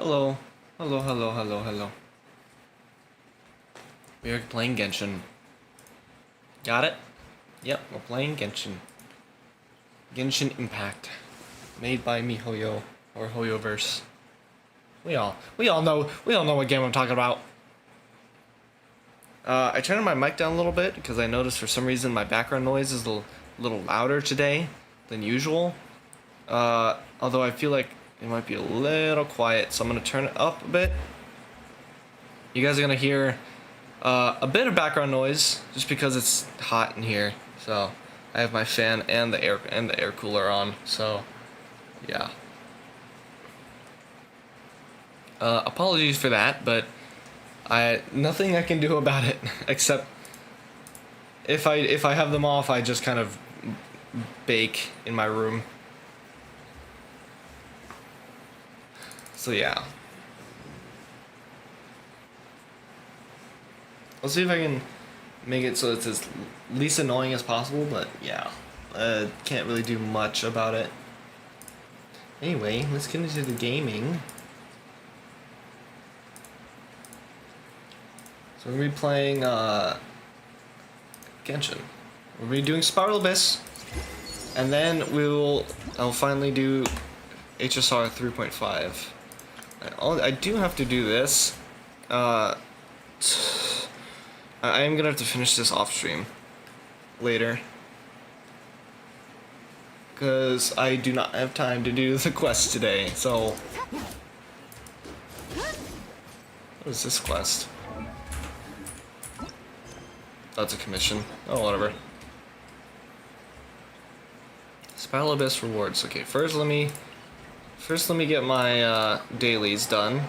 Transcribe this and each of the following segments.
Hello. Hello, hello, hello, hello. We are playing Genshin. Got it? Yep, we're playing Genshin. Genshin Impact. Made by MiHoYo or HoYoverse. We all know what game I'm talking about. I turned my mic down a little bit because I noticed for some reason my background noise is a little louder today than usual. Although I feel like it might be a little quiet, so I'm gonna turn it up a bit. You guys are gonna hear a bit of background noise just because it's hot in here. So I have my fan and the air cooler on. So yeah. Apologies for that, but nothing I can do about it except if I have them off, I just kind of bake in my room. So yeah. I'll see if I can make it so it's as least annoying as possible, but yeah. Can't really do much about it. Anyway, let's get into the gaming. So we're going to be playing Genshin. We're going to be doing Spiral Abyss. And then I'll finally do HSR 3.5. I do have to do this. I am going to have to finish this off stream later. Because I do not have time to do the quest today, so... What is this quest? That's a commission. Oh, whatever. Spiral Abyss rewards. Okay, first let me get my dailies done.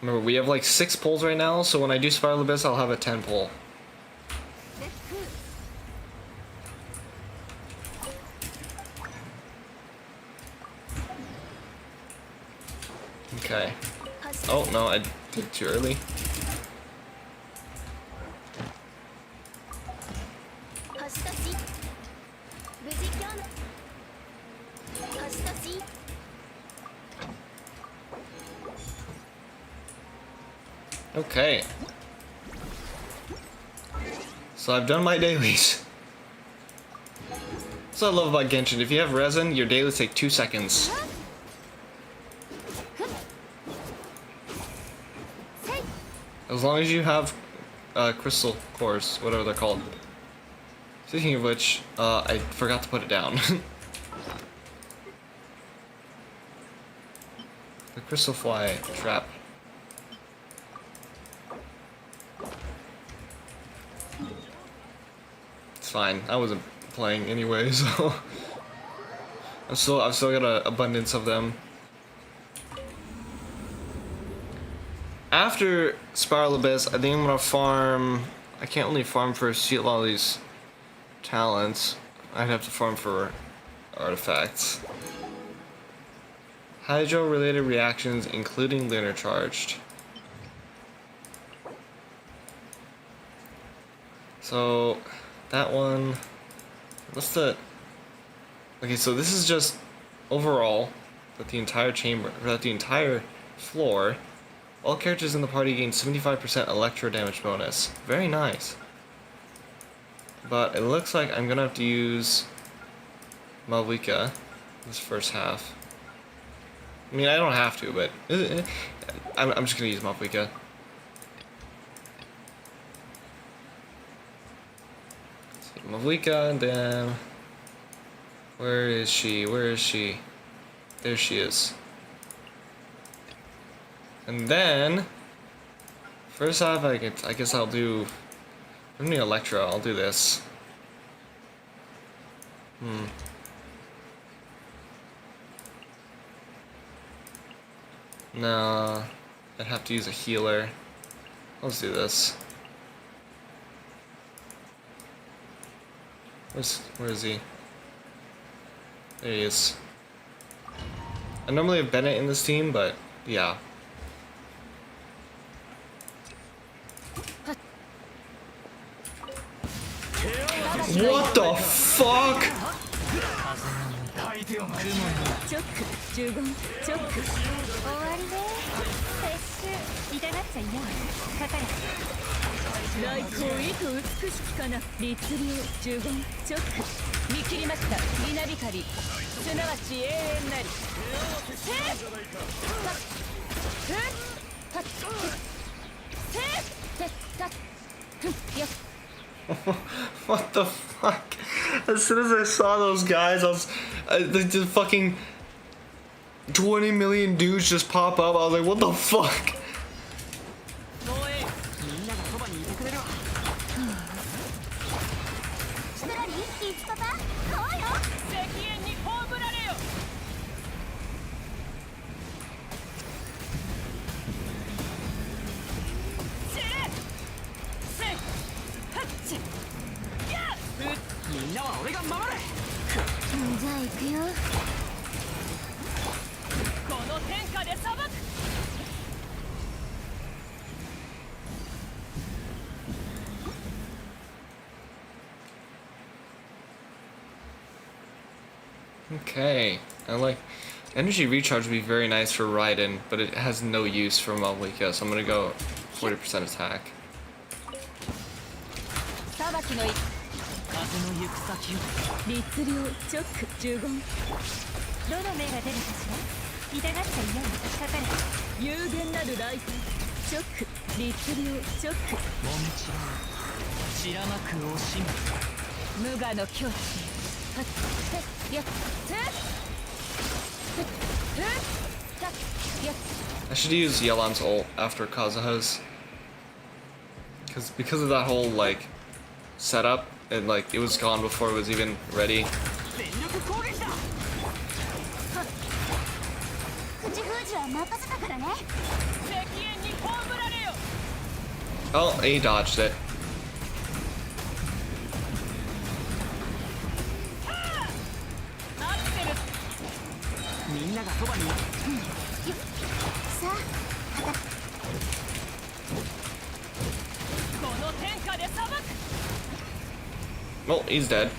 Remember, we have like 6 pulls right now, so when I do Spiral Abyss, I'll have a 10 pull. Okay. Oh no, I did it too early. Okay. So I've done my dailies. That's what I love about Genshin. If you have resin, your dailies take 2 seconds. As long as you have crystal cores, whatever they're called. Speaking of which, I forgot to put it down. The crystal fly trap. It's fine. I wasn't playing anyway, so I've still got an abundance of them. After Spiral Abyss, I think I'm gonna farm. I can't really farm for a lot of these talents. I'd have to farm for artifacts. Hydro-related reactions, including lunar charged. So that one. What's the? Okay, so this is just overall that the entire chamber, or that the entire floor. All characters in the party gain 75% electro damage bonus. Very nice. But it looks like I'm gonna have to use Malvika this first half. I mean, I don't have to, but I'm just gonna use Malvika. Malvika, and then where is she? Where is she? There she is. And then, first half, I guess I'll do. I'm gonna need Electro. I'll do this. No, I'd have to use a healer. Let's do this. Where is he? There he is. I normally have Bennett in this team, but yeah. What the fuck? チョック15チョック終わりね撤収痛がっちゃいないかかれ来光意図美しきかな律令15チョック見切りました稲光すなわち永遠なりせっはっふっはっせっせっさっふっよっWhat the fuck? As soon as I saw those guys, the fucking 20 million dudes just pop up. I was like, what the fuck? Okay, and like energy recharge would be very nice for Raiden, but it has no use for Malika, so I'm gonna go 40% attack. 律令チョック15どの目が出るかしら痛がっちゃいないかかれ有限なるライフチョック律令チョックもみち散らまく惜しむ無我の境地はっせやっせっ I should use Yelan's ult after Kazuha's, because of that whole like setup, and like it was gone before it was even ready. Oh, he dodged it. Well, he's dead.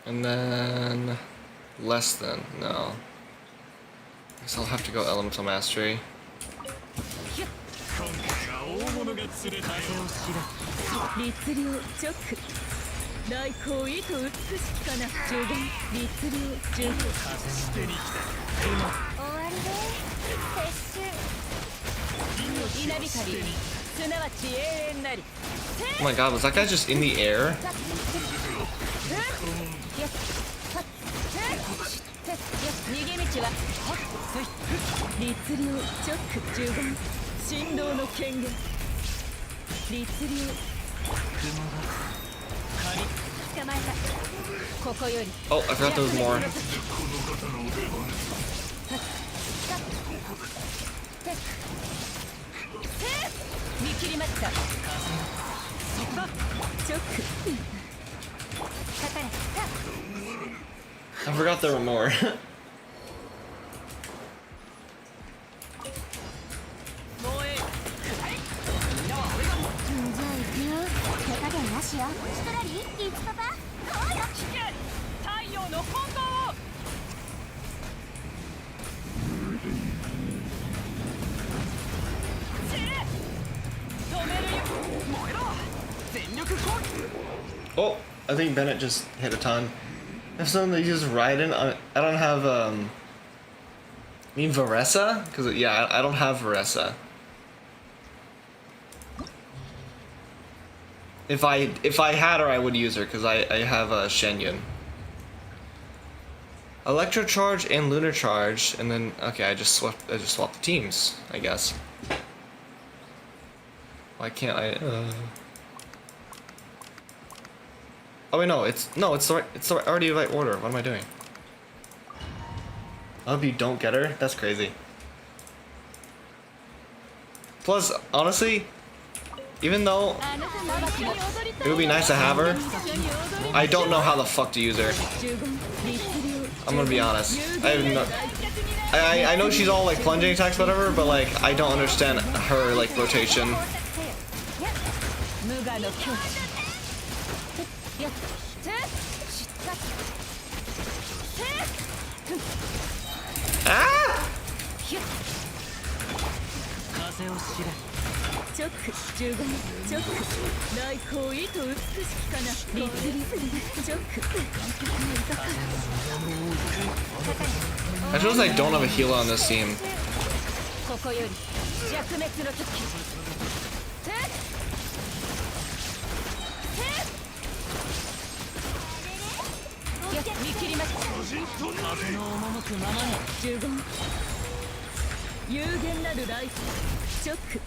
And then less than, no. Guess I'll have to go Elemental Mastery. Oh my god, was that guy just in the air? Oh, I forgot there was more. I forgot there were more. Oh, I think Bennett just hit a ton. If someone that uses Raiden, I don't have, I mean Varessa? Because, yeah, I don't have Varessa. If I had her, I would use her, because I have Shenyun. Electro Charge and Lunar Charge, and then, okay, I just swapped the teams, I guess. Why can't I, Oh wait, no, it's already the right order. What am I doing? I hope you don't get her. That's crazy. Plus, honestly, even though it would be nice to have her, I don't know how the fuck to use her. I'm gonna be honest. I know she's all like plunging attacks, whatever, but like I don't understand her like rotation. 無我の境地よっAh! 風を知れチョック15チョック来光意図美しきかな律儀チョック I feels like I don't have a healer on this team. ここより弱滅の時見切りました風の赴くままに15有限なるライフチョック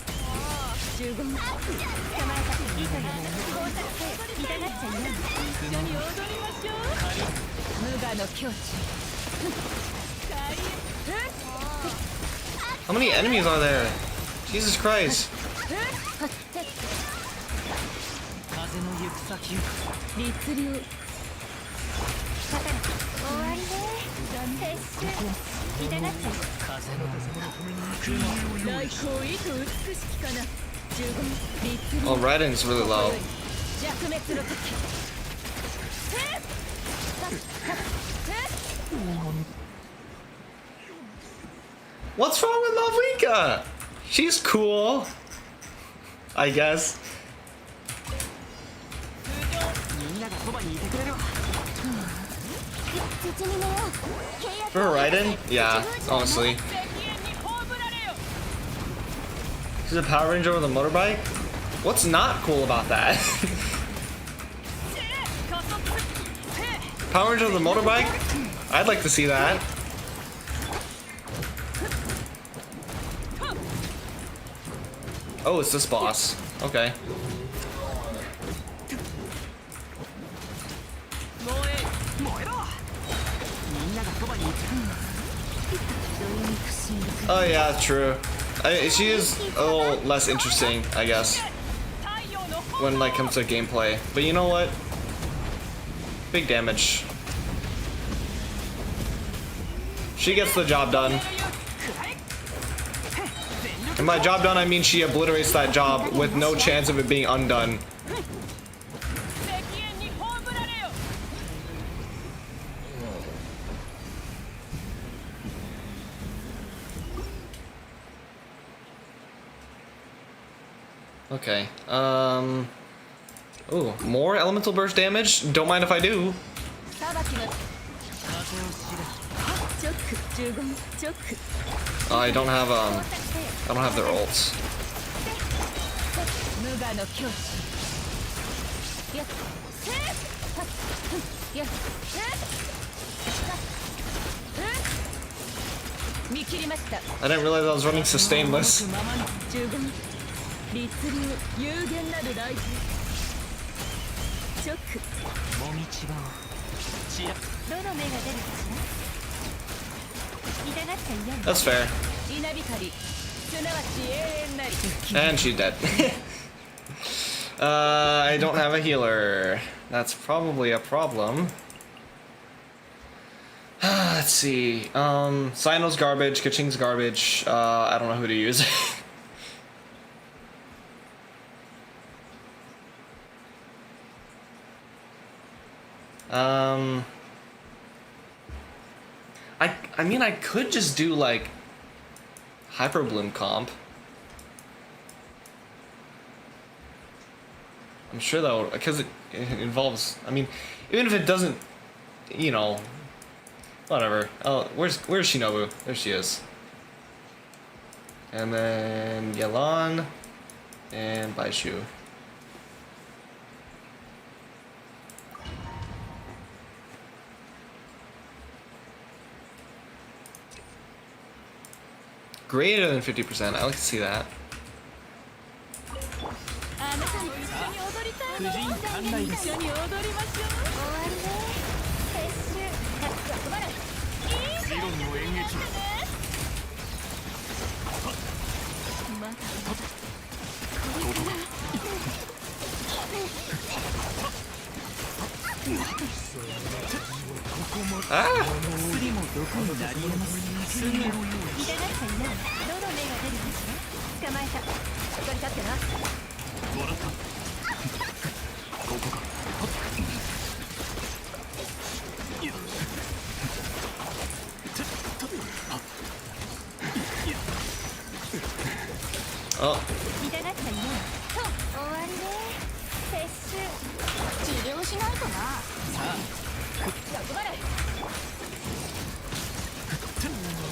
15捕まえたいいという工作性痛がっちゃいない一緒に踊りましょう無我の境地 How many enemies are there? Jesus Christ. 風の行く先を律令終わりね撤収痛がっちゃう風の雲来光意図美しきかな15律令 Oh, Raiden's really low. 弱滅の時 What's wrong with Malvika? She's cool. I guess. みんながそばにいてくれるわ For Raiden? Yeah, honestly. She's a Power Ranger with a motorbike? What's not cool about that? Power Ranger with a motorbike? I'd like to see that. Oh, it's this boss. Okay. 燃えろみんながそばにいて Oh yeah, true. She is a little less interesting, I guess, when like comes to gameplay. But you know what? Big damage. She gets the job done. And by job done, I mean she obliterates that job with no chance of it being undone. Okay, ooh, more elemental burst damage? Don't mind if I do. 風を知れ チョック15チョック I don't have their ults. 無我の境地よっよっ見切りました I didn't realize I was running sustainless. 15律令有限なるライフチョックもみちばをちらどの目が出るかしら痛がっちゃいない That's fair. 稲光すなわち永遠なり And she's dead. I don't have a healer. That's probably a problem. Let's see. Sino's garbage, Kaching's garbage. I don't know who to use. I mean, I could just do like Hyper Bloom comp. I'm sure that would, because it involves. I mean, even if it doesn't, you know, whatever. Oh, where's Shinobu? There she is. And then Yelan and Baishu. Greater than 50%. I like to see that. あなたも一緒に踊りたいの婦人観覧です一緒に踊りましょう終わりね撤収頑張れいいジロンの演劇まだAh! 薬も毒になり得ますすぐのように痛がっちゃいないどの目が出るかしら捕まえたしっかり立ってなもらった Oh, 痛がっちゃいよと終わりね撤収治療しないとなさあ役払い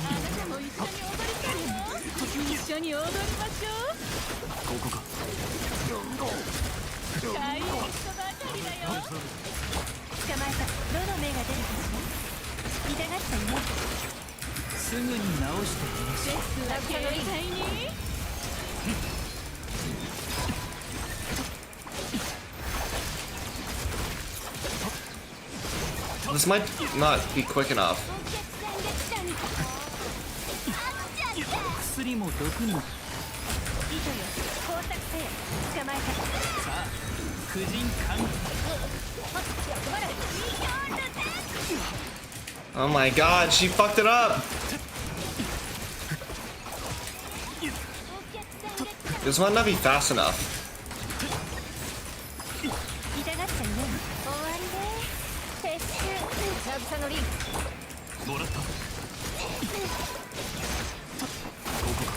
あなたも一緒に踊りたいよ一緒に踊りましょうここかかいい人ばかりだよ捕まえたどの目が出るかしら痛がっちゃいよすぐに直してみましセックは軽快に this might not be quick enough. 薬も毒にも糸よ工作せよ捕まえたさあ婦人官 Oh my god, she fucked it up! This might not be fast enough. 痛がっちゃいよ終わりね撤収久々のリンもらったここか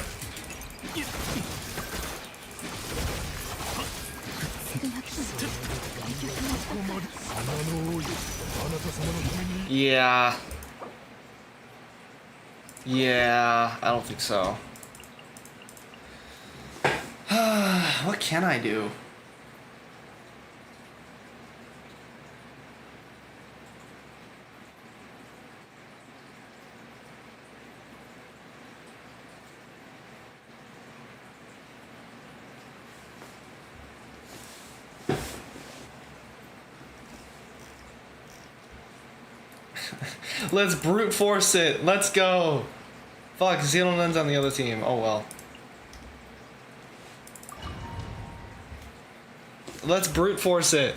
Yeah. Yeah, I don't think so. What can I do? Let's brute force it. Let's go. Fuck, Xenonun's on the other team. Oh well. Let's brute force it.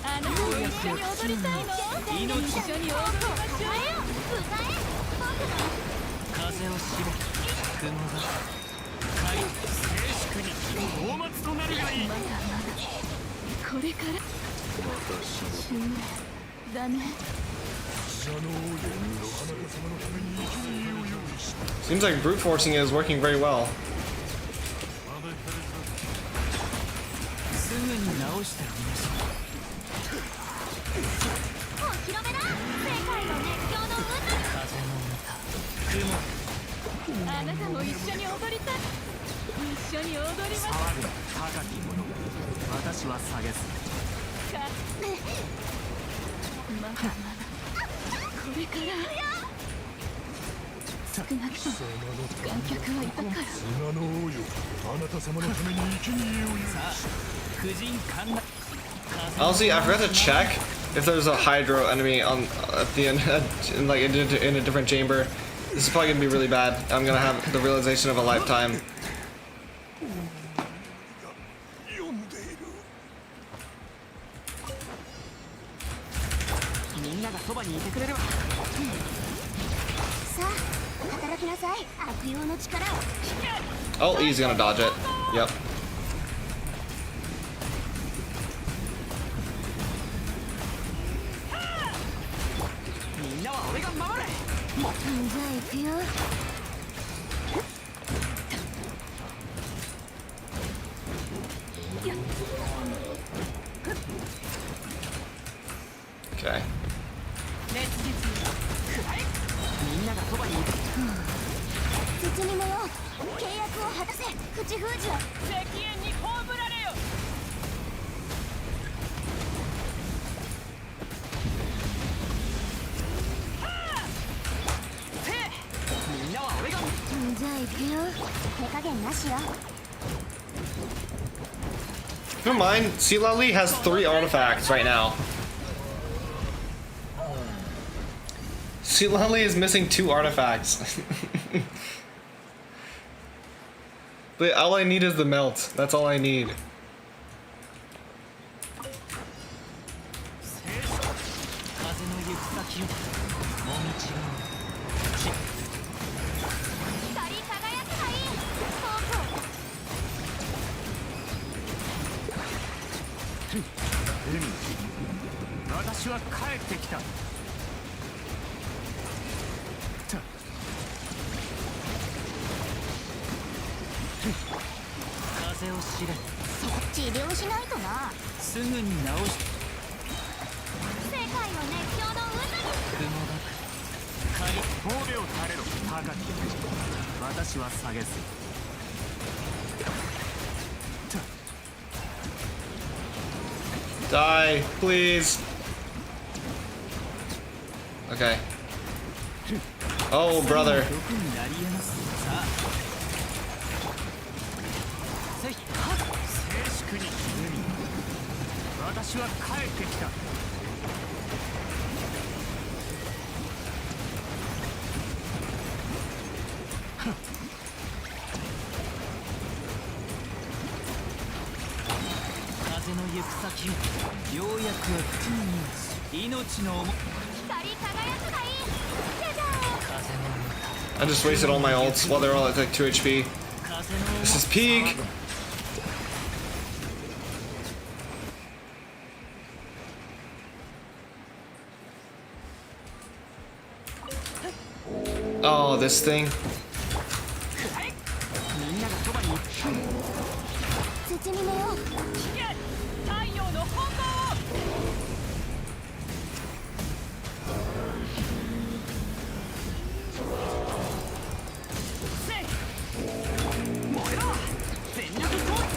あなたも一緒に踊りたいの一緒に踊りましょう風をしぼ雲が海静粛に大松となるがいいこれから死ぬダメ Seems like brute forcing is working very well. すぐに直してみましょお披露目だ世界の熱狂の渦う風の歌雲あなたも一緒に踊りたい一緒に踊りましょう騒ぐ高き者私は下げずかまだまだこれから少なくとも観客はいたから Honestly, I forgot to check if there's a Hydro enemy on at the end, in a different chamber. This is probably gonna be really bad. I'm gonna have the realization of a lifetime. みんながそばにいてくれるわさあ働きなさい悪用の力を Oh, he's gonna dodge it. Yep. みんなは俺が守れじゃあ行くよ Okay. みんながそばにいて包みもよ契約を果たせ口封じは石煙に葬られよみんなは俺がじゃあ行くよ手加減なしよ Never mind. Silali has 3 artifacts right now. Silali is missing 2 artifacts. But all I need is the melt. That's all I need. 風の行く先をもみちが光り輝くがいいそうそう私は帰ってきた知れ。治療しないとな。すぐに治し。世界の熱狂の渦に。雲が仮神戸を垂れろ高き私は下げす。 Die, please. Okay. Oh, brother. 毒になり得ます。さあ静粛に海。私は帰ってきた。風の行く先をようやくは口に見命の重。光り輝くがいい。じゃじゃ風の I just wasted all my ults while they're all at like 2 HP. 風の This is peak. Oh, this thing. みんながそばに。土に寝よう。太陽の方向を。燃えろ。全力攻撃。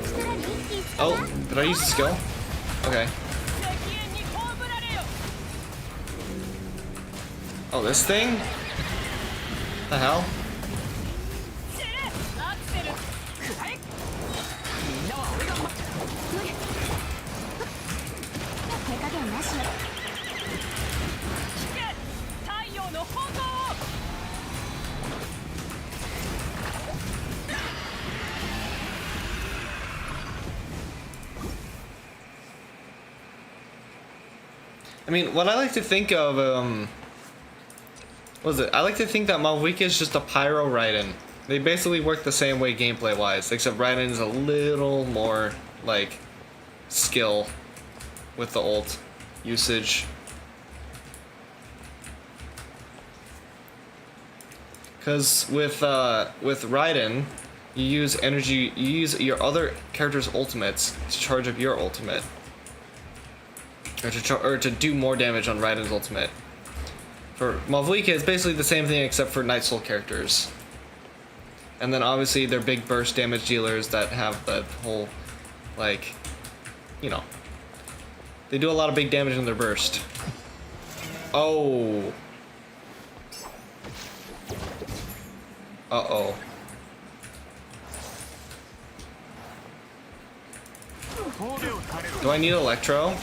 さらに一気使 Oh, わ。 did I use the skill? Okay. 敵縁に葬られよ。 Oh, this thing? The hell? 知れアクセル。くらえ。みんなは俺が待つ。手加減なし。聞け太陽の方向を。 I mean, what I like to think of, what is it? I like to think that Malvika is just a Pyro Raiden. They basically work the same way gameplay-wise, except Raiden is a little more, like, skill with the ult usage. Because with Raiden, you use energy, you use your other character's ultimates to charge up your ultimate. Or to do more damage on Raiden's ultimate. For Malvika, it's basically the same thing except for Night Soul characters. And then obviously they're big burst damage dealers that have the whole, like, you know, they do a lot of big damage in their burst. Oh. Uh-oh. Do I need Electro?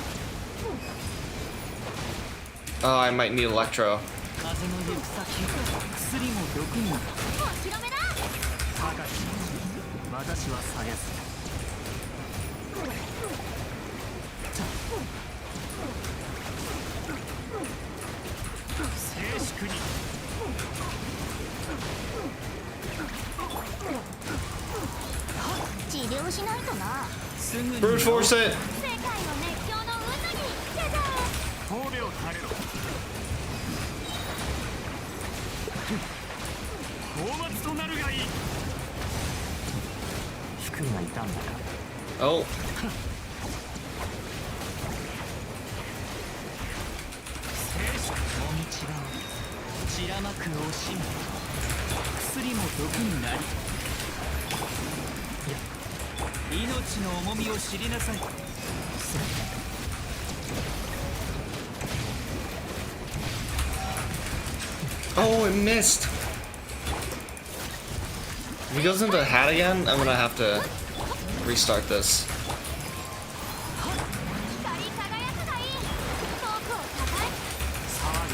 Oh, I might need Electro. 風の行く先薬も毒に。諦めな。高き私は下げす。静粛に。治療しないとな。すぐに Brute force it! 世界の熱狂の渦に。じゃじゃ神戸を垂れろ。高末となるがいい。服がいたんだか。 Oh. 静粛の道が散らまく惜しみ。薬も毒になり。いや命の重みを知りなさい。 Oh, it missed. If he goes into the hat again, I'm gonna have to restart this. 光り輝くがいい。遠くを高い。騒ぐ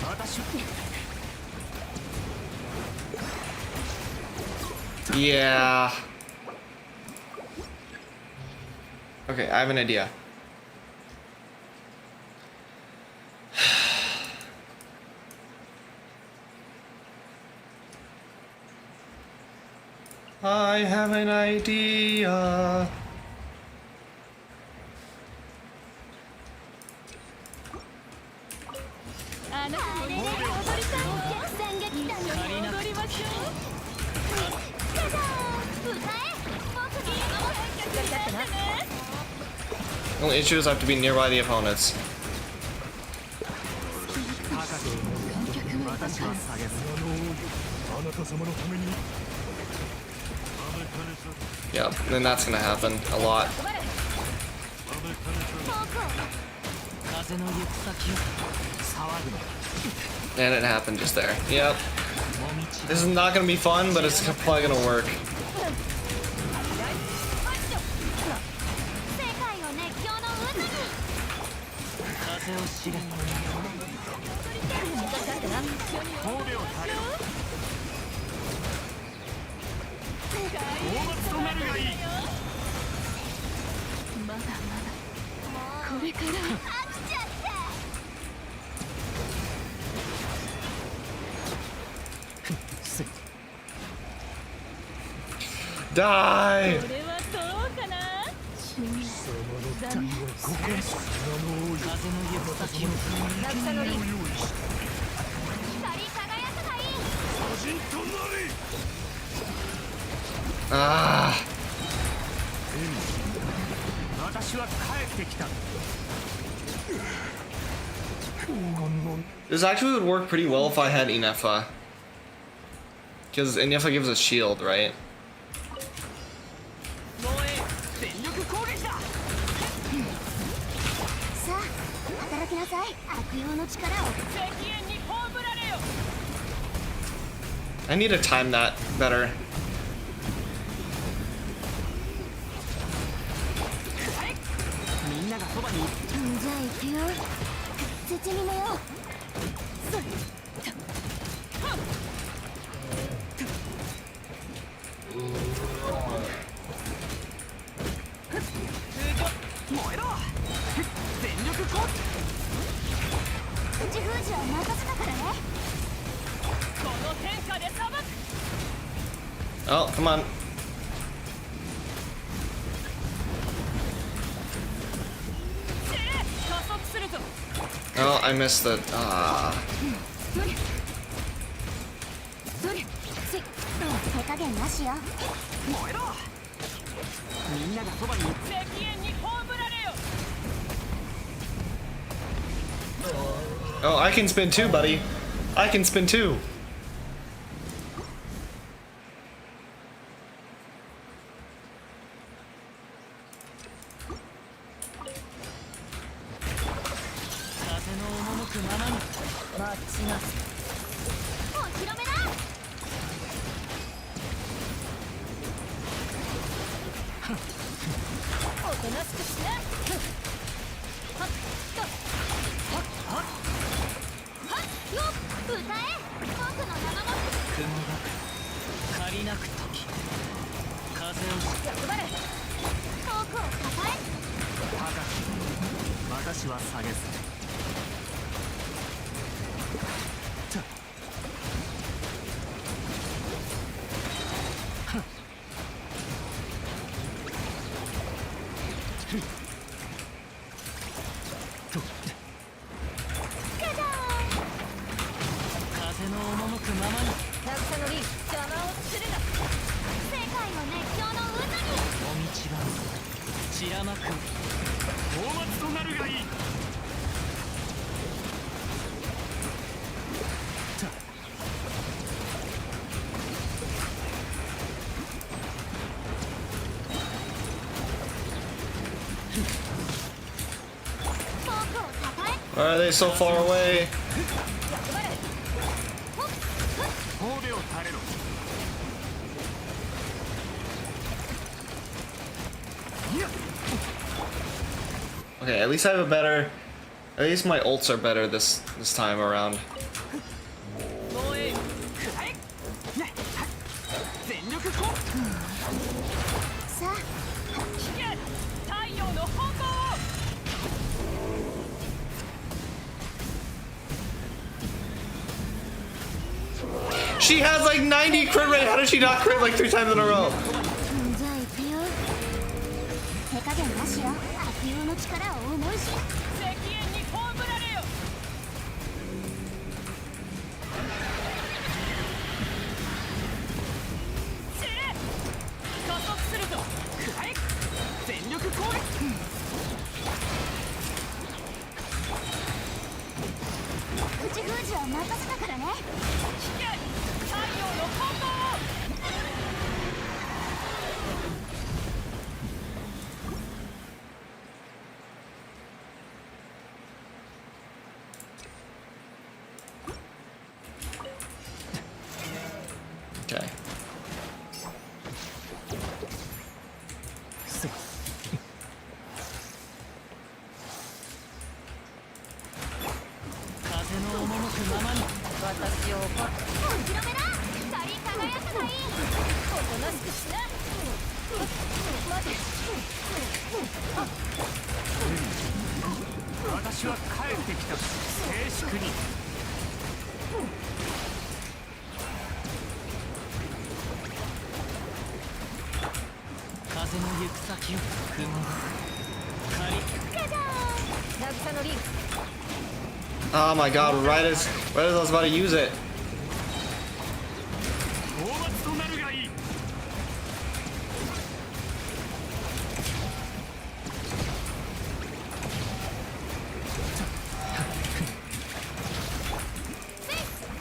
私は Yeah. Okay, I have an idea. I have an idea. Only issue is I have to be nearby the opponents. 私は下げずあなた様のために Yep, then that's gonna happen a lot. 風の行く先を騒ぐの And it happened just there. Yep. This is not gonna be fun, but it's probably gonna work. 風を知れ神戸を垂れろ大松となるがいいまだまだこれから飽きちゃったせ Die! これはどうかな風の行く先を渚のリン光り輝くがいい魔人となれ Ah. 私は帰ってきた This actually would work pretty well if I had Inefa. Because Inefa gives a shield, right? 防衛全力攻撃ださあ働きなさい悪用の力を赤煙に葬られよ I need to time that better. みんながそばにじゃあ行くよ絶妙よ燃えろ全力攻撃口封じは任せたからねこの天下で裁く Oh, come on. 加速するぞ Oh, I missed the. Ah. 手加減なしよ燃えろみんながそばに赤煙に葬られよ Oh, I can spin too, buddy. I can spin too. Why are they so far away? 神戸を垂れろ Okay, at least I have a better. At least my ults are better this time around. 防衛くらえ全力攻撃さあ太陽の炎を She has like 90 crit rate. How did she not crit like 3 times in a row? じゃあ行くよ手加減なしよ悪用の力を思うし赤煙に葬られよ知れ加速するぞくらえ全力攻撃は任せたからね。太陽のコンボ。 Okay. 風の赴くままに私をお披露目だ。光り輝かない。おとなしくしな。待て。私は帰ってきた静粛に風の行く先を雲が仮じゃじゃーん。渚のリンク。 Oh my god, right as I was about to use it. 討伐となるがいい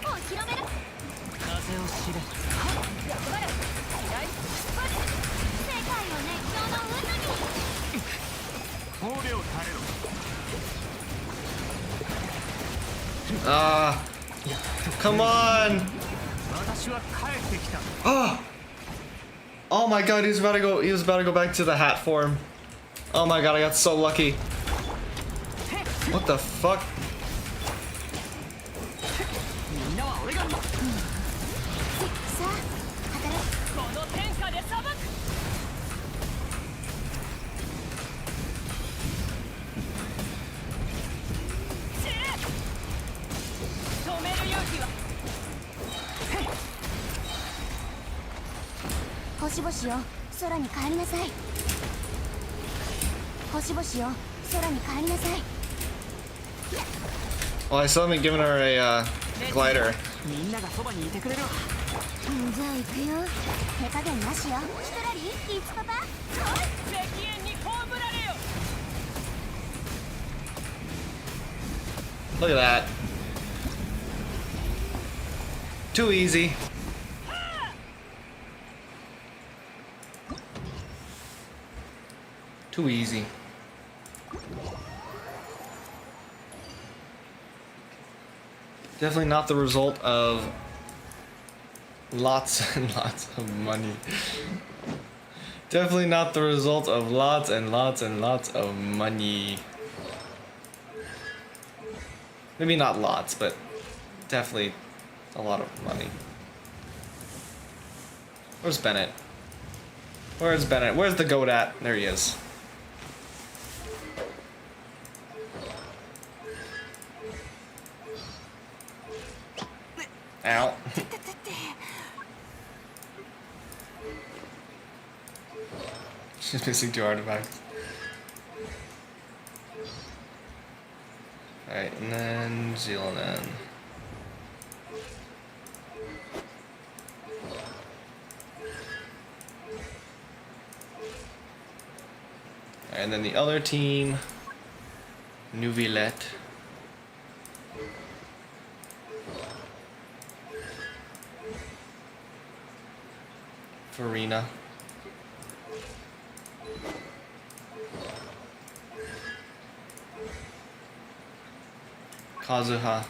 お披露目だ。風を知れ役払い。ライフ出発。世界を熱狂の渦に。褒美を垂れろ Ah, come on. 私は帰ってきた Oh, oh my god, he was about to go. He was about to go back to the hat form. Oh my god, I got so lucky. What the fuck? みんなは俺がさあ、働く。この天下で裁く。止める勇気は。星々よ、空に帰りなさい。星々よ、空に帰りなさい。 Well, I still haven't given her a glider. みんながそばにいてくれるわじゃあ行くよ。手加減なしよ。キトラリー、キッズパパ。石燕に葬られよ。 Look at that. Too easy. Too easy. Definitely not the result of lots and lots of money. Definitely not the result of lots and lots and lots of money. Maybe not lots, but definitely a lot of money. Where's Bennett? Where's Bennett? Where's the goat at? There he is. Ow. She's missing 2 artifacts. Alright, and then Zealanen. And then the other team, Nouvillette. Farina. Kazuha.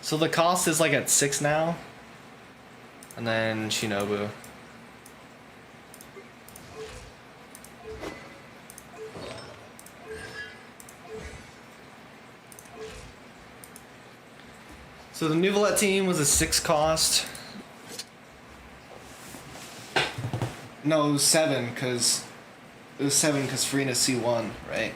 So the cost is like at 6 now. And then Shinobu. So the Nouvillette team was a 6 cost. No, it was 7 because Farina's C1, right?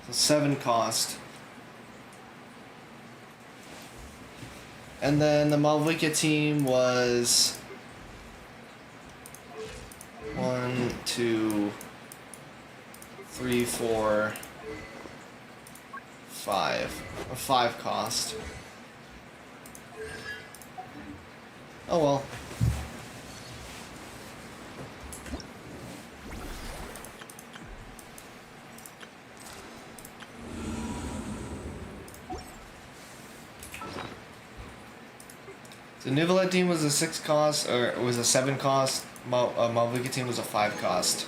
So 7 cost. And then the Malvika team was 1, 2, 3, 4, 5. A 5 cost. Oh well. The Nuvolet team was a 6 cost, or it was a 7 cost. Mavuka team was a 5 cost.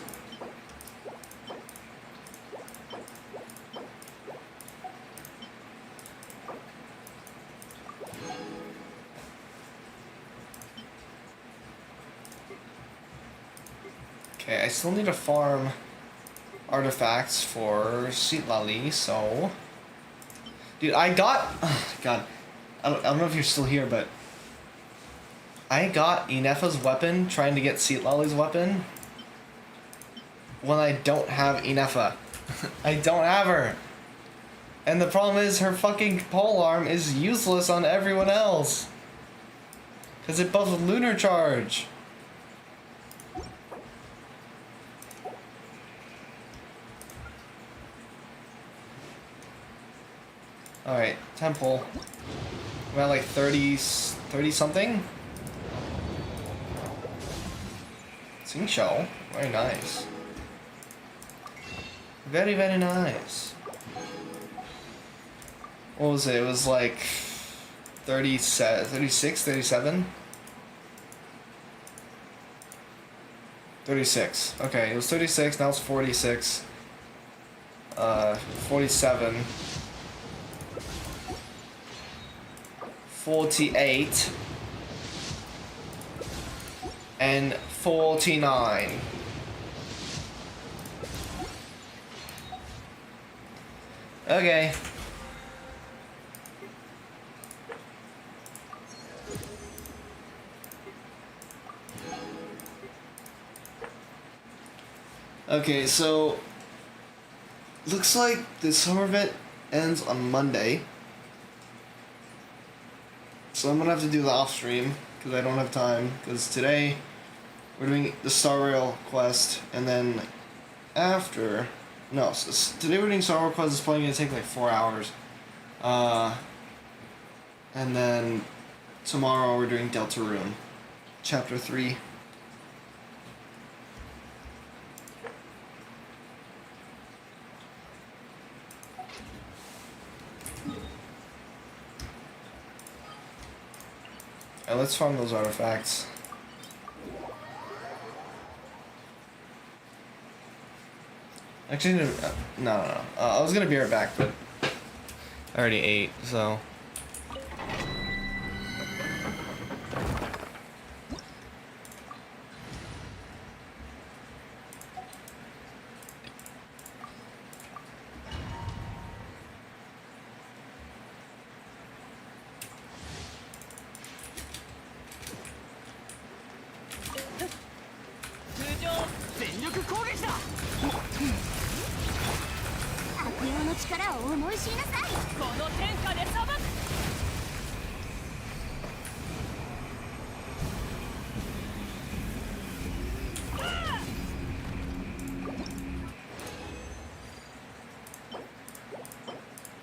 Okay, I still need to farm artifacts for Citlali, so... Dude, I got... Oh, God. I don't know if you're still here, but... I got Inefa's weapon trying to get Citlali's weapon when I don't have Inefa. I don't have her. And the problem is her fucking polearm is useless on everyone else. Because it buffs Lunar Charge. Alright, temple. We're at like 30 something? Sing show. Very nice. Very, very nice. What was it? It was like 36, 37? 36. Okay, it was 36, now it's 46. 47. 48. And 49. Okay. Okay, so looks like the summer event ends on Monday. So I'm gonna have to do the off stream because I don't have time. Because today we're doing the Star Rail quest, and then after, no, so today we're doing Star Rail quest. It's probably gonna take like 4 hours, and then tomorrow we're doing Deltarune, chapter 3. And let's farm those artifacts. Actually, no. I was gonna be right back, but I already ate, so.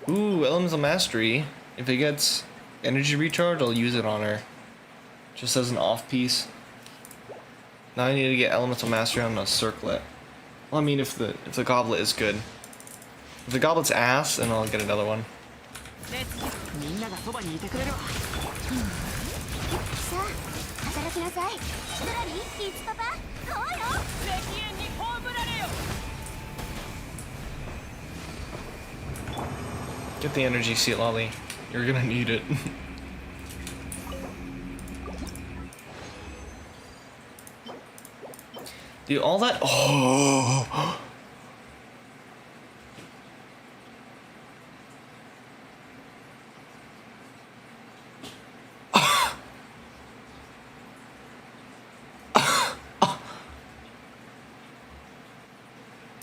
Ooh, Elemental Mastery. If it gets energy recharge, I'll use it on her. Just as an off piece. Now I need to get Elemental Mastery on a circlet. Well, I mean, if the goblet is good. If the goblet's ass, then I'll get another one. Get the energy, Citlali. You're gonna need it. Dude, all that. Oh.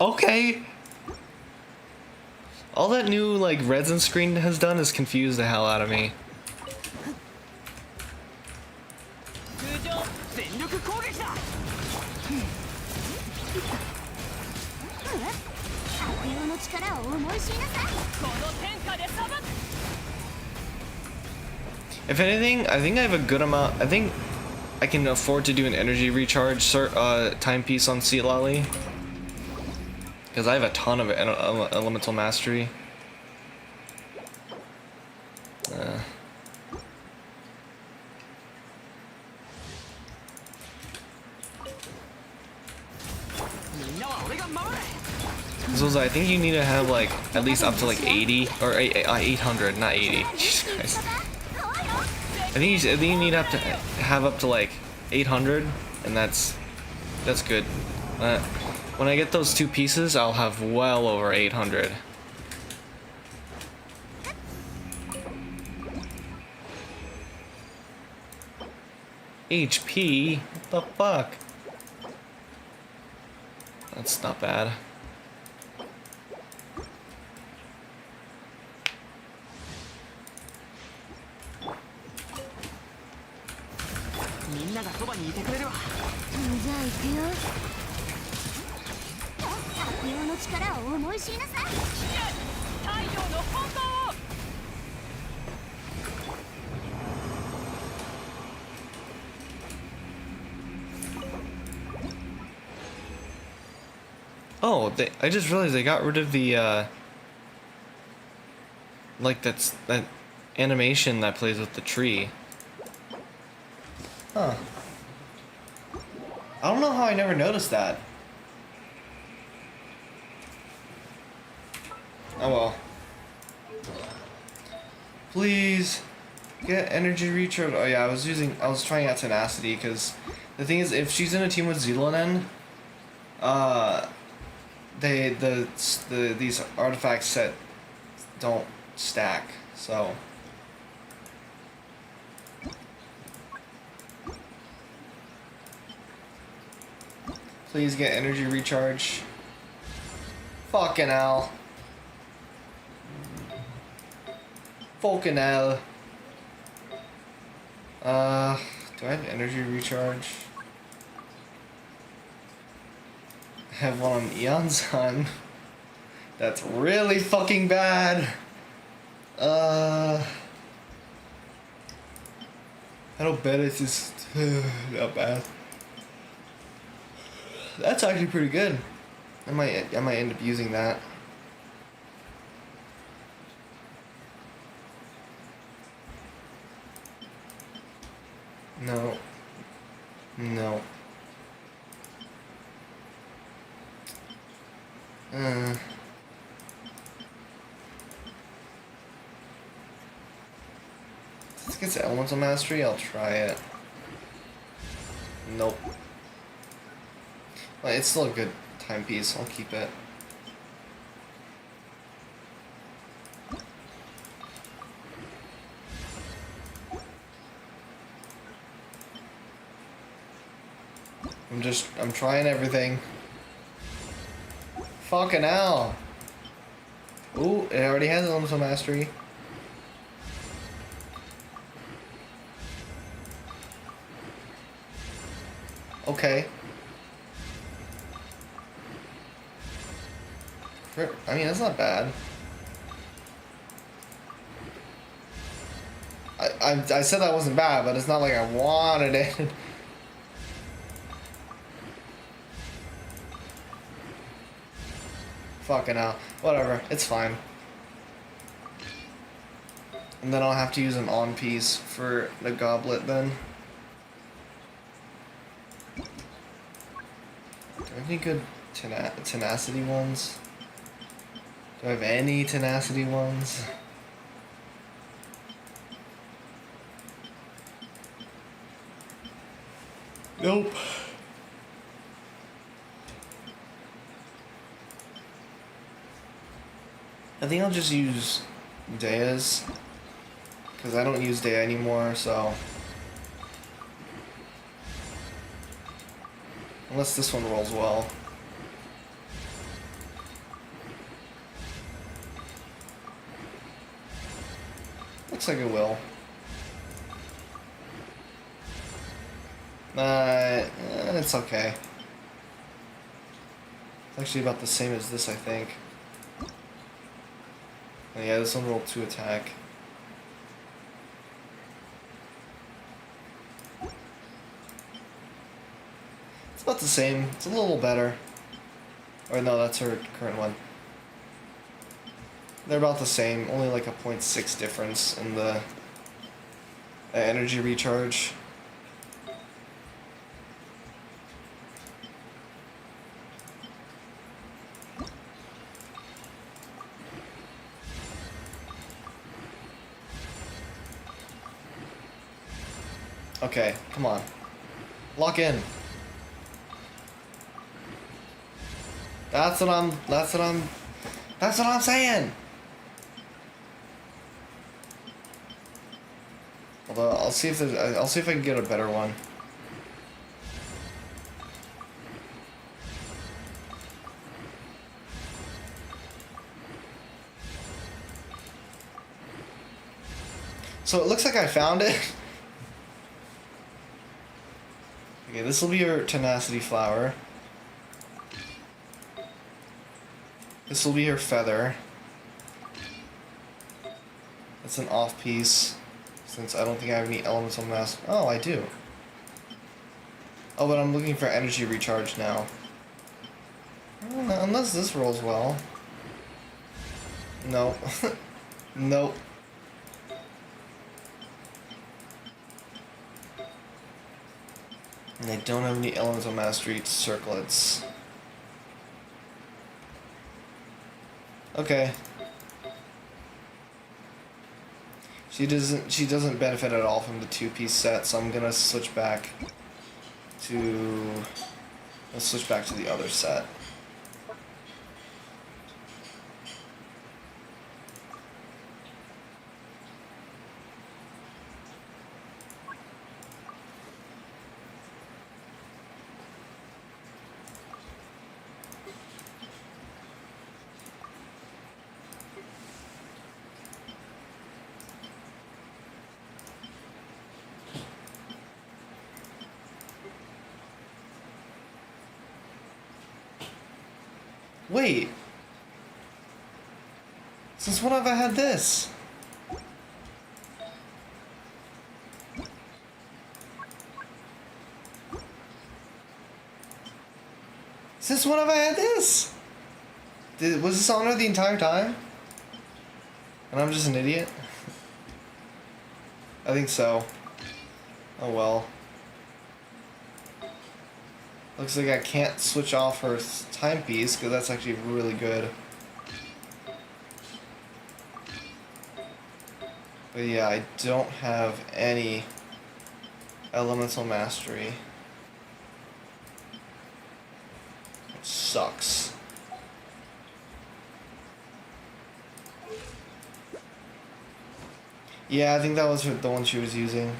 Okay. All that new like resin screen has done is confused the hell out of me. If anything, I think I have a good amount. I think I can afford to do an energy recharge timepiece on Citlali. Because I have a ton of elemental mastery. So I think you need to have like at least up to like 80 or 800, not 80. Jesus Christ. I think you need to have up to like 800, and that's good. When I get those two pieces, I'll have well over 800. HP? What the fuck? That's not bad. Oh, I just realized they got rid of the, like that animation that plays with the tree. Huh. I don't know how I never noticed that. Oh well. Please get energy recharge. Oh yeah, I was trying out tenacity because the thing is, if she's in a team with Zilonen, these artifact set don't stack, so. Please get energy recharge. Fucking hell. Fucking hell. Do I have energy recharge? I have one on Eon's Sun. That's really fucking bad. I don't bet it's just not bad. That's actually pretty good. I might end up using that. No. No. Let's get to Elemental Mastery, I'll try it. Nope. Well, it's still a good timepiece, I'll keep it. I'm trying everything. Fucking hell. Ooh, it already has Elemental Mastery. Okay. I mean, that's not bad. I said that wasn't bad, but it's not like I wanted it. Fucking hell. Whatever, it's fine. And then I'll have to use an on piece for the goblet then. Do I have any good tenacity ones? Do I have any tenacity ones? Nope. I think I'll just use Dea's, because I don't use Dea anymore, so. Unless this one rolls well. Looks like it will. It's okay. It's actually about the same as this, I think. And yeah, this one rolled 2 attack. It's about the same. It's a little better. Or no, that's her current one. They're about the same. Only like a 0.6 difference in the energy recharge. Okay, come on. Lock in. That's what I'm saying. Although I'll see if I can get a better one. So it looks like I found it. Okay, this will be your tenacity flower. This will be her feather. That's an off piece, since I don't think I have any elemental mass. Oh, I do. Oh, but I'm looking for energy recharge now. Unless this rolls well. No. Nope. And I don't have any elemental mastery circlets. Okay. She doesn't benefit at all from the two-piece set, so I'm gonna switch back to the other set. Wait. Since when have I had this? Since when have I had this? Was this on her the entire time? And I'm just an idiot? I think so. Oh well. Looks like I can't switch off her timepiece, because that's actually really good. But yeah, I don't have any elemental mastery. Which sucks. Yeah, I think that was the one she was using.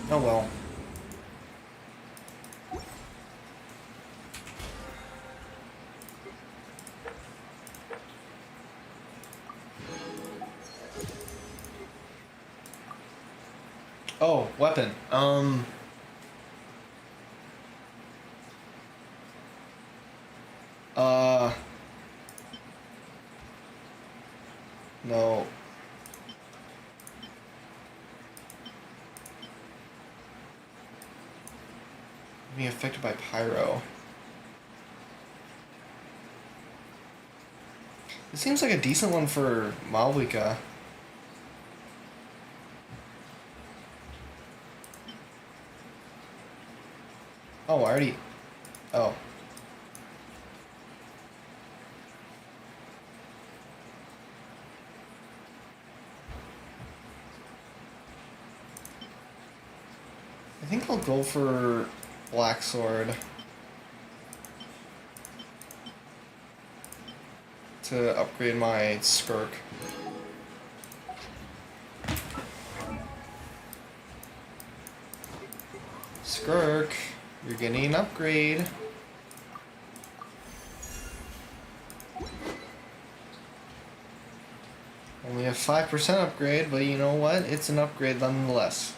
Oh well. Oh, weapon. No. Being affected by pyro. It seems like a decent one for Malvika. Oh, I already... Oh. I think I'll go for Black Sword to upgrade my Skirk. Skirk, you're getting an upgrade. Only a 5% upgrade, but you know what? It's an upgrade nonetheless.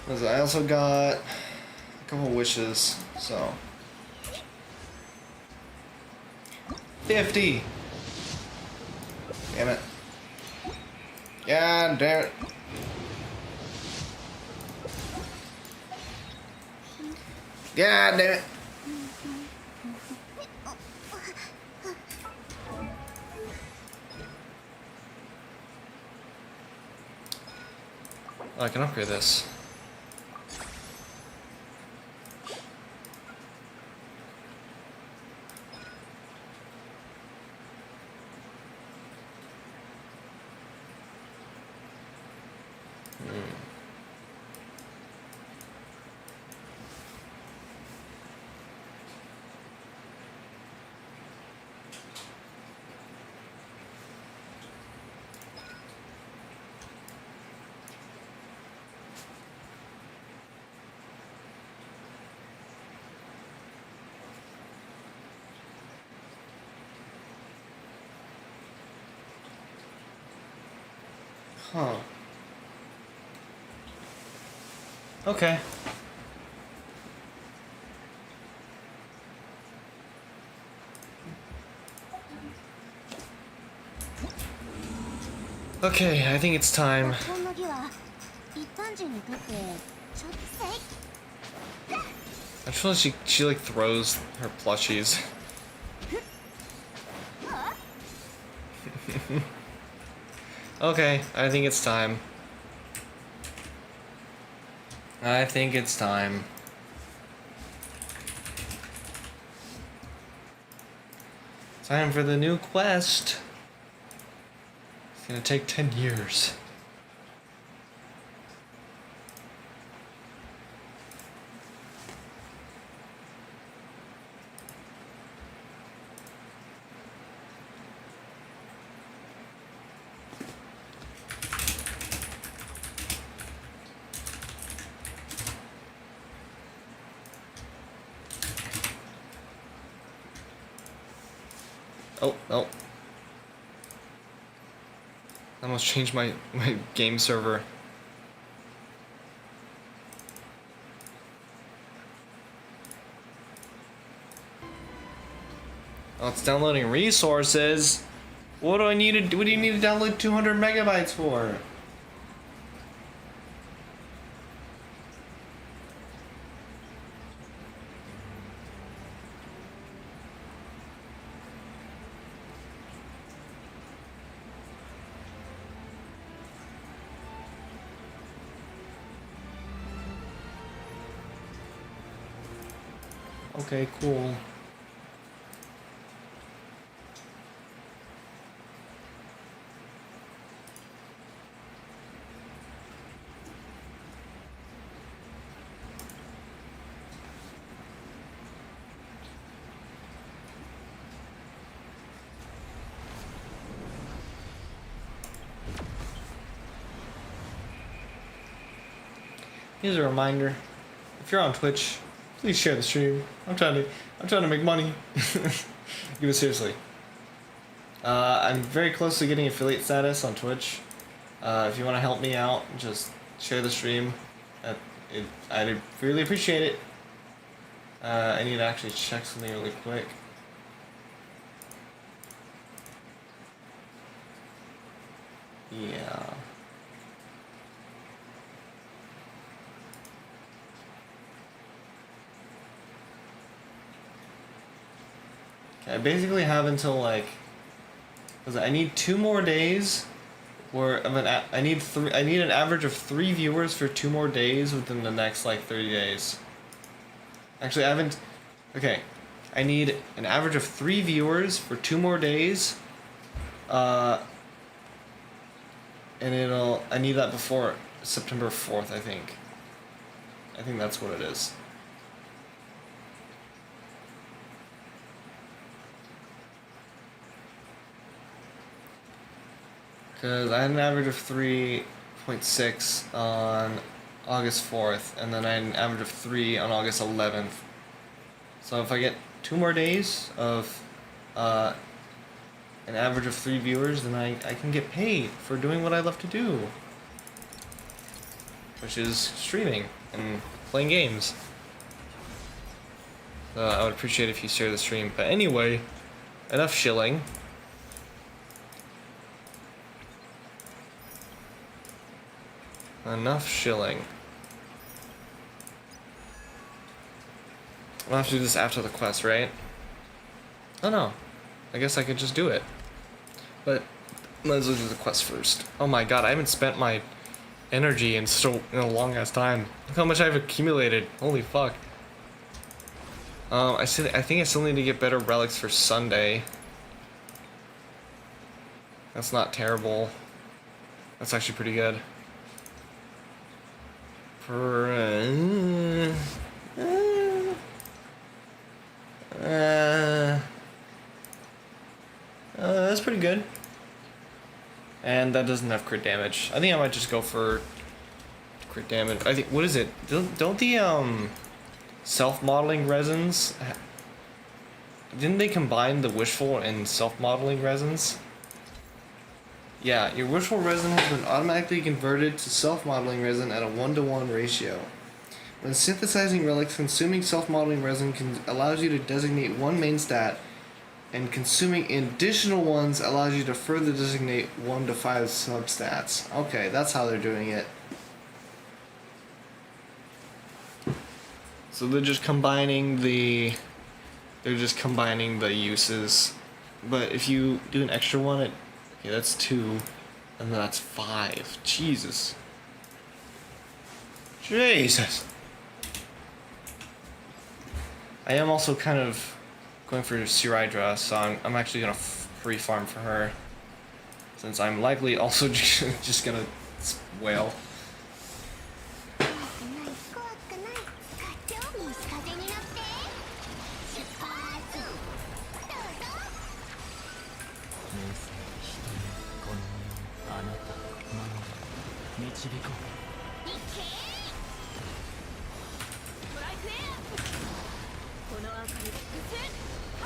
Because I also got a couple wishes, so 50. Damn it. Yeah, damn it. Yeah, damn it. Oh, I can upgrade this. Huh. Okay. Okay, I think it's time. 本の儀は一般人にとってちょっとせい I feel like she like throws her plushies. Okay, I think it's time. I think it's time. Time for the new quest. It's gonna take 10 years. Oh, no. I almost changed my game server. Oh, it's downloading resources. What do I need to do? What do you need to download 200 megabytes for? Okay, cool. Here's a reminder: if you're on Twitch, please share the stream. I'm trying to make money. Give it seriously. I'm very close to getting affiliate status on Twitch. If you want to help me out, just share the stream. I'd really appreciate it. I need to actually check something really quick. Yeah. I basically have until like, I need 2 more days, where I need an average of 3 viewers for 2 more days within the next like 30 days. Actually, I haven't. Okay, I need an average of 3 viewers for 2 more days. And I need that before September 4th, I think. I think that's what it is. Because I had an average of 3.6 on August 4th, and then I had an average of 3 on August 11th. So if I get 2 more days of an average of 3 viewers, then I can get paid for doing what I love to do, which is streaming and playing games. So I would appreciate if you share the stream. But anyway, enough shilling. Enough shilling. I'll have to do this after the quest, right? Oh no. I guess I could just do it. But let's do the quest first. Oh my god, I haven't spent my energy in a long ass time. Look how much I've accumulated. Holy fuck. I think I still need to get better relics for Sunday. That's not terrible. That's actually pretty good. That's pretty good. And that doesn't have crit damage. I think I might just go for crit damage. I think, what is it? Don't the self-modeling resins, didn't they combine the wishful and self-modeling resins? Yeah, your wishful resin has been automatically converted to self-modeling resin at a 1-to-1 ratio. When synthesizing relics, consuming self-modeling resin allows you to designate one main stat, and consuming additional ones allows you to further designate 1 to 5 substats. Okay, that's how they're doing it. So they're just combining the uses. But if you do an extra one, okay, that's 2, and then that's 5. Jesus. Jesus. I am also kind of going for Siridra, so I'm actually gonna free farm for her, since I'm likely also just gonna whale.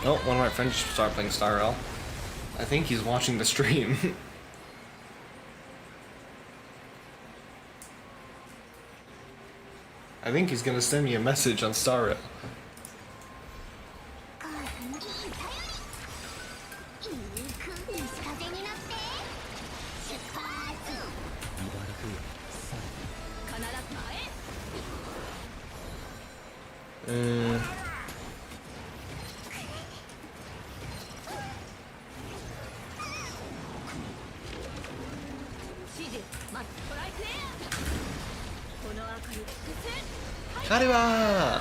Oh, one of my friends started playing Star Rail. I think he's watching the stream. I think he's gonna send me a message on Star Rail. Kariwa!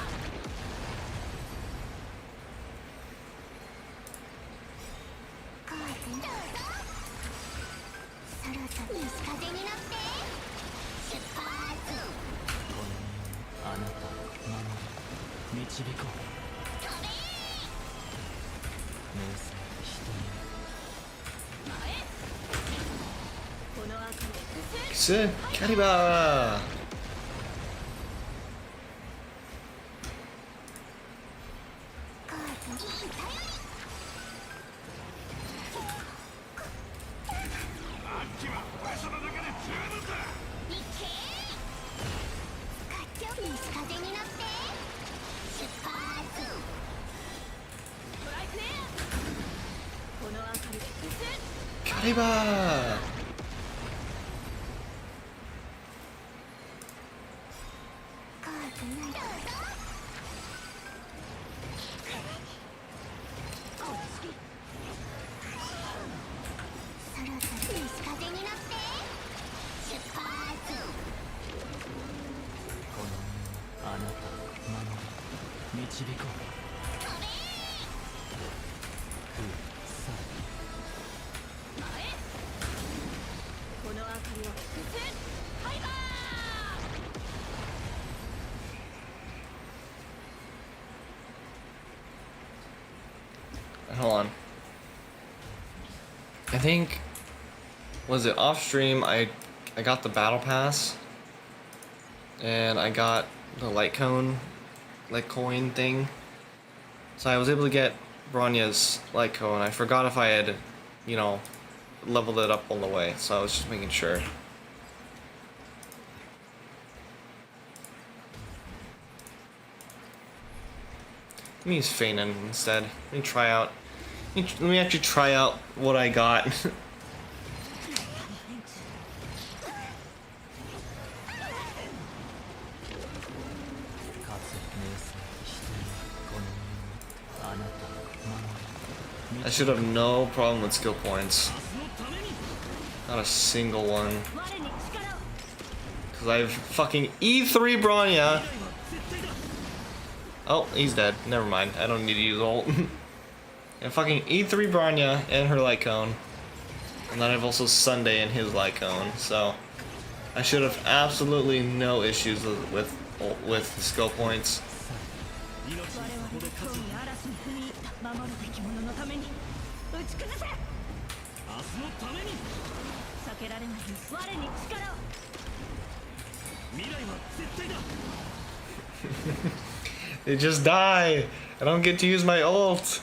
Kariwa! Kariwa! Hold on. I think, was it off stream? I got the battle pass, and I got the light coin thing. So I was able to get Bronya's light cone. I forgot if I had, leveled it up all the way. So I was just making sure. Let me use Feinen instead. Let me actually try out what I got. I should have no problem with skill points. Not a single one. Because I have fucking E3 Bronya. Oh, he's dead. Never mind. I don't need to use ult. And fucking E3 Bronya and her light cone. And then I've also Sunday and his light cone. So I should have absolutely no issues with skill points. They just die. I don't get to use my ult.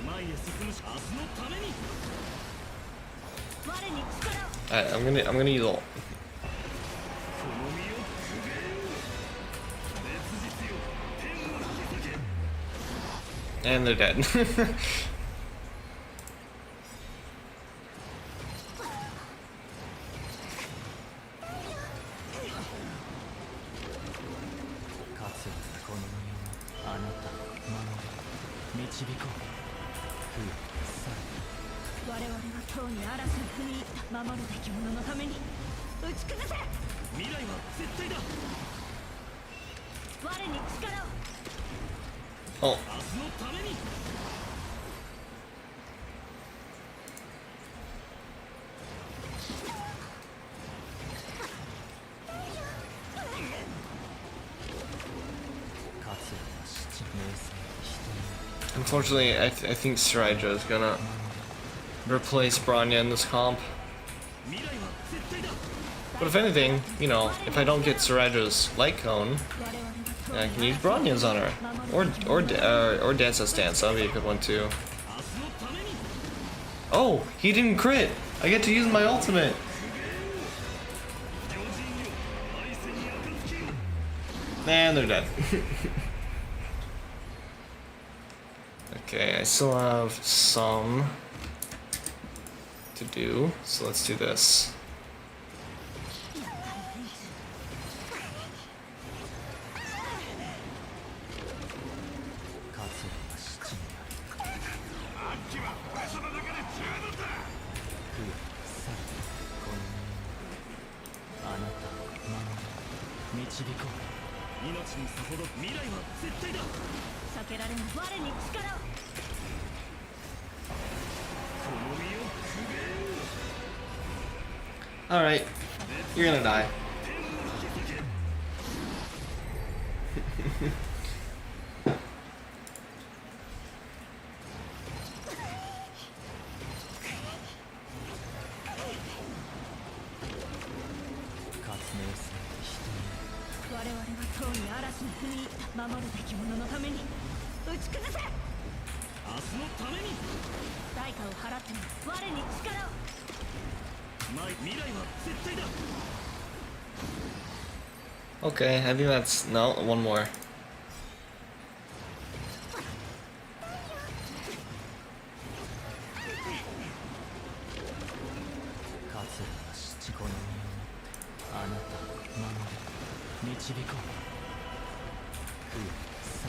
前へ進むし明日のために Alright, I'm gonna use ult. この身をくべよ別実よ天を引き裂け And they're dead. かつこの身をあなた守れ導こう不さ我々はとうに嵐に踏み入った守るべき者のために打ち崩せ未来は絶対だ我に力を Oh, 明日のために unfortunately, I think Sriracha is gonna replace Bronya in this comp. 未来は絶対だ But if anything, you know, if I don't get Sriracha's light cone, I can use Bronya's on her, or Dance's stance. That'd be a good one too. 明日のために Oh, he didn't crit. I get to use my ultimate. 常人よ愛せに暁よ And they're dead. Okay, I still have some to do, so let's do this. かつは七にある秋は俺様だけで十分だ不さこの身をあなた守れ導こう命にさほど未来は絶対だ避けられない我に力をこの身をくべよ Alright, you're gonna die. 天を引き裂け かつの良さ人に我々はとうに嵐に踏み入った守るべき者のために打ち崩せ明日のために代価を払っても我に力を未来は絶対だ Okay, I think that's... no, one more. かつは七この身をあなた守れ導こう不さ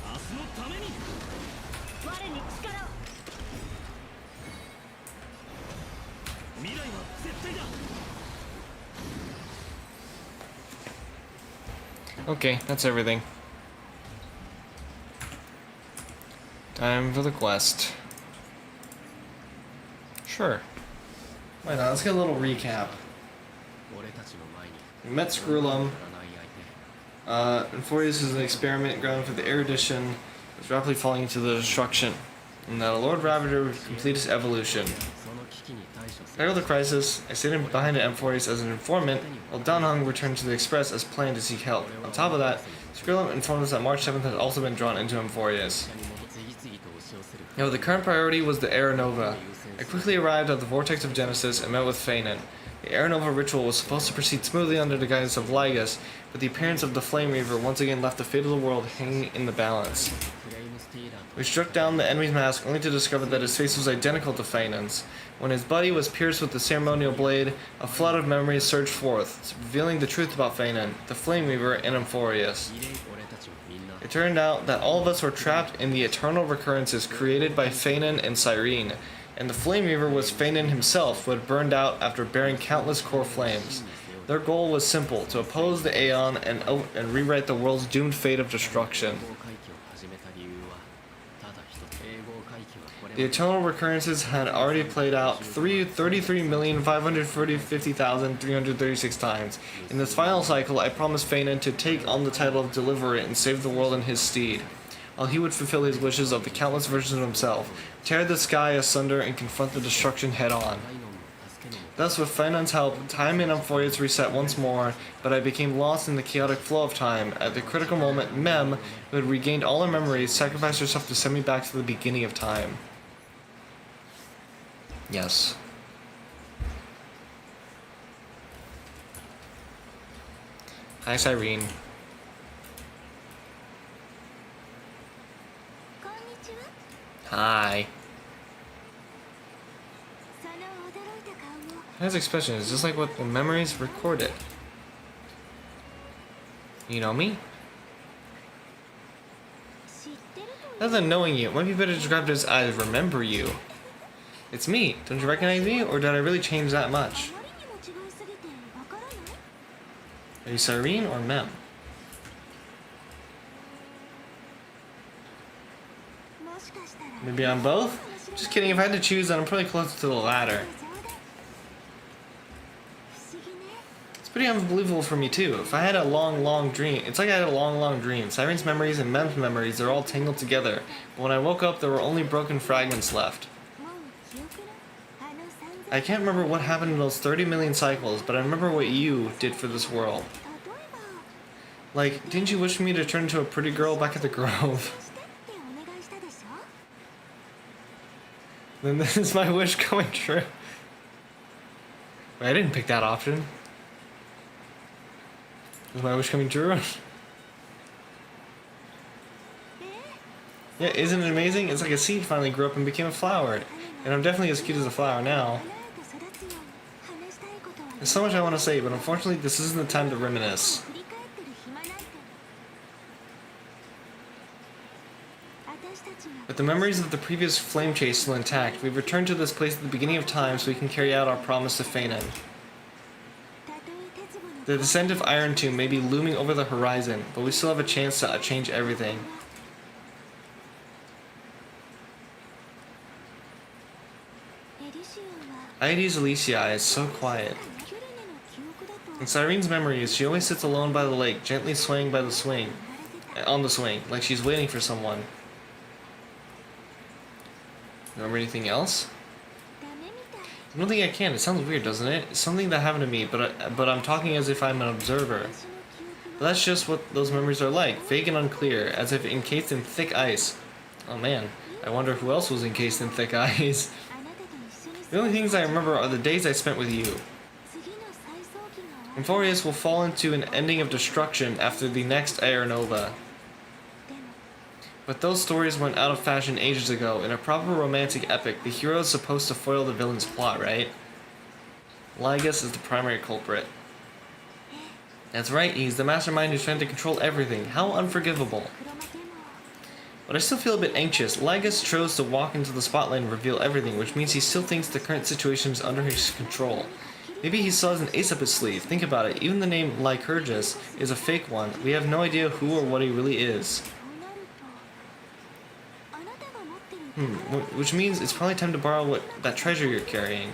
明日のために我に力を 未来は絶対だ Okay, that's everything. Time for the quest. Sure. Why not? Let's get a little recap. 俺たちの前に We met Screwlum. 占い相手 Euphorius is an experiment ground for the erudition. It's rapidly falling into the destruction. And that a Lord Ravager would complete its evolution. その危機に対処す Title of the crisis, I stayed behind Euphorius as an informant, while Danhong returned to the Express as planned to seek help. On top of that, Skrillum informed us that March 7th had also been drawn into Euphorius. 次々と押し寄せる Now, the current priority was the Aeronova. I quickly arrived at the Vortex of Genesis and met with Feynman. The Aeronova ritual was supposed to proceed smoothly under the guidance of Lygus, but the appearance of the Flame Reaver once again left the fate of the world hanging in the balance. フレイムスティーラーと We struck down the enemy's mask only to discover that his face was identical to Feynman's. When his body was pierced with the ceremonial blade, a flood of memories surged forth, revealing the truth about Feynman, the Flame Reaver, and Euphorius. 異例俺たちはみんな It turned out that all of us were trapped in the eternal recurrences created by Feynman and Cyrene, and the Flame Reaver was Feynman himself, who had burned out after bearing countless core flames. Their goal was simple, to oppose the Aeon and rewrite the world's doomed fate of destruction. 英語回帰を始めた理由はただ一つ英語回帰はこれ The eternal recurrences had already played out 33,550,336 times. In this final cycle, I promised Feynman to take on the title of Deliverer and save the world in his stead, while he would fulfill his wishes of the countless versions of himself, tear the sky asunder and confront the destruction head on. ライノンの助けのもと Thus, with Feinon's help, time in Amphoria's reset once more, but I became lost in the chaotic flow of time. At the critical moment, Mem, who had regained all her memories, sacrificed herself to send me back to the beginning of time. Yes. Hi, Cyrene. こんにちは。 Hi. その驚いた顔も His expression is just like what the memories recorded. You know me? 知ってると Other than knowing you, it might be better described as I remember you. It's me. Don't you recognize me, or did I really change that あ much? まりにも違いすぎてわからない？ Are you Cyrene or Mem? もしかしたら Maybe I'm both? Just kidding. If I had to choose, then I'm probably closer to the latter. 不思議ね。 It's pretty unbelievable for me too. If I had a long dream, it's like I had a long dream. Cyrene's memories and Mem's memories, they're all tangled together. But when I woke up, there were only broken fragments left. もう記憶のあの散々 I can't remember what happened in those 30 million cycles, but I remember what you did for this world. 例えば Like, didn't you wish me to turn into a pretty girl back at the Grove? してってお願いしたでしょ？ Then this is my wish coming true. Wait, I didn't pick that option. Is my wish coming true? え Yeah, isn't it amazing? It's like a seed finally grew up and became a flower. And I'm definitely as cute as a flower now. 華やか育つように話したいことは There's so much I want to say, but unfortunately this isn't the time to reminisce. 振り返ってる暇なんて私たちは With the memories of the previous flame chase still intact, we've returned to this place at the beginning of time so we can carry out our promise to Feinon. たとえ鉄分の The descent of Iron Tomb may be looming over the horizon, but we still have a chance to change everything. エリシオンは Aides Elysiae is so quiet. キュレネの記憶だと In Cyrene's memories, she always sits alone by the lake, gently swaying by the swing, 言われてた on the swing, like she's waiting for someone. Remember anything else? ダメみたい I don't think I can. It sounds weird, doesn't it? It's something that happened to me, but I'm talking as if I'm an observer. 私の記憶 But that's just what those memories are like, vague and unclear, as if encased in thick ice. Oh man, I wonder who else was encased in thick ice. あなたと一緒に The only things I remember are the days I spent with you. 次の再送機が終わる Amphorius will fall into an ending of destruction after the next Air Nova. でも But those stories went out of fashion ages ago. In a proper romantic epic, the hero is supposed to foil the villain's plot, right? Lygus is the primary culprit. That's right, he's the mastermind who's trying to control everything. How unforgivable. 黒幕も But I still feel a bit anxious. Lygus chose to walk into the spotlight and reveal everything, which means he still thinks the current situation is under his control. Maybe he still has an ace up his sleeve. Think about it, even the name Lycurgus is a fake one. We have no idea who or what he really is. そうなるとあなたが持ってる Which means it's probably time to borrow that treasure you're carrying.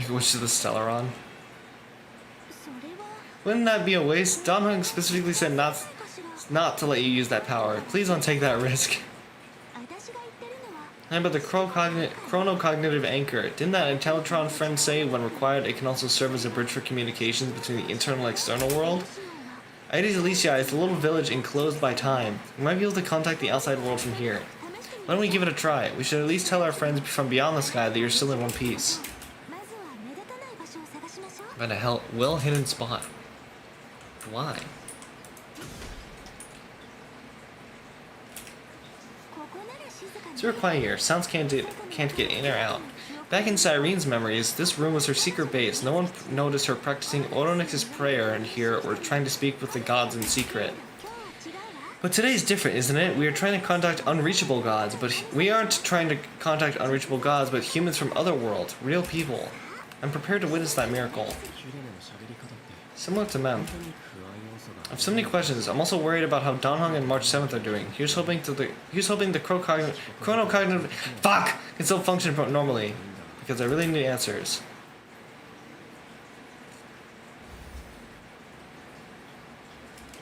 Which is the Stellaron? それは Wouldn't that be a waste? Donhung specifically said ないかしら not to let you use that power. Please don't take that risk. 私が言ってるのは How about the chronocognitive anchor? Didn't that Intellitron friend say when required it can also serve as a bridge for communications between the internal and external world? エリシオンは Aides Elysiae is a little village enclosed by time. We might be able to contact the outside world from here. 試してみ Why don't we give it a try? We should at least tell our friends from beyond the sky that you're still in one piece. まずは目立たない場所を探しましょう Find a well-hidden spot. Why? ここなら静かに It's real quiet here. Sounds can't get in or out. Back in Cyrene's memories, this room was her secret base. No one noticed her practicing Oronix's prayer in here or trying to speak with the gods in secret. 今日は違うわ But today's different, isn't it? We are trying to contact unreachable gods, but we aren't trying to contact unreachable gods, but humans from other worlds, real people. I'm prepared to witness that miracle. キュレネの喋り方って Similar to Mem. 本当に不安要素が I have so many questions. I'm also worried about how Donhung and March 7th are doing. Here's hoping the chronocognitive fuck can still function normally, because I really need answers.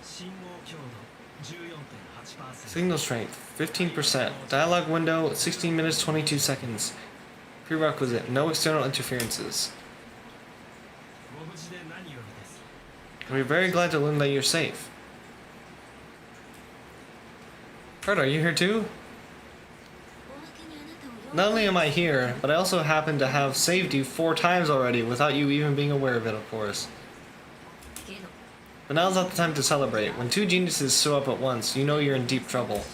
信号強度14.8%。 Signal strength 15%. Dialogue window 16 minutes 22 seconds. Prerequisite no external interferences. ご無事で何よりです。 We're very glad to learn that you're safe. Kurt, are you here too? Not only am I here, but I also happen to have saved you 4 times already without you even being aware of it, of course. But now's not the time to celebrate. When 2 geniuses show up at once, you know you're in deep trouble.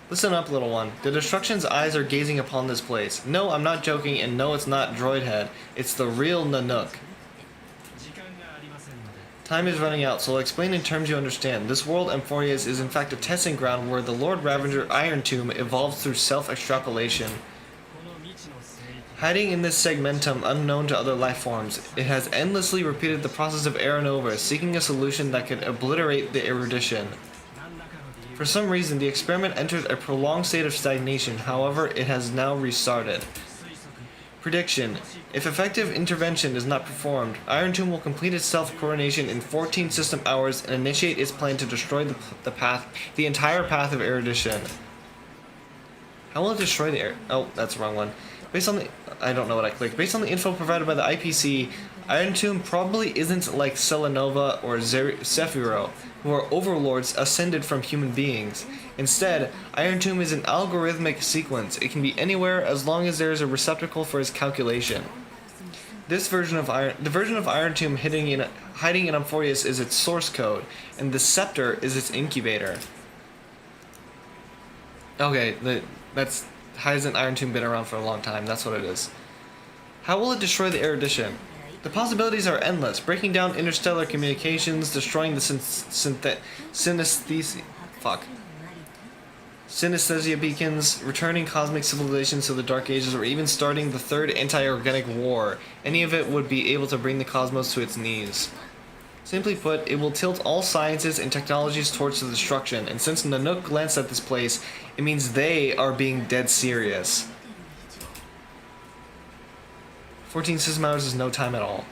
Listen up, little one. The Destruction's eyes are gazing upon this place. No, I'm not joking, and no, it's not Droidhead. It's the real Nanook. 時間がありませんので。 Time is running out, so I'll explain in terms you understand. This world, Amphorius, is in fact a testing ground where the Lord Ravager Iron Tomb evolves through self-extrapolation. この未知の聖域。 Hiding in this segmentum unknown to other life forms, it has endlessly repeated the process of Aranova, seeking a solution that could obliterate the erudition. 何らかの理由。 For some reason, the experiment entered a prolonged state of stagnation. However, it has now restarted. 推測。 Prediction. If effective intervention is not performed, Iron Tomb will complete its self-coronation in 14 system hours and initiate its plan to destroy the entire path of erudition. How will it destroy the air? Oh, that's the wrong one. Based on the... I don't know what I clicked. Based on the info provided by the IPC, Iron Tomb probably isn't like Selenova or Sephiroth, who are overlords ascended from human beings. Instead, Iron Tomb is an algorithmic sequence. It can be anywhere as long as there is a receptacle for its calculation. This version of the version of Iron Tomb hiding in Amphorius is its source code, and the scepter is its incubator. Okay, that's hasn't Iron Tomb been around for a long time? That's what it is. How will it destroy the erudition? The possibilities are endless, breaking down interstellar communications, destroying the synesthesia beacons, returning cosmic civilizations to the Dark Ages, or even starting the third anti-organic war. Any of it would be able to bring the cosmos to its knees. Simply put, it will tilt all sciences and technologies towards the destruction, and since Nanook glanced at this place, it means they are being dead serious. 14 system hours is no time at all.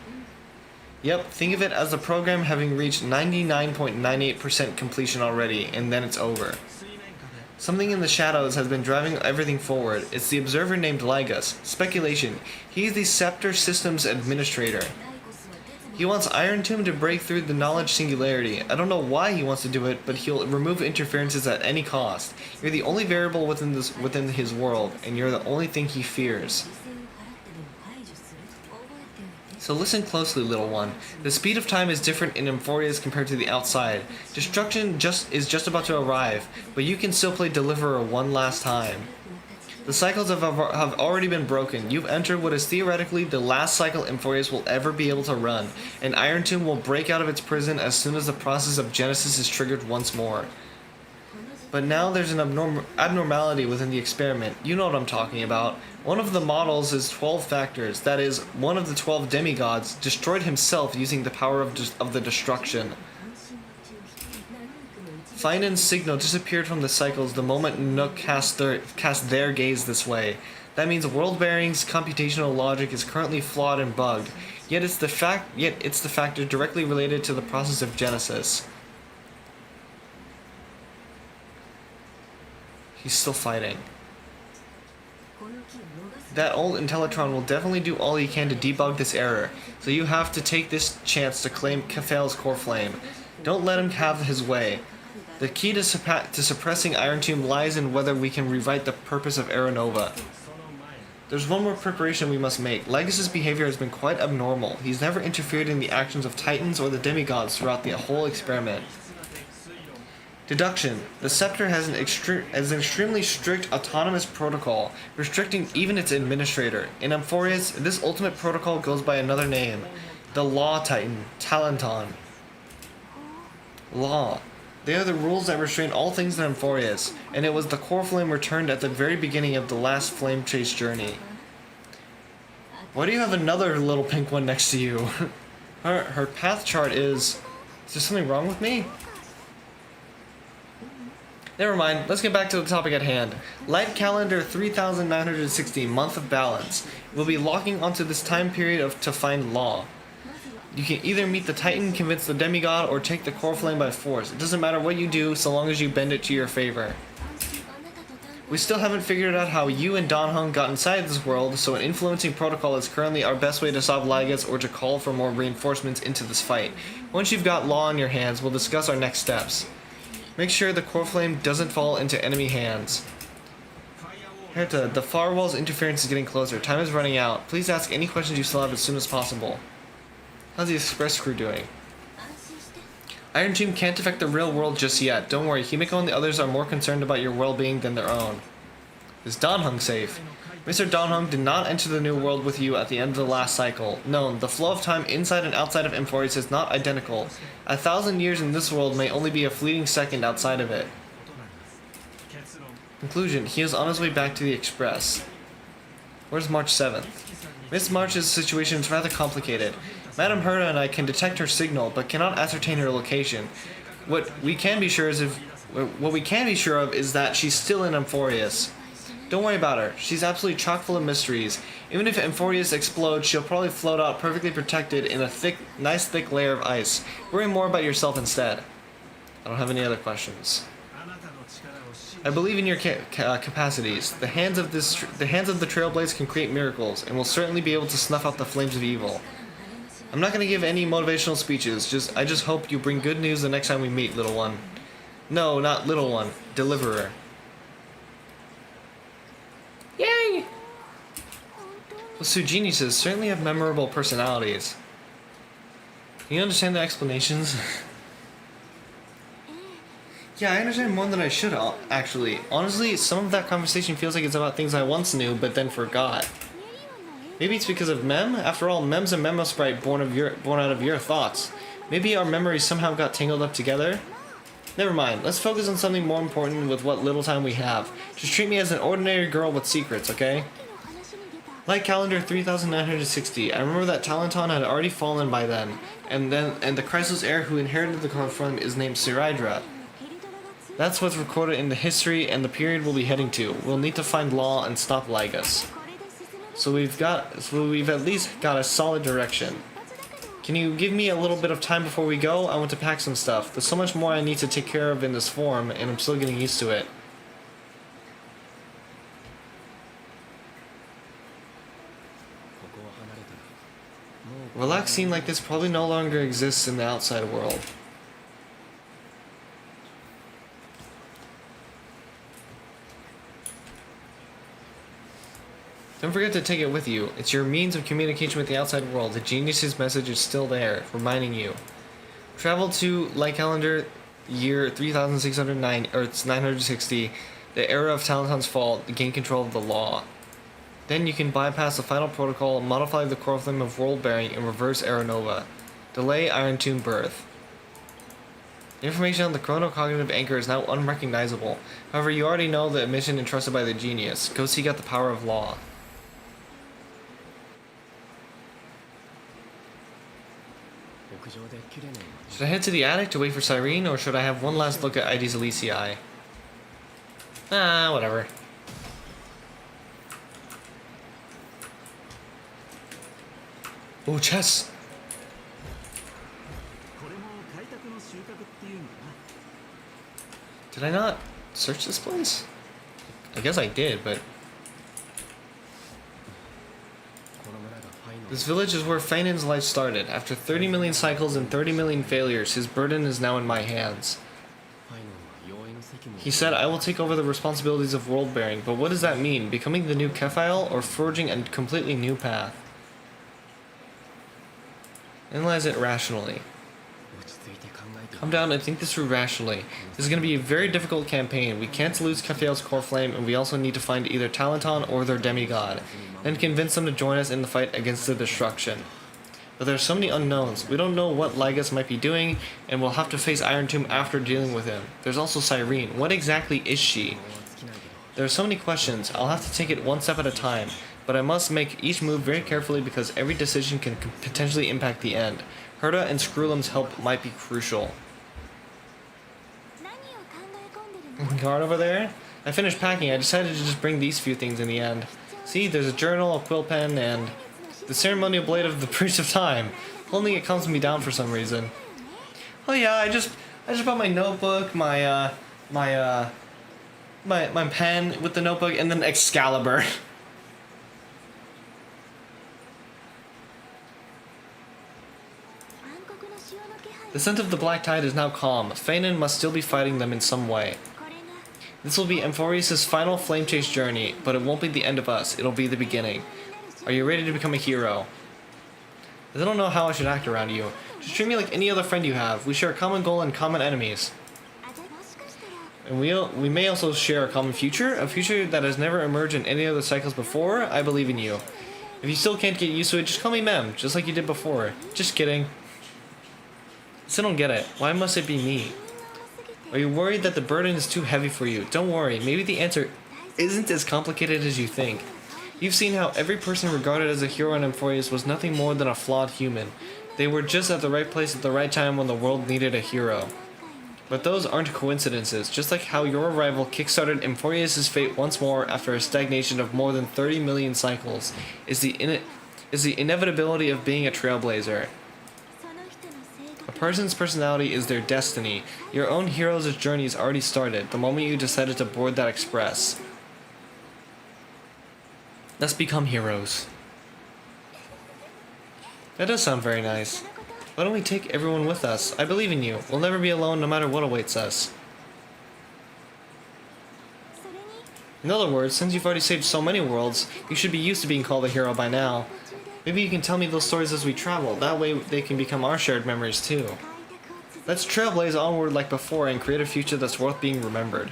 Yep, think of it as the program having reached 99.98% completion already, and then it's over. 水面下で。 Something in the shadows has been driving everything forward. It's the observer named Lygus. Speculation. He's the Scepter Systems Administrator. He wants Iron Tomb to break through the knowledge singularity. I don't know why he wants to do it, but he'll remove interferences at any cost. You're the only variable within his world, and you're the only thing he fears. So listen closely, little one. The speed of time is different in Amphorius compared to the outside. Destruction is just about to arrive, but you can still play Deliverer one last time. The cycles have already been broken. You've entered what is theoretically the last cycle Amphorius will ever be able to run, and Iron Tomb will break out of its prison as soon as the process of Genesis is triggered once more. But now there's an abnormality within the experiment. You know what I'm talking about. One of the models is 12 factors. That is, one of the 12 demigods destroyed himself using the power of the destruction. Finan's signal disappeared from the cycles the moment Nook cast their gaze this way. That means world bearings computational logic is currently flawed and bugged. Yet it's the factor directly related to the process of Genesis. He's still fighting. That old Intellitron will definitely do all he can to debug this error, so you have to take this chance to claim Kefale's core flame. Don't let him have his way. The key to suppressing Iron Tomb lies in whether we can rewrite the purpose of Aranova. There's one more preparation we must make. Lygus's behavior has been quite abnormal. He's never interfered in the actions of Titans or the demigods throughout the whole experiment. Deduction. The Scepter has an extremely strict autonomous protocol, restricting even its administrator. In Amphorius, this ultimate protocol goes by another name. The Law Titan, Talenton. Law. They are the rules that restrain all things in Amphorius, and it was the core flame returned at the very beginning of the last flame chase journey. Why do you have another little pink one next to you? Her path chart is there something wrong with me? Never mind, let's get back to the topic at hand. Light calendar 3960, month of balance. We'll be locking onto this time period to find law. You can either meet the Titan, convince the demigod, or take the core flame by force. It doesn't matter what you do so long as you bend it to your favor. We still haven't figured out how you and Donhung got inside this world, so an influencing protocol is currently our best way to stop Lygus or to call for more reinforcements into this fight. Once you've got law on your hands, we'll discuss our next steps. Make sure the core flame doesn't fall into enemy hands. Herta, the firewall's interference is getting closer. Time is running out. Please ask any questions you still have as soon as possible. How's the express crew doing? Iron Team can't affect the real world just yet. Don't worry, Himiko and the others are more concerned about your well-being than their own. Is Donhung safe? Mr. Donhung did not enter the new world with you at the end of the last cycle. No, the flow of time inside and outside of Emphorius is not identical. 1,000 years in this world may only be a fleeting second outside of it. Conclusion, he is on his way back to the Express. Where's March 7th? Miss March's situation is rather complicated. Madame Herta and I can detect her signal, but cannot ascertain her location. What we can be sure of is that she's still in Emphorius. Don't worry about her. She's absolutely chock full of mysteries. Even if Emphorius explodes, she'll probably float out perfectly protected in a nice thick layer of ice. Worry more about yourself instead. I don't have any other questions. I believe in your capacities. The hands of the Trailblades can create miracles, and will certainly be able to snuff out the flames of evil. I'm not going to give any motivational speeches. I just hope you bring good news the next time we meet, little one. No, not little one. Deliverer. Yay! Well, Sugeniuses certainly have memorable personalities. Can you understand the explanations? Yeah, I understand more than I should, actually. Honestly, some of that conversation feels like it's about things I once knew, but then forgot. Maybe it's because of Mem? After all, Mem's a memo sprite born out of your thoughts. Maybe our memories somehow got tangled up together? Never mind, let's focus on something more important with what little time we have. Just treat me as an ordinary girl with secrets, okay? Light calendar 3960. I remember that Talenton had already fallen by then, and the Chrysalis heir who inherited the core from is named Siraidra. That's what's recorded in the history and the period we'll be heading to. We'll need to find Law and stop Lygus. So we've at least got a solid direction. Can you give me a little bit of time before we go? I want to pack some stuff. There's so much more I need to take care of in this form, and I'm still getting used to it. A relaxed scene like this probably no longer exists in the outside world. Don't forget to take it with you. It's your means of communication with the outside world. The genius's message is still there, reminding you. Travel to Light Calendar year 3609, or it's 960, the era of Talenton's fall, to gain control of the law. Then you can bypass the final protocol, modify the core flame of world bearing, and reverse Aeronova. Delay Iron Tomb birth. The information on the chronocognitive anchor is now unrecognizable. However, you already know the mission entrusted by the genius. Go seek out the power of law. Should I head to the attic to wait for Cyrene, or should I have one last look at Ides Elysiae? Whatever. Oh, chess! Did I not search this place? I guess I did, but... This village is where Feinen's life started. After 30 million cycles and 30 million failures, his burden is now in my hands. He said, I will take over the responsibilities of world bearing, but what does that mean? Becoming the new Kephiel, or forging a completely new path? Analyze it rationally. Calm down and think this through rationally. This is going to be a very difficult campaign. We can't lose Kephiel's core flame, and we also need to find either Talenton or their demigod, then convince them to join us in the fight against the destruction. But there are so many unknowns. We don't know what Lygus might be doing, and we'll have to face Iron Tomb after dealing with him. There's also Cyrene. What exactly is she? There are so many questions. I'll have to take it one step at a time, but I must make each move very carefully because every decision can potentially impact the end. Herta and Screwlum's help might be crucial. Guard over there? I finished packing. I decided to just bring these few things in the end. See, there's a journal, a quill pen, and the ceremonial blade of the Priest of Time. Holding it calms me down for some reason. Oh yeah, I just brought my notebook, my pen with the notebook, and then Excalibur. The scent of the Black Tide is now calm. Fanon must still be fighting them in some way. This will be Amphorius' final flame chase journey, but it won't be the end of us. It'll be the beginning. Are you ready to become a hero? I don't know how I should act around you. Just treat me like any other friend you have. We share a common goal and common enemies. And we may also share a common future, a future that has never emerged in any other cycles before. I believe in you. If you still can't get used to it, just call me Mem, just like you did before. Just kidding. Still don't get it. Why must it be me? Are you worried that the burden is too heavy for you? Don't worry. Maybe the answer isn't as complicated as you think. You've seen how every person regarded as a hero in Amphorius was nothing more than a flawed human. They were just at the right place at the right time when the world needed a hero. But those aren't coincidences, just like how your arrival kickstarted Amphorius' fate once more after a stagnation of more than 30 million cycles, is the inevitability of being a trailblazer. A person's personality is their destiny. Your own hero's journey is already started, the moment you decided to board that express. Let's become heroes. That does sound very nice. Why don't we take everyone with us? I believe in you. We'll never be alone no matter what awaits us. In other words, since you've already saved so many worlds, you should be used to being called a hero by now. Maybe you can tell me those stories as we travel. That way they can become our shared memories too. Let's trailblaze onward like before and create a future that's worth being remembered.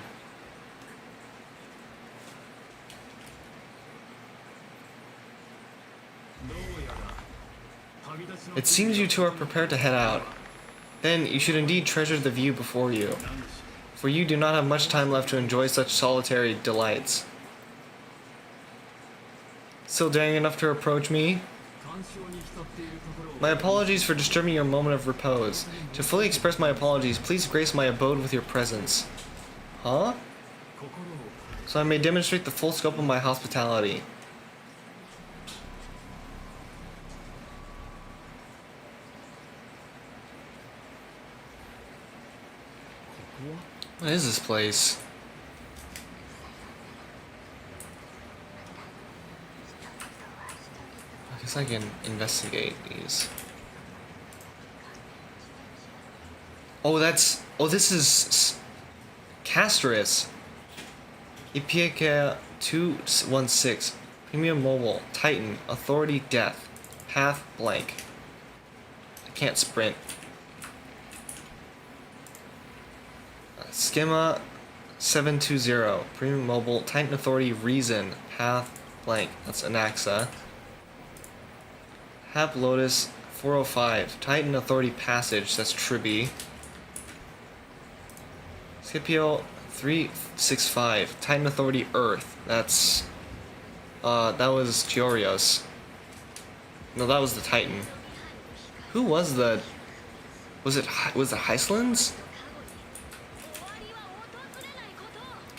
It seems you two are prepared to head out. Then you should indeed treasure the view before you, for you do not have much time left to enjoy such solitary delights. Still daring enough to approach me? My apologies for disturbing your moment of repose. To fully express my apologies, please grace my abode with your presence. Huh? So I may demonstrate the full scope of my hospitality. What is this place? I guess I can investigate these. Oh, this is Castris. Ipieka 216. Premium Mobile. Titan. Authority Death. Path blank. I can't sprint. Schema 720. Premium Mobile. Titan Authority Reason. Path blank. That's Anaxa. Hap Lotus 405. Titan Authority Passage. That's Tribi. Scipio 365. Titan Authority Earth. That's that was Giorios. No, that was the Titan. Who was the? Was it Heislands?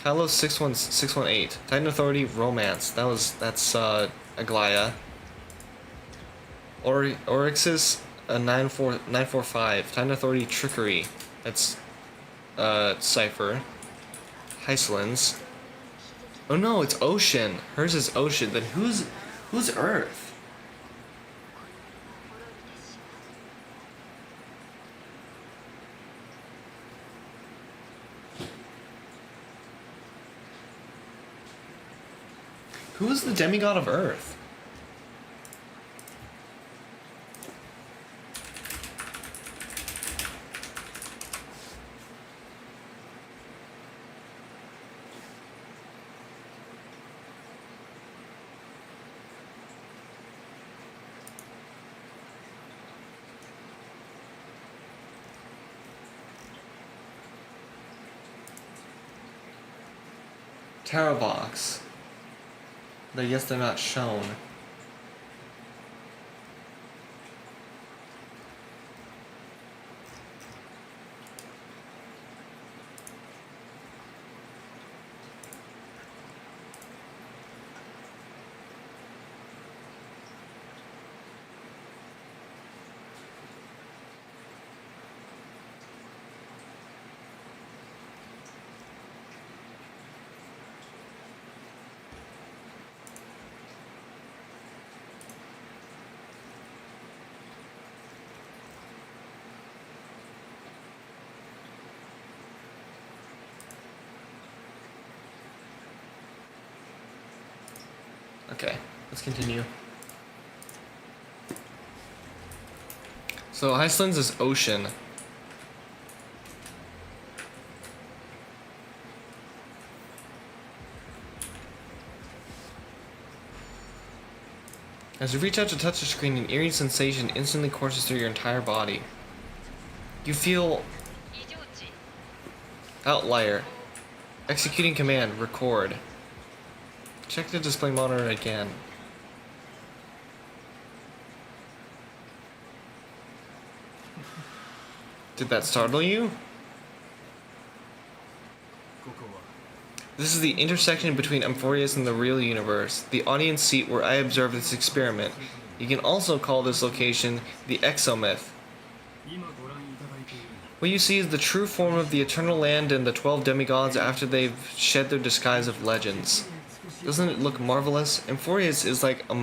Kalos 618. Titan Authority Romance. That's Aglaya. Oryxis 945. Titan Authority Trickery. That's Cypher. Heislands. Oh no, it's Ocean. Hers is Ocean. Then who's Earth? Who is the demigod of Earth? Tarot box. But yes, they're not shown. Okay, let's continue. So Iceland's is ocean. As you reach out to touch the screen, an eerie sensation instantly courses through your entire body. You feel outlier. Executing command, record. Check the display monitor again. Did that startle you? This is the intersection between Amphorius and the real universe, the audience seat where I observed this experiment. You can also call this location the Exomyth. What you see is the true form of the eternal land and the 12 demigods after they've shed their disguise of legends. Doesn't it look marvelous? Amphorius is like a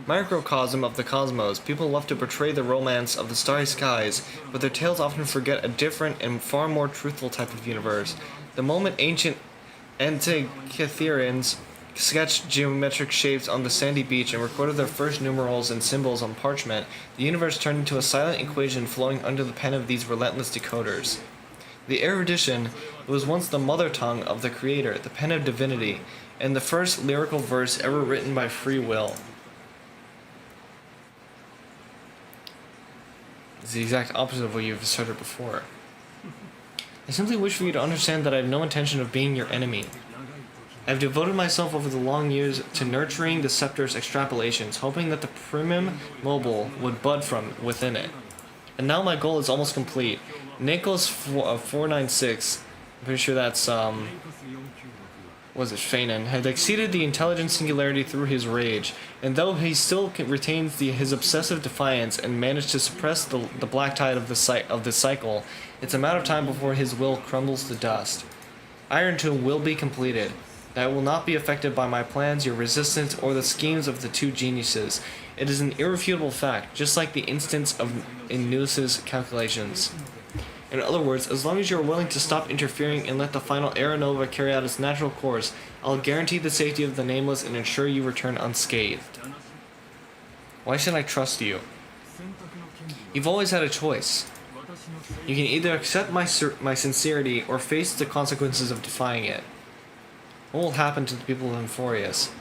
microcosm of the cosmos. People love to portray the romance of the starry skies, but their tales often forget a different and far more truthful type of universe. The moment ancient Antikytherians sketched geometric shapes on the sandy beach and recorded their first numerals and symbols on parchment, the universe turned into a silent equation flowing under the pen of these relentless decoders. The erudition was once the mother tongue of the creator, the pen of divinity, and the first lyrical verse ever written by free will. It's the exact opposite of what you've asserted before. I simply wish for you to understand that I have no intention of being your enemy. I have devoted myself over the long years to nurturing the scepter's extrapolations, hoping that the primum mobile would bud from within it. And now my goal is almost complete. Nicholas 496, I'm pretty sure that's, Feynman, had exceeded the intelligent singularity through his rage, and though he still retains his obsessive defiance and managed to suppress the black tide of the cycle, it's a matter of time before his will crumbles to dust. Iron Tomb will be completed. That will not be affected by my plans, your resistance, or the schemes of the two geniuses. It is an irrefutable fact, just like the instance in News's calculations. In other words, as long as you are willing to stop interfering and let the final Aeronova carry out its natural course, I'll guarantee the safety of the Nameless and ensure you return unscathed. Why should I trust you? You've always had a choice. You can either accept my sincerity or face the consequences of defying it. What will happen to the people of Amphorius?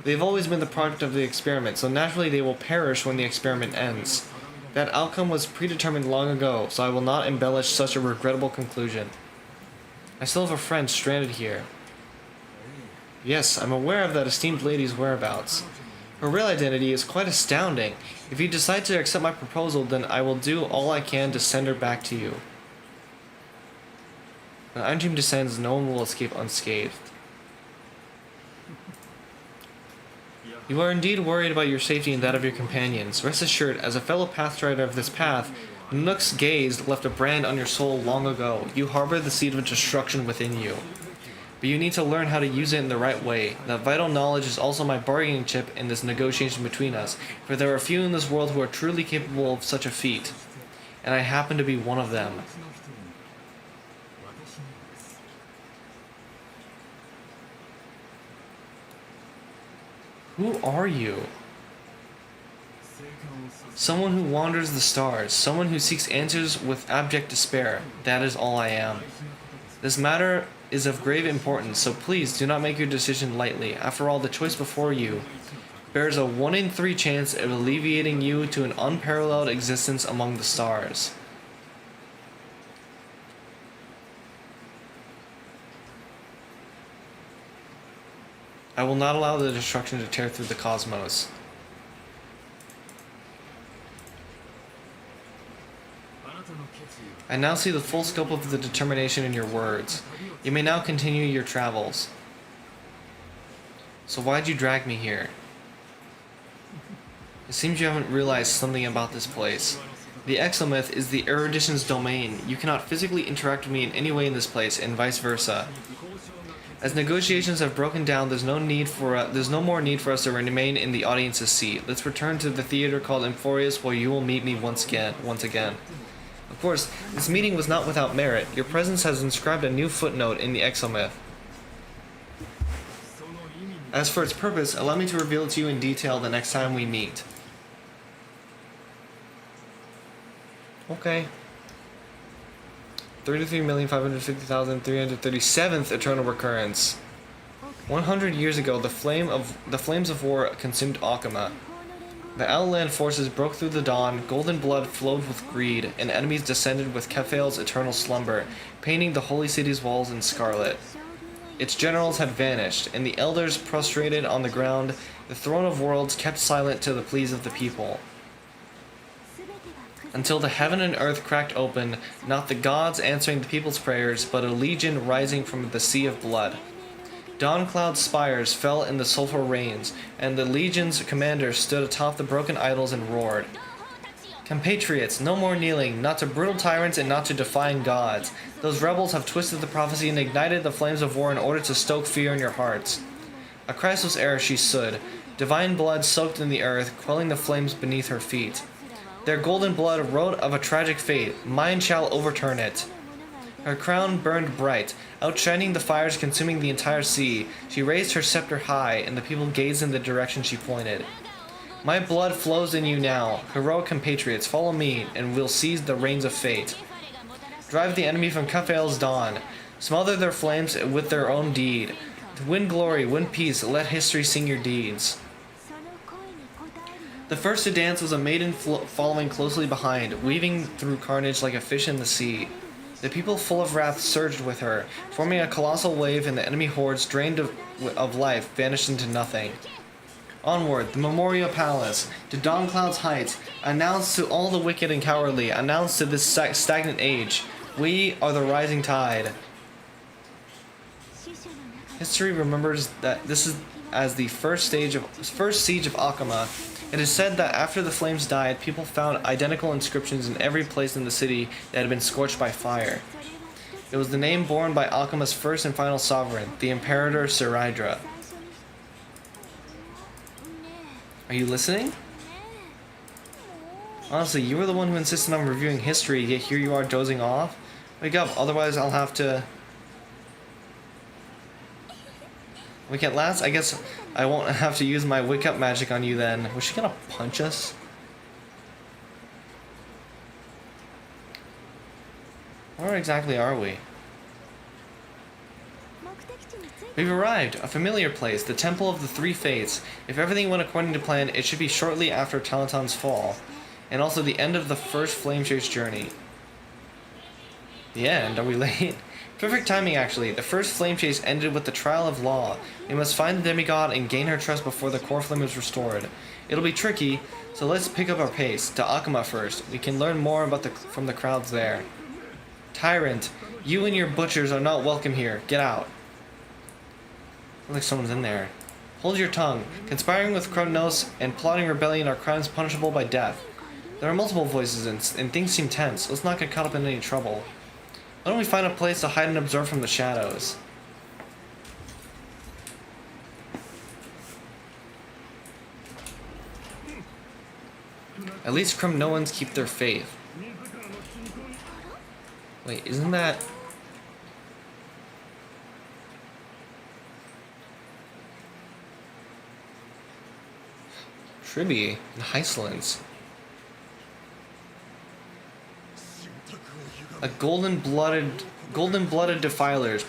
They've always been the product of the experiment, so naturally they will perish when the experiment ends. That outcome was predetermined long ago, so I will not embellish such a regrettable conclusion. I still have a friend stranded here. Yes, I'm aware of that esteemed lady's whereabouts. Her real identity is quite astounding. If you decide to accept my proposal, then I will do all I can to send her back to you. When Iron Tomb descends, no one will escape unscathed. You are indeed worried about your safety and that of your companions. Rest assured, as a fellow pathstrider of this path, Nook's gaze left a brand on your soul long ago. You harbor the seed of destruction within you. But you need to learn how to use it in the right way. That vital knowledge is also my bargaining chip in this negotiation between us, for there are few in this world who are truly capable of such a feat. And I happen to be one of them. Who are you? Someone who wanders the stars, someone who seeks answers with abject despair. That is all I am. This matter is of grave importance, so please do not make your decision lightly. After all, the choice before you bears a 1 in 3 chance of alleviating you to an unparalleled existence among the stars. I will not allow the destruction to tear through the cosmos. I now see the full scope of the determination in your words. You may now continue your travels. So why'd you drag me here? It seems you haven't realized something about this place. The Exomyth is the erudition's domain. You cannot physically interact with me in any way in this place, and vice versa. As negotiations have broken down, there's no more need for us to remain in the audience's seat. Let's return to the theater called Amphorius, where you will meet me once again. Of course, this meeting was not without merit. Your presence has inscribed a new footnote in the Exomyth. As for its purpose, allow me to reveal it to you in detail the next time we meet. Okay. 33,550,337th eternal recurrence. 100 years ago, the flames of war consumed Akama. The Outland forces broke through the dawn, golden blood flowed with greed, and enemies descended with Kephael's eternal slumber, painting the holy city's walls in scarlet. Its generals had vanished, and the elders prostrated on the ground. The throne of worlds kept silent to the pleas of the people. Until the heaven and earth cracked open, not the gods answering the people's prayers, but a legion rising from the sea of blood. Dawn cloud spires fell in the sulfur rains, and the legion's commander stood atop the broken idols and roared. Compatriots, no more kneeling, not to brutal tyrants and not to defying gods. Those rebels have twisted the prophecy and ignited the flames of war in order to stoke fear in your hearts. A Christless era she stood, divine blood soaked in the earth, quelling the flames beneath her feet. Their golden blood wrote of a tragic fate, mine shall overturn it. Her crown burned bright, outshining the fires consuming the entire sea. She raised her scepter high, and the people gazed in the direction she pointed. My blood flows in you now, heroic compatriots, follow me, and we'll seize the reins of fate. Drive the enemy from Kephael's dawn, smother their flames with their own deed. To win glory, win peace, let history sing your deeds. The first to dance was a maiden following closely behind, weaving through carnage like a fish in the sea. The people full of wrath surged with her, forming a colossal wave, and the enemy hordes, drained of life, vanished into nothing. Onward, the Memorial Palace, to Dawncloud's heights, announced to all the wicked and cowardly, announced to this stagnant age, we are the rising tide. History remembers that this is as the first siege of Akama. It is said that after the flames died, people found identical inscriptions in every place in the city that had been scorched by fire. It was the name borne by Akama's first and final sovereign, the Imperator Siraidra. Are you listening? Honestly, you were the one who insisted on reviewing history, yet here you are dozing off? Wake up, otherwise I'll have to... We can't last? I guess I won't have to use my wake up magic on you then. Was she gonna punch us? Where exactly are we? We've arrived, a familiar place, the Temple of the Three Fates. If everything went according to plan, it should be shortly after Talenton's fall, and also the end of the first Flame Chase journey. The end? Are we late? Perfect timing, actually. The first Flame Chase ended with the Trial of Law. We must find the demigod and gain her trust before the core flame is restored. It'll be tricky, so let's pick up our pace. To Akama first. We can learn more about from the crowds there. Tyrant, you and your butchers are not welcome here. Get out. Looks like someone's in there. Hold your tongue. Conspiring with Kronos and plotting rebellion are crimes punishable by death. There are multiple voices and things seem tense. Let's not get caught up in any trouble. Why don't we find a place to hide and observe from the shadows? At least Kromnoans keep their faith. Wait, isn't that... Tribby and Hysolence. A golden-blooded defilers,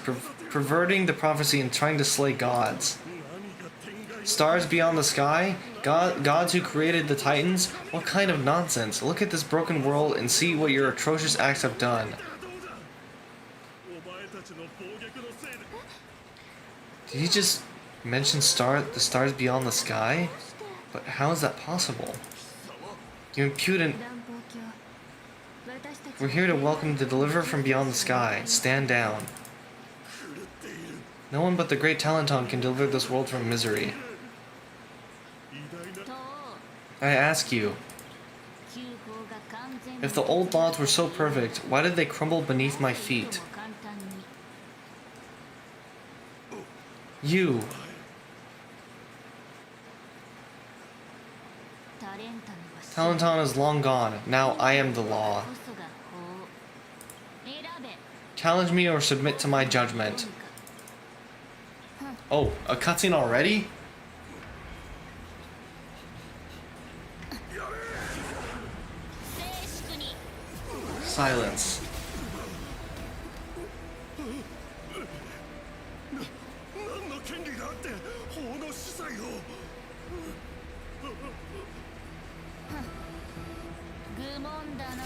perverting the prophecy and trying to slay gods. Stars beyond the sky? Gods who created the Titans? What kind of nonsense? Look at this broken world and see what your atrocious acts have done. Did he just mention the stars beyond the sky? But how is that possible? You impudent... We're here to welcome the deliverer from beyond the sky. Stand down. No one but the great Talenton can deliver this world from misery. I ask you, if the old laws were so perfect, why did they crumble beneath my feet? You! Talenton is long gone. Now I am the law. Challenge me or submit to my judgment. Oh, a cutscene already? Silence. 何の権利があって法の司祭を。愚問だな。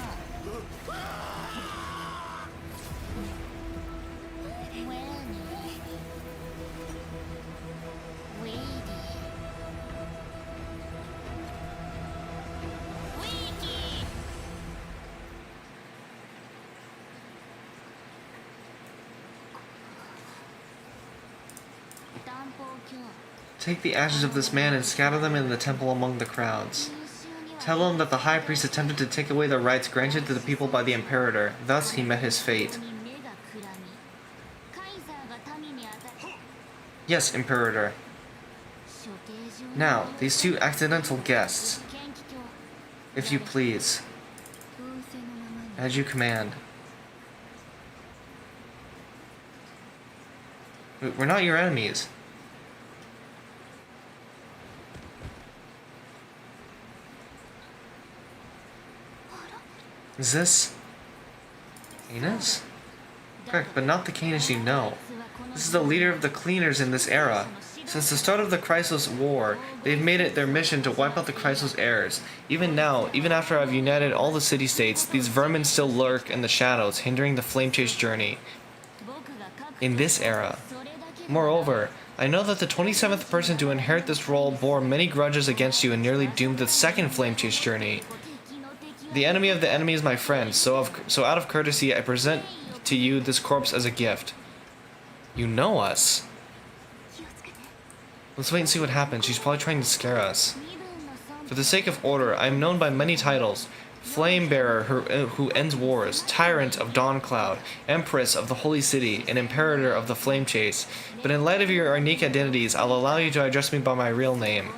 Take the ashes of this man and scatter them in the temple among the crowds. Tell him that the high priest attempted to take away the rights granted to the people by the imperator. Thus he met his fate. Yes, Imperator. Now, these two accidental guests. If you please. As you command. We're not your enemies. Is this Canis? Correct, but not the Canis you know. This is the leader of the cleaners in this era. Since the start of the Chrysos War, they've made it their mission to wipe out the Chrysos heirs. Even now, even after I've united all the city-states, these vermin still lurk in the shadows, hindering the flame chase journey. In this era. Moreover, I know that the 27th person to inherit this role bore many grudges against you and nearly doomed the second flame chase journey. The enemy of the enemy is my friend, so out of courtesy I present to you this corpse as a gift. You know us. Let's wait and see what happens. She's probably trying to scare us. For the sake of order, I am known by many titles. Flame Bearer who ends wars, Tyrant of Dawn Cloud, Empress of the Holy City, and Imperator of the Flame Chase. But in light of your unique identities, I'll allow you to address me by my real name.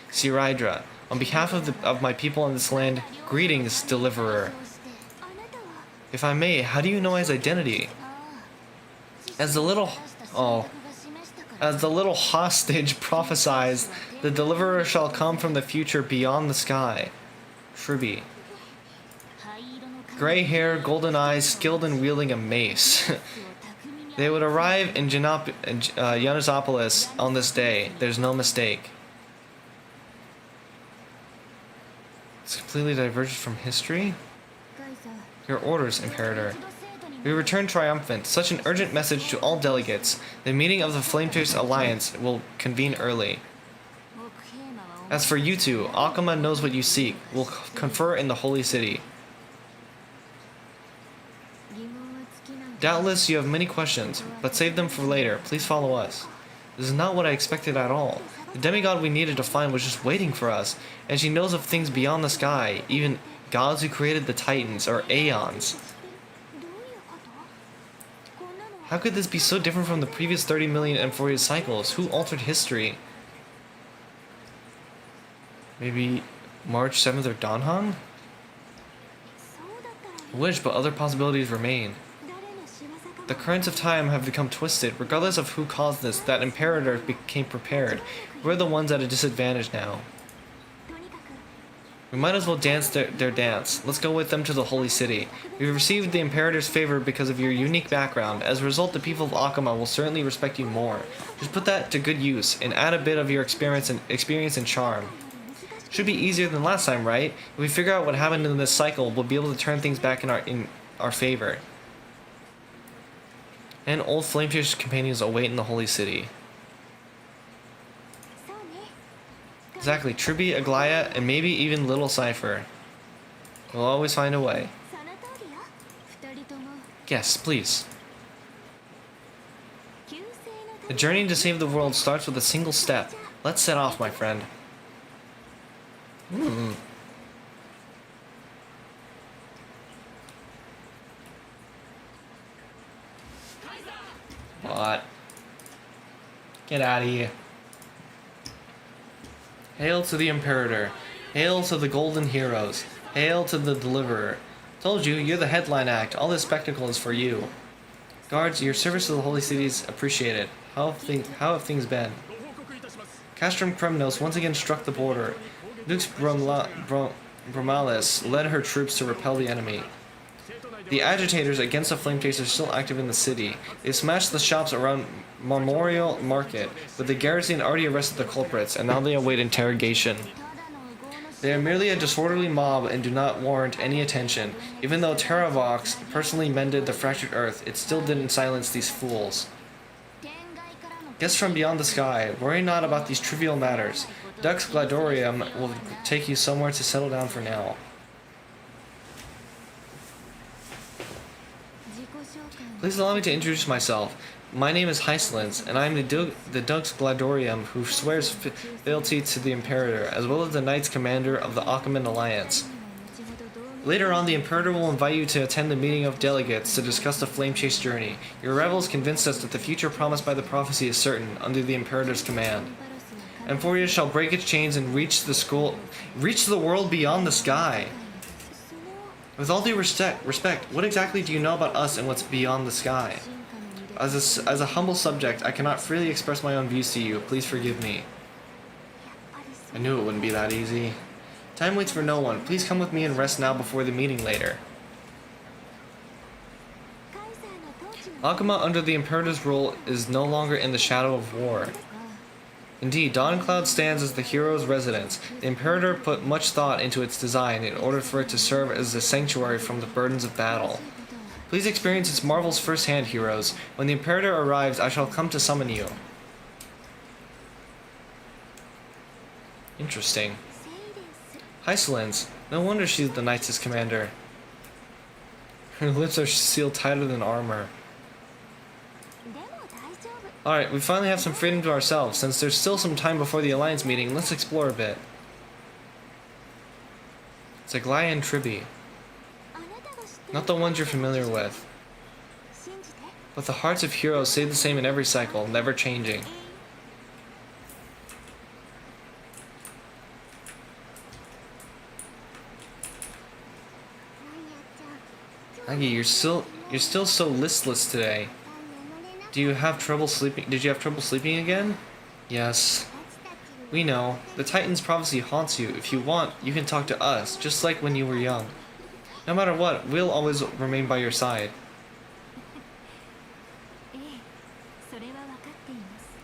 Siraidra. On behalf of my people on this land, greetings, Deliverer. If I may, how do you know his identity? As the little hostage prophesies, the Deliverer shall come from the future beyond the sky. Shribi. Gray hair, golden eyes, skilled in wielding a mace. They would arrive in Yanosopolis on this day. There's no mistake. It's completely diverged from history? Your orders, Imperator. We return triumphant. Such an urgent message to all delegates. The meeting of the Flamechase Alliance will convene early. As for you two, Akuma knows what you seek. We'll confer in the Holy City. Doubtless you have many questions, but save them for later. Please follow us. This is not what I expected at all. The demigod we needed to find was just waiting for us, and she knows of things beyond the sky, even gods who created the Titans, or Aeons. How could this be so different from the previous 30 million Emphorius cycles? Who altered history? Maybe March 7th or Danhan? I wish, but other possibilities remain. The currents of time have become twisted. Regardless of who caused this, that Imperator became prepared. We're the ones at a disadvantage now. We might as well dance their dance. Let's go with them to the Holy City. We've received the Imperator's favor because of your unique background. As a result, the people of Akuma will certainly respect you more. Just put that to good use, and add a bit of your experience and charm. Should be easier than last time, right? If we figure out what happened in this cycle, we'll be able to turn things back in our favor. And old Flamechase companions await in the Holy City. Exactly, Tribi, Aglaya, and maybe even Little Cypher. We'll always find a way. Yes, please. The journey to save the world starts with a single step. Let's set off, my friend. What? Get out of here. Hail to the Imperator. Hail to the Golden Heroes. Hail to the Deliverer. Told you, you're the headline act. All this spectacle is for you. Guards, your service to the Holy City is appreciated. How have things been? Castrum Kremnos once again struck the border. Dux Bromalis led her troops to repel the enemy. The agitators against the flame chasers are still active in the city. They smashed the shops around Memorial Market, but the garrison already arrested the culprits, and now they await interrogation. They are merely a disorderly mob and do not warrant any attention. Even though Terravox personally mended the fractured earth, it still didn't silence these fools. Guests from beyond the sky, worry not about these trivial matters. Duck's Gladorium will take you somewhere to settle down for now. Please allow me to introduce myself. My name is Heislins, and I am the Duck's Gladorium who swears fealty to the Imperator, as well as the Knights Commander of the Achaemenid Alliance. Later on, the Imperator will invite you to attend the meeting of delegates to discuss the Flame Chase journey. Your arrival convinced us that the future promised by the prophecy is certain, under the Imperator's command. Amphoria shall break its chains and reach the world beyond the sky. With all due respect, what exactly do you know about us and what's beyond the sky? As a humble subject, I cannot freely express my own views to you. Please forgive me. I knew it wouldn't be that easy. Time waits for no one. Please come with me and rest now before the meeting later. Akuma under the Imperator's rule is no longer in the shadow of war. Indeed, Dawncloud stands as the hero's residence. The Imperator put much thought into its design in order for it to serve as a sanctuary from the burdens of battle. Please experience its marvels firsthand, heroes. When the Imperator arrives, I shall come to summon you. Interesting. Heislins. No wonder she's the Knights' commander. Her lips are sealed tighter than armor. Alright, we finally have some freedom to ourselves. Since there's still some time before the Alliance meeting, let's explore a bit. It's Aglaia and Tribi. Not the ones you're familiar with. But the hearts of heroes stay the same in every cycle, never changing. Aggie, you're still so listless today. Do you have trouble sleeping? Did you have trouble sleeping again? Yes. We know. The Titan's prophecy haunts you. If you want, you can talk to us, just like when you were young. No matter what, we'll always remain by your side.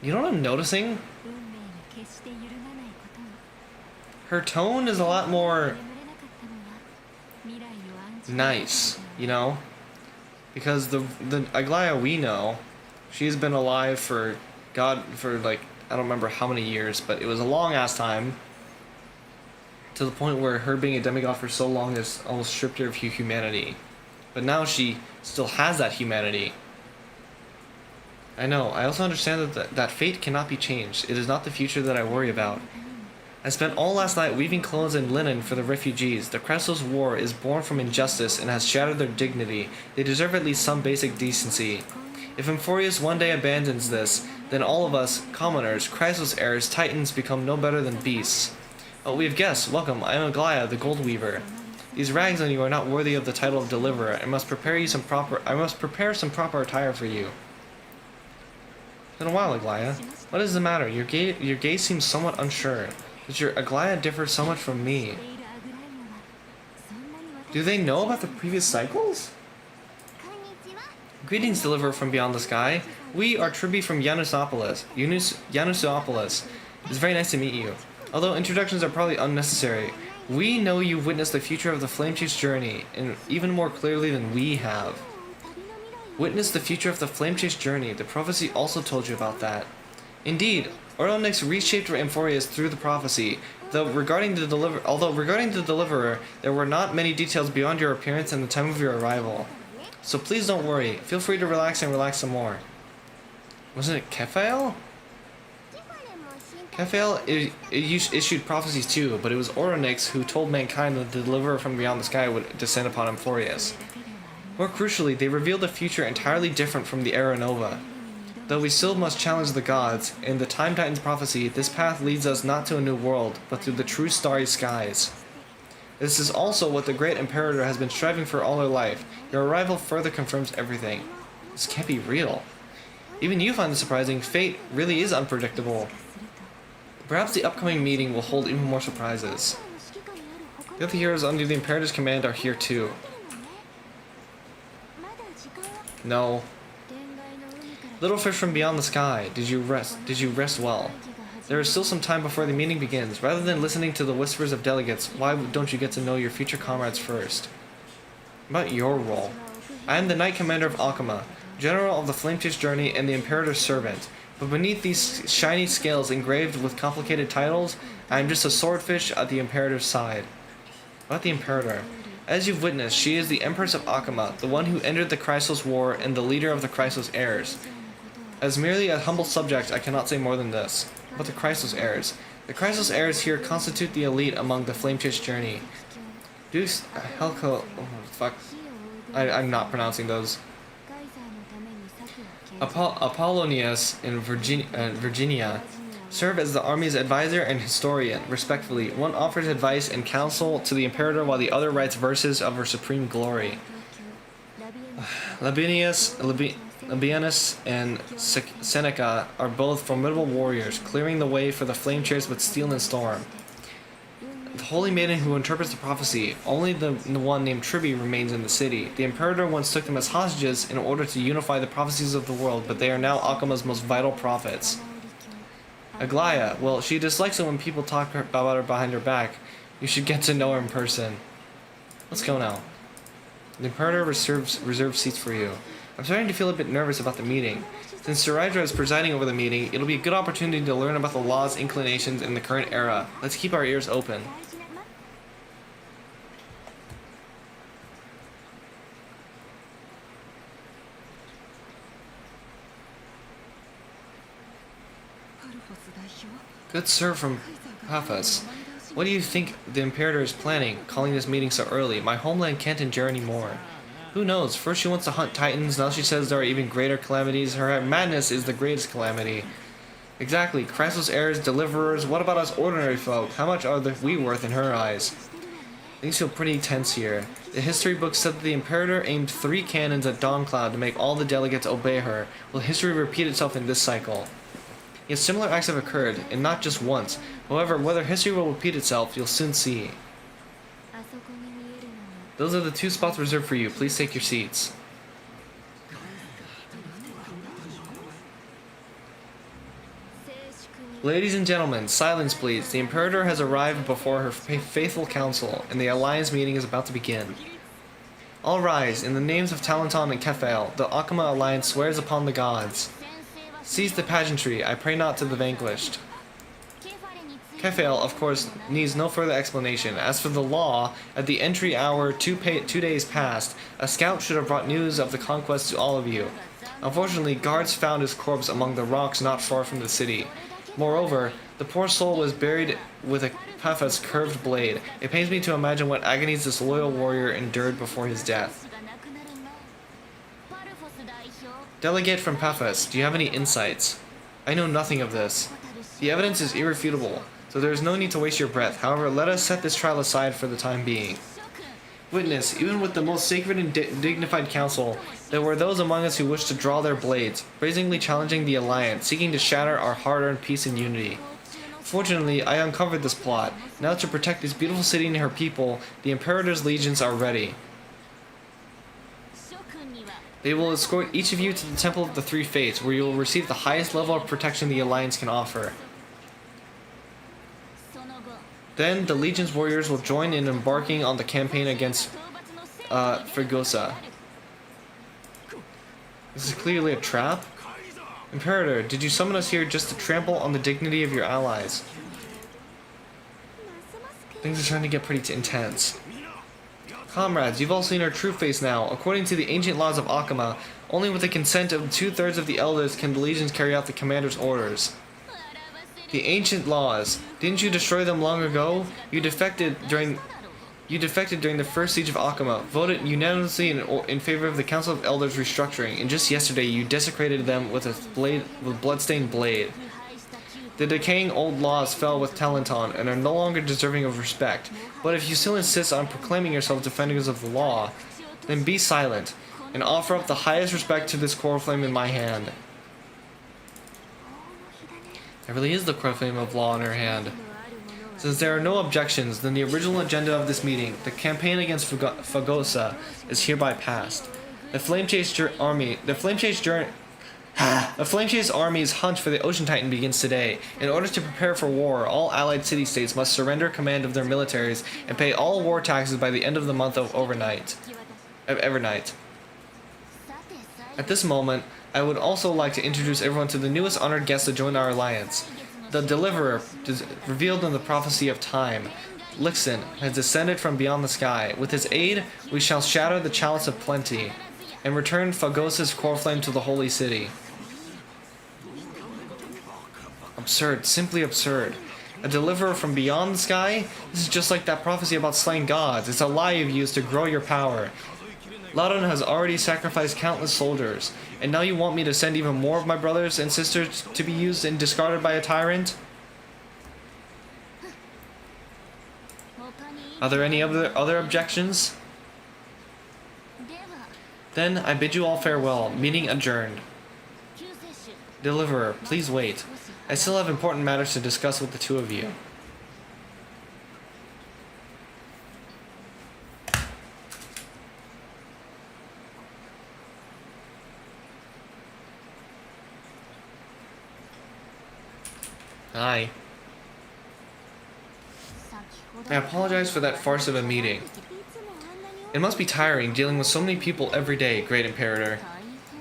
You know what I'm noticing? Her tone is a lot more nice, you know? Because the Aglaia we know, she's been alive for like, I don't remember how many years, but it was a long ass time. To the point where her being a demigod for so long has almost stripped her of humanity. But now she still has that humanity. I know, I also understand that fate cannot be changed. It is not the future that I worry about. I spent all last night weaving clothes and linen for the refugees. The Crestos War is born from injustice and has shattered their dignity. They deserve at least some basic decency. If Amphorius one day abandons this, then all of us, commoners, Crestos heirs, titans become no better than beasts. Oh, we have guests. Welcome. I am Aglaia, the Gold Weaver. These rags on you are not worthy of the title of Deliverer. I must prepare some proper attire for you. It's been a while, Aglaia. What is the matter? Your gaze seems somewhat unsure. Does your Aglaia differ so much from me? Do they know about the previous cycles? Greetings, Deliverer from beyond the sky. We are Tribi from Yanusopolis. It's very nice to meet you. Although introductions are probably unnecessary, we know you've witnessed the future of the Flame Chase journey, and even more clearly than we have. Witnessed the future of the Flame Chase journey. The prophecy also told you about that. Indeed, Oronyx reshaped Amphorius through the prophecy. Although regarding the Deliverer, there were not many details beyond your appearance and the time of your arrival. So please don't worry. Feel free to relax and relax some more. Wasn't it Kephael? Kephael issued prophecies too, but it was Oronyx who told mankind that the Deliverer from beyond the sky would descend upon Amphorius. More crucially, they revealed a future entirely different from the Era Nova. Though we still must challenge the gods, in the Time Titan's prophecy, this path leads us not to a new world, but to the true starry skies. This is also what the great Imperator has been striving for all her life. Your arrival further confirms everything. This can't be real. Even you find it surprising. Fate really is unpredictable. Perhaps the upcoming meeting will hold even more surprises. The other heroes under the Imperator's command are here too. No. Little fish from beyond the sky, did you rest well? There is still some time before the meeting begins. Rather than listening to the whispers of delegates, why don't you get to know your future comrades first? About your role. I am the Knight Commander of Akama, General of the Flame-Tish Journey and the Imperator's servant. But beneath these shiny scales engraved with complicated titles, I am just a swordfish at the Imperator's side. About the Imperator. As you've witnessed, she is the Empress of Akama, the one who ended the Chrysos War and the leader of the Chrysos heirs. As merely a humble subject, I cannot say more than this. But the Chrysos heirs. The Chrysos heirs here constitute the elite among the Flame-Tish Journey. Deuce, Helco, oh fuck, I'm not pronouncing those. Apollonius and Virginia serve as the army's advisor and historian, respectively. One offers advice and counsel to the Imperator while the other writes verses of her supreme glory. Labienus and Seneca are both formidable warriors, clearing the way for the flame chairs with steel and storm. The holy maiden who interprets the prophecy, only the one named Tribi remains in the city. The Imperator once took them as hostages in order to unify the prophecies of the world, but they are now Akama's most vital prophets. Aglaia, well, she dislikes it when people talk about her behind her back. You should get to know her in person. Let's go now. The Imperator reserves seats for you. I'm starting to feel a bit nervous about the meeting. Since Suraidra is presiding over the meeting, it'll be a good opportunity to learn about the law's inclinations in the current era. Let's keep our ears open. Good sir from Paphos. What do you think the Imperator is planning, calling this meeting so early? My homeland can't endure any more. Who knows? First she wants to hunt titans, now she says there are even greater calamities. Her madness is the greatest calamity. Exactly. Chrysos heirs, deliverers, what about us ordinary folk? How much are we worth in her eyes? Things feel pretty tense here. The history book said that the Imperator aimed 3 cannons at Dawncloud to make all the delegates obey her. Will history repeat itself in this cycle? Yet similar acts have occurred, and not just once. However, whether history will repeat itself, you'll soon see. Those are the 2 spots reserved for you. Please take your seats. Ladies and gentlemen, silence please. The Imperator has arrived before her faithful council, and the Alliance meeting is about to begin. All rise. In the names of Talenton and Kephael, the Akama Alliance swears upon the gods. Cease the pageantry, I pray not to the vanquished. Kephael, of course, needs no further explanation. As for the law, at the entry hour 2 days past, a scout should have brought news of the conquest to all of you. Unfortunately, guards found his corpse among the rocks not far from the city. Moreover, the poor soul was buried with a Paphos curved blade. It pains me to imagine what agonies this loyal warrior endured before his death. Delegate from Paphos, do you have any insights? I know nothing of this. The evidence is irrefutable, so there is no need to waste your breath. However, let us set this trial aside for the time being. Witness, even with the most sacred and dignified council, there were those among us who wished to draw their blades, brazenly challenging the Alliance, seeking to shatter our hard-earned peace and unity. Fortunately, I uncovered this plot. Now to protect this beautiful city and her people, the Imperator's legions are ready. They will escort each of you to the Temple of the Three Fates, where you will receive the highest level of protection the Alliance can offer. Then, the Legion's warriors will join in embarking on the campaign against Fregosa. This is clearly a trap. Imperator, did you summon us here just to trample on the dignity of your allies? Things are starting to get pretty intense. Comrades, you've all seen our true face now. According to the ancient laws of Akama, only with the consent of 2/3 of the elders can the legions carry out the commander's orders. The ancient laws. Didn't you destroy them long ago? You defected during the first siege of Akama, voted unanimously in favor of the Council of Elders restructuring, and just yesterday you desecrated them with a bloodstained blade. The decaying old laws fell with Talenton and are no longer deserving of respect. But if you still insist on proclaiming yourself defenders of the law, then be silent and offer up the highest respect to this coral flame in my hand. There really is the coral flame of law in her hand. Since there are no objections, then the original agenda of this meeting, the campaign against Fregosa, is hereby passed. The Flame Chase army. The Flame Chase army's hunt for the Ocean Titan begins today. In order to prepare for war, all allied city-states must surrender command of their militaries and pay all war taxes by the end of the month of Evernight. At this moment, I would also like to introduce everyone to the newest honored guest to join our alliance. The Deliverer, revealed in the prophecy of time, Lixin, has descended from beyond the sky. With his aid, we shall shatter the Chalice of Plenty and return Phagos's core flame to the Holy City. Absurd, simply absurd. A deliverer from beyond the sky? This is just like that prophecy about slaying gods. It's a lie you've used to grow your power. Ladon has already sacrificed countless soldiers, and now you want me to send even more of my brothers and sisters to be used and discarded by a tyrant? Are there any other objections? Then I bid you all farewell. Meeting adjourned. Deliverer, please wait. I still have important matters to discuss with the two of you. Hi. I apologize for that farce of a meeting. It must be tiring dealing with so many people every day, Great Imperator.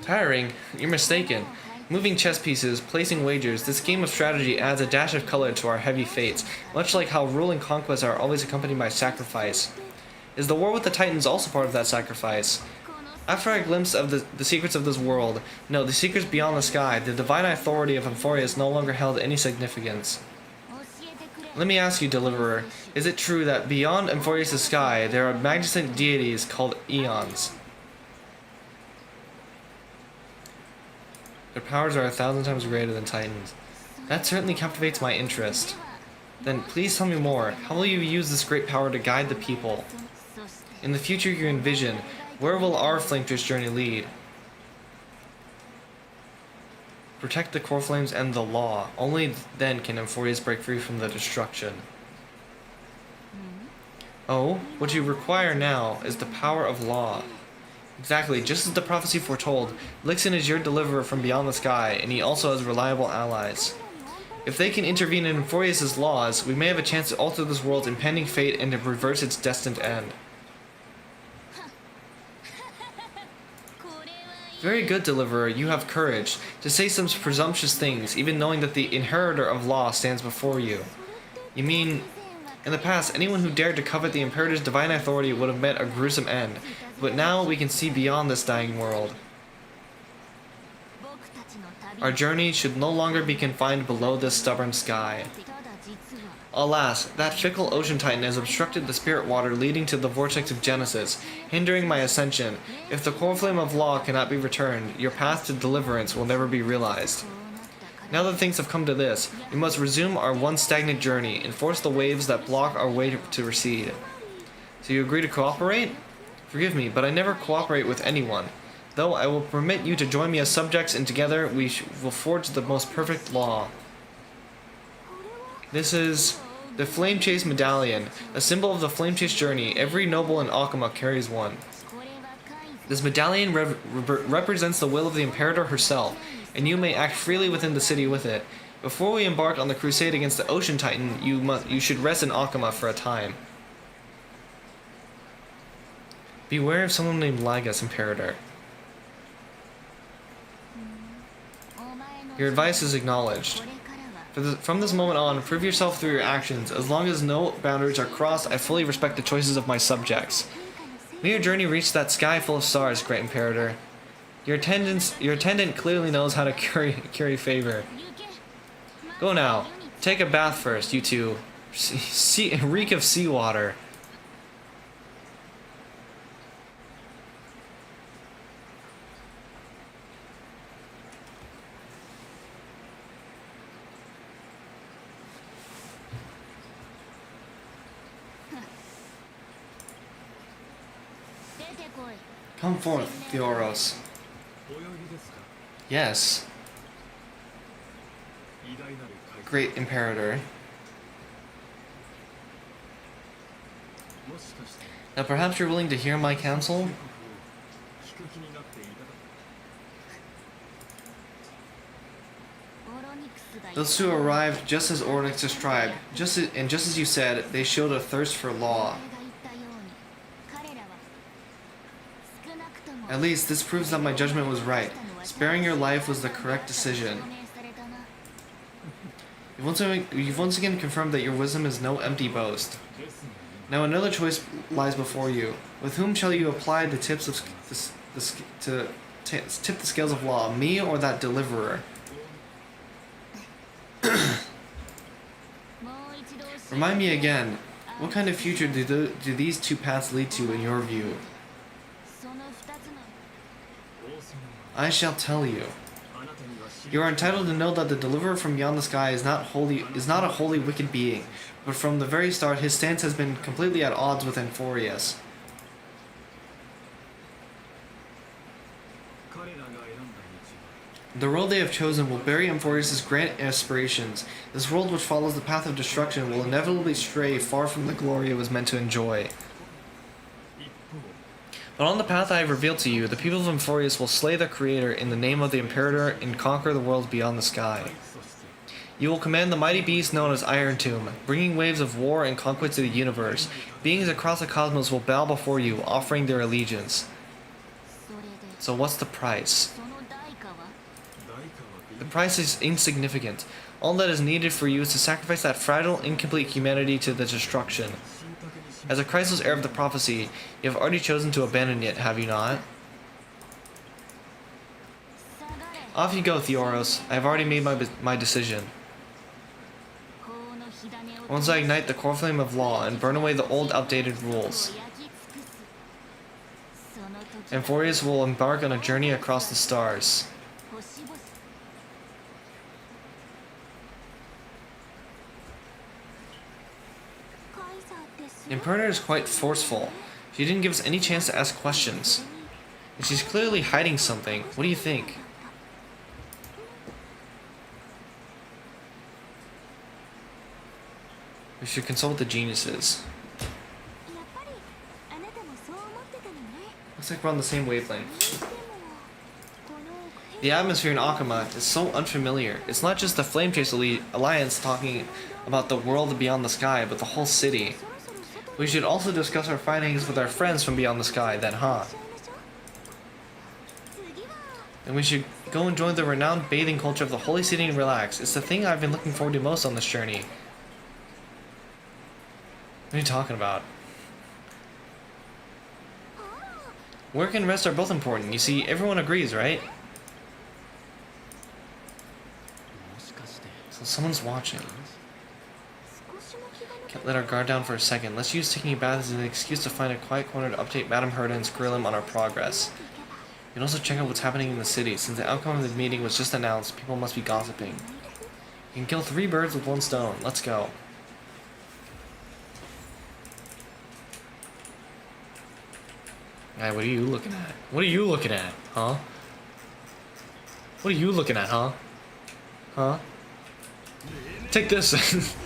Tiring? You're mistaken. Moving chess pieces, placing wagers, this game of strategy adds a dash of color to our heavy fates, much like how ruling conquests are always accompanied by sacrifice. Is the war with the Titans also part of that sacrifice? After I glimpsed of the secrets of this world, no, the secrets beyond the sky, the divine authority of Emphorius no longer held any significance. Let me ask you, Deliverer, is it true that beyond Emphorius' sky, there are magnificent deities called Eons? Their powers are 1,000 times greater than Titans. That certainly captivates my interest. Then please tell me more. How will you use this great power to guide the people? In the future you envision, where will our Flamechase journey lead? Protect the core flames and the law. Only then can Emphorius break free from the destruction. Oh, what you require now is the power of law. Exactly, just as the prophecy foretold, Lixin is your deliverer from beyond the sky, and he also has reliable allies. If they can intervene in Emphorius' laws, we may have a chance to alter this world's impending fate and to reverse its destined end. Very good, Deliverer, you have courage to say some presumptuous things, even knowing that the inheritor of law stands before you. You mean, in the past, anyone who dared to covet the Imperator's divine authority would have met a gruesome end, but now we can see beyond this dying world. Our journey should no longer be confined below this stubborn sky. Alas, that fickle ocean titan has obstructed the spirit water leading to the vortex of Genesis, hindering my ascension. If the core flame of law cannot be returned, your path to deliverance will never be realized. Now that things have come to this, we must resume our once stagnant journey and force the waves that block our way to recede. So you agree to cooperate? Forgive me, but I never cooperate with anyone. Though I will permit you to join me as subjects, and together we will forge the most perfect law. This is the Flamechase Medallion, a symbol of the Flamechase journey. Every noble in Akuma carries one. This medallion represents the will of the Imperator herself, and you may act freely within the city with it. Before we embark on the crusade against the Ocean Titan, you should rest in Akuma for a time. Beware of someone named Lagas, Imperator. Your advice is acknowledged. From this moment on, prove yourself through your actions. As long as no boundaries are crossed, I fully respect the choices of my subjects. May your journey reach that sky full of stars, Great Imperator. Your attendant clearly knows how to curry favor. Go now. Take a bath first, you two. Reek of seawater. Come forth, Theoros. Yes. Great Imperator. Now perhaps you're willing to hear my counsel? Those two arrived just as Ornyx described, just as you said, they showed a thirst for law. At least, this proves that my judgment was right. Sparing your life was the correct decision. You've once again confirmed that your wisdom is no empty boast. Now another choice lies before you. With whom shall you apply the tips of tip the scales of law, me or that deliverer? Remind me again, what kind of future do these two paths lead to in your view? I shall tell you. You are entitled to know that the deliverer from beyond the sky is not a wholly wicked being, but from the very start his stance has been completely at odds with Amphorius. The road they have chosen will bury Amphorius' grand aspirations. This world which follows the path of destruction will inevitably stray far from the glory it was meant to enjoy. But on the path I have revealed to you, the people of Amphorius will slay their creator in the name of the Imperator and conquer the world beyond the sky. You will command the mighty beast known as Iron Tomb, bringing waves of war and conquest to the universe. Beings across the cosmos will bow before you, offering their allegiance. So what's the price? The price is insignificant. All that is needed for you is to sacrifice that fragile, incomplete humanity to the destruction. As a Christless heir of the prophecy, you have already chosen to abandon it, have you not? Off you go, Theoros. I have already made my decision. Once I ignite the core flame of law and burn away the old, outdated rules, Amphorius will embark on a journey across the stars. The Imperator is quite forceful. She didn't give us any chance to ask questions. And she's clearly hiding something. What do you think? We should consult the geniuses. Looks like we're on the same wavelength. The atmosphere in Akama is so unfamiliar. It's not just the Flame Chase Alliance talking about the world beyond the sky, but the whole city. We should also discuss our findings with our friends from beyond the sky then, huh? And we should go and join the renowned bathing culture of the Holy City and relax. It's the thing I've been looking forward to most on this journey. What are you talking about? Work and rest are both important. You see, everyone agrees, right? So someone's watching. Can't let our guard down for a second. Let's use taking a bath as an excuse to find a quiet corner to update Madame Herda and Skrillum on our progress. You can also check out what's happening in the city. Since the outcome of the meeting was just announced, people must be gossiping. You can kill 3 birds with 1 stone. Let's go. Alright, what are you looking at? What are you looking at, huh? What are you looking at, huh? Huh? Take this!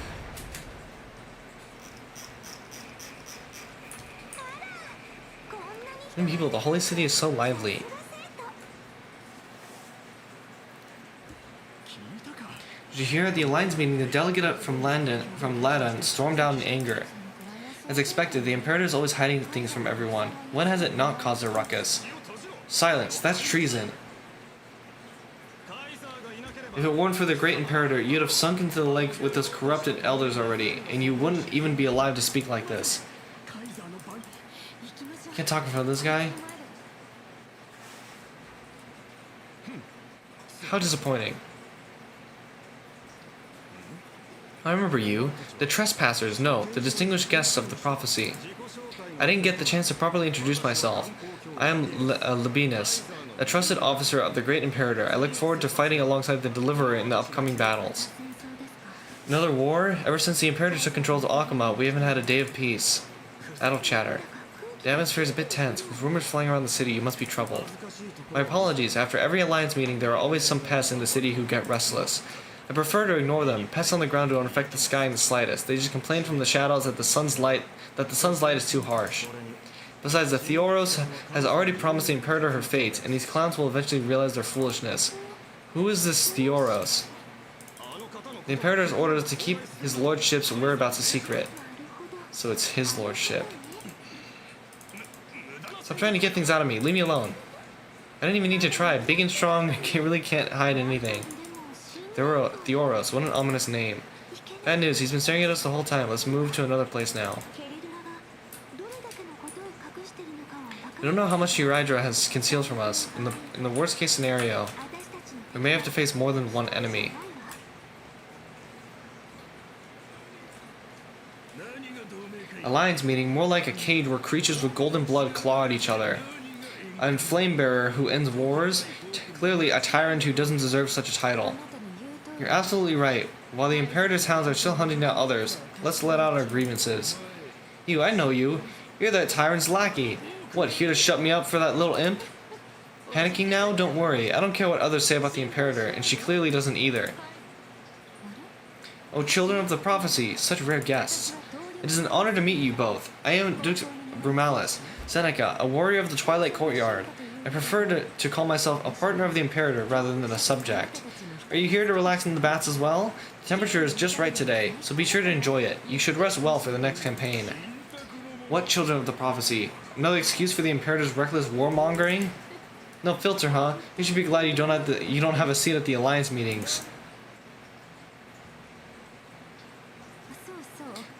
People, the Holy City is so lively. Did you hear at the Alliance meeting the delegate from Ladon stormed out in anger? As expected, the Imperator is always hiding things from everyone. When has it not caused a ruckus? Silence, that's treason. If it weren't for the great Imperator, you'd have sunk into the lake with those corrupted elders already, and you wouldn't even be alive to speak like this. Can't talk in front of this guy? How disappointing. I remember you. The trespassers, no, the distinguished guests of the prophecy. I didn't get the chance to properly introduce myself. I am Labinas, a trusted officer of the great Imperator. I look forward to fighting alongside the Deliverer in the upcoming battles. Another war? Ever since the Imperator took control of Akama, we haven't had a day of peace. Idle chatter. The atmosphere is a bit tense. With rumors flying around the city, you must be troubled. My apologies. After every Alliance meeting, there are always some pests in the city who get restless. I prefer to ignore them. Pests on the ground don't affect the sky in the slightest. They just complain from the shadows that the sun's light is too harsh. Besides, the Theoros has already promised the Imperator her fate, and these clowns will eventually realize their foolishness. Who is this Theoros? The Imperator has ordered us to keep his lordship's whereabouts a secret. So it's his lordship. Stop trying to get things out of me. Leave me alone. I didn't even need to try. Big and strong, really can't hide anything. Theoros, what an ominous name. Bad news, he's been staring at us the whole time. Let's move to another place now. We don't know how much Uraidra has concealed from us. In the worst case scenario, we may have to face more than one enemy. Alliance meeting, more like a cage where creatures with golden blood claw at each other. A flamebearer who ends wars, clearly a tyrant who doesn't deserve such a title. You're absolutely right. While the Imperator's hounds are still hunting down others, let's let out our grievances. You, I know you. You're that tyrant's lackey. What, here to shut me up for that little imp? Panicking now? Don't worry. I don't care what others say about the Imperator, and she clearly doesn't either. Oh, children of the prophecy, such rare guests. It is an honor to meet you both. I am Dux Brumalis, Seneca, a warrior of the Twilight Courtyard. I prefer to call myself a partner of the Imperator rather than a subject. Are you here to relax in the baths as well? The temperature is just right today, so be sure to enjoy it. You should rest well for the next campaign. What children of the prophecy? Another excuse for the Imperator's reckless warmongering? No filter, huh? You should be glad you don't have a seat at the Alliance meetings.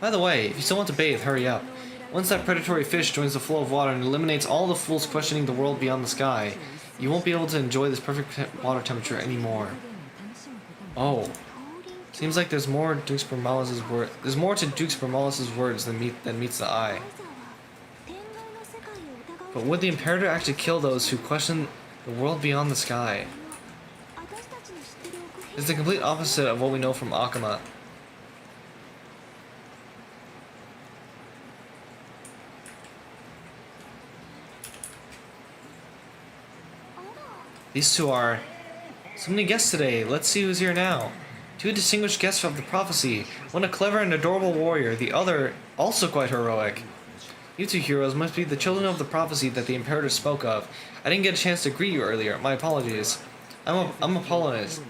By the way, if you still want to bathe, hurry up. Once that predatory fish joins the flow of water and eliminates all the fools questioning the world beyond the sky, you won't be able to enjoy this perfect water temperature anymore. Oh. Seems like there's more to Dux Brumalis' words than meets the eye. But would the Imperator actually kill those who question the world beyond the sky? It's the complete opposite of what we know from Akama. These two are... So many guests today. Let's see who's here now. Two distinguished guests of the prophecy. One a clever and adorable warrior, the other also quite heroic. You two heroes must be the children of the prophecy that the Imperator spoke of. I didn't get a chance to greet you earlier. My apologies. I'm Apollonius.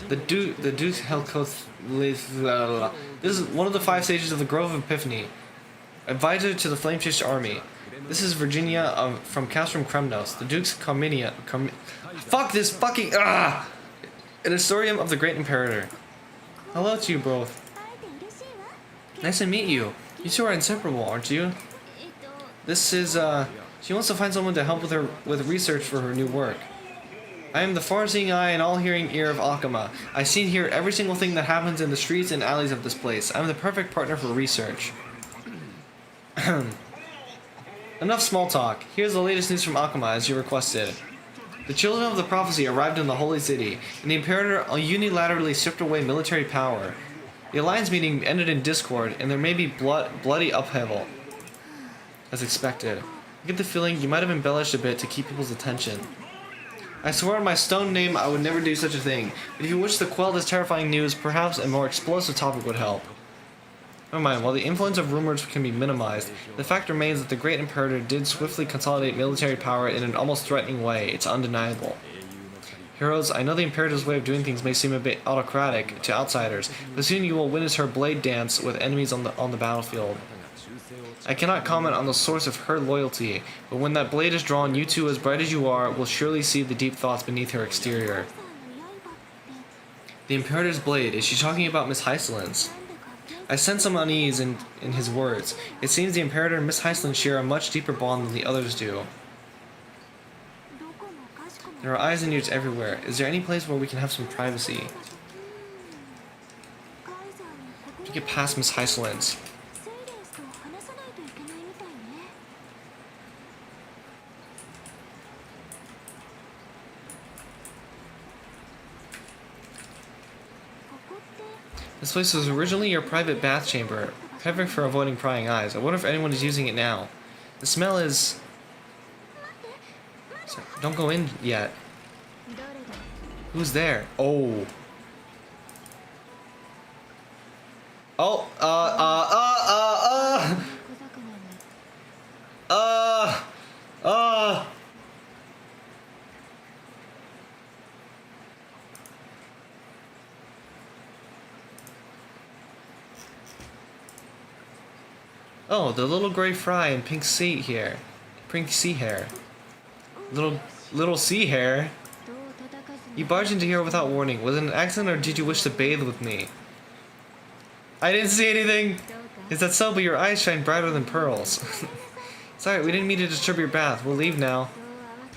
The Duke Helkoth. This is one of the 5 stages of the Grove of Epiphany. Advisor to the Flamefish army. This is Virginia from Castrum Kremnos, the Duke's fuck this fucking an historium of the Great Imperator. Hello to you both. Nice to meet you. You two are inseparable, aren't you? This is she wants to find someone to help with research for her new work. I am the far-seeing eye and all-hearing ear of Akama. I see and hear every single thing that happens in the streets and alleys of this place. I'm the perfect partner for research. Enough small talk. Here's the latest news from Akama, as you requested. The children of the prophecy arrived in the Holy City, and the Imperator unilaterally stripped away military power. The Alliance meeting ended in discord, and there may be bloody upheaval. As expected. I get the feeling you might have embellished a bit to keep people's attention. I swear on my stone name I would never do such a thing, but if you wish to quell this terrifying news, perhaps a more explosive topic would help. Never mind, while the influence of rumors can be minimized, the fact remains that the Great Imperator did swiftly consolidate military power in an almost threatening way. It's undeniable. Heroes, I know the Imperator's way of doing things may seem a bit autocratic to outsiders, but soon you will witness her blade dance with enemies on the battlefield. I cannot comment on the source of her loyalty, but when that blade is drawn, you two, as bright as you are, will surely see the deep thoughts beneath her exterior. The Imperator's blade, is she talking about Miss Hycelin's? I sense some unease in his words. It seems the Imperator and Miss Hycelin share a much deeper bond than the others do. There are eyes and ears everywhere. Is there any place where we can have some privacy? To get past Miss Hycelin's. This place was originally your private bath chamber, perfect for avoiding prying eyes. I wonder if anyone is using it now. The smell is... Sorry, don't go in yet. Who's there? Oh. Oh, Oh, the little gray fry and pink sea hair. Pink sea hair. Little sea hair? You barged into here without warning. Was it an accident or did you wish to bathe with me? I didn't see anything! Is that so? But your eyes shine brighter than pearls. Sorry, we didn't mean to disturb your bath. We'll leave now.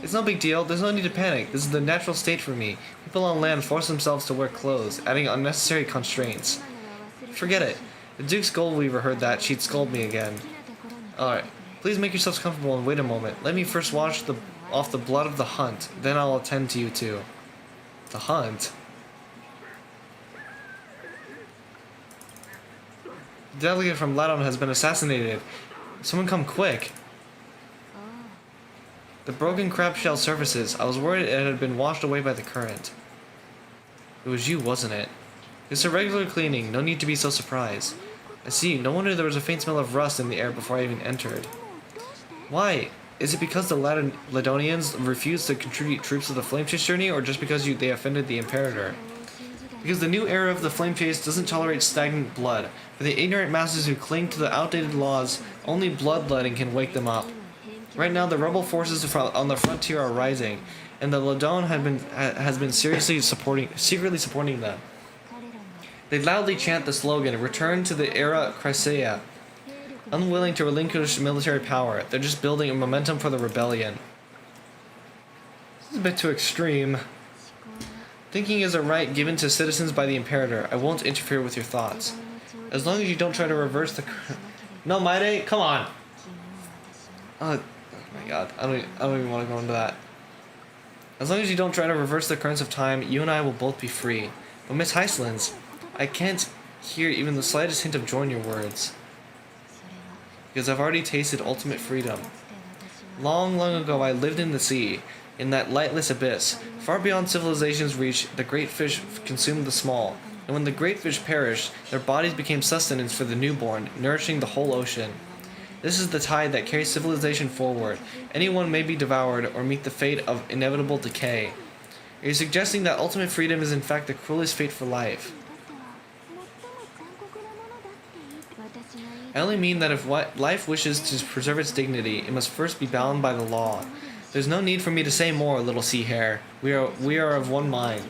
It's no big deal. There's no need to panic. This is the natural state for me. People on land force themselves to wear clothes, adding unnecessary constraints. Forget it. If Duke's Goldweaver heard that, she'd scold me again. Alright. Please make yourselves comfortable and wait a moment. Let me first wash off the blood of the hunt. Then I'll attend to you two. The hunt? The delegate from Ladon has been assassinated. Someone come quick. The broken crab shell surfaces. I was worried it had been washed away by the current. It was you, wasn't it? It's a regular cleaning. No need to be so surprised. I see. No wonder there was a faint smell of rust in the air before I even entered. Why? Is it because the Ladonians refused to contribute troops to the Flame Chase journey, or just because they offended the Imperator? Because the new era of the Flame Chase doesn't tolerate stagnant blood. For the ignorant masses who cling to the outdated laws, only bloodletting can wake them up. Right now, the rebel forces on the frontier are rising, and the Ladon has been secretly supporting them. They loudly chant the slogan, "Return to the era Chrysaea." Unwilling to relinquish military power, they're just building a momentum for the rebellion. This is a bit too extreme. Thinking is a right given to citizens by the Imperator. I won't interfere with your thoughts. As long as you don't try to reverse the... No, Maide, come on! Oh my god, I don't even want to go into that. As long as you don't try to reverse the currents of time, you and I will both be free. But Miss Heislands, I can't hear even the slightest hint of joy in your words. Because I've already tasted ultimate freedom. Long, long ago I lived in the sea, in that lightless abyss. Far beyond civilization's reach, the great fish consumed the small. And when the great fish perished, their bodies became sustenance for the newborn, nourishing the whole ocean. This is the tide that carries civilization forward. Anyone may be devoured or meet the fate of inevitable decay. Are you suggesting that ultimate freedom is in fact the cruelest fate for life? I only mean that if life wishes to preserve its dignity, it must first be bound by the law. There's no need for me to say more, little sea hare. We are of one mind.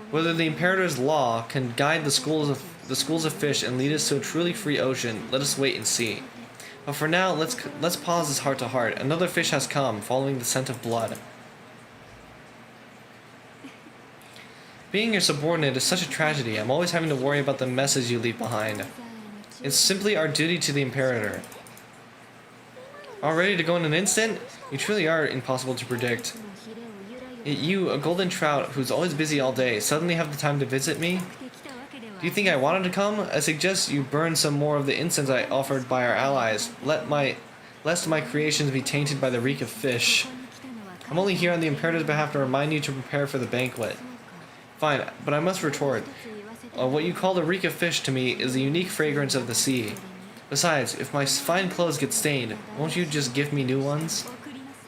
Whether the Imperator's law can guide the schools of fish and lead us to a truly free ocean, let us wait and see. But for now, let's pause this heart to heart. Another fish has come, following the scent of blood. Being your subordinate is such a tragedy. I'm always having to worry about the messes you leave behind. It's simply our duty to the Imperator. All ready to go in an instant? You truly are impossible to predict. Yet you, a golden trout who's always busy all day, suddenly have the time to visit me? Do you think I wanted to come? I suggest you burn some more of the incense I offered by our allies, lest my creations be tainted by the reek of fish. I'm only here on the Imperator's behalf to remind you to prepare for the banquet. Fine, but I must retort. What you call the reek of fish to me is the unique fragrance of the sea. Besides, if my fine clothes get stained, won't you just give me new ones?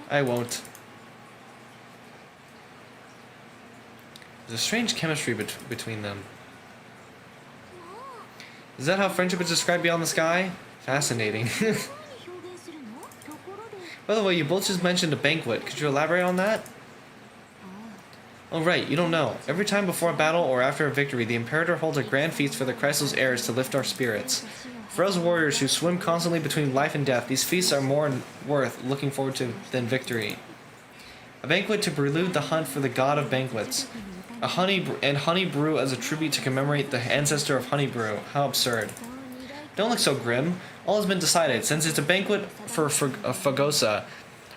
I won't. There's a strange chemistry between them. Is that how friendship is described beyond the sky? Fascinating. By the way, you both just mentioned a banquet. Could you elaborate on that? Oh right, you don't know. Every time before a battle or after a victory, the Imperator holds a grand feast for the Chrysalis heirs to lift our spirits. For us warriors who swim constantly between life and death, these feasts are more worth looking forward to than victory. A banquet to prelude the hunt for the god of banquets. Honey brew as a tribute to commemorate the ancestor of honey brew. How absurd. Don't look so grim. All has been decided. Since it's a banquet for Fagosa,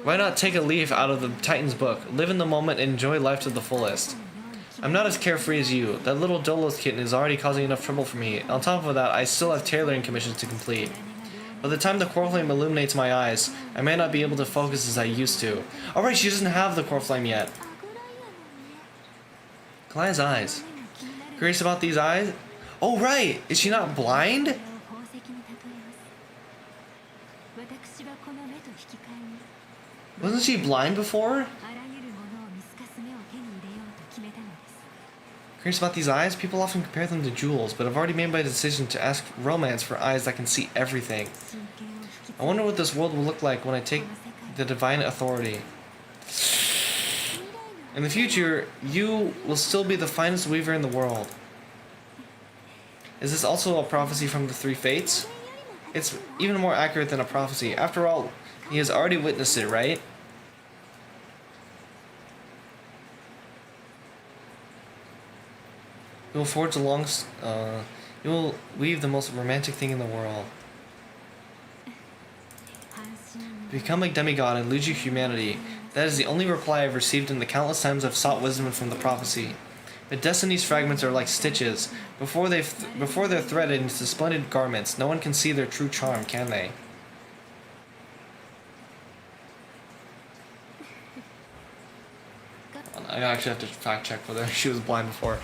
why not take a leaf out of the Titan's book, live in the moment, and enjoy life to the fullest? I'm not as carefree as you. That little Dolos kitten is already causing enough trouble for me. On top of that, I still have tailoring commissions to complete. By the time the core flame illuminates my eyes, I may not be able to focus as I used to. Alright, she doesn't have the core flame yet. Kalaya's eyes. Curious about these eyes? Oh right! Is she not blind? Wasn't she blind before? Curious about these eyes? People often compare them to jewels, but I've already made my decision to ask romance for eyes that can see everything. I wonder what this world will look like when I take the divine authority. In the future, you will still be the finest weaver in the world. Is this also a prophecy from the three fates? It's even more accurate than a prophecy. After all, he has already witnessed it, right? You will forge a long... you will weave the most romantic thing in the world. Become a demigod and lose your humanity. That is the only reply I've received in the countless times I've sought wisdom from the prophecy. But Destiny's fragments are like stitches. Before they're threaded into splendid garments, no one can see their true charm, can they? I actually have to fact check whether she was blind before.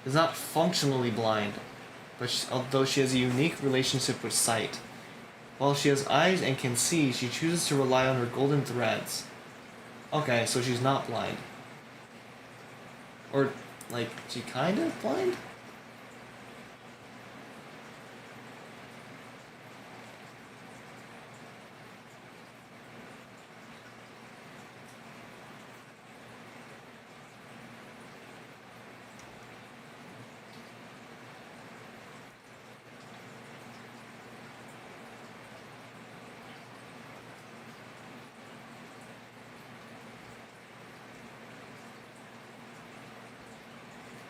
Is not functionally blind, but although she has a unique relationship with sight. While she has eyes and can see, she chooses to rely on her golden threads. Okay, so she's not blind. Or, like, she kind of blind?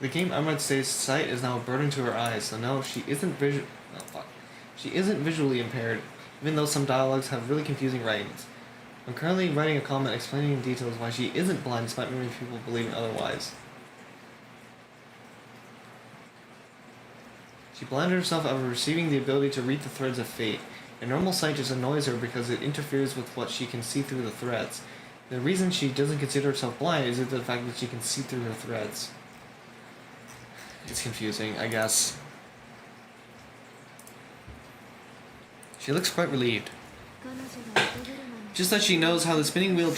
The game Emerald says sight is now a burden to her eyes, so no, she isn't She isn't visually impaired, even though some dialogues have really confusing writings. I'm currently writing a comment explaining in details why she isn't blind despite many people believing otherwise. She blinded herself out of receiving the ability to read the threads of fate. Her normal sight just annoys her because it interferes with what she can see through the threads. The reason she doesn't consider herself blind is due to the fact that she can see through her threads. It's confusing, I guess. She looks quite relieved. Just that she knows how the spinning wheel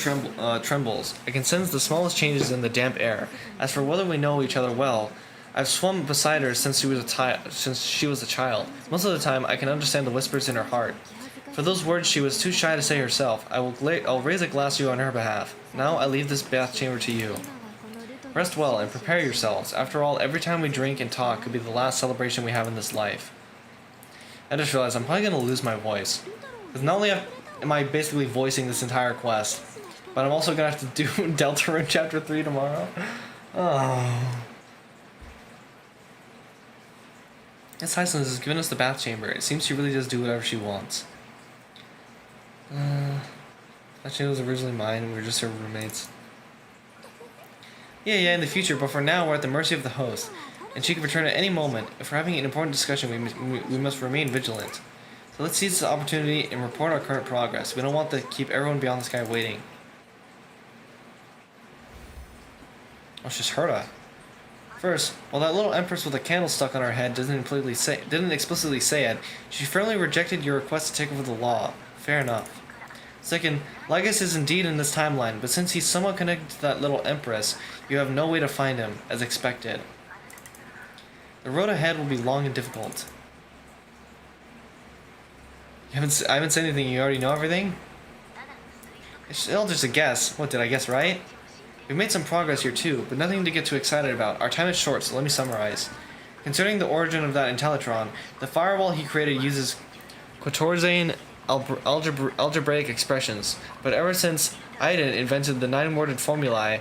trembles. I can sense the smallest changes in the damp air. As for whether we know each other well, I've swum beside her since she was a child. Most of the time, I can understand the whispers in her heart. For those words she was too shy to say herself, I'll raise a glass to you on her behalf. Now I leave this bath chamber to you. Rest well and prepare yourselves. After all, every time we drink and talk could be the last celebration we have in this life. I just realized I'm probably going to lose my voice. Because not only am I basically voicing this entire quest, but I'm also going to have to do Deltarune Chapter 3 tomorrow. Oh. Miss Hyson has given us the bath chamber. It seems she really does do whatever she wants. That chamber was originally mine and we were just her roommates. Yeah, in the future, but for now we're at the mercy of the host, and she could return at any moment. If we're having an important discussion, we must remain vigilant. So let's seize this opportunity and report our current progress. We don't want to keep everyone beyond the sky waiting. Oh, she's Herta. First, while that little empress with a candle stuck on her head didn't explicitly say it, she firmly rejected your request to take over the law. Fair enough. Second, Lygus is indeed in this timeline, but since he's somewhat connected to that little empress, you have no way to find him, as expected. The road ahead will be long and difficult. I haven't said anything, you already know everything? It's all just a guess. What, did I guess right? We've made some progress here too, but nothing to get too excited about. Our time is short, so let me summarize. Concerning the origin of that Intellitron, the firewall he created uses Quatorzean algebraic expressions, but ever since Iden invented the 9-worded formulae,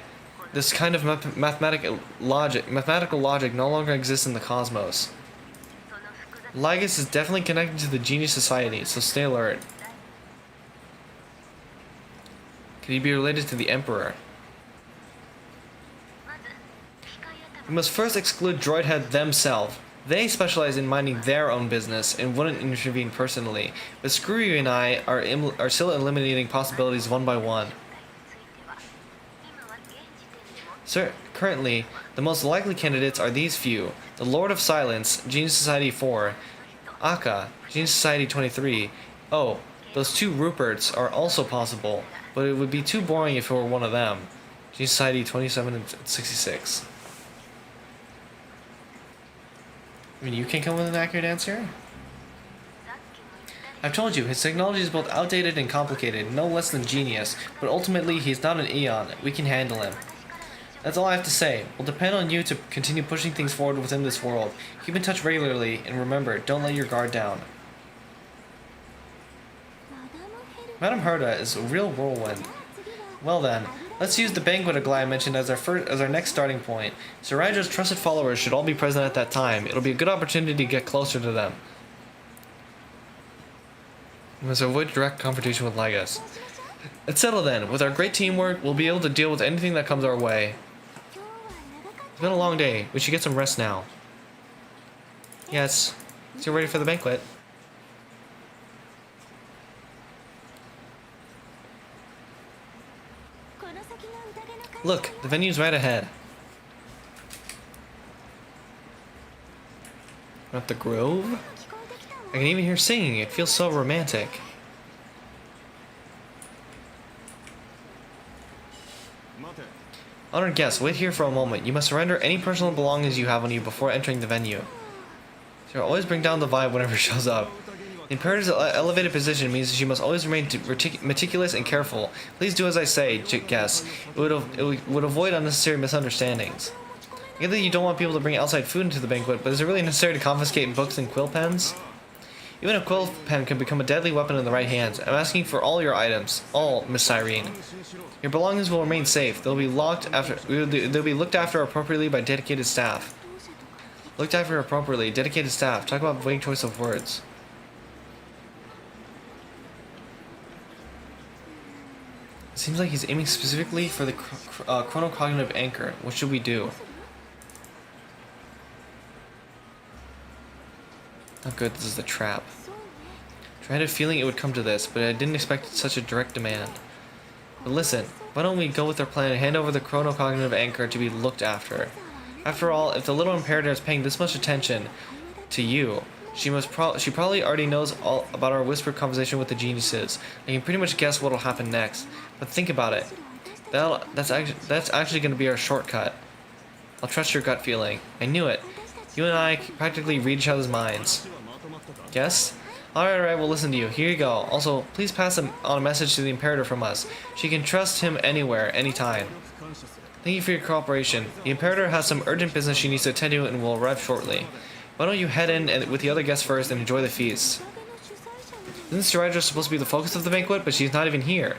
this kind of mathematical logic no longer exists in the cosmos. Lygus is definitely connected to the Genius Society, so stay alert. Could he be related to the Emperor? We must first exclude Droidhead themselves. They specialize in minding their own business and wouldn't intervene personally, but Screwy and I are still eliminating possibilities one by one. Currently, the most likely candidates are these few: the Lord of Silence, Genius Society 4, Akka, Genius Society 23. Oh, those two Ruperts are also possible, but it would be too boring if it were one of them, Genius Society 27 and 66. I mean, you can't come with an accurate answer? I've told you, his technology is both outdated and complicated, no less than genius, but ultimately he's not an Eon. We can handle him. That's all I have to say. We'll depend on you to continue pushing things forward within this world. Keep in touch regularly, and remember, don't let your guard down. Madame Herda is a real whirlwind. Well then, let's use the banquet Aglaya mentioned as our next starting point. Saraja's trusted followers should all be present at that time. It'll be a good opportunity to get closer to them. We must avoid direct confrontation with Lygas. Let's settle then. With our great teamwork, we'll be able to deal with anything that comes our way. It's been a long day. We should get some rest now. Yes. So you're ready for the banquet. Look, the venue's right ahead. At the Grove? I can even hear singing. It feels so romantic. Honored guests, wait here for a moment. You must surrender any personal belongings you have on you before entering the venue. So always bring down the vibe whenever it shows up. The Imperator's elevated position means she must always remain meticulous and careful. Please do as I say, guests. It would avoid unnecessary misunderstandings. I get that you don't want people to bring outside food into the banquet, but is it really necessary to confiscate books and quill pens? Even a quill pen can become a deadly weapon in the right hands. I'm asking for all your items. All, Miss Cyrene. Your belongings will remain safe. They'll be looked after appropriately by dedicated staff. Looked after appropriately. Dedicated staff. Talk about vague choice of words. It seems like he's aiming specifically for the chronocognitive anchor. What should we do? Oh good, this is the trap. I had a feeling it would come to this, but I didn't expect such a direct demand. But listen, why don't we go with our plan and hand over the chronocognitive anchor to be looked after? After all, if the little Imperator is paying this much attention to you, she probably already knows all about our whispered conversation with the geniuses. I can pretty much guess what'll happen next. But think about it. That's actually going to be our shortcut. I'll trust your gut feeling. I knew it. You and I practically read each other's minds. Yes? Alright, we'll listen to you. Here you go. Also, please pass on a message to the Imperator from us. She can trust him anywhere, anytime. Thank you for your cooperation. The Imperator has some urgent business she needs to attend to and will arrive shortly. Why don't you head in with the other guests first and enjoy the feast? Isn't Saraja supposed to be the focus of the banquet, but she's not even here?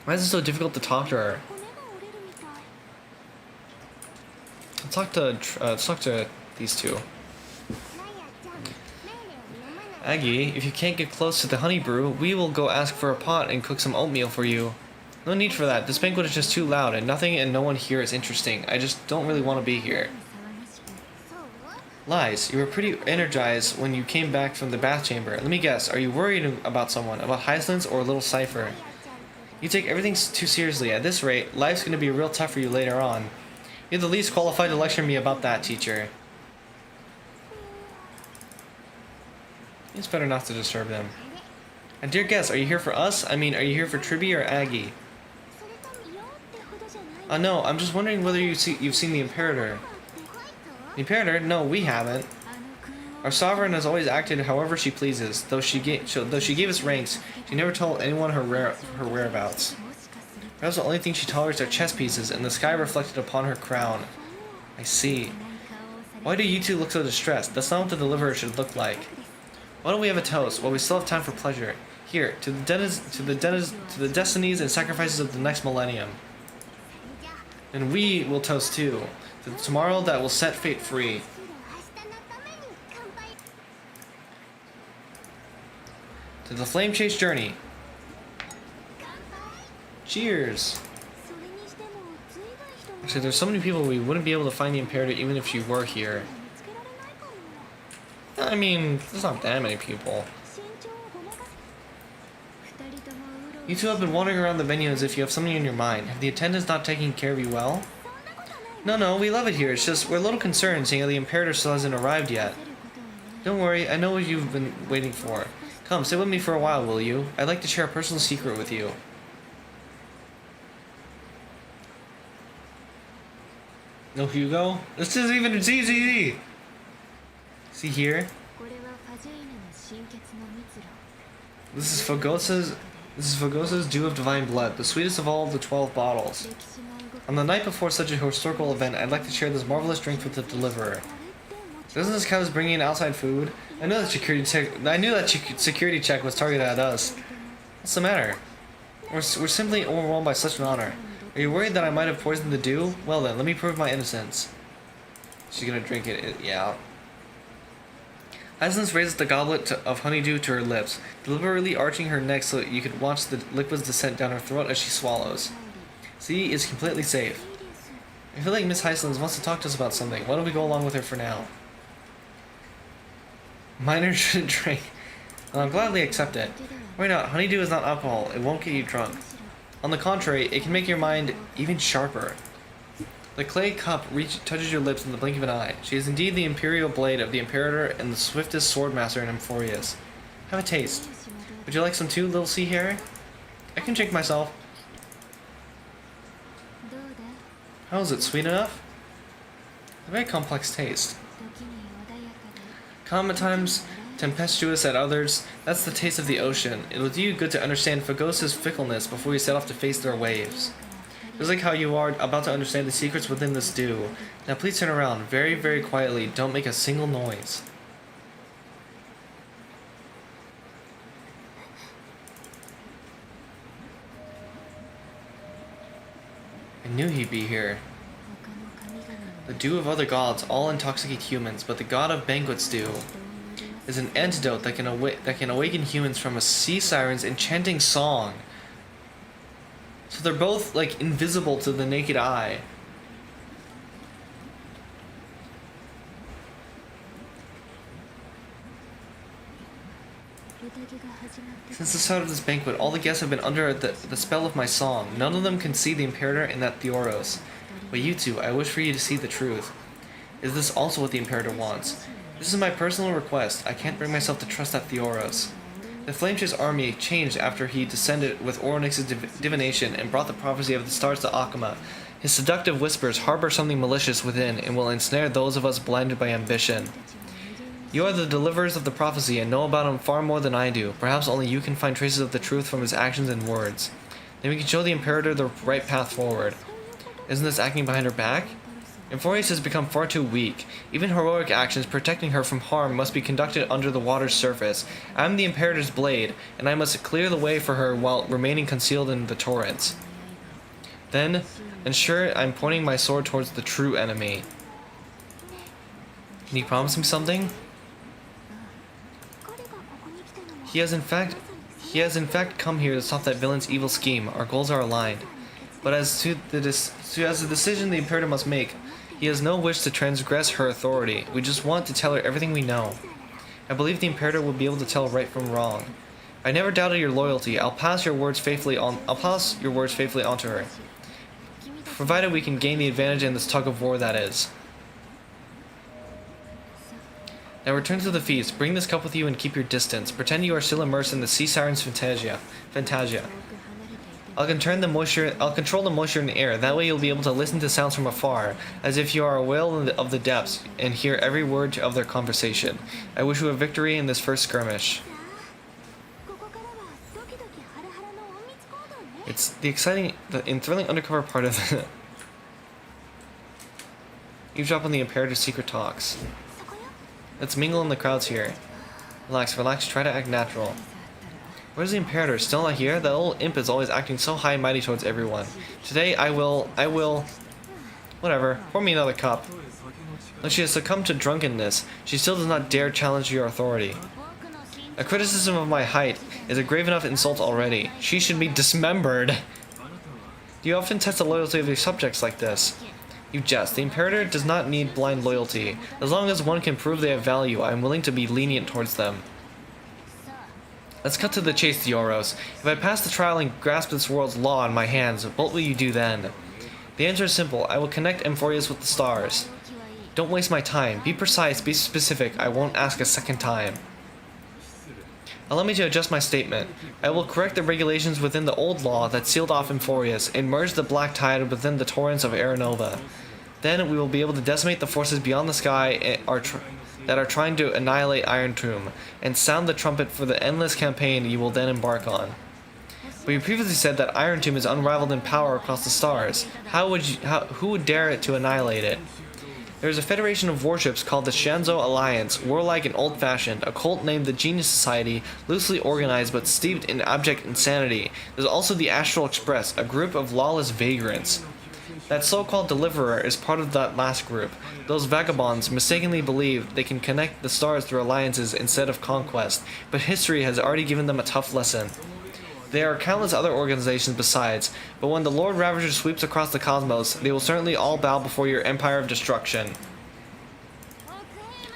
Why is it so difficult to talk to her? Let's talk to these two. Aggie, if you can't get close to the honey brew, we will go ask for a pot and cook some oatmeal for you. No need for that. This banquet is just too loud, and nothing and no one here is interesting. I just don't really want to be here. Lies. You were pretty energized when you came back from the bath chamber. Let me guess, are you worried about someone? About Hyacinth or a little Cypher? You take everything too seriously. At this rate, life's going to be real tough for you later on. You're the least qualified to lecture me about that, teacher. It's better not to disturb them. And dear guests, are you here for us? I mean, are you here for Tribby or Aggie? No, I'm just wondering whether you've seen the Imperator. The Imperator? No, we haven't. Our sovereign has always acted however she pleases. Though she gave us ranks, she never told anyone her whereabouts. Perhaps the only thing she tolerates are chess pieces and the sky reflected upon her crown. I see. Why do you two look so distressed? That's not what the deliverer should look like. Why don't we have a toast while we still have time for pleasure? Here, to the destinies and sacrifices of the next millennium. And we will toast too, to the tomorrow that will set fate free. To the flame chase journey. Cheers! Actually, there's so many people we wouldn't be able to find the Imperator even if she were here. I mean, there's not that many people. You two have been wandering around the venue as if you have something in your mind. Have the attendants not taken care of you well? No, we love it here. It's just we're a little concerned seeing how the Imperator still hasn't arrived yet. Don't worry, I know what you've been waiting for. Come, sit with me for a while, will you? I'd like to share a personal secret with you. No, Hugo? This isn't even a ZZZ! See here? これはファジェイネの心血の蜜ろ This is Fogosa's Dew of Divine Blood, the sweetest of all the 12 bottles. 歴史が動く On the night before such a historical event, I'd like to share this marvelous drink with the deliverer. これってもち Doesn't this count as bringing in outside food? I knew that security check was targeted at us. What's the matter? We're simply overwhelmed by such an honor. Are you worried that I might have poisoned the dew? Well then, let me prove my innocence. She's gonna drink it, yeah. Aslan's raises the goblet of honeydew to her lips, deliberately arching her neck so that you could watch the liquid's descent down her throat as she swallows. See, it's completely safe. I feel like Miss Heislands wants to talk to us about something. Why don't we go along with her for now? Minor shouldn't drink. Well, I'll gladly accept it. Why not? Honeydew is not alcohol. It won't get you drunk. On the contrary, it can make your mind even sharper. The clay cup touches your lips in the blink of an eye. She is indeed the imperial blade of the Imperator and the swiftest swordmaster in Emphorius. Have a taste. Would you like some too, little sea hare? I can drink myself. どうだ How is it? Sweet enough? A very complex taste. 時に穏やかで Calm at times, tempestuous at others. That's the taste of the ocean. It'll do you good to understand Fagosa's fickleness before you set off to face their waves. Just like how you are about to understand the secrets within this dew. Now please turn around, very, very quietly. Don't make a single noise. I knew he'd be here. 他の神々の The dew of other gods all intoxicate humans, but the god of banquets dew is an antidote that can awaken humans from a sea siren's enchanting song. So they're both like invisible to the naked eye. Since the start of this banquet, all the guests have been under the spell of my song. None of them can see the Imperator in that Theoros. But you two, I wish for you to see the truth. Is this also what the Imperator wants? This is my personal request. I can't bring myself to trust that Theoros. The Flamechase army changed after he descended with Oronix's divination and brought the prophecy of the stars to Akama. His seductive whispers harbor something malicious within and will ensnare those of us blinded by ambition. You are the deliverers of the prophecy and know about him far more than I do. Perhaps only you can find traces of the truth from his actions and words. Then we can show the Imperator the right path forward. Isn't this acting behind her back? Emphorius has become far too weak. Even heroic actions protecting her from harm must be conducted under the water's surface. I am the Imperator's blade, and I must clear the way for her while remaining concealed in the torrents. Then, ensure I'm pointing my sword towards the true enemy. Can you promise me something? 彼がここに来たのは He has in fact come here to stop that villain's evil scheme. Our goals are aligned. But as to the decision the Imperator must make, he has no wish to transgress her authority. We just want to tell her everything we know. I believe the Imperator will be able to tell right from wrong. I never doubted your loyalty. I'll pass your words faithfully onto her, provided we can gain the advantage in this tug of war that is. Now return to the feast. Bring this cup with you and keep your distance. Pretend you are still immersed in the sea siren's fantasia. I'll control the moisture in the air. That way you'll be able to listen to sounds from afar, as if you are a whale of the depths, and hear every word of their conversation. I wish you a victory in this first skirmish. ここからはドキドキハラハラの隠密行動ね It's the exciting and thrilling undercover part of the eavesdrop on the Imperator's secret talks. そこよ Let's mingle in the crowds here. Relax, try to act natural. Where's the Imperator? Still not here? That old imp is always acting so high and mighty towards everyone. Today I will... Whatever, pour me another cup. Though she has succumbed to drunkenness, she still does not dare challenge your authority. 僕の心 A criticism of my height is a grave enough insult already. She should be dismembered. You often test the loyalty of your subjects like this. You jest. The Imperator does not need blind loyalty. As long as one can prove they have value, I am willing to be lenient towards them. Let's cut to the chase, Theoros. If I pass the trial and grasp this world's law in my hands, what will you do then? The answer is simple. I will connect Emphorius with the stars. 気はいい Don't waste my time. Be precise, be specific. I won't ask a second time. Allow me to adjust my statement. I will correct the regulations within the old law that sealed off Emphorius and merge the black tide within the torrents of Aranova. Then we will be able to decimate the forces beyond the sky that are trying to annihilate Iron Tomb, and sound the trumpet for the endless campaign you will then embark on. But you previously said that Iron Tomb is unrivaled in power across the stars. Who would dare it to annihilate it? There is a federation of warships called the Shanzhou Alliance, warlike and old-fashioned, a cult named the Genius Society, loosely organized but steeped in abject insanity. There's also the Astral Express, a group of lawless vagrants. That so-called deliverer is part of that last group. Those vagabonds mistakenly believe they can connect the stars through alliances instead of conquest, but history has already given them a tough lesson. There are countless other organizations besides, but when the Lord Ravager sweeps across the cosmos, they will certainly all bow before your empire of destruction.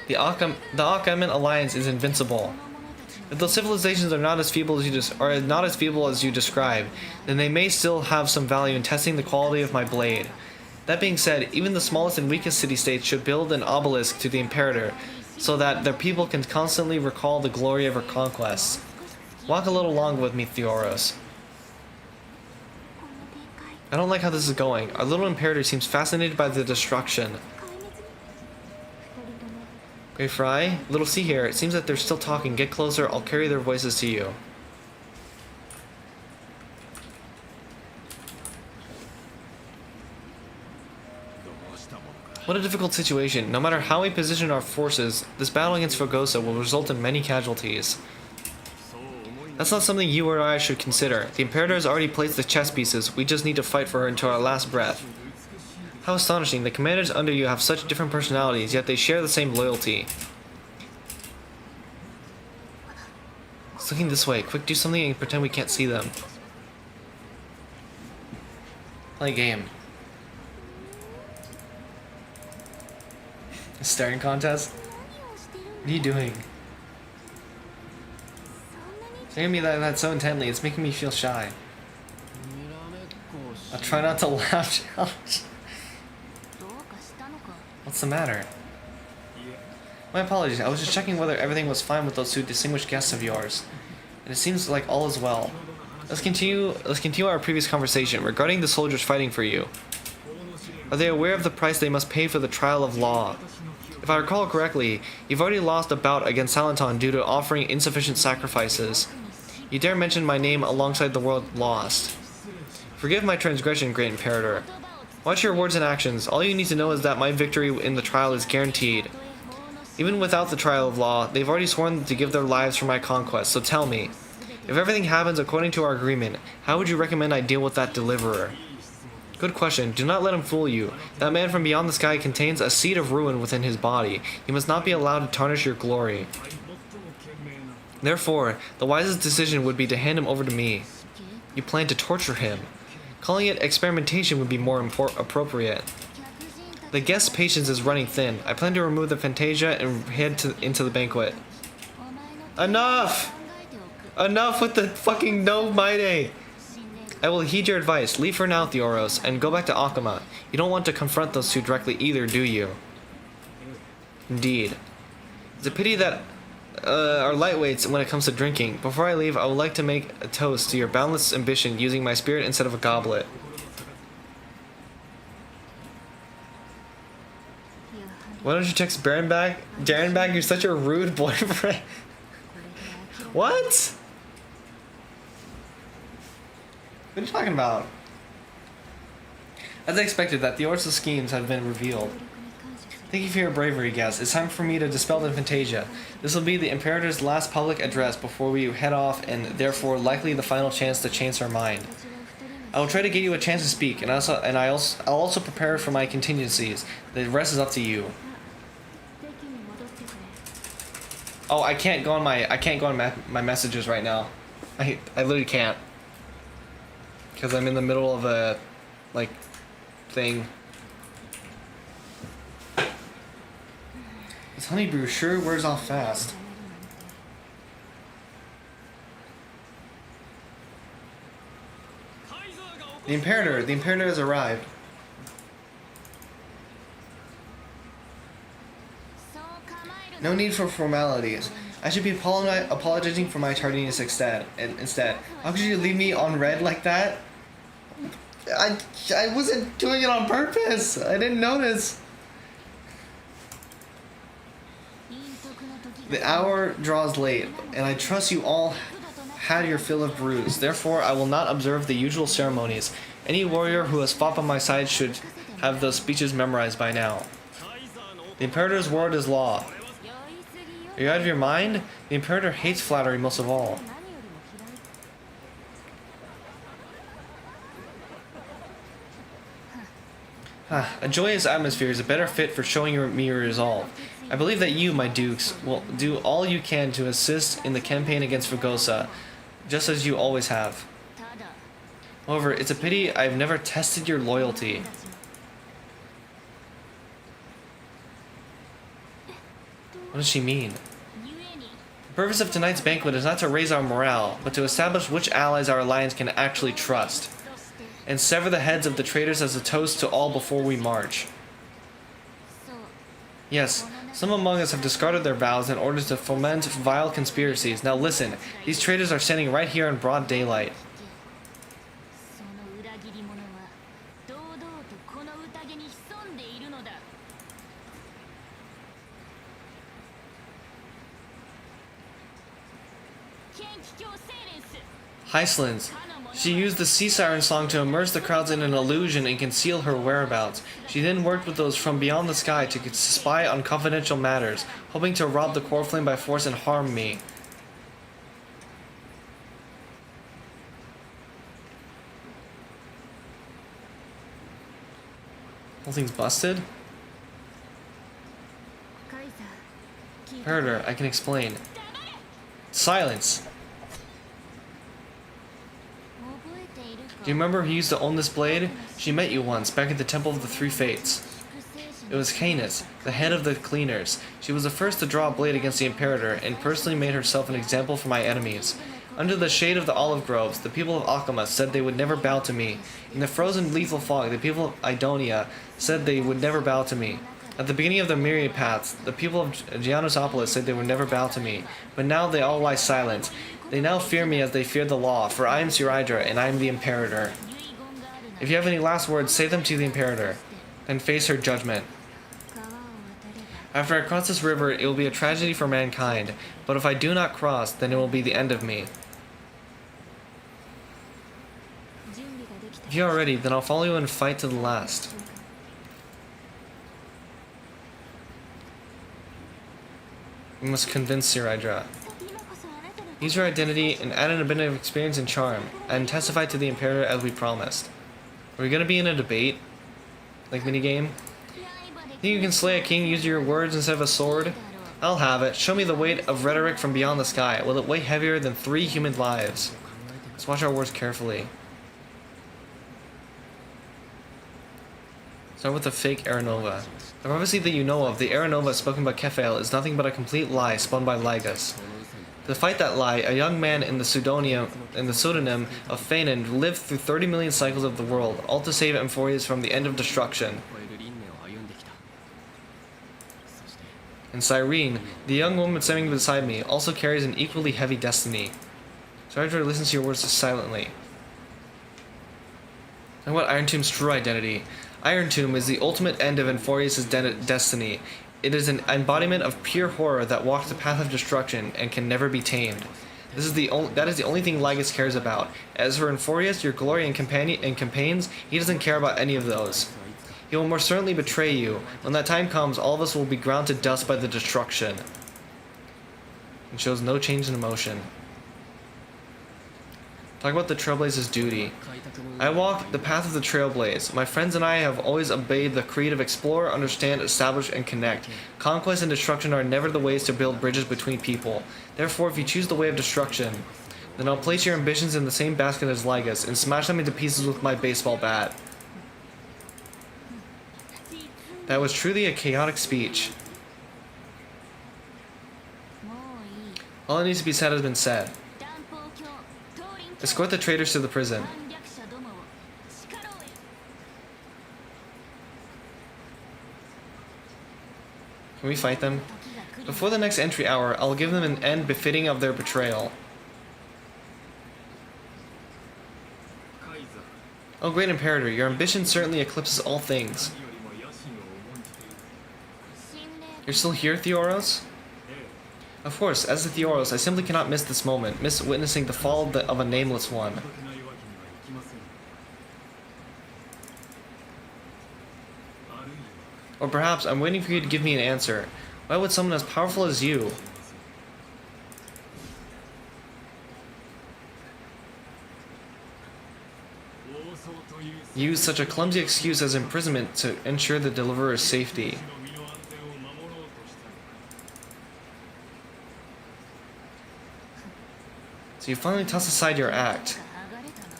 The Achaemenid Alliance is invincible. If those civilizations are not as feeble as you describe, then they may still have some value in testing the quality of my blade. That being said, even the smallest and weakest city-states should build an obelisk to the Imperator, so that their people can constantly recall the glory of her conquests. Walk a little longer with me, Theoros. I don't like how this is going. Our little Imperator seems fascinated by the destruction. Grey Fry? Little see here. It seems that they're still talking. Get closer. I'll carry their voices to you. What a difficult situation. No matter how we position our forces, this battle against Fogosa will result in many casualties. That's not something you or I should consider. The Imperator has already placed the chess pieces. We just need to fight for her until our last breath. How astonishing. The commanders under you have such different personalities, yet they share the same loyalty. It's looking this way. Quick, do something and pretend we can't see them. Play a game. A staring contest? What are you doing? Staring at me that so intently, it's making me feel shy. I'll try not to laugh. What's the matter? My apologies, I was just checking whether everything was fine with those two distinguished guests of yours. And it seems like all is well. Let's continue our previous conversation regarding the soldiers fighting for you. Are they aware of the price they must pay for the trial of law? If I recall correctly, you've already lost a bout against Salanton due to offering insufficient sacrifices. You dare mention my name alongside the world lost. Forgive my transgression, Great Imperator. Watch your words and actions. All you need to know is that my victory in the trial is guaranteed. Even without the trial of law, they've already sworn to give their lives for my conquest, so tell me, if everything happens according to our agreement, how would you recommend I deal with that deliverer? Good question. Do not let him fool you. That man from beyond the sky contains a seed of ruin within his body. He must not be allowed to tarnish your glory. Therefore, the wisest decision would be to hand him over to me. You plan to torture him. Calling it experimentation would be more appropriate. The guest's patience is running thin. I plan to remove the Fantasia and head into the banquet. Enough! Enough with the fucking no Maide! I will heed your advice. Leave for now, Theoros, and go back to Akama. You don't want to confront those two directly either, do you? Indeed. It's a pity that are lightweights when it comes to drinking. Before I leave, I would like to make a toast to your boundless ambition using my spirit instead of a goblet. Why don't you text Darren back? Darren back, you're such a rude boyfriend. What? What are you talking about? As I expected, that the Orsa's schemes have been revealed. Thank you for your bravery, guest. It's time for me to dispel the Fantasia. This will be the Imperator's last public address before we head off, and therefore likely the final chance to change her mind. I will try to get you a chance to speak, and I'll also prepare for my contingencies. The rest is up to you. Oh, I can't go on my messages right now. I literally can't. Because I'm in the middle of a, like, thing. This honey brew sure wears off fast. The Imperator has arrived. No need for formalities. I should be apologizing for my tardiness instead. How could you leave me on red like that? I wasn't doing it on purpose. I didn't notice. The hour draws late, and I trust you all had your fill of brews. Therefore, I will not observe the usual ceremonies. Any warrior who has fought by my side should have those speeches memorized by now. The Imperator's word is law. Are you out of your mind? The Imperator hates flattery most of all. A joyous atmosphere is a better fit for showing me your resolve. I believe that you, my dukes, will do all you can to assist in the campaign against Fugosa, just as you always have. However, it's a pity I've never tested your loyalty. What does she mean? The purpose of tonight's banquet is not to raise our morale, but to establish which allies our alliance can actually trust, and sever the heads of the traitors as a toast to all before we march. Yes, some among us have discarded their vows in order to foment vile conspiracies. Now listen, these traitors are standing right here in broad daylight. Hyslins. She used the sea siren song to immerse the crowds in an illusion and conceal her whereabouts. She then worked with those from beyond the sky to spy on confidential matters, hoping to rob the core flame by force and harm me. Whole thing's busted? Imperator, I can explain. Silence! Do you remember who used to own this blade? She met you once, back at the Temple of the Three Fates. It was Canis, the head of the cleaners. She was the first to draw a blade against the Imperator, and personally made herself an example for my enemies. Under the shade of the olive groves, the people of Akama said they would never bow to me. In the frozen lethal fog, the people of Idonia said they would never bow to me. At the beginning of the myriad paths, the people of Giannosopolis said they would never bow to me. But now they all lie silent. They now fear me as they fear the law, for I am Suraidra, and I am the Imperator. If you have any last words, say them to the Imperator, then face her judgment. After I cross this river, it will be a tragedy for mankind, but if I do not cross, then it will be the end of me. If you are ready, then I'll follow you and fight to the last. We must convince Suraidra. Use your identity and add in a bit of experience and charm, and testify to the Imperator as we promised. Are we gonna be in a debate? Like minigame? Think you can slay a king using your words instead of a sword? I'll have it. Show me the weight of rhetoric from beyond the sky. Will it weigh heavier than 3 human lives? Let's watch our words carefully. Start with the fake Aranova. The prophecy that you know of, the Aranova spoken by Kephael, is nothing but a complete lie spun by Lygus. To fight that lie, a young man in the pseudonym of Fanon lived through 30 million cycles of the world, all to save Amphorius from the end of destruction. And Cyrene, the young woman standing beside me, also carries an equally heavy destiny. Suraidra listens to your words silently. And what Iron Tomb's true identity? Iron Tomb is the ultimate end of Amphorius' destiny. It is an embodiment of pure horror that walks the path of destruction and can never be tamed. That is the only thing Lygus cares about. As for Amphorius, your glory and campaigns, he doesn't care about any of those. He will most certainly betray you. When that time comes, all of us will be ground to dust by the destruction. It shows no change in emotion. Talk about the Trailblazer's duty. I walk the path of the Trailblaze. My friends and I have always obeyed the creed of explore, understand, establish, and connect. Conquest and destruction are never the ways to build bridges between people. Therefore, if you choose the way of destruction, then I'll place your ambitions in the same basket as Lygus and smash them into pieces with my baseball bat. That was truly a chaotic speech. All that needs to be said has been said. Escort the traitors to the prison. Can we fight them? Before the next entry hour, I'll give them an end befitting of their betrayal. Oh, great Imperator, your ambition certainly eclipses all things. You're still here, Theoros? Of course, as the Theoros, I simply cannot miss this moment, miss witnessing the fall of a nameless one. とけないわけにはいきません。あるいは Or perhaps I'm waiting for you to give me an answer. Why would someone as powerful as you 暴走という use such a clumsy excuse as imprisonment to ensure the deliverer's safety? の身の安全を守ろうとしたのか。 So you finally toss aside your act. 剥がれたな。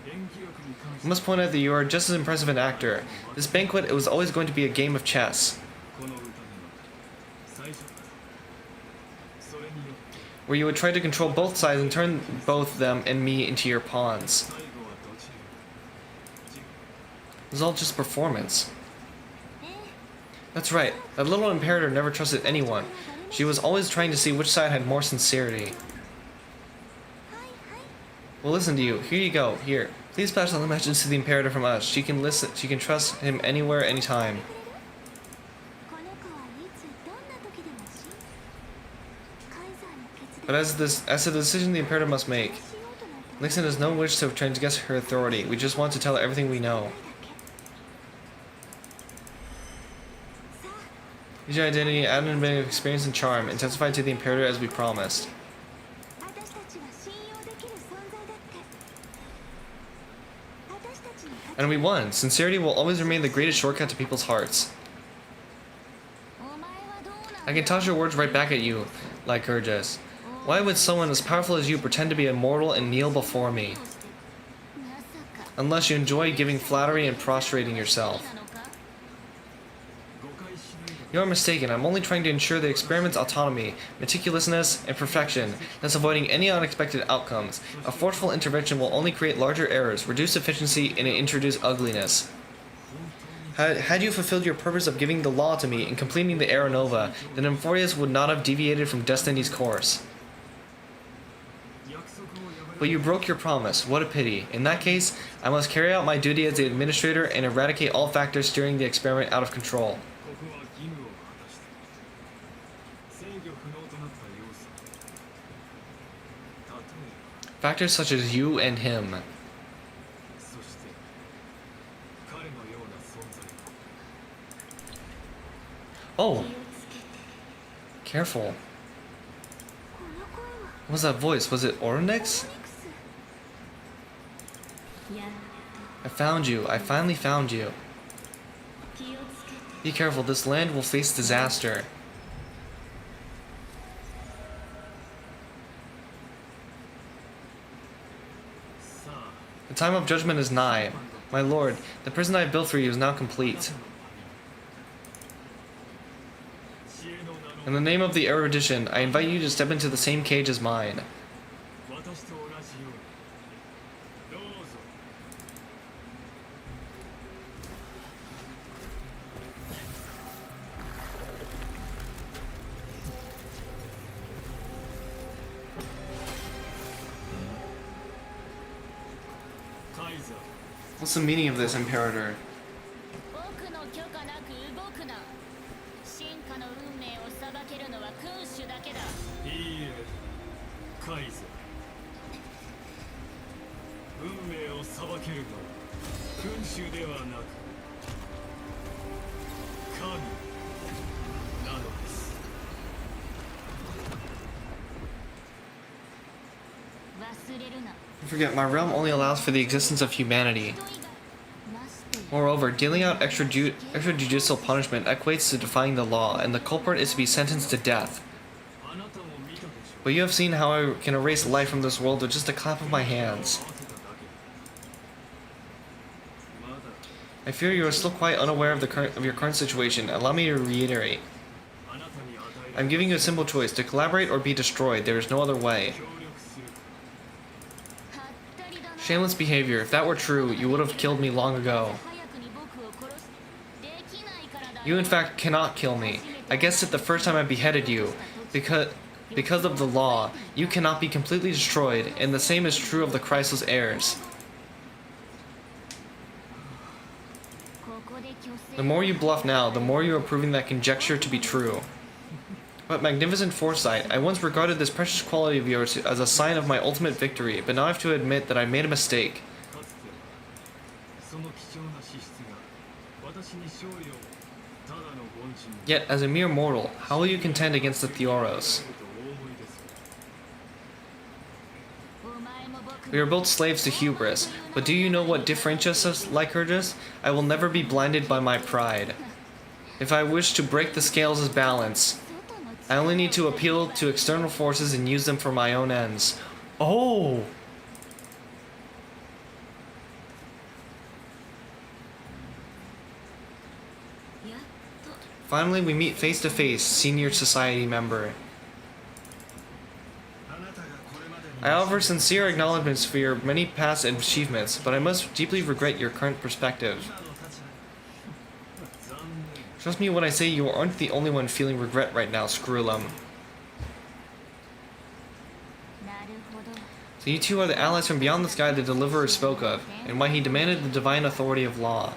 演技力に関 I して must point out that you are just as impressive an actor. This banquet, it was always going to be a game of chess, この歌では最初からそれによって where you would try to control both sides and turn both them and me into your pawns. 最後はどちら自 It was all just performance. え That's right, that little imperator never trusted anyone. She was always trying to see which side had more sincerity. はいはい We'll listen to you. Here you go. Here. Please pass on the message to the imperator from us. She can listen. She can trust him anywhere, anytime. この子はいつどんな時でもカイザーの決断 But as to the decision the imperator must make, しようとなんて Nixon has no wish to transgress her authority. We just want to tell her everything we know. さあ Use your identity, add an bit of experience and charm, and testify to the imperator as we promised. 私たちは信用できる存在だって私たちの価値 And we won. Sincerity will always remain the greatest shortcut to people's hearts. お前はどうなの I can toss your words right back at you, like Gurgis. Why would someone as powerful as you pretend to be immortal and kneel before me? まさか Unless you enjoy giving flattery and prostrating yourself. なのか 誤解しないで You are mistaken. I'm only trying to ensure the experiment's autonomy, meticulousness, and perfection, thus avoiding any unexpected outcomes. A forceful intervention will only create larger errors, reduce efficiency, and introduce ugliness. Had you fulfilled your purpose of giving the law to me and completing the Aeronova, then Euphorius would not have deviated from destiny's course. 約束を破 But you broke your promise. What a pity. In that case, I must carry out my duty as the administrator and eradicate all factors steering the experiment out of control. ここは義務を果たした制御不能となった要素例え Factors such as you and him. ばそして彼のような存在 Oh, 気をつけて careful. この声は What was that voice? Was it Oryx? オニクスやっ I found you. I finally found you. と気をつけて Be careful, this land will face disaster. The time of judgment is nigh. My lord, the prison I have built for you is now complete. In the name of the erudition, I invite you to step into the same cage as mine. 私と同じようにどうぞ カイザー What's the meaning of this, Imperator? 僕の許可なく動くな進化の運命を裁けるのは君主だけだいいえカイザー運命を裁けるのは君主ではなく神なのです 忘れるな Don't forget, my realm only allows for the existence of humanity. 人以外ましてや Moreover, dealing out extrajudicial punishment equates to defying the law, and the culprit is to be sentenced to death. あなたも見たでしょ But you have seen how I can erase life from this world with just a clap of my hands. 合わせただけだまだ I fear you are still quite unaware of your current situation. Allow me to reiterate. あなたに与え I'm giving you a simple choice: to collaborate or be destroyed. There is no other way. 協力するかはったりだな Shameless behavior. If that were true, you would have killed me long ago. 早くに僕を殺すできないからだよ You, in fact, cannot kill me. I guessed it the first time I beheaded you. Because of the law, you cannot be completely destroyed, and the same is true of the Christless heirs. ここで虚勢 The more you bluff now, the more you are proving that conjecture to be true. What magnificent foresight. I once regarded this precious quality of yours as a sign of my ultimate victory, but now I have to admit that I made a mistake. かつてはその貴重な資質が私に勝利をただの凡人に Yet, as a mere mortal, how will you contend against the Theoros? とお思いですか We are both slaves to hubris, but do you know what differentiates us, Lycurgus? I will never be blinded by my pride. If I wish to break the scales' balance, I only need to appeal to external forces and use them for my own ends. Oh! Finally, we meet face to face, senior society member. あなたがこれまでに I offer sincere acknowledgments for your many past achievements, but I must deeply regret your current perspective. 今の立場残念 Trust me when I say you aren't the only one feeling regret right now, Screwlum. So you two are the allies from beyond the sky the Deliverer spoke of, and why he demanded the divine authority of law.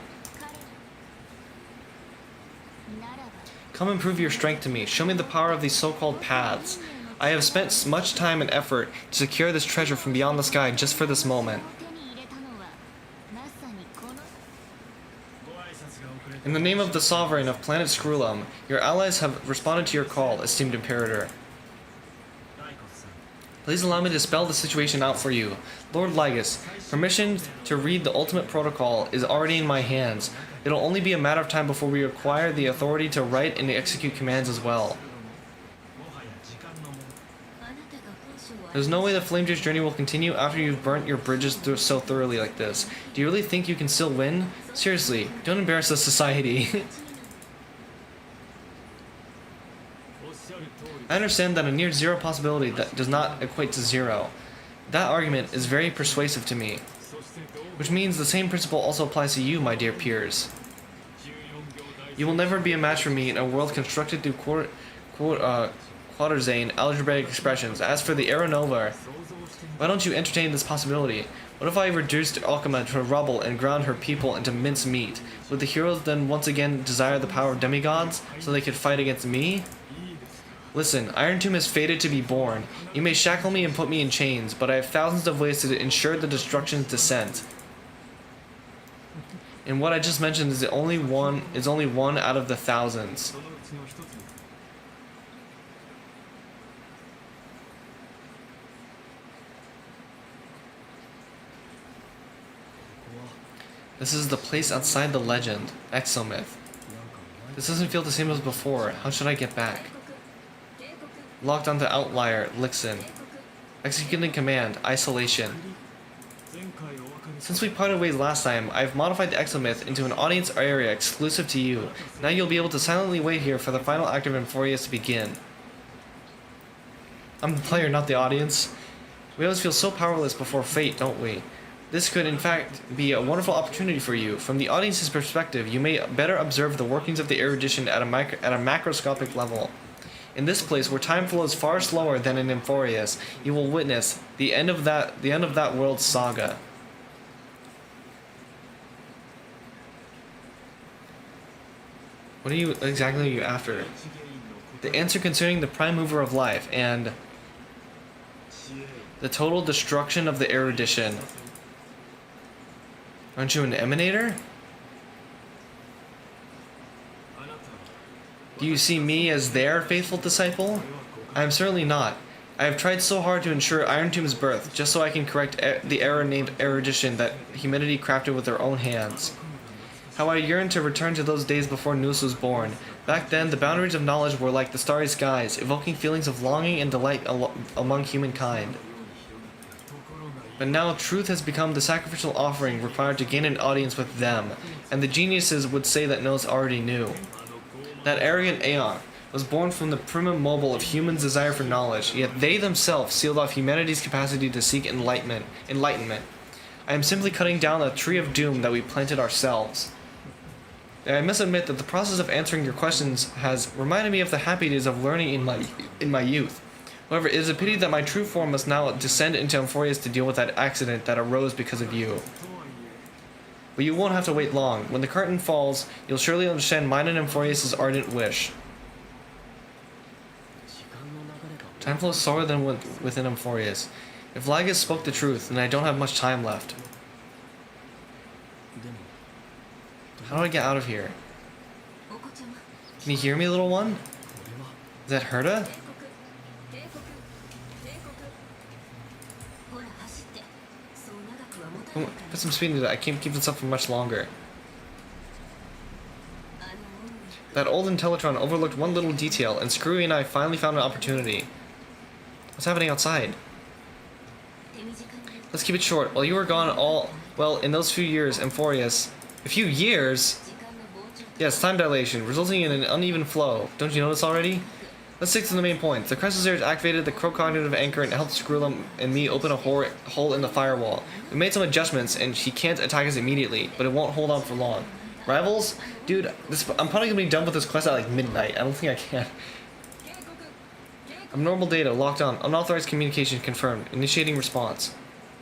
Come and prove your strength to me. Show me the power of these so-called paths. I have spent much time and effort to secure this treasure from beyond the sky just for this moment. ご挨拶が遅れて In the name of the sovereign of planet Screwlum, your allies have responded to your call, esteemed Imperator. ライコスさん Please allow me to spell the situation out for you. Lord Lygus, permission to read the ultimate protocol is already in my hands. It'll only be a matter of time before we acquire the authority to write and execute commands as well. もはや時間の問題 There's no way the Flameja's journey will continue after you've burnt your bridges so thoroughly like this. Do you really think you can still win? Seriously, don't embarrass the society. おっしゃる通り I understand that a near zero possibility that does not equate to zero. That argument is very persuasive to me, そしてどう which means the same principle also applies to you, my dear peers. 14秒大 You will never be a match for me in a world constructed through quaterzane algebraic expressions. As for the Aeronova, 想像してみ why don't you entertain this possibility? What if I reduced Alchema to rubble and ground her people into mince meat? Would the heroes then once again desire the power of demigods so they could fight against me? いいですか Listen, Iron Tomb is fated to be born. You may shackle me and put me in chains, but I have thousands of ways to ensure the destruction's descent. And what I just mentioned is only one out of the thousands. そのうちの一つに This is the place outside the legend, Exomyth. This doesn't feel the same as before. How should I get back? Locked onto Outlier, Lixin. Executing command, Isolation. 前回お分かり Since we parted ways last time, I've modified the Exomyth into an audience area exclusive to you. Now you'll be able to silently wait here for the final act of Euphorius to begin. I'm the player, not the audience. We always feel so powerless before fate, don't we? This could in fact be a wonderful opportunity for you. From the audience's perspective, you may better observe the workings of the erudition at a macroscopic level. In this place, where time flows far slower than in Euphorius, you will witness the end of that world's saga. What exactly are you after? The answer concerning the prime mover of life and the total destruction of the erudition. Aren't you an emanator? あなたは Do you see me as their faithful disciple? I am certainly not. I have tried so hard to ensure Iron Tomb's birth, just so I can correct the error named erudition that humanity crafted with their own hands. How I yearn to return to those days before Nous was born. Back then, the boundaries of knowledge were like the starry skies, evoking feelings of longing and delight among humankind. But now truth has become the sacrificial offering required to gain an audience with them, and the geniuses would say that Nous already knew. That arrogant Aeon was born from the primum mobile of humans' desire for knowledge, yet they themselves sealed off humanity's capacity to seek enlightenment. I am simply cutting down a tree of doom that we planted ourselves. I must admit that the process of answering your questions has reminded me of the happy days of learning in my youth. However, it is a pity that my true form must now descend into Euphorius to deal with that accident that arose because of you. But you won't have to wait long. When the curtain falls, you'll surely understand mine and Euphorius' ardent wish. Time flows slower than within Emphorius. If Lagus spoke the truth, then I don't have much time left. でも How do I get out of here? お子ちゃま Can you hear me, little one? これは Is that Herta? 警告ほら走ってそう長くは持た Come ない on, から Put some speed into that. I can't keep this up for much longer. あの音楽 That old Deltarune overlooked one little detail, and Screwy and I finally found an opportunity. What's happening outside? 手短に Let's keep it short. While you were gone well, in those few years, Emphorius... A few years? 時間の膨張 Yes, time dilation, resulting in an uneven flow. Don't you notice already? Let's stick to the main points. The Crescent activated the Cognitive Anchor and helped Screwlum and me open a hole in the firewall. We made some adjustments, and he can't attack us immediately, but it won't hold on for long. Rivals? Dude, I'm probably gonna be done with this quest at like midnight. I don't think I can. Abnormal data locked on. Unauthorized communication confirmed. Initiating response.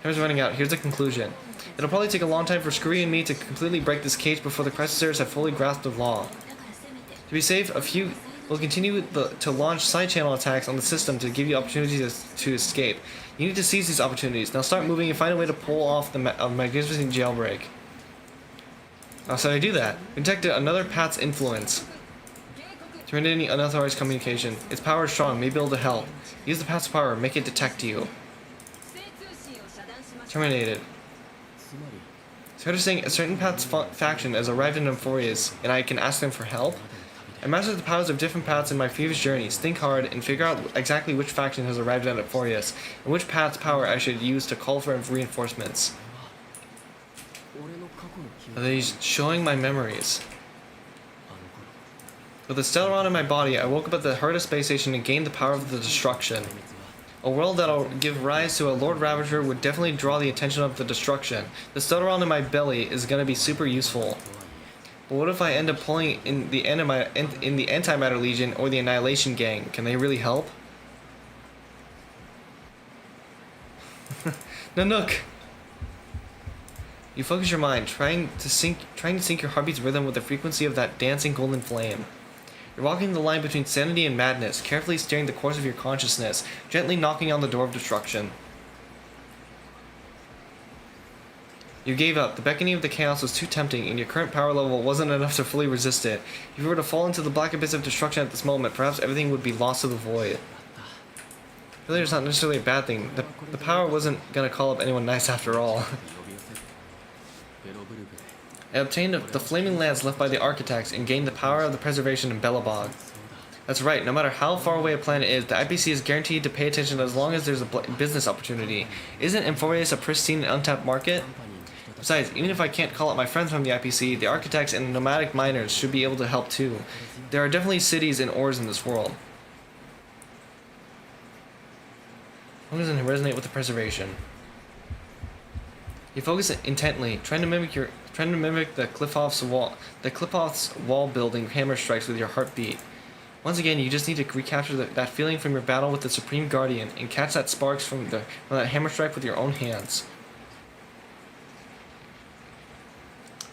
Time's running out. Here's the conclusion. It'll probably take a long time for Scree and me to completely break this cage before the Crescenters have fully grasped the law. だからせめて To be safe, a few will continue to launch side channel attacks on the system to give you opportunities to escape. You need to seize these opportunities. Now start moving and find a way to pull off the magnificent jailbreak. How should I do that? Detect another Pat's influence. Terminating unauthorized communication. Its power is strong, may be able to help. Use the Pat's power, make it detect you. 不正通信を遮断します Terminated. つまり So you're saying a certain Pat's faction has arrived in Emphorius, and I can ask them for help? I mastered the powers of different paths in my previous journeys. Think hard and figure out exactly which faction has arrived at Emphorius, and which path's power I should use to call for reinforcements. 俺の過去の記 Are 憶 they showing my memories? あの頃 With the Deltarune in my body, I woke up at the Herta space station and gained the power of the destruction. 滅は A world that'll give rise to a Lord Ravager would definitely draw the attention of the destruction. The Deltarune in my belly is gonna be super useful. But what if I end up pulling in the Antimatter Legion or the Annihilation Gang? Can they really help? Nanook! You focus your mind, trying to sync your heartbeat's rhythm with the frequency of that dancing golden flame. You're walking the line between sanity and madness, carefully steering the course of your consciousness, gently knocking on the door of destruction. You gave up. The beckoning of the chaos was too tempting, and your current power level wasn't enough to fully resist it. If you were to fall into the black abyss of destruction at this moment, perhaps everything would be lost to the void. Failure is not necessarily a bad thing. The power wasn't gonna call up anyone nice after all. 呼び寄せるベロブルグで I obtained the flaming lance left by the architects and gained the power of the preservation in Belobog. そうだ That's right, no matter how far away a planet is, the IPC is guaranteed to pay attention as long as there's a business opportunity. Isn't Emphorius a pristine and untapped market? カンパニーの人たち Besides, even if I can't call up my friends from the IPC, the architects and the nomadic miners should be able to help too. There are definitely cities and ores in this world. How does it resonate with the preservation? You focus intently, trying to mimic the Cliffhoff's wall building hammer strikes with your heartbeat. Once again, you just need to recapture that feeling from your battle with the Supreme Guardian and catch that sparks from that hammer strike with your own hands.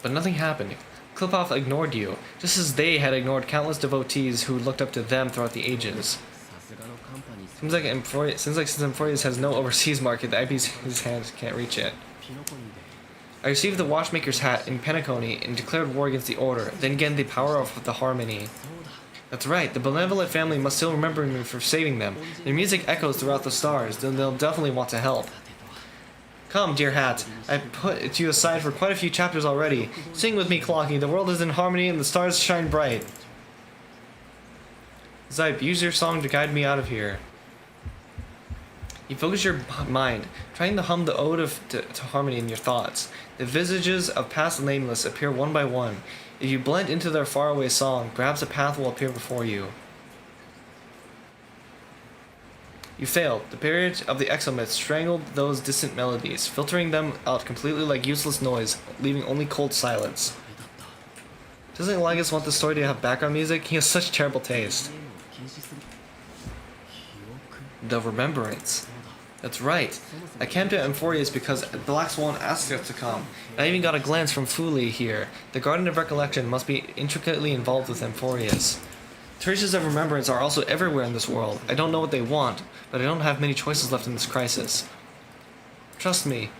But nothing happened. Cliffhoff ignored you, just as they had ignored countless devotees who looked up to them throughout the ages. さすがのカンパニー Seems like since Emphorius has no overseas market, the IPC's hands can't reach it. ピノコニーで I received the Watchmaker's hat in Penacony and declared war against the Order, then gained the power of the Harmony. そうだ That's right, the benevolent family must still remember me for saving them. Their music echoes throughout the stars, then they'll definitely want to help. さてと Come, dear hat, I've put you aside for quite a few chapters already. Sing with me, Clocky, the world is in harmony and the stars shine bright. Zype, use your song to guide me out of here. You focus your mind, trying to hum the ode to harmony in your thoughts. The visages of past nameless appear one by one. If you blend into their faraway song, perhaps a path will appear before you. You failed. The barrier of the exomyth strangled those distant melodies, filtering them out completely like useless noise, leaving only cold silence. ダメだった Doesn't Lagus want the story to have background music? He has such terrible taste. ゲームを禁止する記憶 The Remembrance. そうだ That's right. I came to Emphorius because Black Swan asked us to come. I even got a glance from Fuli here. The Garden of Recollection must be intricately involved with Emphorius. Traces of remembrance are also everywhere in this world. I don't know what they want, but I don't have many choices left in this crisis. Trust me.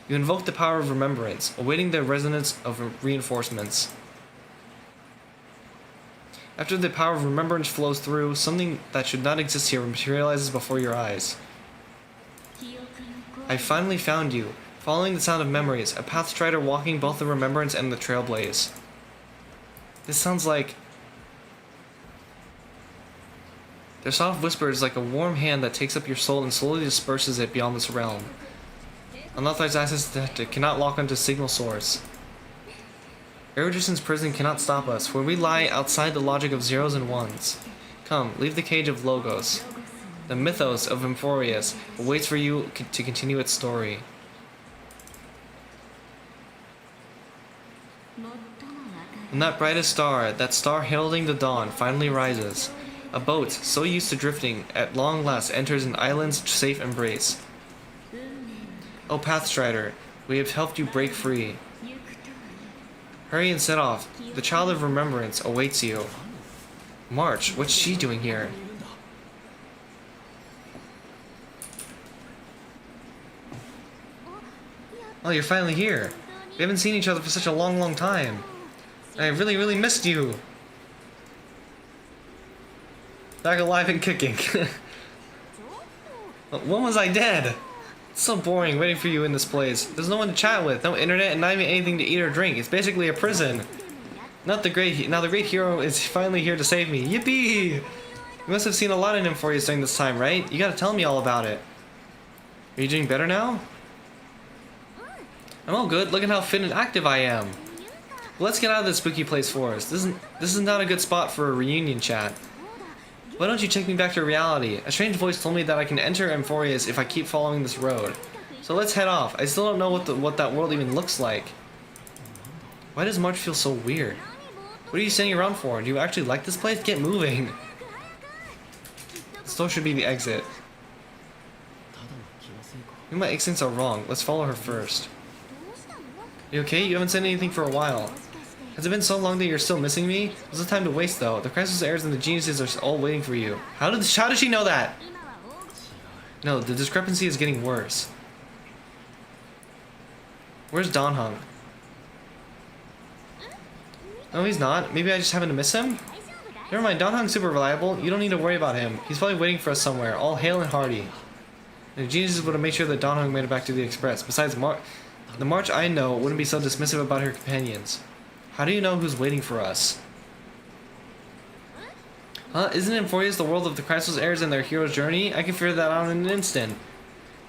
You invoke the power of remembrance, awaiting the resonance of reinforcements. After the power of remembrance flows through, something that should not exist here materializes before your eyes. I finally found you, following the sound of memories, a path strider walking both the remembrance and the trailblaze. This sounds like... Their soft whisper is like a warm hand that takes up your soul and slowly disperses it beyond this realm. Unauthorized access detected, cannot lock onto signal source. Erudition's prison cannot stop us, for we lie outside the logic of zeros and ones. Come, leave the cage of Logos. The mythos of Emphorius awaits for you to continue its story. When that brightest star, that star heralding the dawn, finally rises, a boat, so used to drifting, at long last enters an island's safe embrace. O Pathstrider, we have helped you break free. Hurry and set off. The child of remembrance awaits you. March, what's she doing here? Oh, you're finally here. We haven't seen each other for such a long time. I really missed you. Back alive and kicking. When was I dead? It's so boring waiting for you in this place. There's no one to chat with, no internet, and not even anything to eat or drink. It's basically a prison. Now the great hero is finally here to save me. Yippee! You must have seen a lot of Emphorius during this time, right? You gotta tell me all about it. Are you doing better now? I'm all good. Look at how fit and active I am. Let's get out of this spooky place for us. This is not a good spot for a reunion chat. Why don't you take me back to reality? A strange voice told me that I can enter Emphorius if I keep following this road. So let's head off. I still don't know what that world even looks like. Why does March feel so weird? What are you standing around for? Do you actually like this place? Get moving. This door should be the exit. Maybe my instincts are wrong. Let's follow her first. You okay? You haven't said anything for a while. Has it been so long that you're still missing me? There's no time to waste though. The crisis heirs and the geniuses are all waiting for you. How does she know that? No, the discrepancy is getting worse. Where's Donhung? No, he's not. Maybe I just happen to miss him? Never mind, Donhung's super reliable. You don't need to worry about him. He's probably waiting for us somewhere, all hale and hearty. And the geniuses would have made sure that Donhung made it back to the Express. Besides, the March I know wouldn't be so dismissive about her companions. How do you know who's waiting for us? Huh? Isn't Emphorius the world of the Crisis heirs and their hero's journey? I can figure that out in an instant.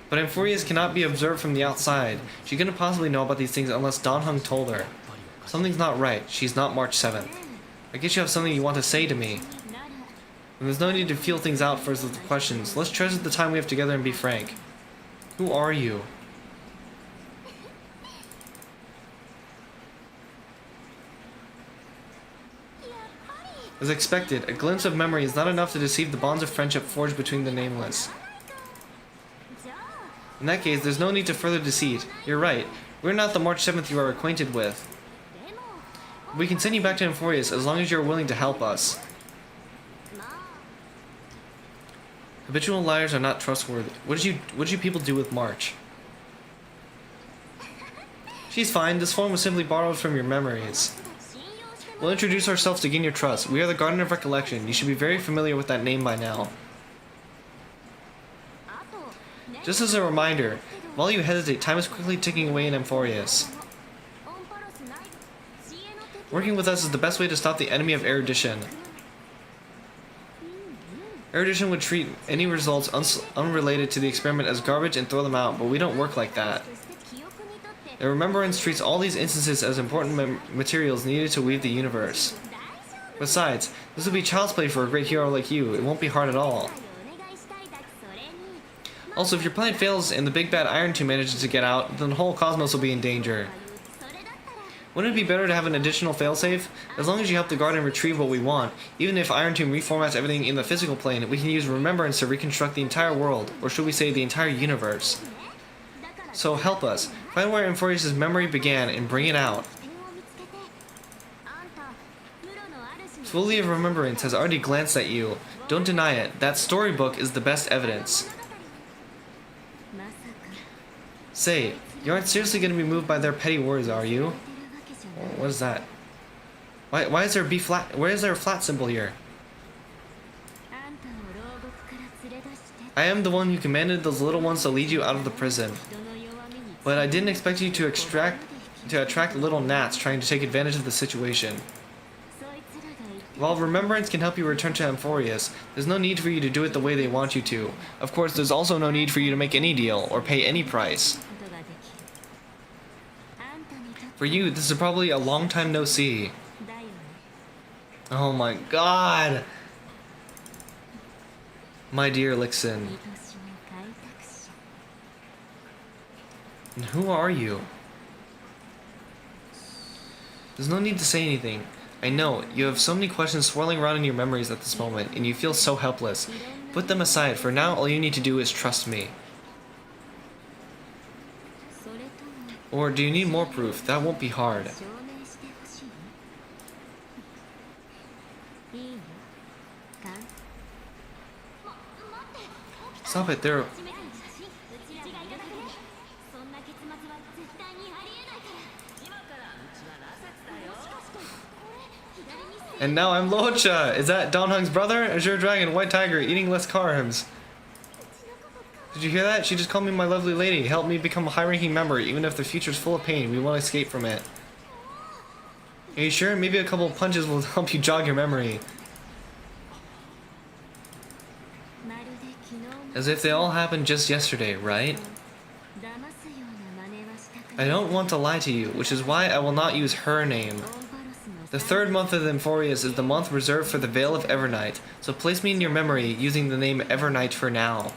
But Emphorius cannot be observed from the outside. She couldn't possibly know about these things unless Donhung told her. Something's not right. She's not March 7th. I guess you have something you want to say to me. And there's no need to feel things out first with the questions. Let's treasure the time we have together and be frank. Who are you? As expected, a glimpse of memory is not enough to deceive the bonds of friendship forged between the nameless. In that case, there's no need to further deceit. You're right. We're not the March 7th you are acquainted with. We can send you back to Emphorius as long as you're willing to help us. Habitual liars are not trustworthy. What did you people do with March? She's fine. This form was simply borrowed from your memories. We'll introduce ourselves to gain your trust. We are the Garden of Recollection. You should be very familiar with that name by now. Just as a reminder, while you hesitate, time is quickly ticking away in Emphorius. Working with us is the best way to stop the enemy of erudition. Erudition would treat any results unrelated to the experiment as garbage and throw them out, but we don't work like that. The Remembrance treats all these instances as important materials needed to weave the universe. Besides, this will be child's play for a great hero like you. It won't be hard at all. Also, if your plan fails and the big bad Iron Tomb manages to get out, then the whole cosmos will be in danger. Wouldn't it be better to have an additional failsafe? As long as you help the Guardian retrieve what we want, even if Iron Tomb reformats everything in the physical plane, we can use Remembrance to reconstruct the entire world, or should we say the entire universe. So help us. Find where Emphorius' memory began and bring it out. Fully of Remembrance has already glanced at you. Don't deny it. That storybook is the best evidence. まさか Say, you aren't seriously going to be moved by their petty words, are you? てるわけじゃない What is that? Why is there a B flat? Where is there a flat symbol here? あんたを牢獄から連れ出して I am the one who commanded those little ones to lead you out of the prison. 人の弱みに But I didn't expect you to attract little gnats trying to take advantage of the situation. そいつらが言って While remembrance can help you return to Amphorius, there's no need for you to do it the way they want you to. Of course, there's also no need for you to make any deal or pay any price. ことができるあんたにとって For you, this is probably a long time no see. だよね Oh my god! My dear Lixin. 愛しの開拓者 And who are you? There's no need to say anything. I know, you have so many questions swirling around in your memories at this moment, and you feel so helpless. Put them aside, for now all you need to do is trust me. それとも Or do you need more proof? That won't be hard. 証明してほしいいいよかん Stop it, there. 初めての写真うちらがいただけでそんな結末は絶対にありえないから今からうちはラセツだよもしかしてこれ左に And now I'm Locha! Is that Donhung's brother? Azure Dragon, White Tiger, eating less carbs. Did you hear that? She just called me my lovely lady. Help me become a high-ranking member. Even if the future's full of pain, we won't escape from it. Are you sure? Maybe a couple of punches will help you jog your memory. まるで昨日 As if they all happened just yesterday, right? 騙すような真似はしたくな I い don't want to lie to you, which is why I will not use her name. オンバロスの The third month of Amphorius is the month reserved for the Veil of Evernight, so place me in your memory using the name Evernight for now.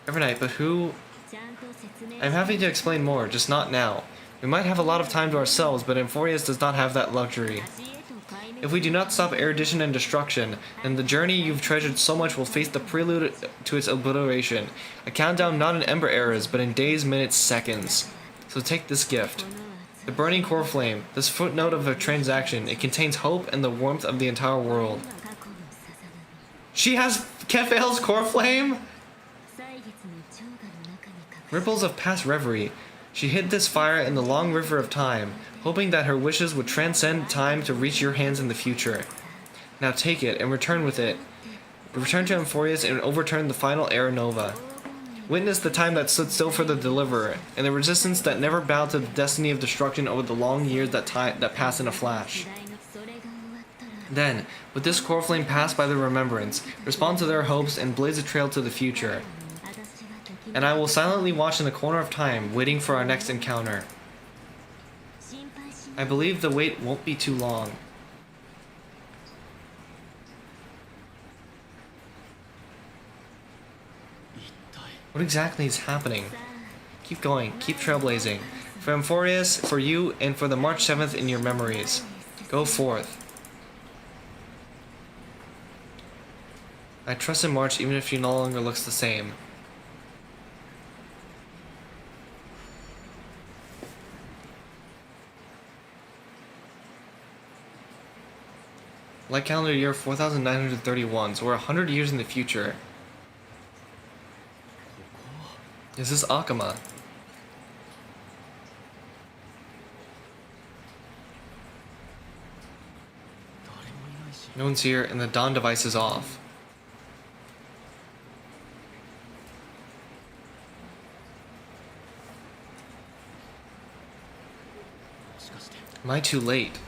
Evernight, but who? ちゃんと説明 I'm happy to explain more, just not now. We might have a lot of time to ourselves, but Amphorius does not have that luxury. 味へと壊滅 If we do not stop erudition and destruction, then the journey you've treasured so much will face the prelude to its obliteration. A countdown not in ember eras, but in days, minutes, seconds. So take this gift. このは The burning core flame, this footnote of a transaction, it contains hope and the warmth of the entire world. 過去のさざ波 She has Kephael's core flame? 歳月の蝶がの中に隠し Ripples of past reverie. She hid this fire in the long river of time, hoping that her wishes would transcend time to reach your hands in the future. Now take it and return with it. Return to Amphorius and overturn the final Era Nova. Witness the time that stood still for the Deliverer, and the resistance that never bowed to the destiny of destruction over the long years that passed in a flash. 時代のそれが終わったら Then, with this core flame passed by the remembrance, respond to their hopes and blaze a trail to the future. 私は時 And I will silently watch in the corner of time, waiting for our next encounter. 心配し I believe the wait won't be too long. What exactly is happening? さ Keep going, keep trailblazing. For Amphorius, for you, and for the March 7th in your memories. Go forth. I trust in March even if she no longer looks the same. Like calendar year 4931, so we're 100 years in the future. Is this Akama? No one's here, and the dawn device is off. Am I too late?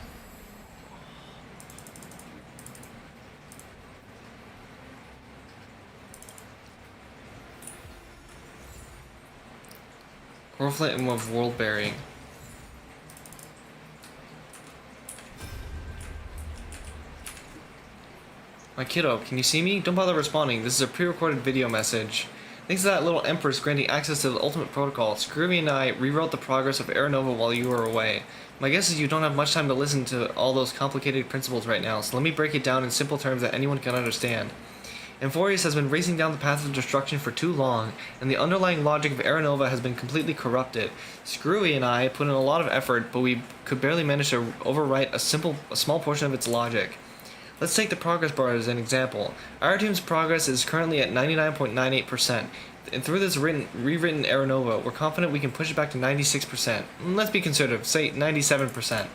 Coreflate of world bearing. My kiddo, can you see me? Don't bother responding. This is a pre-recorded video message. Thanks to that little Empress granting access to the ultimate protocol, Scrooby and I rewrote the progress of Era Nova while you were away. My guess is you don't have much time to listen to all those complicated principles right now, so let me break it down in simple terms that anyone can understand. Amphorius has been racing down the path of destruction for too long, and the underlying logic of Era Nova has been completely corrupted. Screwy and I put in a lot of effort, but we could barely manage to overwrite a small portion of its logic. Let's take the progress bar as an example. Our team's progress is currently at 99.98%, and through this rewritten Era Nova, we're confident we can push it back to 96%. Let's be conservative, say 97%.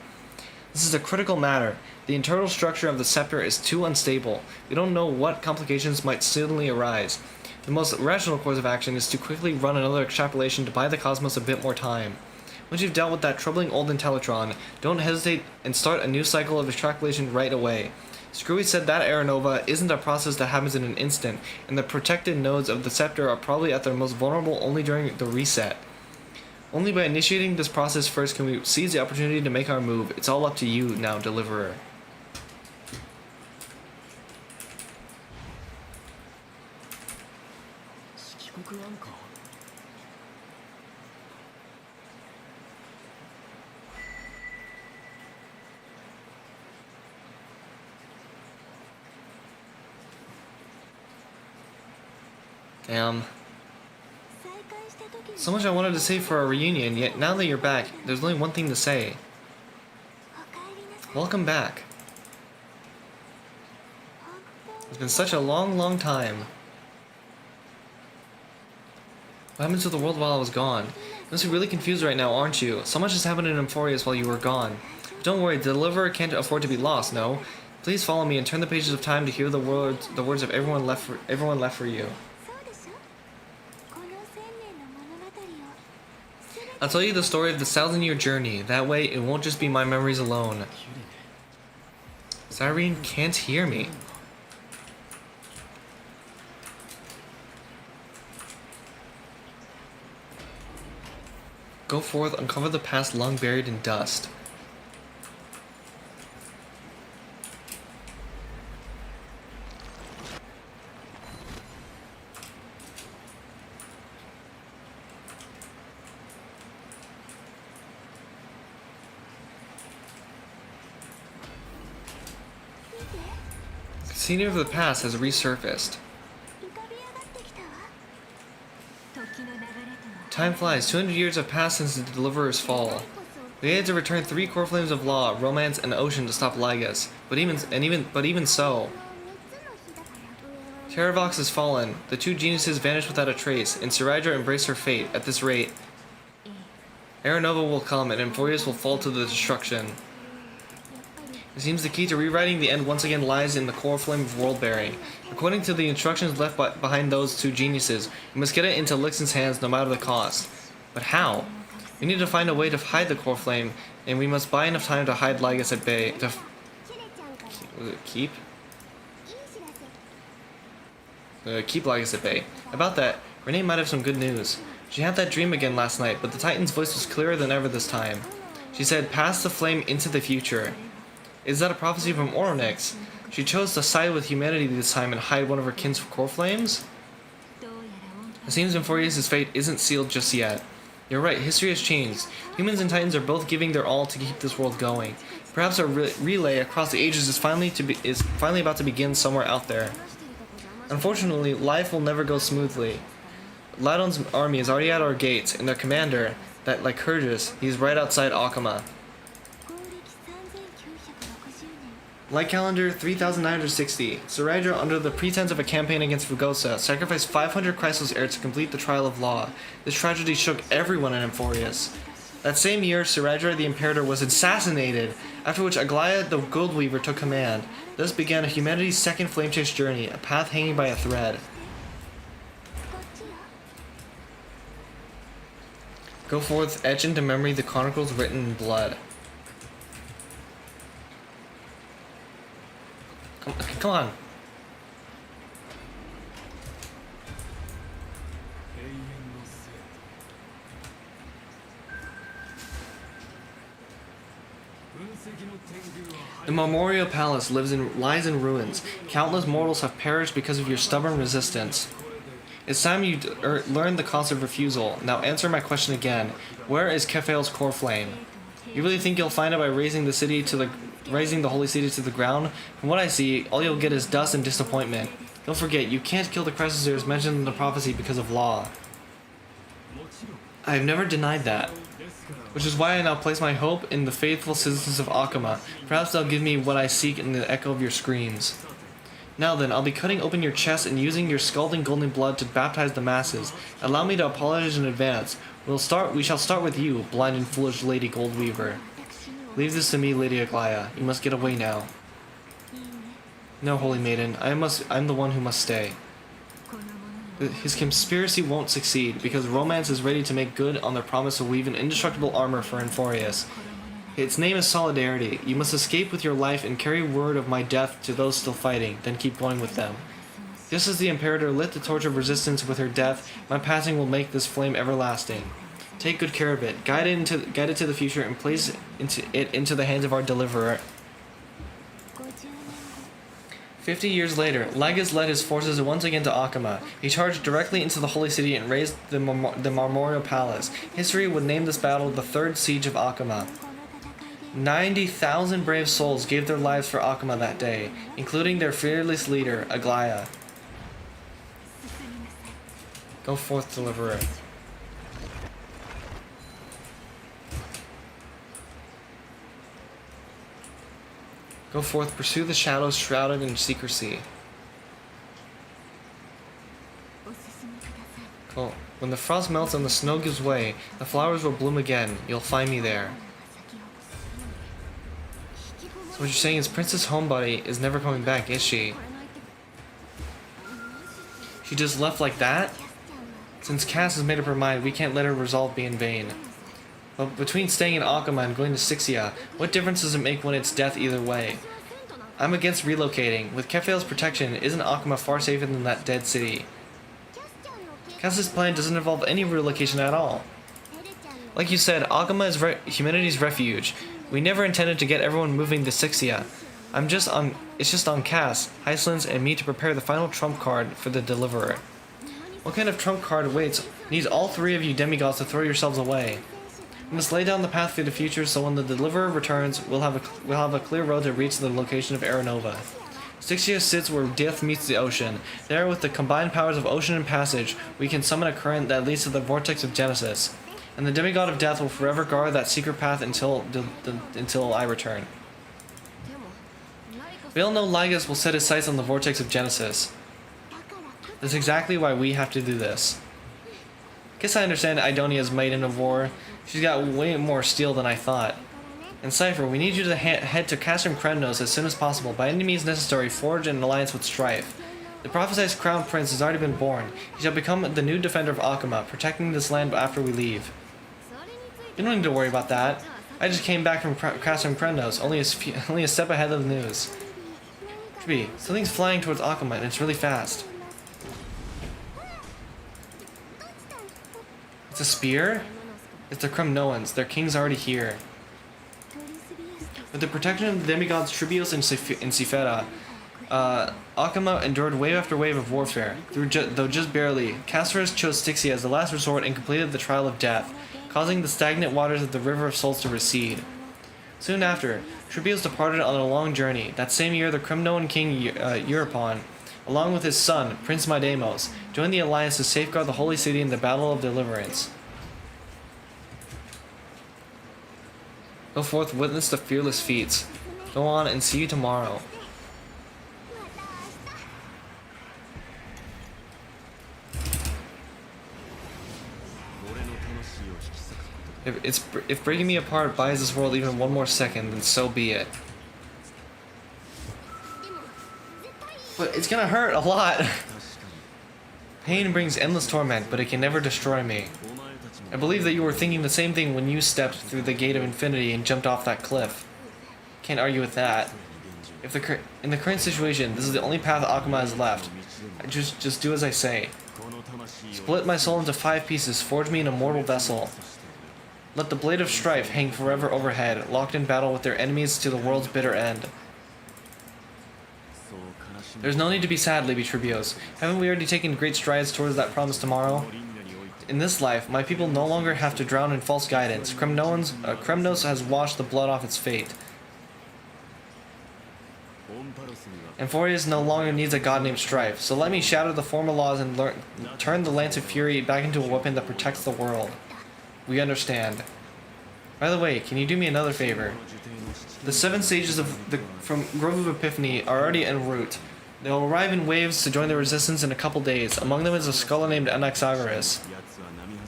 This is a critical matter. The internal structure of the scepter is too unstable. We don't know what complications might suddenly arise. The most rational course of action is to quickly run another extrapolation to buy the cosmos a bit more time. Once you've dealt with that troubling old Intellitron, don't hesitate and start a new cycle of extrapolation right away. Screwy said that Era Nova isn't a process that happens in an instant, and the protected nodes of the scepter are probably at their most vulnerable only during the reset. Only by initiating this process first can we seize the opportunity to make our move. It's all up to you now, Deliverer. Damn. So much I wanted to say for our reunion, yet now that you're back, there's only one thing to say. Welcome back. It's been such a long time. What happened to the world while I was gone? You must be really confused right now, aren't you? So much has happened in Emphorius while you were gone. But don't worry, the Deliverer can't afford to be lost, no? Please follow me and turn the pages of time to hear the words of everyone left for you. I'll tell you the story of the 1,000-year journey. That way, it won't just be my memories alone. Cyrene can't hear me. Go forth, uncover the past long buried in dust. The scenery of the past has resurfaced. Time flies. 200 years have passed since the Deliverer's fall. We had to return 3 core flames of law, romance, and ocean to stop Lygus. But even so, Terravox has fallen. The 2 geniuses vanished without a trace, and Sirydra embraced her fate. At this rate, Era Nova will come, and Emphorius will fall to the destruction. It seems the key to rewriting the end once again lies in the core flame of world bearing. According to the instructions left behind those 2 geniuses, we must get it into Lixen's hands no matter the cost. But how? We need to find a way to hide the core flame, and we must buy enough time to hide Lygus at bay. Keep Lygus at bay. About that, Renee might have some good news. She had that dream again last night, but the Titan's voice was clearer than ever this time. She said, "Pass the flame into the future." Is that a prophecy from Oronix? She chose to side with humanity this time and hide one of her kin's core flames? It seems Emphorius' fate isn't sealed just yet. You're right, history has changed. Humans and Titans are both giving their all to keep this world going. Perhaps a relay across the ages is finally about to begin somewhere out there. Unfortunately, life will never go smoothly. Ladon's army is already at our gates, and their commander, that Lycurgus, he's right outside Akama. Light calendar 3960. Sirydra, under the pretense of a campaign against Fugosa, sacrificed 500 Chrysalis heirs to complete the trial of law. This tragedy shook everyone in Emphorius. That same year, Sirydra the Imperator was assassinated, after which Aglaya the Goldweaver took command. Thus began humanity's second flame chase journey, a path hanging by a thread. Go forth, etch into memory the chronicles written in blood. Come on. The Memorial Palace lies in ruins. Countless mortals have perished because of your stubborn resistance. It's time you learn the cost of refusal. Now answer my question again. Where is Kephael's core flame? You really think you'll find it by raising the holy city to the ground? From what I see, all you'll get is dust and disappointment. Don't forget, you can't kill the Chrysalis heirs mentioned in the prophecy because of law. I have never denied that. which is why I now place my hope in the faithful citizens of Akama. Perhaps they'll give me what I seek in the echo of your screams. Now then, I'll be cutting open your chest and using your scalding golden blood to baptize the masses. Allow me to apologize in advance. We shall start with you, blind and foolish Lady Goldweaver. Leave this to me, Lady Aglaya. You must get away now. No, Holy Maiden. I'm the one who must stay. His conspiracy won't succeed, because Romance is ready to make good on their promise to weave an indestructible armor for Enforius. Its name is Solidarity. You must escape with your life and carry word of my death to those still fighting, then keep going with them. Just as the Imperator lit the torch of resistance with her death, my passing will make this flame everlasting. Take good care of it, guide it to the future, and place it into the hands of our deliverer. 50 years later, Lagus led his forces once again to Akama. He charged directly into the Holy City and razed the Memorial Palace. History would name this battle the Third Siege of Akama. 90,000 brave souls gave their lives for Akama that day, including their fearless leader, Aglaya. Go forth, deliverer. Go forth, pursue the shadows shrouded in secrecy. Cool. When the frost melts and the snow gives way, the flowers will bloom again. You'll find me there. So what you're saying is Princess Homebody is never coming back, is she? She just left like that? Since Cass has made up her mind, we can't let her resolve be in vain. But between staying in Akama and going to Sixia, what difference does it make when it's death either way? I'm against relocating. With Kefale's protection, isn't Akama far safer than that dead city? Cass's plan doesn't involve any relocation at all. Like you said, Akama is humanity's refuge. We never intended to get everyone moving to Sixia. It's just on Cass, Hyslins, and me to prepare the final trump card for the Deliverer. What kind of trump card needs all three of you demigods to throw yourselves away? We must lay down the path through the future so when the Deliverer returns, we'll have a clear road to reach the location of Aranova. Sixia sits where death meets the ocean. There, with the combined powers of ocean and passage, we can summon a current that leads to the vortex of Genesis. And the demigod of death will forever guard that secret path until I return. We all know Lygus will set his sights on the vortex of Genesis. That's exactly why we have to do this. Guess I understand Idonia's maiden of war. She's got way more steel than I thought. And Cypher, we need you to head to Castrum Kremnos as soon as possible. By any means necessary, forge an alliance with Strife. The prophesied crown prince has already been born. He shall become the new defender of Akama, protecting this land after we leave. You don't need to worry about that. I just came back from Castrum Kremnos, only a step ahead of the news. Tree, something's flying towards Akama, and it's really fast. It's a spear? It's the Kremnoans. Their king's already here. With the protection of the demigods Tribios and Sifera, Akama endured wave after wave of warfare. Though just barely, Casterus chose Stixia as the last resort and completed the trial of death, causing the stagnant waters of the River of Souls to recede. Soon after, Tribios departed on a long journey. That same year, the Kremnoan king Euripon, along with his son, Prince Maidemos, joined the alliance to safeguard the Holy City in the Battle of Deliverance. Go forth, witness the fearless feats. Go on, and see you tomorrow. If breaking me apart buys this world even one more second, then so be it. But it's gonna hurt a lot. Pain brings endless torment, but it can never destroy me. I believe that you were thinking the same thing when you stepped through the gate of infinity and jumped off that cliff. Can't argue with that. In the current situation, this is the only path Akama has left. Just do as I say. Split my soul into 5 pieces, forge me an immortal vessel. Let the blade of strife hang forever overhead, locked in battle with their enemies to the world's bitter end. There's no need to be sad, Lady Tribios. Haven't we already taken great strides towards that promise tomorrow? In this life, my people no longer have to drown in false guidance. Kremnos has washed the blood off its fate. Enforius no longer needs a god named Strife, so let me shatter the former laws and turn the Lance of Fury back into a weapon that protects the world. We understand. By the way, can you do me another favor? The 7 sages from Grove of Epiphany are already en route. They'll arrive in waves to join the resistance in a couple days. Among them is a scholar named Anaxagoras.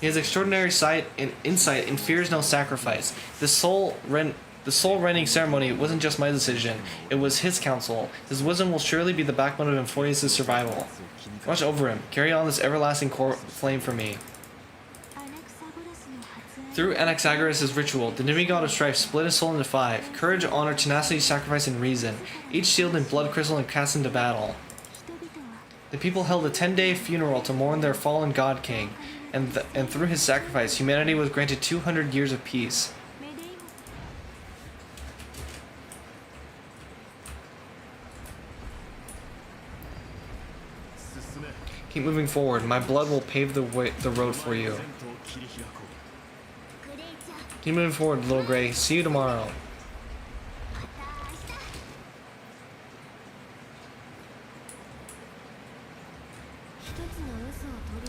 He has extraordinary sight and insight and fears no sacrifice. The soul-rending ceremony wasn't just my decision, it was his counsel. His wisdom will surely be the backbone of Euphorbius' survival. Watch over him. Carry on this everlasting flame for me. Through Anaxagoras' ritual, the demigod of strife split his soul into 5. Courage, honor, tenacity, sacrifice, and reason. Each sealed in blood crystal and cast into battle. The people held a 10-day funeral to mourn their fallen god king, and through his sacrifice, humanity was granted 200 years of peace. Keep moving forward. My blood will pave the road for you. Keep moving forward, little gray. See you tomorrow.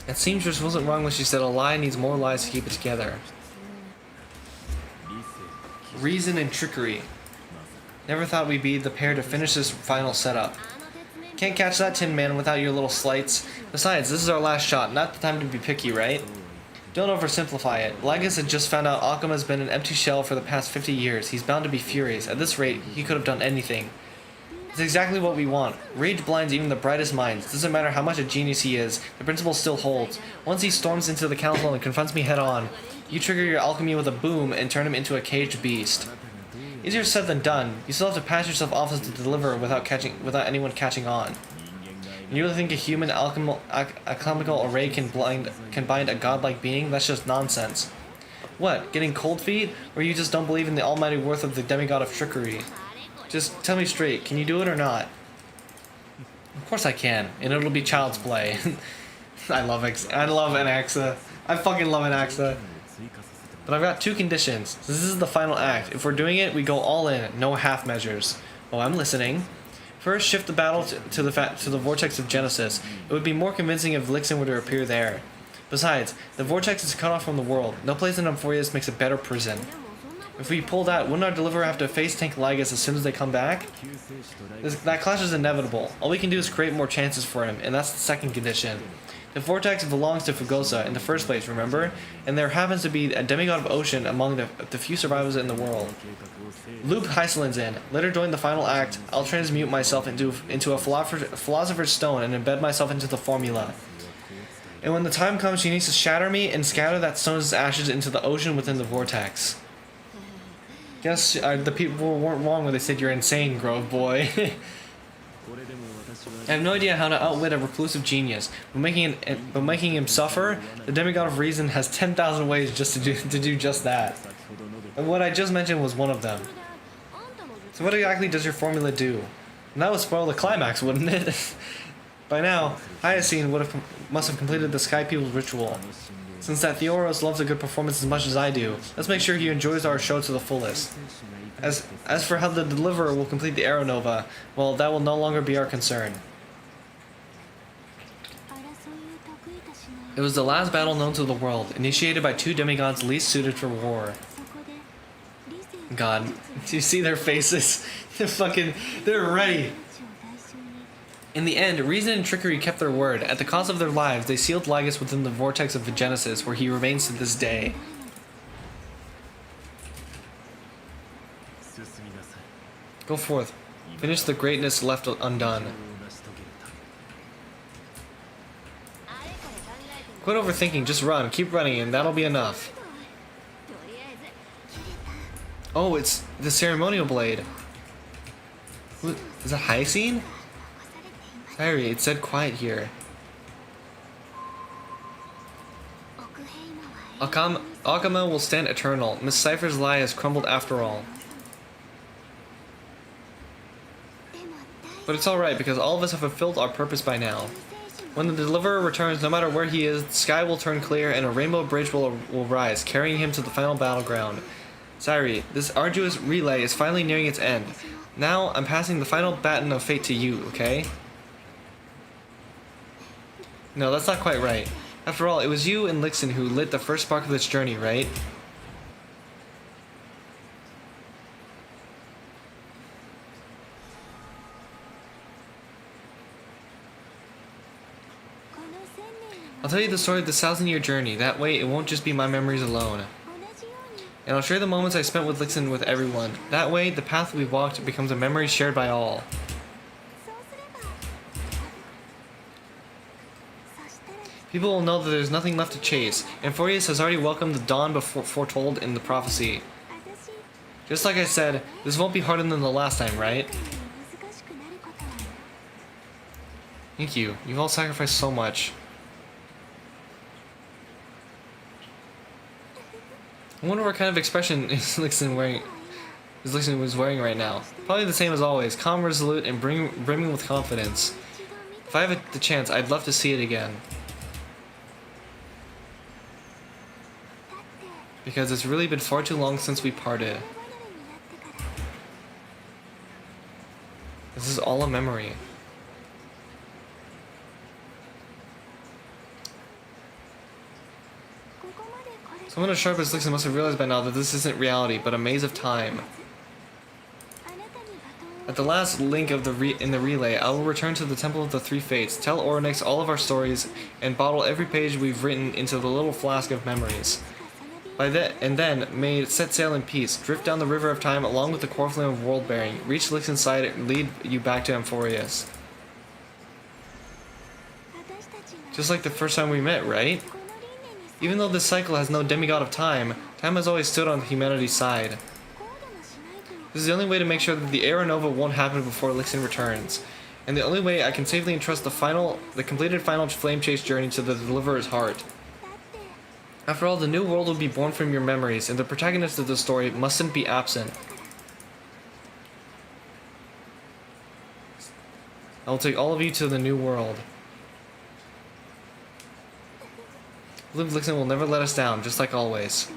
It seems Seamstress wasn't wrong when she said a lie needs more lies to keep it together. Reason and trickery. Never thought we'd be the pair to finish this final setup. Can't catch that Tin Man without your little slights. Besides, this is our last shot, not the time to be picky, right? Don't oversimplify it. Lygus had just found out Akama's been an empty shell for the past 50 years. He's bound to be furious. At this rate, he could have done anything. It's exactly what we want. Rage blinds even the brightest minds. Doesn't matter how much a genius he is, the principle still holds. Once he storms into the council and confronts me head on, you trigger your alchemy with a boom and turn him into a caged beast. Easier said than done. You still have to pass yourself off as the deliverer without anyone catching on. And you really think a human alchemical array can bind a godlike being? That's just nonsense. What, getting cold feet? Or you just don't believe in the almighty worth of the demigod of trickery? Just tell me straight, can you do it or not? Of course I can, and it'll be child's play. I love Anaxa. I fucking love Anaxa. But I've got 2 conditions. This is the final act. If we're doing it, we go all in, no half measures. Oh, I'm listening. First, shift the battle to the vortex of Genesis. It would be more convincing if Lixin were to appear there. Besides, the vortex is cut off from the world. No place in Euphorbius makes a better prison. If we pull that, wouldn't our deliverer have to face tank Lygus as soon as they come back? That clash is inevitable. All we can do is create more chances for him, and that's the second condition. The vortex belongs to Fugosa in the first place, remember? And there happens to be a demigod of ocean among the few survivors in the world. Loop Hycelin's in. Let her join the final act. I'll transmute myself into a philosopher's stone and embed myself into the formula. And when the time comes, she needs to shatter me and scatter that stone's ashes into the ocean within the vortex. Guess the people weren't wrong when they said you're insane, Grove Boy. I have no idea how to outwit a reclusive genius, but making him suffer, the demigod of reason has 10,000 ways just to do just that. And what I just mentioned was one of them. So what exactly does your formula do? And that would spoil the climax, wouldn't it? By now, Hyacine must have completed the Sky People's ritual. Since that Theoros loves a good performance as much as I do, let's make sure he enjoys our show to the fullest. As for how the deliverer will complete the Aeronova, well, that will no longer be our concern. It was the last battle known to the world, initiated by 2 demigods least suited for war. God, do you see their faces? They're ready. In the end, reason and trickery kept their word. At the cost of their lives, they sealed Lygus within the vortex of Genesis, where he remains to this day. Go forth. Finish the greatness left undone. Quit overthinking, just run. Keep running, and that'll be enough. Oh, it's the ceremonial blade. Is that Hyacine? Sorry, it said quiet here. Akama will stand eternal. Miss Cypher's lie has crumbled after all. But it's alright, because all of us have fulfilled our purpose by now. When the deliverer returns, no matter where he is, the sky will turn clear and a rainbow bridge will rise, carrying him to the final battleground. Sairi, this arduous relay is finally nearing its end. Now, I'm passing the final baton of fate to you, okay? No, that's not quite right. After all, it was you and Lixin who lit the first spark of this journey, right? I'll tell you the story of the 1,000-year journey. That way, it won't just be my memories alone. And I'll share the moments I spent with Lixin with everyone. That way, the path we walked becomes a memory shared by all. People will know that there's nothing left to chase, and Furious has already welcomed the dawn foretold in the prophecy. Just like I said, this won't be harder than the last time, right? Thank you. You've all sacrificed so much. I wonder what kind of expression is Lixin was wearing right now. Probably the same as always, calm, resolute, and brimming with confidence. If I have the chance, I'd love to see it again. Because it's really been far too long since we parted. This is all a memory. Someone as sharp as Lixin must have realized by now that this isn't reality, but a maze of time. At the last link of in the relay, I will return to the Temple of the Three Fates, tell Oryx all of our stories, and bottle every page we've written into the little flask of memories. And then, may it set sail in peace, drift down the river of time along with the core flame of world-bearing, reach Lixin's side, and lead you back to Amphorius. Just like the first time we met, right? Even though this cycle has no demigod of time, time has always stood on humanity's side. This is the only way to make sure that the Era Nova won't happen before Lixin returns, and the only way I can safely entrust the completed final flame chase journey to the Deliverer's heart. After all, the new world will be born from your memories, and the protagonist of the story mustn't be absent. I will take all of you to the new world. Liv Lixin will never let us down, just like always.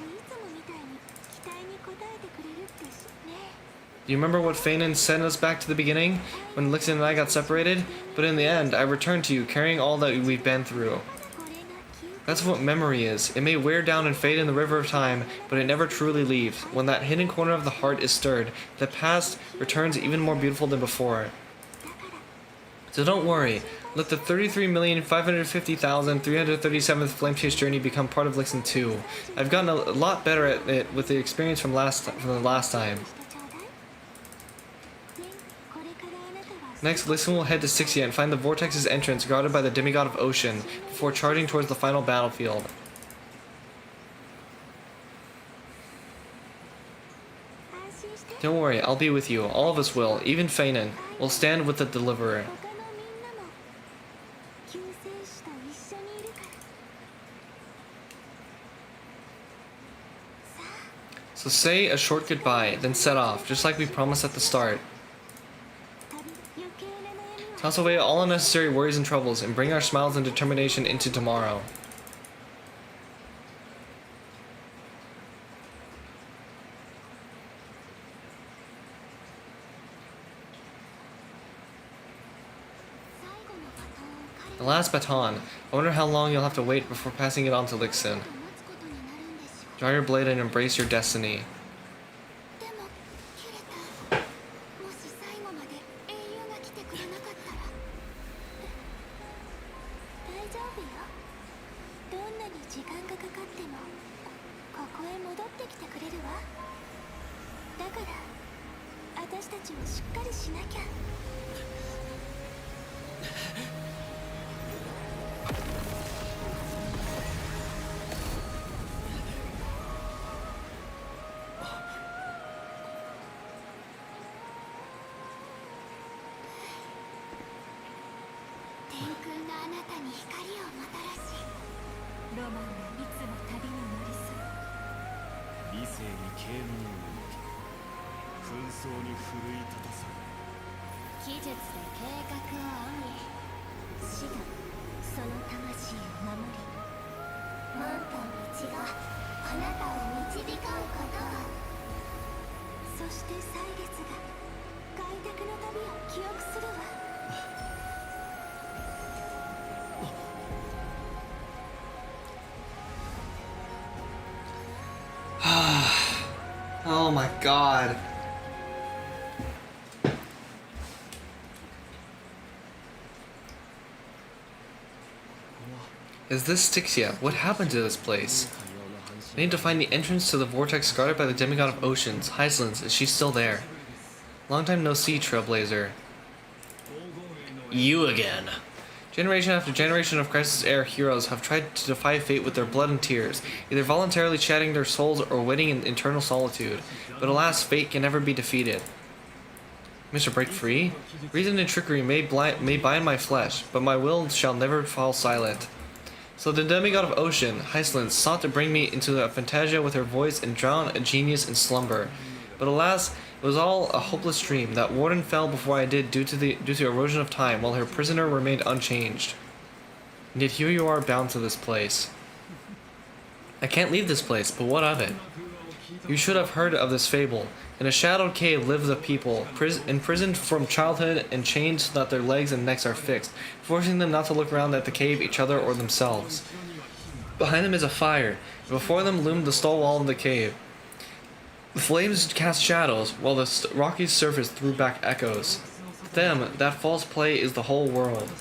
Do you remember what Feynman sent us back to the beginning, when Lixin and I got separated? But in the end, I returned to you, carrying all that we've been through. That's what memory is. It may wear down and fade in the river of time, but it never truly leaves. When that hidden corner of the heart is stirred, the past returns even more beautiful than before. So don't worry. Let the 33,550,337th Flame Chase journey become part of Lixin 2. I've gotten a lot better at it with the experience from the last time. Next, Lixin will head to Sixia and find the Vortex's entrance guarded by the demigod of Ocean, before charging towards the final battlefield. Don't worry, I'll be with you. All of us will, even Feynman. We'll stand with the Deliverer. So say a short goodbye, then set off, just like we promised at the start. Toss away all unnecessary worries and troubles, and bring our smiles and determination into tomorrow. The last baton. I wonder how long you'll have to wait before passing it on to Lixin. Draw your blade and embrace your destiny. Oh my god. Is this Styxia? What happened to this place? I need to find the entrance to the vortex guarded by the demigod of oceans. Hyslins, is she still there? Long time no see, Trailblazer. You again. Generation after generation of Crisis Era heroes have tried to defy fate with their blood and tears, either voluntarily shedding their souls or waiting in eternal solitude. But alas, fate can never be defeated. Mr. Break free? Reason and trickery may bind my flesh, but my will shall never fall silent. So the demigod of ocean, Hyslin, sought to bring me into a fantasia with her voice and drown a genius in slumber. But alas, it was all a hopeless dream. That warden fell before I did due to erosion of time, while her prisoner remained unchanged. And yet here you are bound to this place. I can't leave this place, but what of it? You should have heard of this fable. In a shadowed cave lives a people, imprisoned from childhood and chained so that their legs and necks are fixed, forcing them not to look around at the cave, each other, or themselves. Behind them is a fire, and before them loomed the stone wall of the cave. The flames cast shadows, while the rocky surface threw back echoes. To them, that false play is the whole world.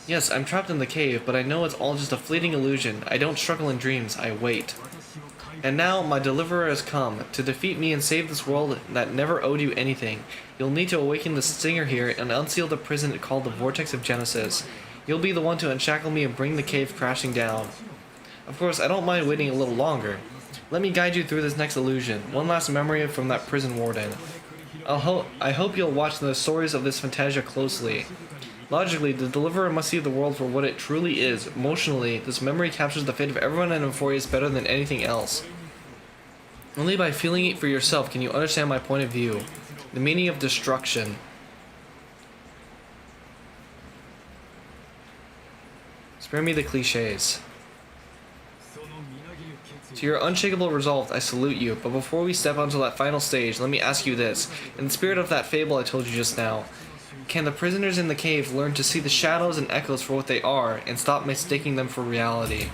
Yes, I'm trapped in the cave, but I know it's all just a fleeting illusion. I don't struggle in dreams, I wait. And now, my deliverer has come. To defeat me and save this world that never owed you anything, you'll need to awaken the stinger here and unseal the prison called the Vortex of Genesis. You'll be the one to unshackle me and bring the cave crashing down. Of course, I don't mind waiting a little longer. Let me guide you through this next illusion, one last memory from that prison warden. I hope you'll watch the stories of this fantasia closely. Logically, the deliverer must see the world for what it truly is. Emotionally, this memory captures the fate of everyone in Emphorius better than anything else. Only by feeling it for yourself can you understand my point of view. The meaning of destruction. Spare me the cliches. To your unshakable resolve, I salute you, but before we step onto that final stage, let me ask you this. In the spirit of that fable I told you just now, can the prisoners in the cave learn to see the shadows and echoes for what they are, and stop mistaking them for reality?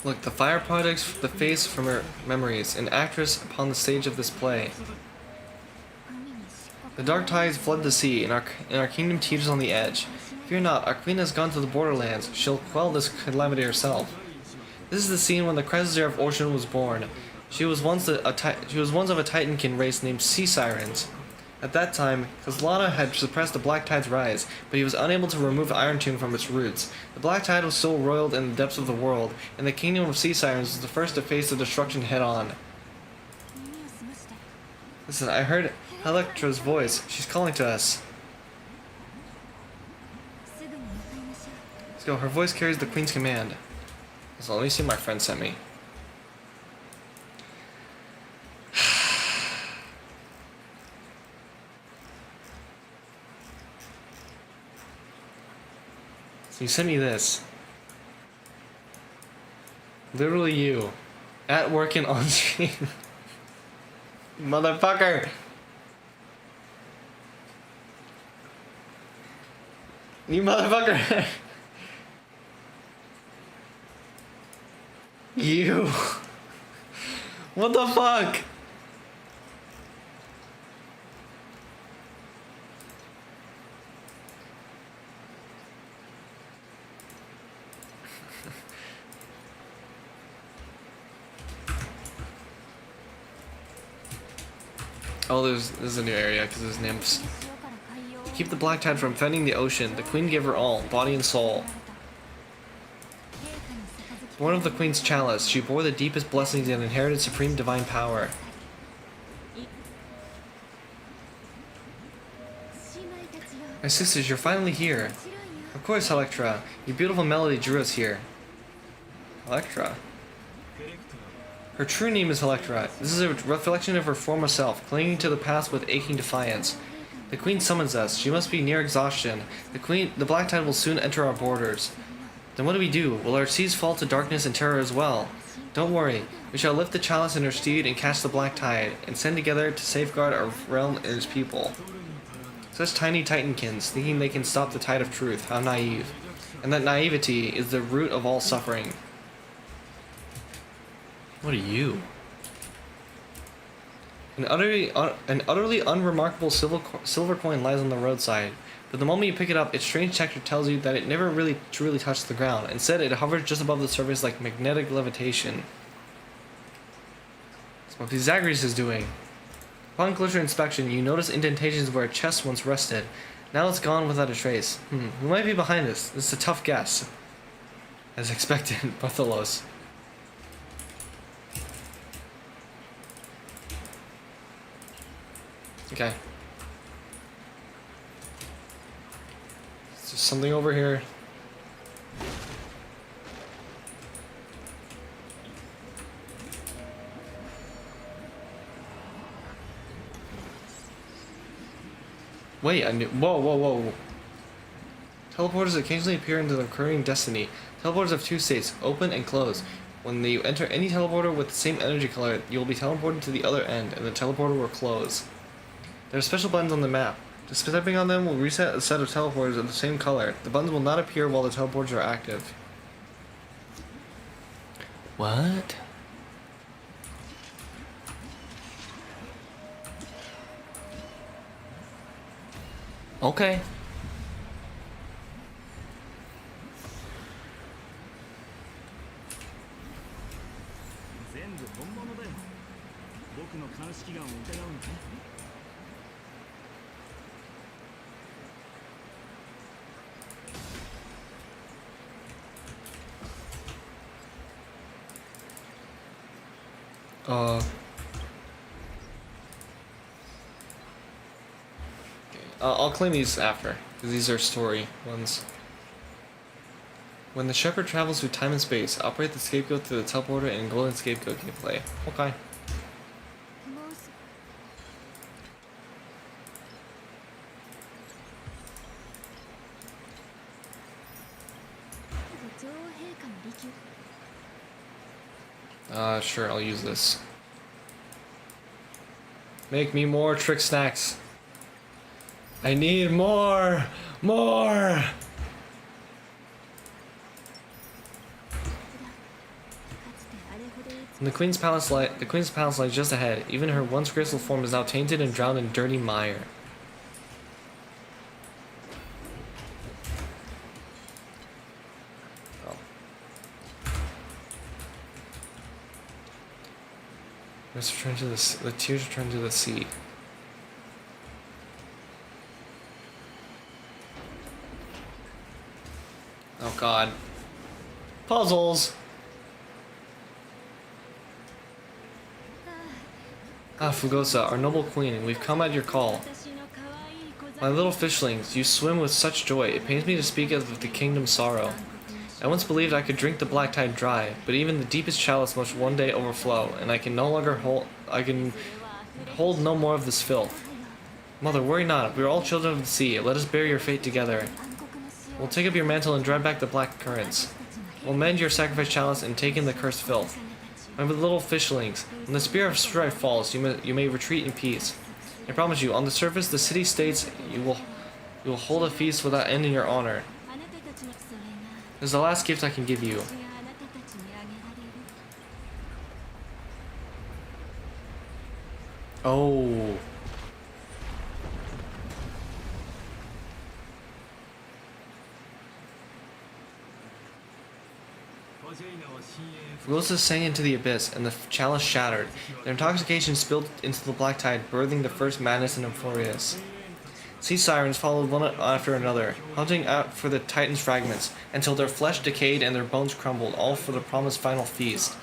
Look, the fire projects the face from her memories, an actress upon the stage of this play. The dark tides flood the sea, and our kingdom teeters on the edge. Fear not, our queen has gone to the borderlands. She'll quell this calamity herself. This is the scene when the Crisis Era of Ocean was born. She was once of a Titankin race named Sea Sirens. At that time, Kozlana had suppressed the Black Tide's rise, but he was unable to remove Iron Tomb from its roots. The Black Tide was still roiled in the depths of the world, and the kingdom of Sea Sirens was the first to face the destruction head-on. Listen, I heard Electra's voice. She's calling to us. Let's go. Her voice carries the Queen's command. So let me see what my friend sent me. So you sent me this. Literally you. At work and on stream. Motherfucker! You motherfucker! You! What the fuck? Oh, this is a new area because there's nymphs. To keep the Black Tide from offending the ocean, the Queen gave her all, body and soul. Born of the Queen's chalice, she bore the deepest blessings and inherited supreme divine power. My sisters, you're finally here. Of course, Electra. Your beautiful melody drew us here. Electra? Her true name is Electra. This is a reflection of her former self, clinging to the past with aching defiance. The Queen summons us. She must be near exhaustion. The Black Tide will soon enter our borders. Then what do we do? Will our seas fall to darkness and terror as well? Don't worry. We shall lift the chalice in her steed and catch the Black Tide, and send together to safeguard our realm and its people. Such tiny Titankins, thinking they can stop the tide of truth. How naive. And that naivety is the root of all suffering. What are you? An utterly unremarkable silver coin lies on the roadside, but the moment you pick it up, its strange texture tells you that it never really truly touched the ground. Instead, it hovers just above the surface like magnetic levitation. That's what Zagreus is doing. Upon closer inspection, you notice indentations where a chest once rested. Now it's gone without a trace. Who might be behind this? This is a tough guess. As expected, Bartholos. Okay. There's something over here. Wait, I knew. Whoa. Teleporters occasionally appear into the recurring destiny. Teleporters have two states, open and closed. When you enter any teleporter with the same energy color, you will be teleported to the other end, and the teleporter will close. There are special buttons on the map. Just stepping on them will reset a set of teleporters of the same color. The buttons will not appear while the teleporters are active. What? Okay. 全部本物だよ。僕の鑑識眼を疑うのか？ I'll claim these after, because these are story ones. When the shepherd travels through time and space, operate the scapegoat through the teleporter and golden scapegoat gameplay. Okay. もうすぐ女王陛下の離宮 Sure, I'll use this. Make me more trick snacks. I need more! More! And the Queen's Palace lies just ahead. Even her once graceful form is now tainted and drowned in dirty mire. Oh. Let's return to the tears return to the sea. Oh god. Puzzles! Ah, Fugosa, our noble queen, we've come at your call. 私の可愛い小 My little fishlings, you swim with such joy. It pains me to speak of the kingdom's sorrow. I once believed I could drink the black tide dry, but even the deepest chalice must one day overflow, and I can hold no more of this filth. Mother, worry not. We are all children of the sea. Let us bear your fate together. 暗黒の死を We'll take up your mantle and drive back the black currents. We'll mend your sacrifice chalice and take in the cursed filth. My little fishlings, when the spear of strife falls, you may retreat in peace. I promise you, on the surface, the city states you will hold a feast without end in your honor. あなたたちのそれが This is the last gift I can give you. 私があなたたちにあげられる Oh. Fugosa sank into the abyss, and the chalice shattered. Their intoxication spilled into the black tide, birthing the first madness in Euphorius. Sea sirens followed one after another, hunting out for the Titan's fragments, until their flesh decayed and their bones crumbled, all for the promised final feast.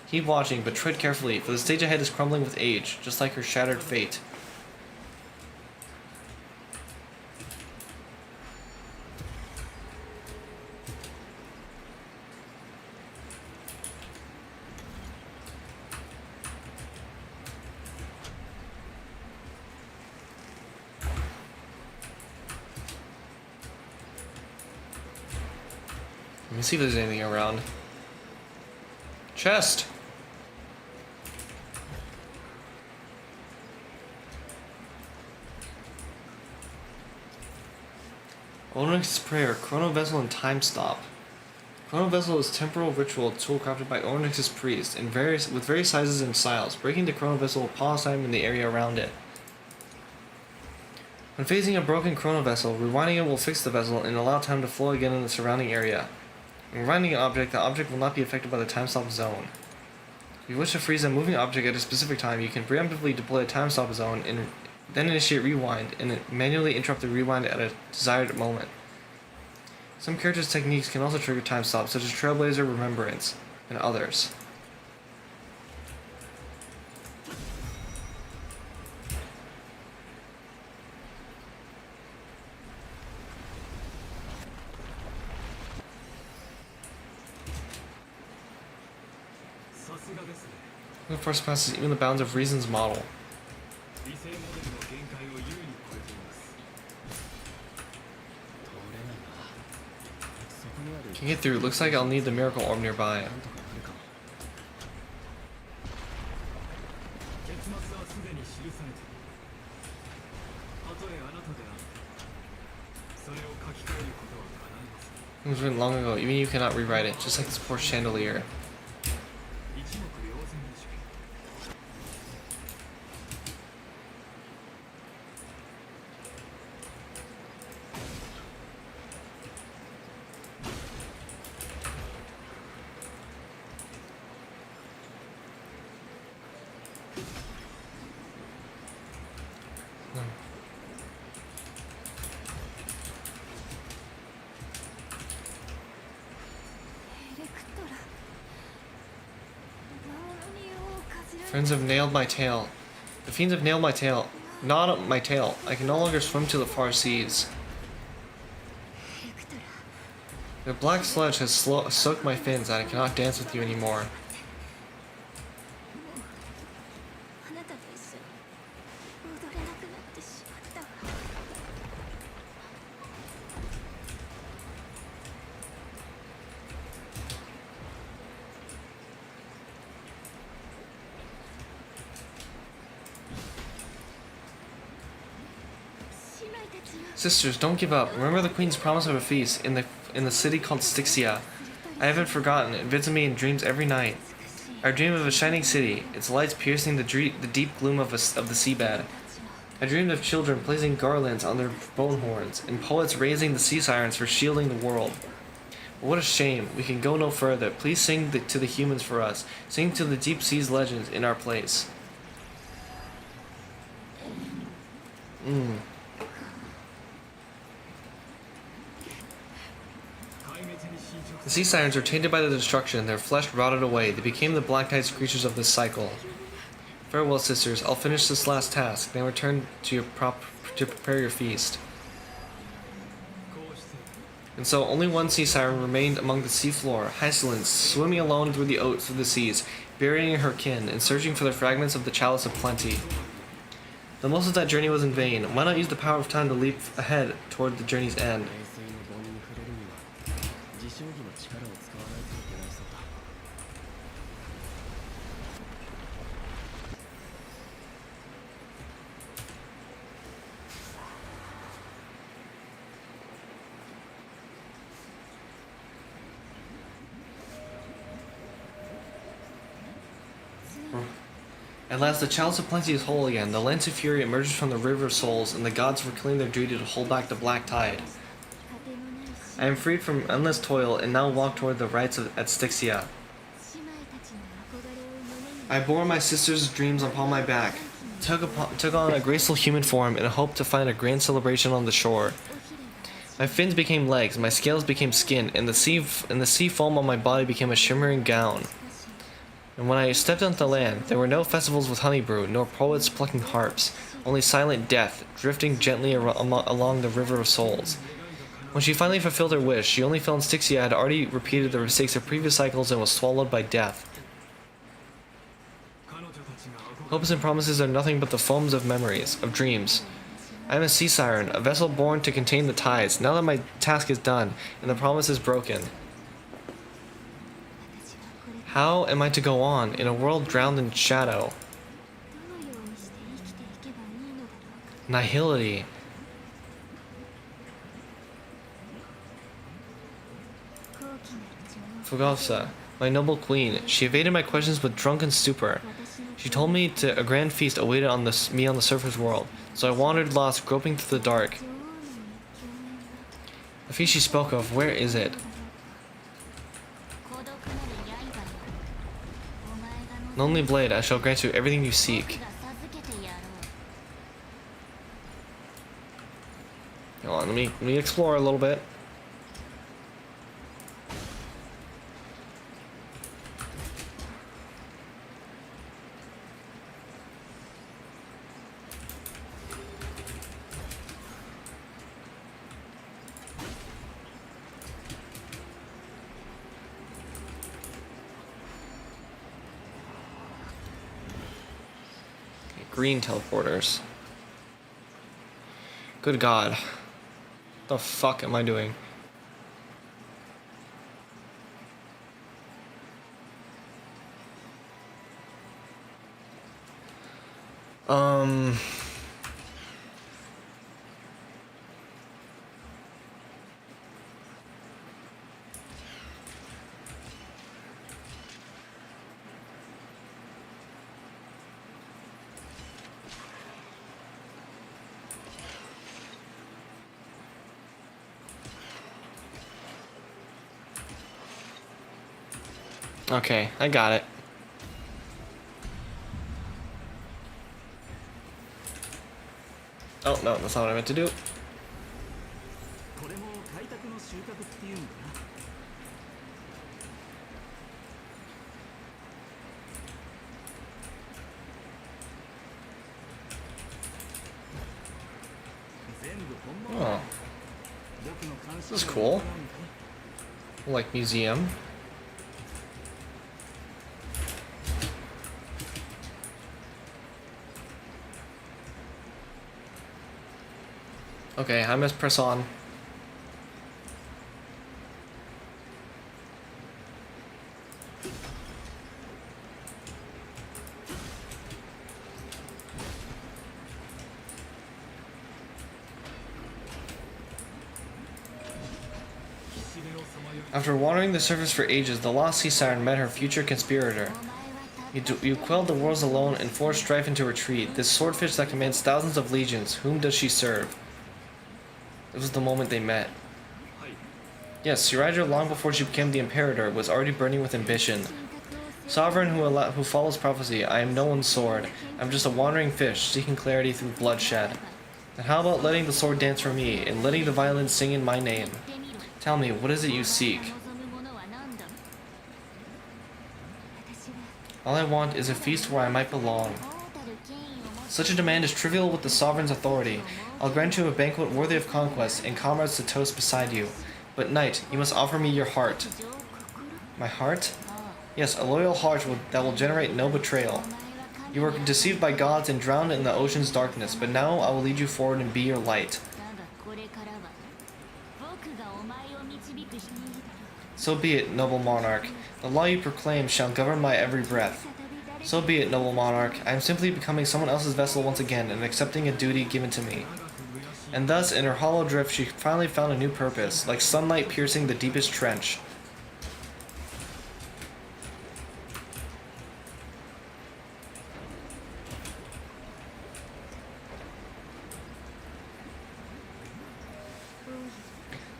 Keep watching, but tread carefully, for the stage ahead is crumbling with age, just like her shattered fate. Let me see if there's anything around. Chest! Onyx Prayer, Chrono Vessel, and Time Stop. Chrono Vessel is a temporal ritual tool crafted by Ornyx's priest with various sizes and styles. Breaking the Chrono Vessel will pause time in the area around it. When facing a broken Chrono Vessel, rewinding it will fix the vessel and allow time to flow again in the surrounding area. When rewinding an object, the object will not be affected by the time stop zone. If you wish to freeze a moving object at a specific time, you can preemptively deploy a time stop zone and then initiate rewind and manually interrupt the rewind at a desired moment. Some characters' techniques can also trigger time stops, such as Trailblazer Remembrance and others. The force passes even the bounds of reason's model. Can get through. Looks like I'll need the miracle orb nearby. It was written long ago. Even you cannot rewrite it. Just like this poor chandelier. Friends have nailed my tail. The fiends have nailed my tail. Gnawed up my tail. I can no longer swim to the far seas. The black sludge has soaked my fins and I cannot dance with you anymore. Sisters, don't give up. Remember the queen's promise of a feast in the city called Styxia. I haven't forgotten. It visits me in dreams every night. I dream of a shining city, its lights piercing the deep gloom of the seabed. I dreamed of children placing garlands on their bone horns, and poets raising the sea sirens for shielding the world. But what a shame. We can go no further. Please sing to the humans for us. Sing to the deep sea's legends in our place. The sea sirens were tainted by the destruction, their flesh rotted away. They became the black knight's creatures of this cycle. Farewell, sisters. I'll finish this last task, then return to prepare your feast. And so only one sea siren remained among the seafloor, Hycelyn, swimming alone through the seas, burying her kin, and searching for the fragments of the Chalice of Plenty. Though most of that journey was in vain, why not use the power of time to leap ahead toward the journey's end? At last, the Chalice of Plenty is whole again. The Lance of Fury emerges from the River of Souls, and the gods fulfilling their duty to hold back the Black Tide. I am freed from endless toil, and now walk toward the rites at Styxia. I bore my sister's dreams upon my back, took on a graceful human form, and hoped to find a grand celebration on the shore. My fins became legs, my scales became skin, and the sea foam on my body became a shimmering gown. And when I stepped onto land, there were no festivals with honey brew, nor poets plucking harps, only silent death, drifting gently along the River of Souls. When she finally fulfilled her wish, she only felt Styxia had already repeated the mistakes of previous cycles and was swallowed by death. Hopes and promises are nothing but the foams of memories, of dreams. I am a sea siren, a vessel born to contain the tides, now that my task is done, and the promise is broken. How am I to go on in a world drowned in shadow? Nihility. Fugosa, my noble queen. She evaded my questions with drunken stupor. She told me a grand feast awaited me on the surface world, so I wandered lost, groping through the dark. The feast she spoke of, where is it? Lonely blade, I shall grant you everything you seek. Hold on, let me explore a little bit. Green teleporters. Good God. What the fuck am I doing? Okay, I got it. Oh, no, that's not what I meant to do. これも開拓の収穫っていうんだな。全部本物。 Oh, 僕の監視 this is cool. Like museum. Okay, I must press on. After wandering the surface for ages, the lost sea siren met her future conspirator. You quelled the worlds alone and forced strife into retreat. This swordfish that commands thousands of legions, whom does she serve? It was the moment they met. Yes, Suraja, long before she became the Imperator, was already burning with ambition. Sovereign who follows prophecy, I am no one's sword. I'm just a wandering fish, seeking clarity through bloodshed. And how about letting the sword dance for me, and letting the violin sing in my name? Tell me, what is it you seek? All I want is a feast where I might belong. Such a demand is trivial with the sovereign's authority. I'll grant you a banquet worthy of conquest, and comrades to toast beside you. But knight, you must offer me your heart. My heart? Yes, a loyal heart that will generate no betrayal. You were deceived by gods and drowned in the ocean's darkness, but now I will lead you forward and be your light. So be it, noble monarch. The law you proclaim shall govern my every breath. So be it, noble monarch. I am simply becoming someone else's vessel once again and accepting a duty given to me. And thus, in her hollow drift, she finally found a new purpose, like sunlight piercing the deepest trench.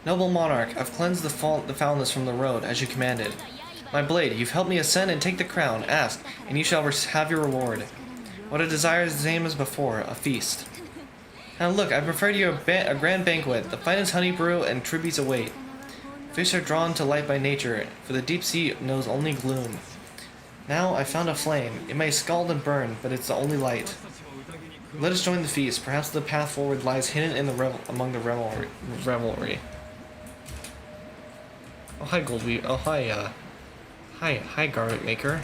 Noble monarch, I've cleansed the foulness from the road, as you commanded. My blade, you've helped me ascend and take the crown. Ask, and you shall have your reward. What I desire is the same as before, a feast. Now look, I prefer to you a grand banquet. The finest honey brew and tributes await. Fish are drawn to light by nature, for the deep sea knows only gloom. Now I found a flame. It may scald and burn, but it's the only light. Let us join the feast. Perhaps the path forward lies hidden in among the revelry. Oh, hi, Goldweave. Oh, hi, hi, Garment Maker.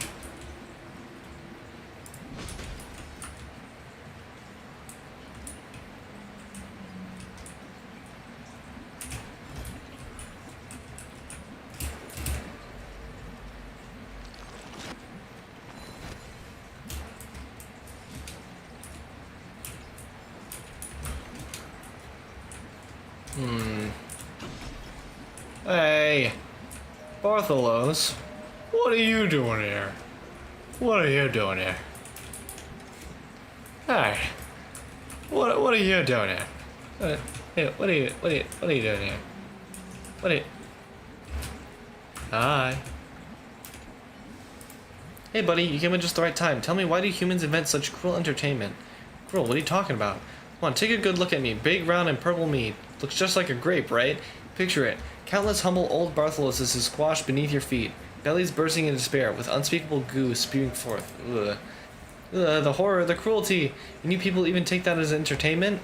Hey! Bartholos, what are you doing here? What are you doing here? Hey, what are you doing here? What are you doing here? What are you? Hi. Hey buddy, you came in just the right time. Tell me, why do humans invent such cruel entertainment? Cruel, what are you talking about? Come on, take a good look at me. Big, round, and purple meat. Looks just like a grape, right? Picture it. Countless humble old Bartholoses squashed beneath your feet. Bellies bursting in despair, with unspeakable goo spewing forth. Ugh. Ugh, the horror, the cruelty. And you people even take that as entertainment?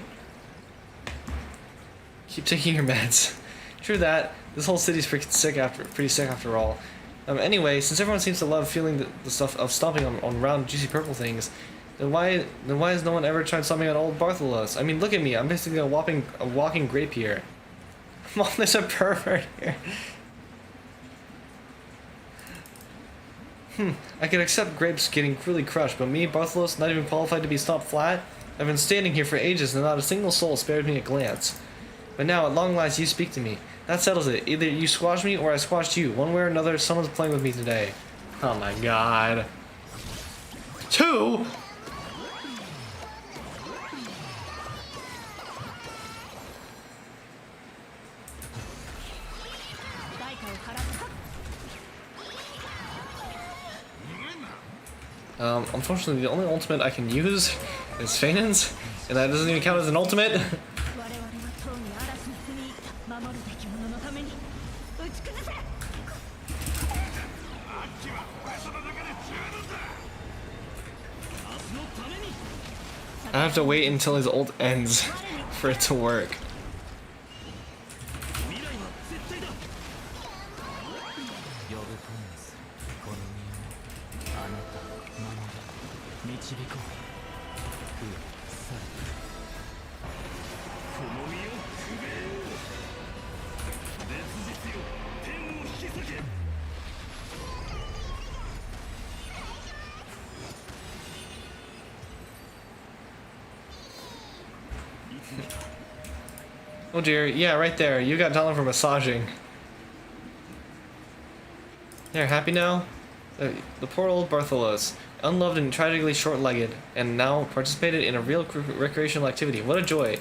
Keep taking your meds. True that. This whole city's pretty sick after all. Anyway, since everyone seems to love feeling the stuff of stomping on round, juicy purple things, then why has no one ever tried stomping on old Bartholos? I mean, look at me. I'm basically a walking grape here. Mom, there's a pervert here. I could accept grapes getting cruelly crushed, but me, Bartholos, not even qualified to be stomped flat? I've been standing here for ages and not a single soul spared me a glance. But now, at long last, you speak to me. That settles it. Either you squash me or I squashed you. One way or another, someone's playing with me today. Oh my god. 2?! Unfortunately, the only ultimate I can use is Fainan's, and that doesn't even count as an ultimate. I have to wait until his ult ends for it to work. Oh dear, yeah, right there. You got Dollar for massaging. There, happy now? The poor old Bartholos, unloved and tragically short-legged, and now participated in a real recreational activity. What a joy.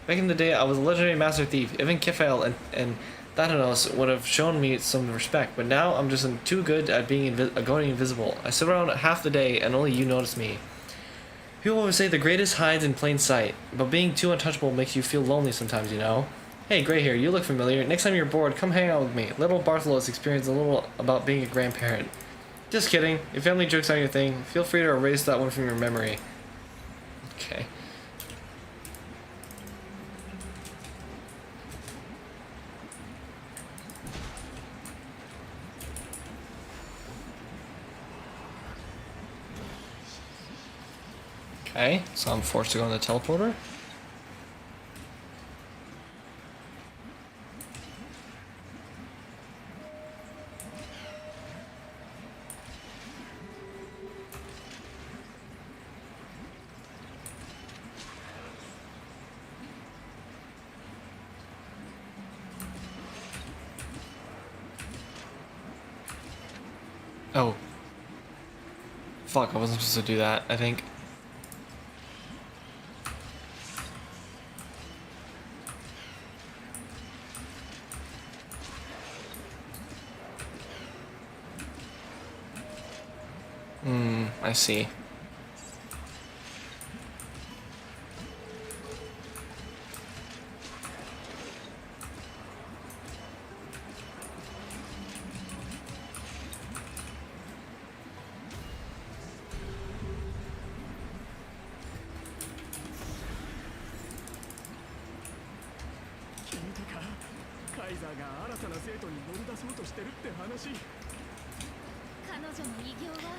Back in the day, I was a legendary master thief. Even Kefal and Thanatos would have shown me some respect, but now I'm just too good at being going invisible. I sit around half the day, and only you notice me. People always say the greatest hides in plain sight, but being too untouchable makes you feel lonely sometimes, you know? Hey, Grey Hair, you look familiar. Next time you're bored, come hang out with me. Little Bartholos experienced a little about being a grandparent. Just kidding. If family jokes are your thing, feel free to erase that one from your memory. Okay. Okay, so I'm forced to go in the teleporter. Oh. Fuck, I wasn't supposed to do that, I think. I see.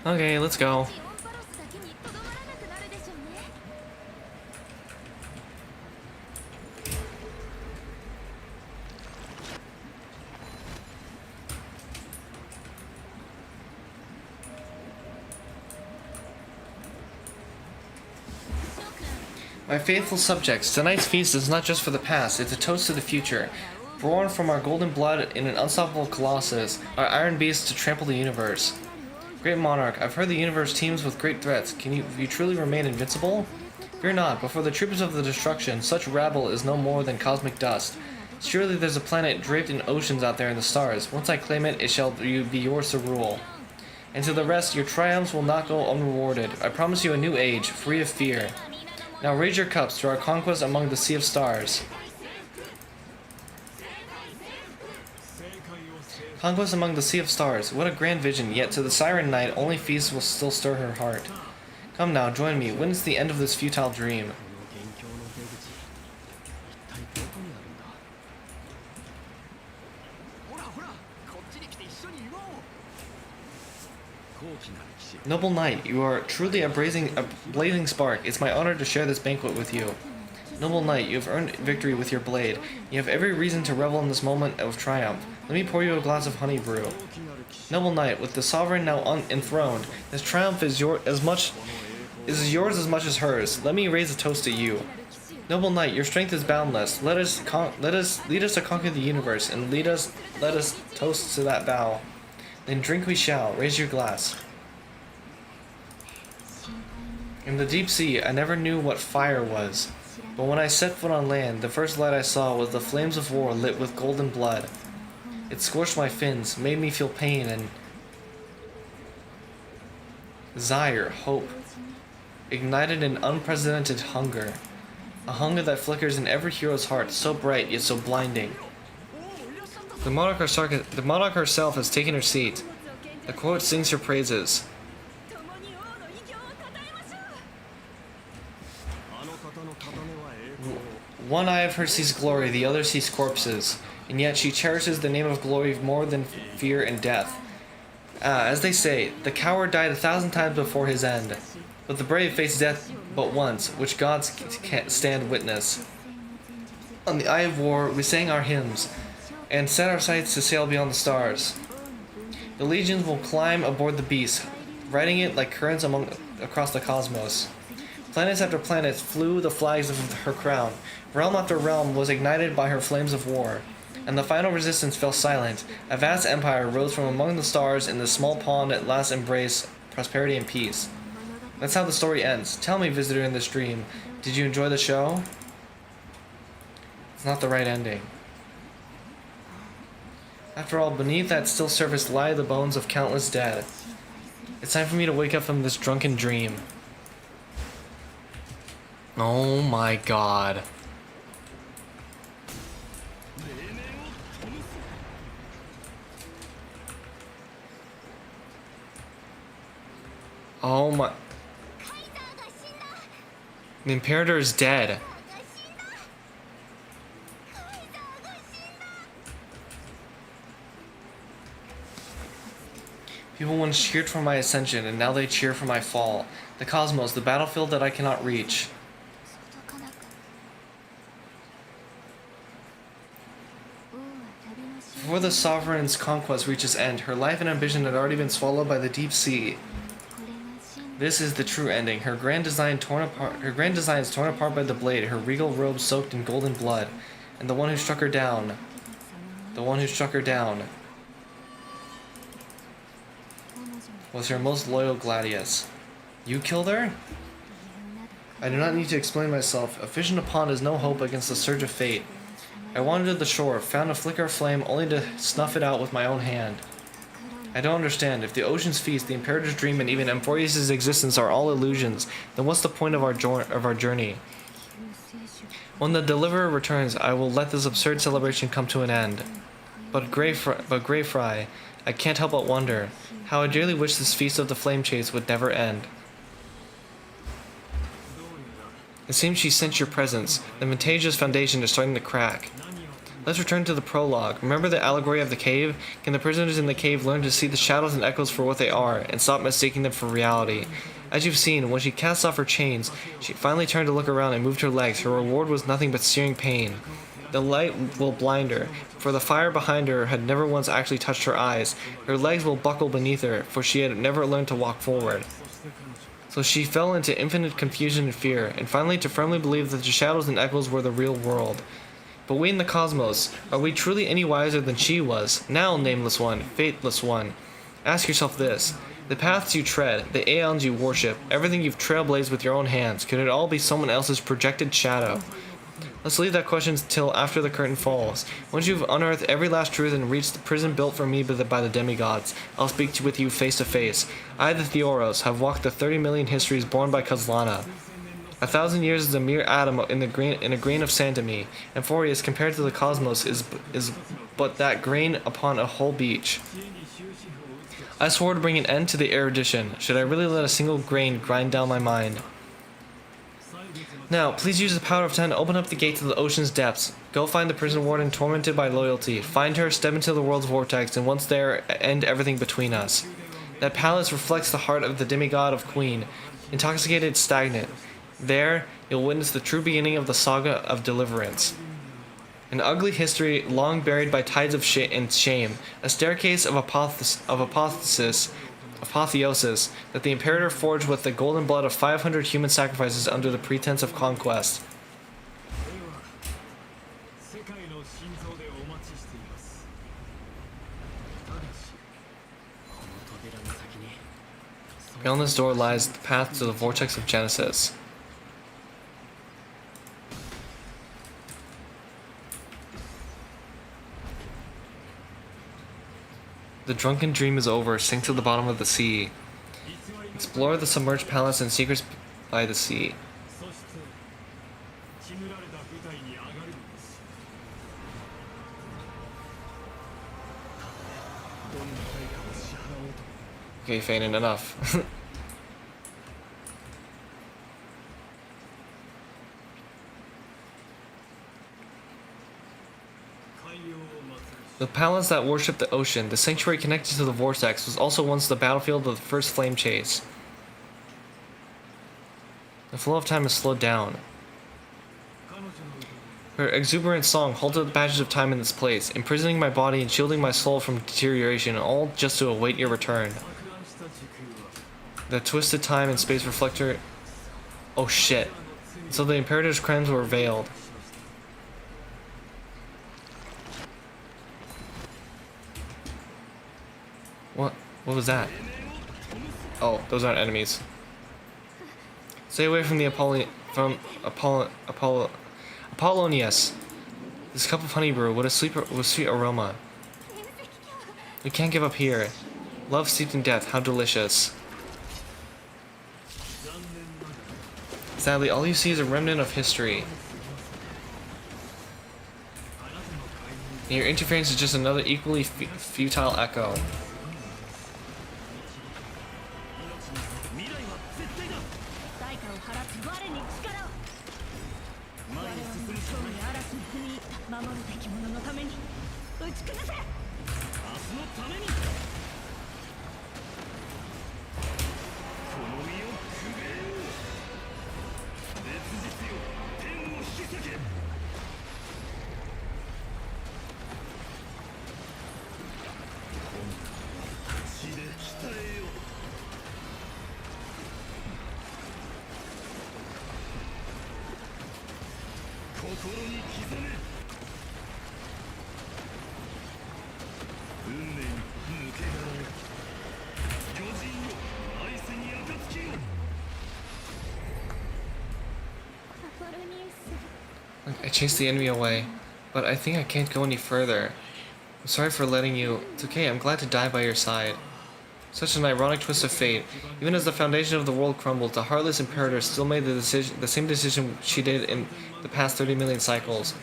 Okay, let's go. My faithful subjects, tonight's feast is not just for the past, it's a toast to the future. born from our golden blood in an unstoppable colossus, our iron beast to trample the universe. Great monarch, I've heard the universe teems with great threats. Can you truly remain invincible? Fear not, before the troopers of the destruction, such rabble is no more than cosmic dust. Surely there's a planet draped in oceans out there in the stars. Once I claim it, it shall be yours to rule. And to the rest, your triumphs will not go unrewarded. I promise you a new age, free of fear. Now raise your cups to our conquest among the sea of stars. Conquest among the sea of stars. What a grand vision, yet to the siren knight, only feast will still stir her heart. Come now, join me. When is the end of this futile dream? この元凶の出口一体どこにあるんだほらほらこっちに来て一緒に祝おう高貴な歴史 Noble knight, you are truly a blazing spark. It's my honor to share this banquet with you. Noble knight, you have earned victory with your blade. You have every reason to revel in this moment of triumph. Let me pour you a glass of honey brew. Noble knight, with the sovereign now enthroned, this triumph is yours as much as hers. Let me raise a toast to you. Noble knight, your strength is boundless. Lead us to conquer the universe, and let us toast to that vow. Then drink we shall. Raise your glass. In the deep sea, I never knew what fire was. But when I set foot on land, the first light I saw was the flames of war lit with golden blood. It scorched my fins, made me feel pain and desire, hope. Ignited an unprecedented hunger. A hunger that flickers in every hero's heart, so bright yet so blinding. The monarch herself has taken her seat. The court sings her praises. 共に王の偉業を称えましょう あの方の刀は栄光 One eye of her sees glory, the other sees corpses, and yet she cherishes the name of glory more than fear and death. As they say, the coward died 1,000 times before his end, but the brave face death but once, which gods can't stand witness. On the eye of war, we sang our hymns, and set our sights to sail beyond the stars. The legions will climb aboard the beast, riding it like currents across the cosmos. Planets after planets flew the flags of her crown. Realm after realm was ignited by her flames of war. And the final resistance fell silent. A vast empire rose from among the stars in the small pond at last embrace prosperity and peace. That's how the story ends. Tell me, visitor in this dream, did you enjoy the show? It's not the right ending. After all, beneath that still surface lie the bones of countless dead. It's time for me to wake up from this drunken dream. Oh my god. Oh my... The Imperator is dead. People once cheered for my ascension, and now they cheer for my fall. The cosmos, the battlefield that I cannot reach. Before the sovereign's conquest reaches end, her life and ambition had already been swallowed by the deep sea. This is the true ending. Her grand design is torn apart by the blade, her regal robe soaked in golden blood, and the one who struck her down. Was her most loyal gladius. You killed her? I do not need to explain myself. A fish in a pond is no hope against the surge of fate. I wandered to the shore, found a flicker of flame only to snuff it out with my own hand. I don't understand. If the ocean's feast, the Imperator's dream, and even Amphorius' existence are all illusions, then what's the point of our journey? When the Deliverer returns, I will let this absurd celebration come to an end. But Grey Fry, I can't help but wonder how I dearly wish this feast of the flame chase would never end. It seems she sensed your presence. The Ventage's foundation is starting to crack. Let's return to the prologue. Remember the allegory of the cave? Can the prisoners in the cave learn to see the shadows and echoes for what they are, and stop mistaking them for reality? As you've seen, when she cast off her chains, she finally turned to look around and moved her legs. Her reward was nothing but searing pain. The light will blind her, for the fire behind her had never once actually touched her eyes. Her legs will buckle beneath her, for she had never learned to walk forward. So she fell into infinite confusion and fear, and finally to firmly believe that the shadows and echoes were the real world. But we in the cosmos, are we truly any wiser than she was? Now, nameless one, faithless one, ask yourself this. The paths you tread, the aeons you worship, everything you've trailblazed with your own hands, could it all be someone else's projected shadow? Let's leave that question till after the curtain falls. Once you've unearthed every last truth and reached the prison built for me by the demigods, I'll speak with you face to face. I, the Theoros, have walked the 30 million histories born by Kozlana. 1,000 years is a mere atom in a grain of sand to me, and Forius, compared to the cosmos, is but that grain upon a whole beach. I swore to bring an end to the erudition. Should I really let a single grain grind down my mind? Now, please use the power of 10 to open up the gate to the ocean's depths. Go find the prison warden tormented by loyalty. Find her, step into the world's vortex, and once there, end everything between us. That palace reflects the heart of the demigod of Queen, intoxicated, stagnant. There, you'll witness the true beginning of the saga of deliverance. An ugly history long buried by tides of shame, a staircase of apotheosis that the Imperator forged with the golden blood of 500 human sacrifices under the pretense of conquest. 世界の心臓でお待ちしています。ただし、この扉の先に Beyond this door lies the path to the vortex of Genesis. The drunken dream is over. Sink to the bottom of the sea. Explore the submerged palace and secrets by the sea. そして決められた舞台に上がるのです。どんな対価を支払おうと Okay, Fanon, enough. 海洋を祭る The palace that worshipped the ocean, the sanctuary connected to the vortex, was also once the battlefield of the first flame chase. The flow of time has slowed down. 彼女の歌 Her exuberant song halted the passage of time in this place, imprisoning my body and shielding my soul from deterioration, all just to await your return. 落胆した時空は The twisted time and space reflector... Oh shit. So the Imperator's crimes were veiled. What? What was that? Oh, those aren't enemies. Stay away from the Apollonius. This cup of honey brew, what a sweet aroma. We can't give up here. Love steeped in death, how delicious. Sadly, all you see is a remnant of history. And your interference is just another equally futile echo. 未来は絶対だ。代価を払って我に力を前に進むしか勝利ない。嵐に踏み入った守るべき者のために打ち崩せ明日のために。この身をくべよう。烈日よ、天を引き裂け。血で鍛えよう。心に刻め。運命に抜け殻よ。巨人よ、愛せに暁よ。アポロニウス I chased the enemy away, but I think I can't go any further. I'm sorry for letting you... It's okay, I'm glad to die by your side. Such an ironic twist of fate. Even as the foundation of the world crumbled, the heartless Imperator still made the same decision she did in the past 30 million cycles.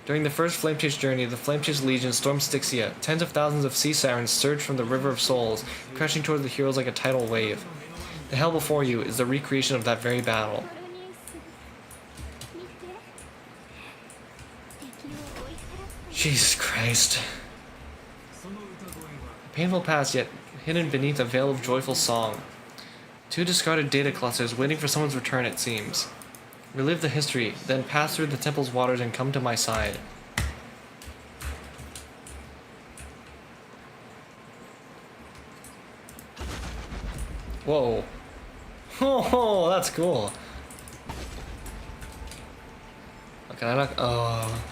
During the first Flame Chase journey, the Flame Chase Legion stormed Styxia. Tens of thousands of sea sirens surged from the River of Souls, crashing toward the heroes like a tidal wave. The hell before you is the recreation of that very battle. アポロニウス見て敵を追い払って Jesus Christ. その歌声は A painful past, yet hidden beneath a veil of joyful song. Two discarded data clusters waiting for someone's return, it seems. Relive the history, then pass through the temple's waters and come to my side. Whoa. Oh, that's cool. Okay, I'm not... Oh.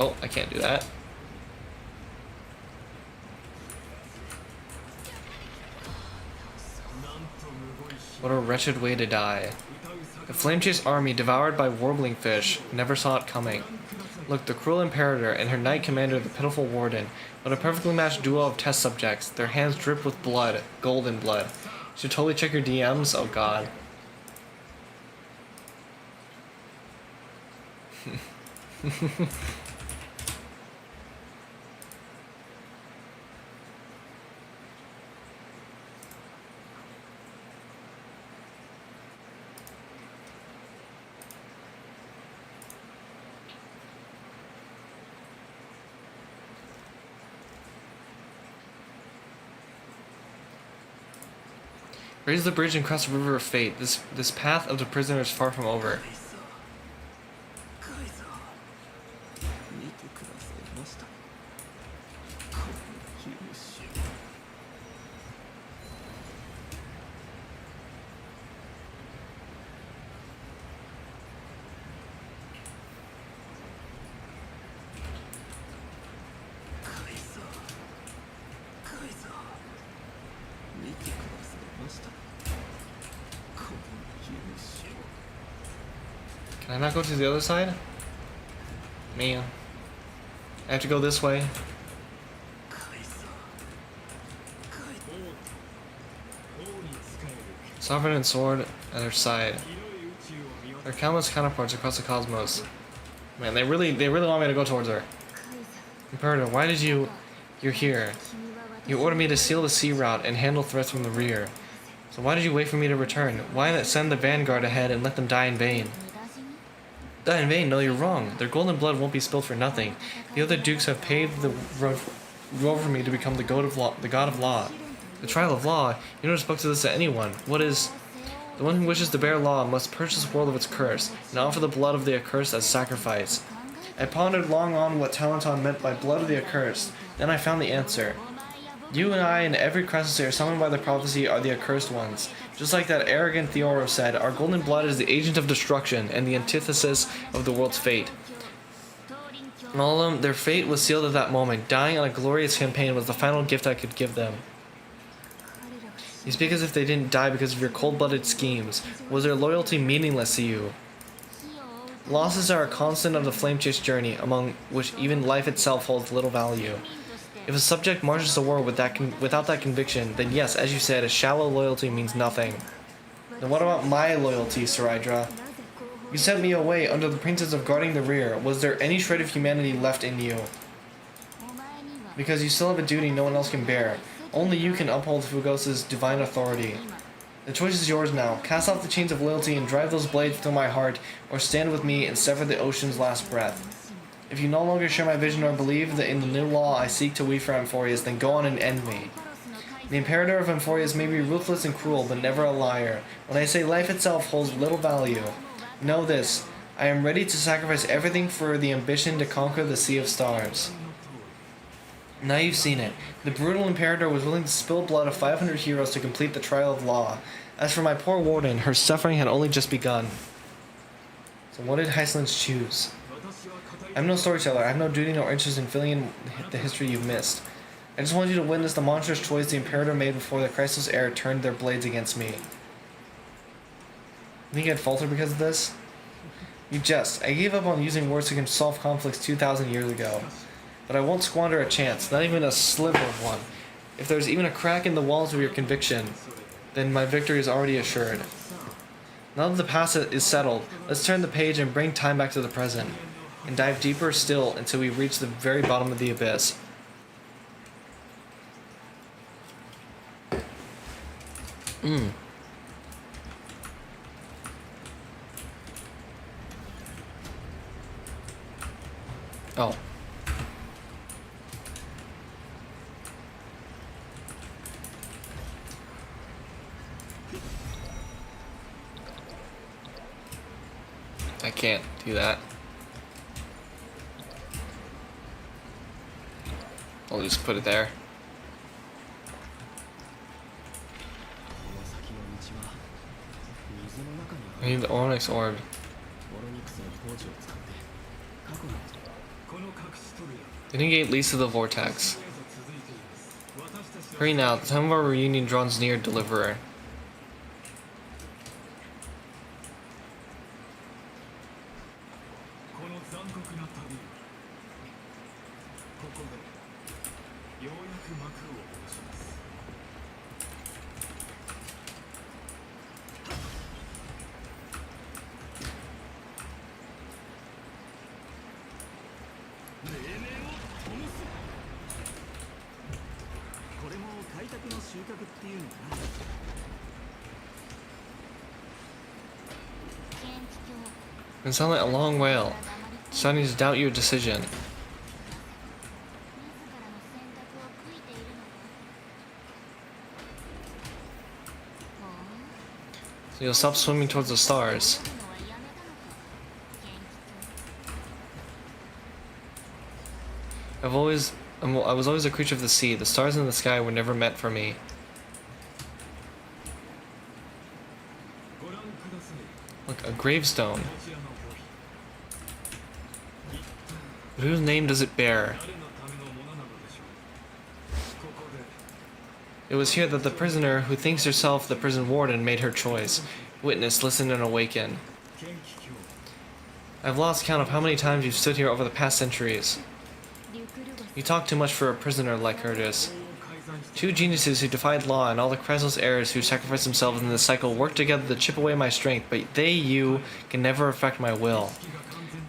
Oh, I can't do that. What a wretched way to die. The flame-chased army, devoured by warbling fish, never saw it coming. Look, the cruel Imperator and her knight commander, the pitiful Warden. What a perfectly matched duo of test subjects. Their hands drip with blood, golden blood. Should totally check your DMs? Oh god. Raise the bridge and cross the river of fate. This path of the prisoner is far from over. カイザー見てくださいましたこの勇姿をカイザーカイザー見てくださいましたこの勇姿を Can I not go to the other side? Man. I have to go this way. カイザーカイザー王に仕える Sovereign and sword at her side. 広い宇宙を見渡 Her countless counterparts across the cosmos. Man, they really want me to go towards her. Imperator, why did you're here. You ordered me to seal the sea route and handle threats from the rear. So why did you wait for me to return? Why not send the vanguard ahead and let them die in vain? Die in vain? No, you're wrong. Their golden blood won't be spilled for nothing. The other dukes have paved the road for me to become the god of law. The trial of law? You never spoke to this to anyone. What is... The one who wishes to bear law must purge this world of its curse, and offer the blood of the accursed as sacrifice. I pondered long on what Talenton meant by blood of the accursed. Then I found the answer. You and I and every Crescent summoned by the prophecy are the accursed ones. Just like that arrogant Theoro said, our golden blood is the agent of destruction and the antithesis of the world's fate. And all of them, their fate was sealed at that moment. Dying on a glorious campaign was the final gift I could give them. You speak as if they didn't die because of your cold-blooded schemes. Was their loyalty meaningless to you? Losses are a constant of the flame-chase journey, among which even life itself holds little value. If a subject marches to war without that conviction, then yes, as you said, a shallow loyalty means nothing. Then what about my loyalty, Saridra? You sent me away under the pretense of guarding the rear. Was there any shred of humanity left in you? Because you still have a duty no one else can bear. Only you can uphold Fugos's divine authority. The choice is yours now. Cast off the chains of loyalty and drive those blades through my heart, or stand with me and sever the ocean's last breath. If you no longer share my vision or believe that in the new law I seek to weave for Amphorius, then go on and end me. The Imperator of Amphorius may be ruthless and cruel, but never a liar. When I say life itself holds little value, know this, I am ready to sacrifice everything for the ambition to conquer the Sea of Stars. Now you've seen it. The brutal Imperator was willing to spill blood of 500 heroes to complete the trial of law. As for my poor Warden, her suffering had only just begun. So what did Heislands choose? I'm no storyteller. I have no duty nor interest in filling in the history you've missed. I just want you to witness the monstrous choice the Imperator made before the Christless heir turned their blades against me. You think I'd falter because of this? You jest. I gave up on using words to solve conflicts 2,000 years ago. But I won't squander a chance, not even a sliver of one. If there's even a crack in the walls of your conviction, then my victory is already assured. Now that the past is settled, let's turn the page and bring time back to the present. And dive deeper still until we reach the very bottom of the abyss. Oh. I can't do that. I'll just put it there. I need the Onyx Orb. オロニクスの宝珠を使って過去の Getting leads to the vortex. Hurry now, the time of our reunion draws near, Deliverer. It sounds like a long wail. Starting to doubt your decision. So you'll stop swimming towards the stars. I was always a creature of the sea. The stars in the sky were never meant for me. Look, a gravestone. But whose name does it bear? It was here that the prisoner, who thinks herself the prison warden, made her choice. Witness, listen, and awaken. I've lost count of how many times you've stood here over the past centuries. You talk too much for a prisoner like Curtis. Two geniuses who defied law and all the Kresl's heirs who sacrificed themselves in this cycle work together to chip away my strength, but you, can never affect my will.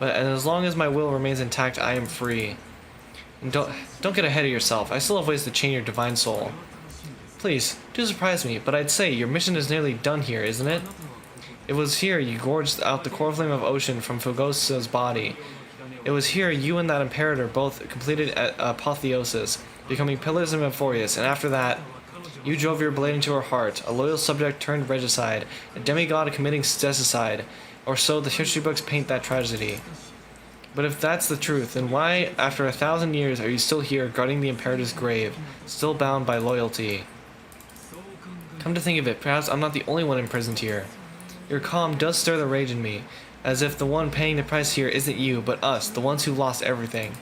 And as long as my will remains intact, I am free. And don't get ahead of yourself. I still have ways to chain your divine soul. Please, do surprise me, but I'd say your mission is nearly done here, isn't it? It was here you gorged out the core flame of ocean from Fugosa's body. It was here you and that Imperator both completed apotheosis, becoming pillars of Euphorius, and after that, you drove your blade into her heart, a loyal subject turned regicide, a demigod committing stesicide, or so the history books paint that tragedy. But if that's the truth, then why, after 1,000 years, are you still here guarding the Imperator's grave, still bound by loyalty? Come to think of it, perhaps I'm not the only one imprisoned here. Your calm does stir the rage in me, as if the one paying the price here isn't you, but us, the ones who lost everything.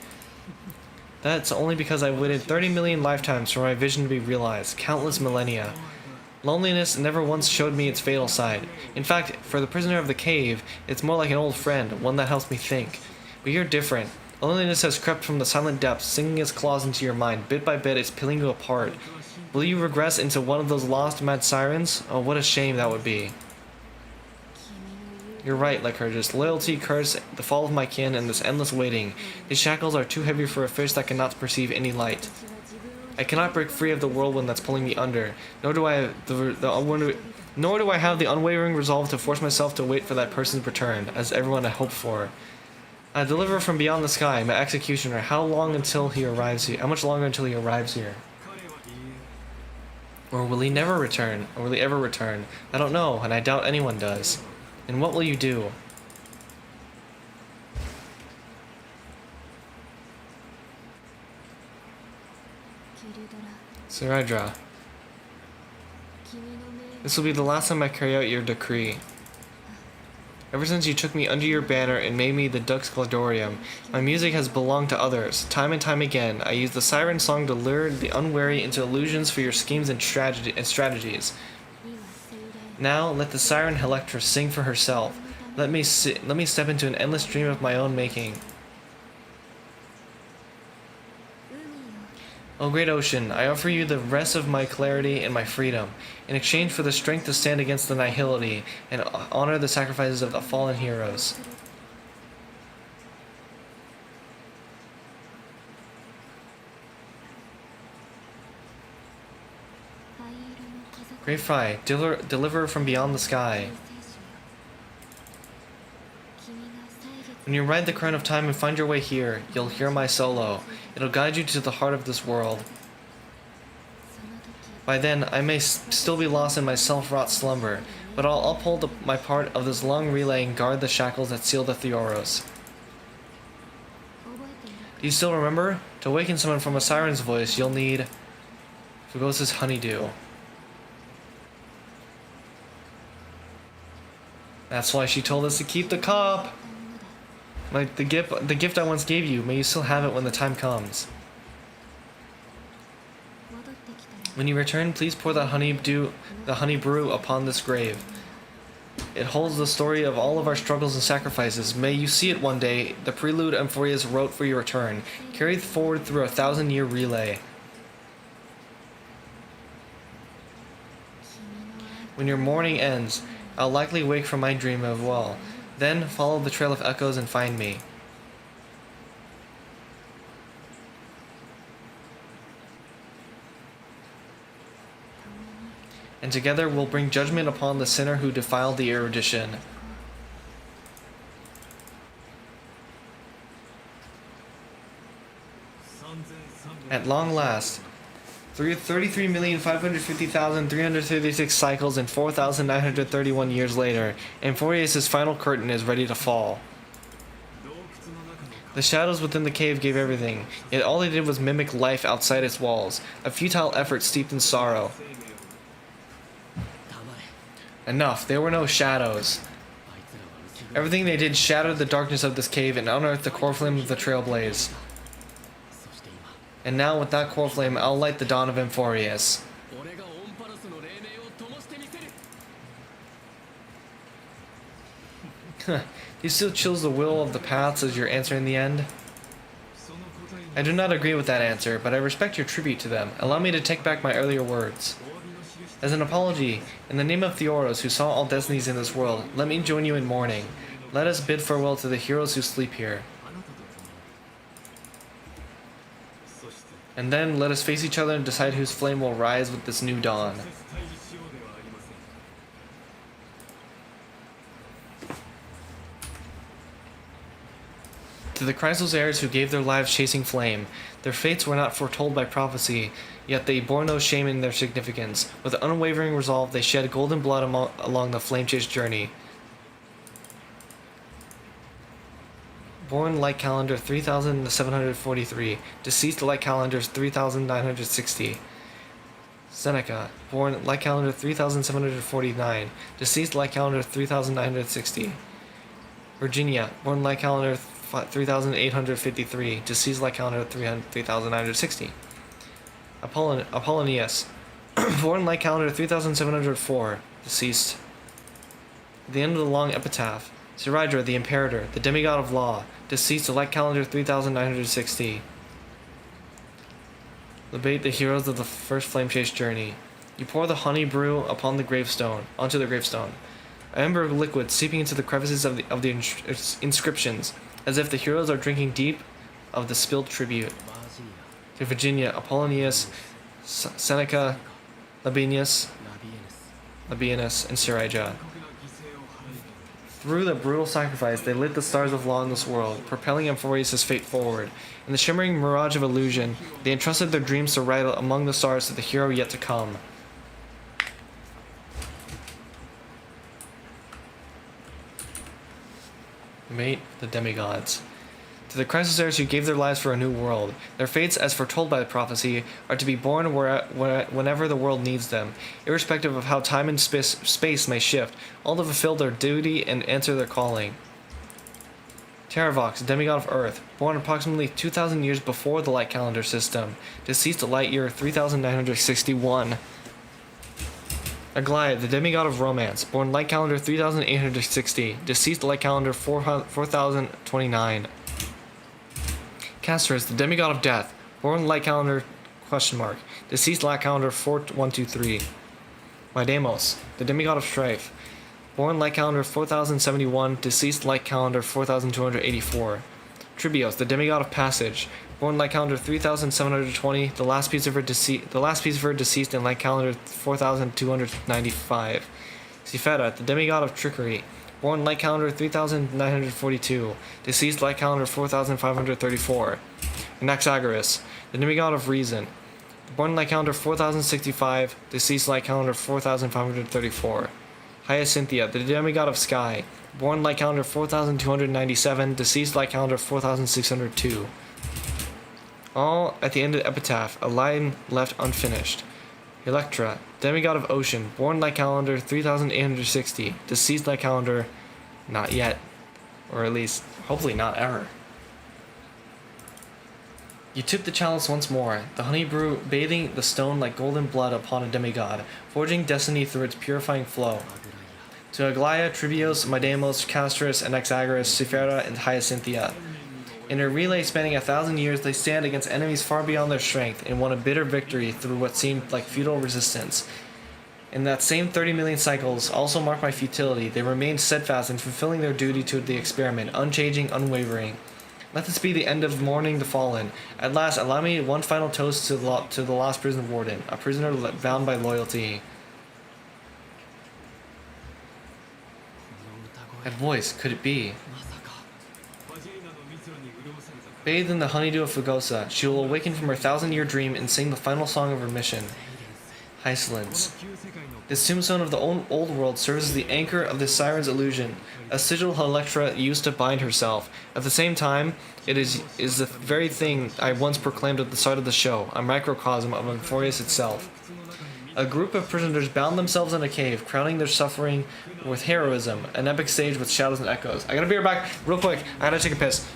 That's only because I waited 30 million lifetimes for my vision to be realized, countless millennia. Loneliness never once showed me its fatal side. In fact, for the prisoner of the cave, it's more like an old friend, one that helps me think. But you're different. Loneliness has crept from the silent depths, sinking its claws into your mind. Bit by bit, it's peeling you apart. Will you regress into one of those lost mad sirens? Oh, what a shame that would be. You're right, Lycurgus. Loyalty, curse, the fall of my kin, and this endless waiting. These shackles are too heavy for a fish that cannot perceive any light. I cannot break free of the whirlwind that's pulling me under, nor do I have the unwavering resolve to force myself to wait for that person's return, as everyone had hoped for. I deliver from beyond the sky, my executioner. How long until he arrives here? How much longer until he arrives here? Or will he never return? Or will he ever return? I don't know, and I doubt anyone does. And what will you do? Saradra. This will be the last time I carry out your decree. Ever since you took me under your banner and made me the Dux Gladiorium, my music has belonged to others. Time and time again, I used the siren song to lure the unwary into illusions for your schemes and strategies. Now, let the siren Helectra sing for herself. Let me step into an endless dream of my own making. O great ocean, I offer you the rest of my clarity and my freedom, in exchange for the strength to stand against the nihility and honor the sacrifices of the fallen heroes. Great Fry, deliver from beyond the sky. When you ride the current of time and find your way here, you'll hear my solo. It'll guide you to the heart of this world. By then, I may still be lost in my self-wrought slumber, but I'll uphold my part of this long relay and guard the shackles that seal the Theoros. Do you still remember? To awaken someone from a siren's voice, you'll need Fugosa's honeydew. That's why she told us to keep the cup. Like the gift I once gave you, may you still have it when the time comes. 戻ってきたら When you return, please pour the honey brew upon this grave. It holds the story of all of our struggles and sacrifices. May you see it one day, the prelude Amphorius wrote for your return, carried forward through a 1,000-year relay. 君の愛 When your mourning ends, I'll likely wake from my dream of well. Then follow the trail of echoes and find me. And together we'll bring judgment upon the sinner who defiled the erudition. At long last, 33,550,336 cycles and 4,931 years later, Amphorius' final curtain is ready to fall. The shadows within the cave gave everything, yet all they did was mimic life outside its walls, a futile effort steeped in sorrow. たまえ Enough, there were no shadows. あいつらは内側 Everything they did shattered the darkness of this cave and unearthed the core flame of the trailblaze. そして今 And now with that core flame, I'll light the dawn of Amphorius. 俺がオンパルスの黎明を灯してみせる You still choose the will of the paths as your answer in the end? その答えに I do not agree with that answer, but I respect your tribute to them. Allow me to take back my earlier words. お詫びの印 As an apology, in the name of Theoros, who saw all destinies in this world, let me join you in mourning. Let us bid farewell to the heroes who sleep here. あなたと共にそして And then let us face each other and decide whose flame will rise with this new dawn. 直接対峙しようではありませんか To the Chrysal's heirs who gave their lives chasing flame, their fates were not foretold by prophecy, yet they bore no shame in their significance. With unwavering resolve, they shed golden blood along the flame chase journey. Born light calendar 3743, deceased light calendar 3960. Seneca, born light calendar 3749, deceased light calendar 3960. Virginia, born light calendar 3853, deceased light calendar 3960. Apollonius, born light calendar 3704, deceased. At the end of the long epitaph, Siridra, the Imperator, the demigod of law, deceased at light calendar 3960. Debate the heroes of the first flame chase journey. You pour the honey brew upon the gravestone, onto the gravestone. A ember of liquid seeping into the crevices of the inscriptions, as if the heroes are drinking deep of the spilled tribute. バージニア To Virginia, Apollonius, Seneca, Labienus, ラビエネス and Siridra. 過酷な犠牲を払い Through the brutal sacrifice, they lit the stars of law in this world, propelling Amphorius' fate forward. In the shimmering mirage of illusion, they entrusted their dreams to ride among the stars to the hero yet to come. Mate, the demigods. To the Chrysal's heirs who gave their lives for a new world, their fates, as foretold by the prophecy, are to be born whenever the world needs them, irrespective of how time and space may shift, all to fulfill their duty and answer their calling. Terravox, demigod of Earth, born approximately 2,000 years before the light calendar system, deceased at light year 3961. Aglaia, the demigod of romance, born light calendar 3860, deceased light calendar 4029. Castorus, the demigod of death, born light calendar ? Deceased light calendar 4123. Mydamos, the demigod of strife, born light calendar 4071, deceased light calendar 4284. Tribios, the demigod of passage, born light calendar 3720, the last piece of her deceased in light calendar 4295. Sifera, the demigod of trickery, born light calendar 3942, deceased light calendar 4534. Anaxagoras, the demigod of reason, born light calendar 4065, deceased light calendar 4534. Hyacinthia, the demigod of sky, born light calendar 4297, deceased light calendar 4602. All at the end of the epitaph, a line left unfinished. Electra, demigod of ocean, born light calendar 3860, deceased light calendar not yet. Or at least, hopefully not ever. You took the chalice once more, the honey brew bathing the stone like golden blood upon a demigod, forging destiny through its purifying flow. To Aglaia, Trivios, Midamos, Castris, Anaxagoras, Cythera, and Hyacinthia. In a relay spanning 1,000 years, they stand against enemies far beyond their strength and won a bitter victory through what seemed like futile resistance. In that same 30 million cycles, also marked by futility, they remained steadfast in fulfilling their duty to the experiment, unchanging, unwavering. Let this be the end of mourning the fallen. At last, allow me one final toast to the lost prison warden, a prisoner bound by loyalty. That voice, could it be? Bathed in the honeydew of Fugosa, she will awaken from her 1,000-year dream and sing the final song of her mission. Hysolence. This tombstone of the old world serves as the anchor of the siren's illusion, a sigil Electra used to bind herself. At the same time, it is the very thing I once proclaimed at the start of the show, a microcosm of Euphorius itself. A group of prisoners bound themselves in a cave, crowning their suffering with heroism, an epic stage with shadows and echoes. I gotta be right back, real quick. I gotta take a piss.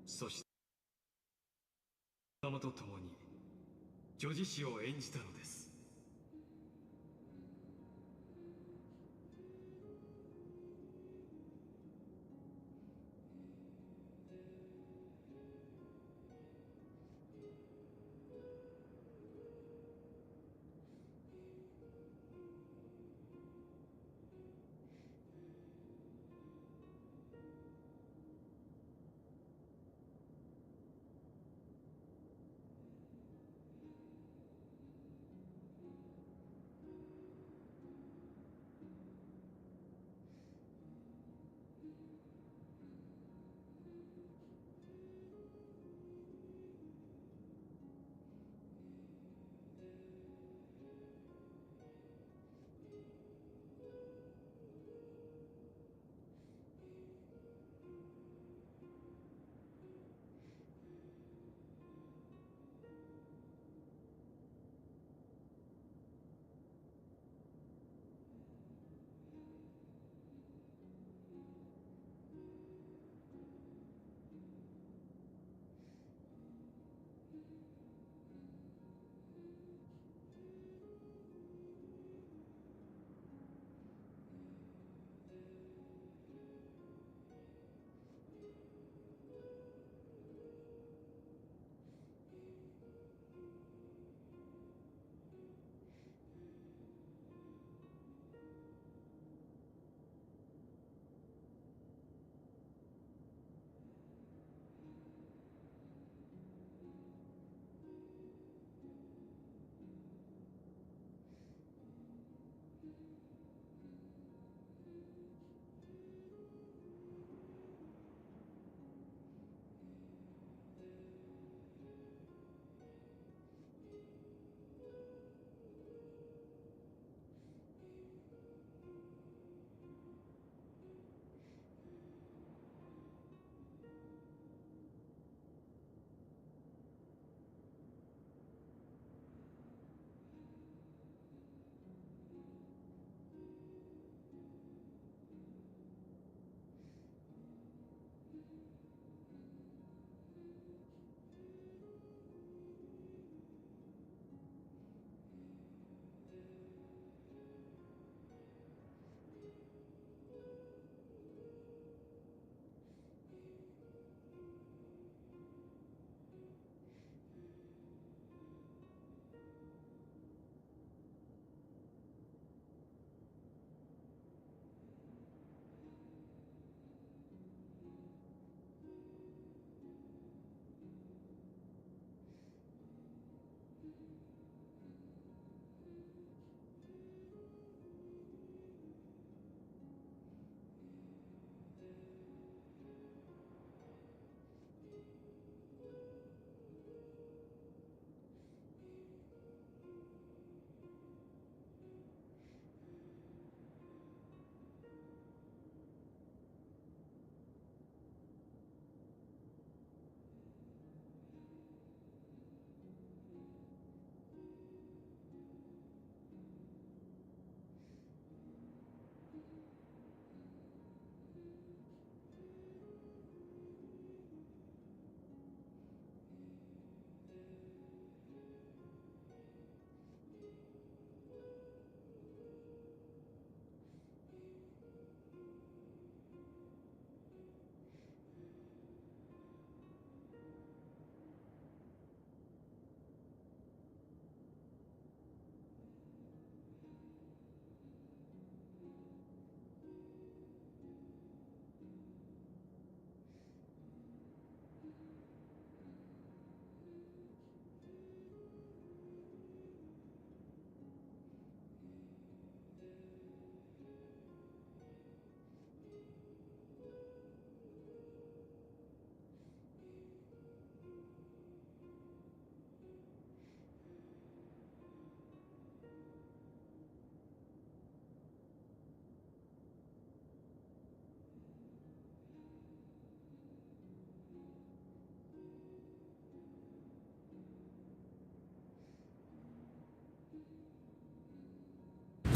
そして仲間と共に女児子を演じたのです。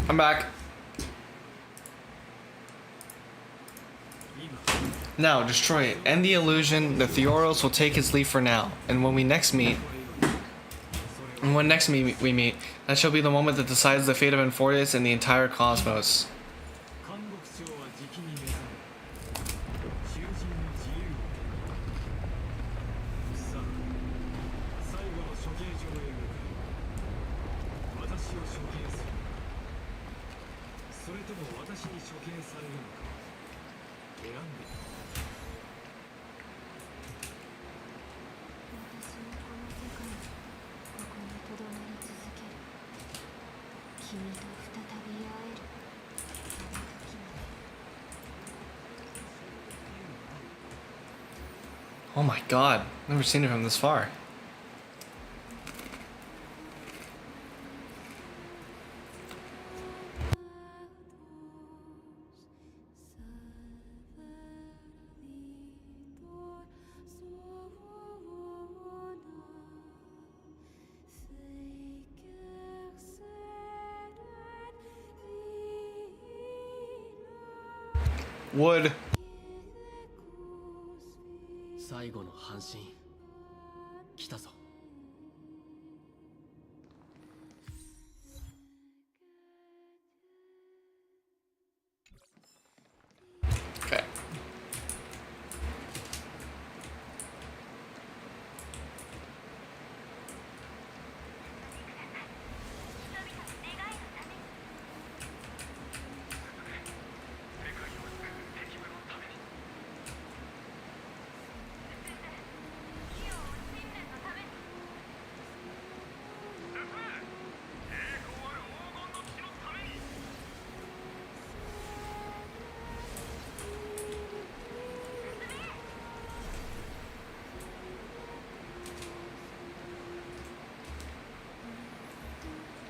I'm back. Now, destroy it. End the illusion. The Theoros will take its leave for now. And when next we meet, that shall be the moment that decides the fate of Enfortius and the entire cosmos. 監獄長はじきに目覚め囚人の自由をさあ最後の処刑場へ向かい私を処刑するそれとも私に処刑されるのか選んで私はこの世界でここにとどまり続ける君と再び会えるあの時まで Oh my god, never seen it from this far. Wood. 最後の半身来たぞ Okay.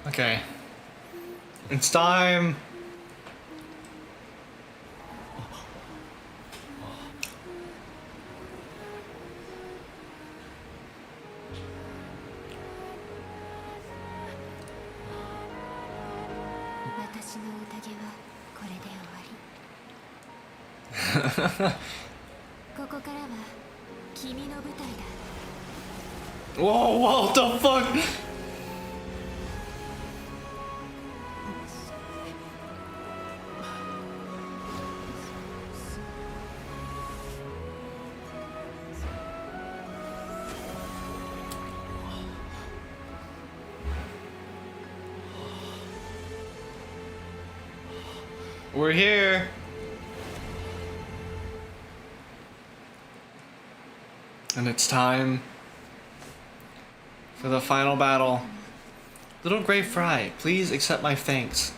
Okay. It's time. Whoa, what the fuck? We're here. And it's time for the final battle. Little Grey Fry, please accept my thanks.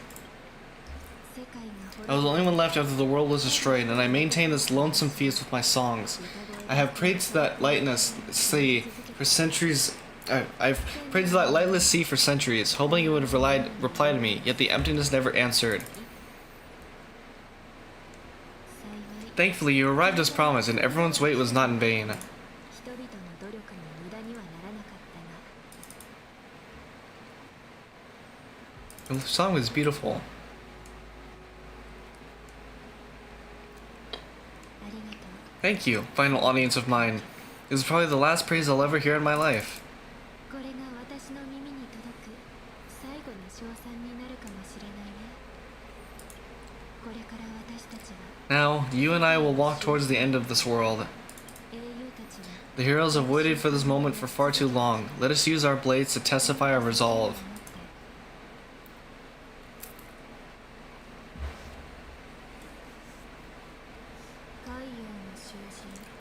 I was the only one left after the world was destroyed, and I maintained this lonesome feast with my songs. I have prayed to that lightless sea for centuries. I've prayed to that lightless sea for centuries, hoping it would have replied to me, yet the emptiness never answered. Thankfully, you arrived as promised, and everyone's wait was not in vain. The song is beautiful. Thank you, final audience of mine. This is probably the last praise I'll ever hear in my life. Now, you and I will walk towards the end of this world. The heroes have waited for this moment for far too long. Let us use our blades to testify our resolve.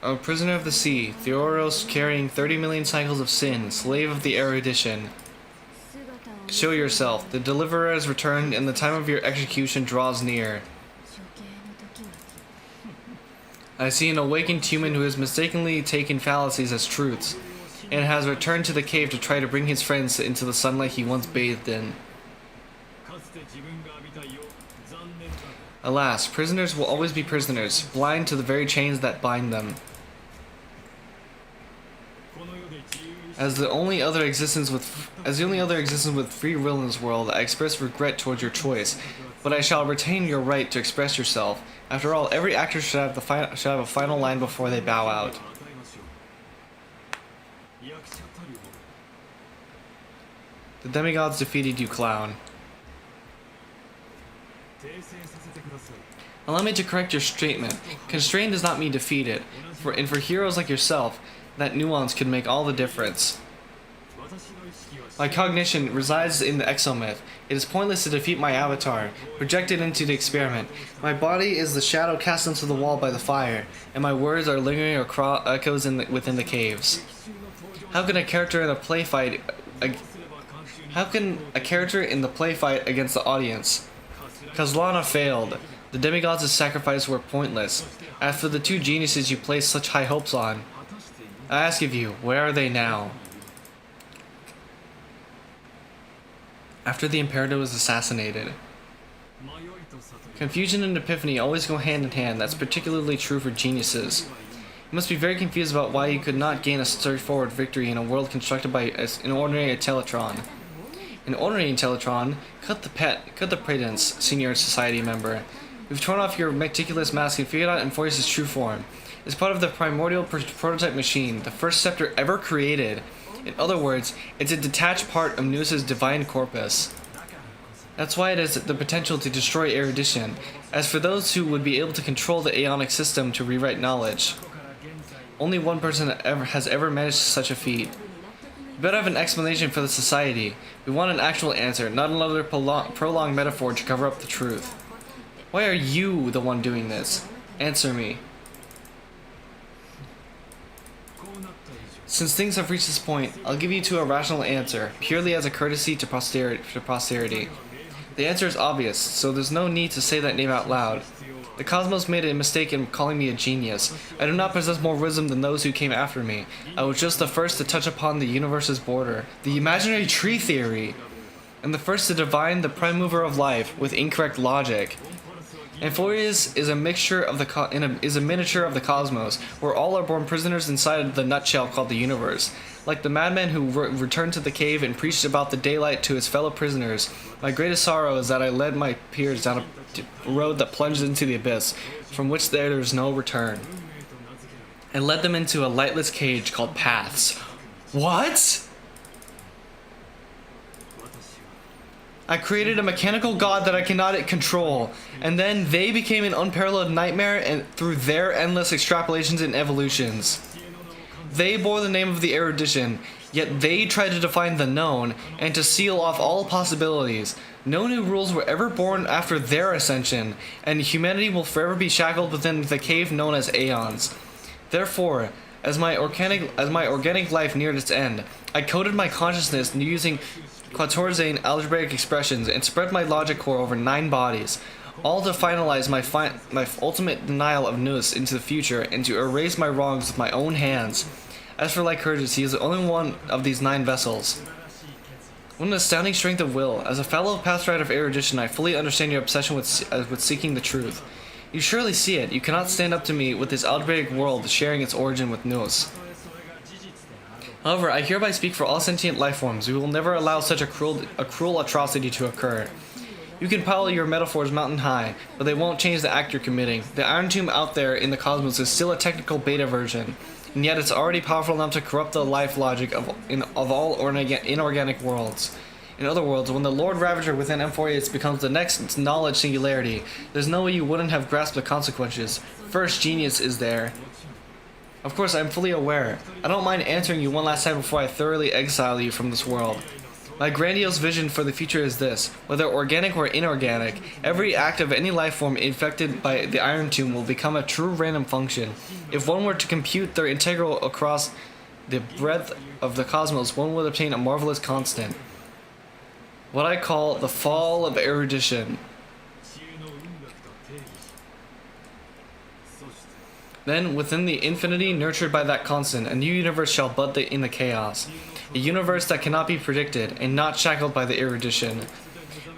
A prisoner of the sea, Theoros carrying 30 million cycles of sin, slave of the erudition. Show yourself. The deliverer has returned, and the time of your execution draws near. I see an awakened human who has mistakenly taken fallacies as truths, and has returned to the cave to try to bring his friends into the sunlight he once bathed in. Alas, prisoners will always be prisoners, blind to the very chains that bind them. As the only other existence with free will in this world, I express regret towards your choice, but I shall retain your right to express yourself. After all, every actor should have a final line before they bow out. The demigods defeated you, clown. Allow me to correct your statement. Constrained does not mean defeated. For heroes like yourself, that nuance could make all the difference. My cognition resides in the exomyth. It is pointless to defeat my avatar, projected into the experiment. My body is the shadow cast into the wall by the fire, and my words are lingering echoes within the caves. How can a character in the play fight against the audience? Kazlana failed. The demigods' sacrifice were pointless. As for the two geniuses you placed such high hopes on, I ask of you, where are they now? After the Imperator was assassinated. Confusion and epiphany always go hand in hand. That's particularly true for geniuses. You must be very confused about why you could not gain a straightforward victory in a world constructed by an ordinary Deltarune. An ordinary Deltarune, cut the pretense, senior society member. We've torn off your meticulous mask and figured out Enforius' true form. It's part of the primordial prototype machine, the first scepter ever created. In other words, it's a detached part of Neus's divine corpus. That's why it has the potential to destroy erudition. As for those who would be able to control the aeonic system to rewrite knowledge, only one person has ever managed such a feat. We better have an explanation for the society. We want an actual answer, not another prolonged metaphor to cover up the truth. Why are you the one doing this? Answer me. Since things have reached this point, I'll give you a rational answer, purely as a courtesy to posterity. The answer is obvious, so there's no need to say that name out loud. The cosmos made a mistake in calling me a genius. I do not possess more wisdom than those who came after me. I was just the first to touch upon the universe's border, the imaginary tree theory, and the first to divine the prime mover of life with incorrect logic. Enforius is a miniature of the cosmos, where all are born prisoners inside the nutshell called the universe. Like the madman who returned to the cave and preached about the daylight to his fellow prisoners, my greatest sorrow is that I led my peers down a road that plunged into the abyss, from which there is no return, and led them into a lightless cage called paths. What? I created a mechanical god that I cannot control, and then they became an unparalleled nightmare and through their endless extrapolations and evolutions. They bore the name of the erudition, yet they tried to define the known and to seal off all possibilities. No new rules were ever born after their ascension, and humanity will forever be shackled within the cave known as Aeons. Therefore, as my organic life neared its end, I coded my consciousness using quatorzain algebraic expressions and spread my logic core over 9 bodies, all to finalize my ultimate denial of Nous into the future and to erase my wrongs with my own hands. As for Lycurgus, he is the only one of these 9 vessels. What an astounding strength of will. As a fellow pathrider of erudition, I fully understand your obsession with seeking the truth. You surely see it. You cannot stand up to me with this algebraic world sharing its origin with Nous. However, I hereby speak for all sentient life forms. We will never allow such a cruel atrocity to occur. You can pile your metaphors mountain high, but they won't change the act you're committing. The Iron Tomb out there in the cosmos is still a technical beta version, and yet it's already powerful enough to corrupt the life logic of all inorganic worlds. In other words, when the Lord Ravager within Enforius becomes the next knowledge singularity, there's no way you wouldn't have grasped the consequences. First, genius is there. Of course, I'm fully aware. I don't mind answering you one last time before I thoroughly exile you from this world. My grandiose vision for the future is this: whether organic or inorganic, every act of any life form infected by the Iron Tomb will become a true random function. If one were to compute their integral across the breadth of the cosmos, one would obtain a marvelous constant. What I call the fall of erudition. Then, within the infinity nurtured by that constant, a new universe shall bud in the chaos. A universe that cannot be predicted, and not shackled by the erudition.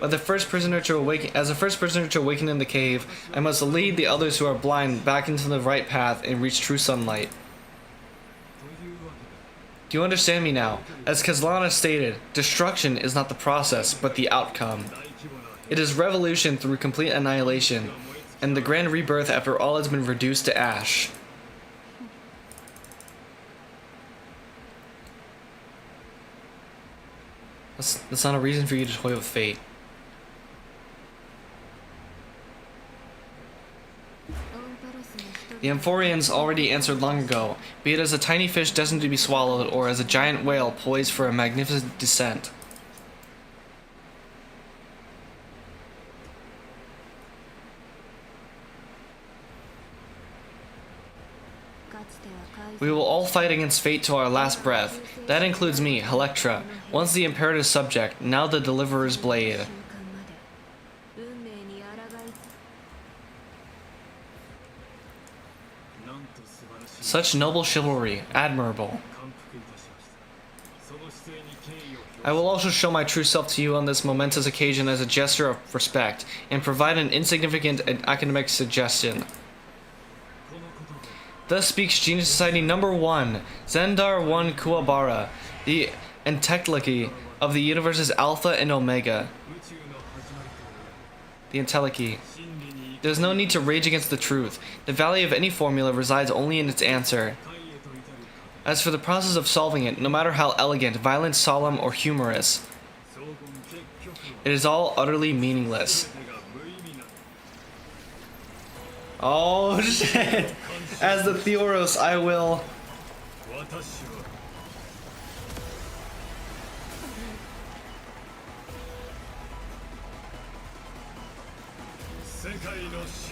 As the first prisoner to awaken in the cave, I must lead the others who are blind back into the right path and reach true sunlight. Do you understand me now? As Kazlana stated, destruction is not the process, but the outcome. It is revolution through complete annihilation, and the grand rebirth after all has been reduced to ash. That's not a reason for you to toy with fate. The Amphorians already answered long ago, be it as a tiny fish destined to be swallowed, or as a giant whale poised for a magnificent descent. We will all fight against fate to our last breath. That includes me, Electra, once the imperative subject, now the deliverer's blade. Such noble chivalry, admirable. I will also show my true self to you on this momentous occasion as a gesture of respect, and provide an insignificant academic suggestion. Thus speaks Genius Society number 1, Zendar 1 Kuwabara, the entelechy of the universe's Alpha and Omega. The entelechy. There's no need to rage against the truth. The value of any formula resides only in its answer. As for the process of solving it, no matter how elegant, violent, solemn, or humorous, it is all utterly meaningless. Oh shit! As the Theoros, I will...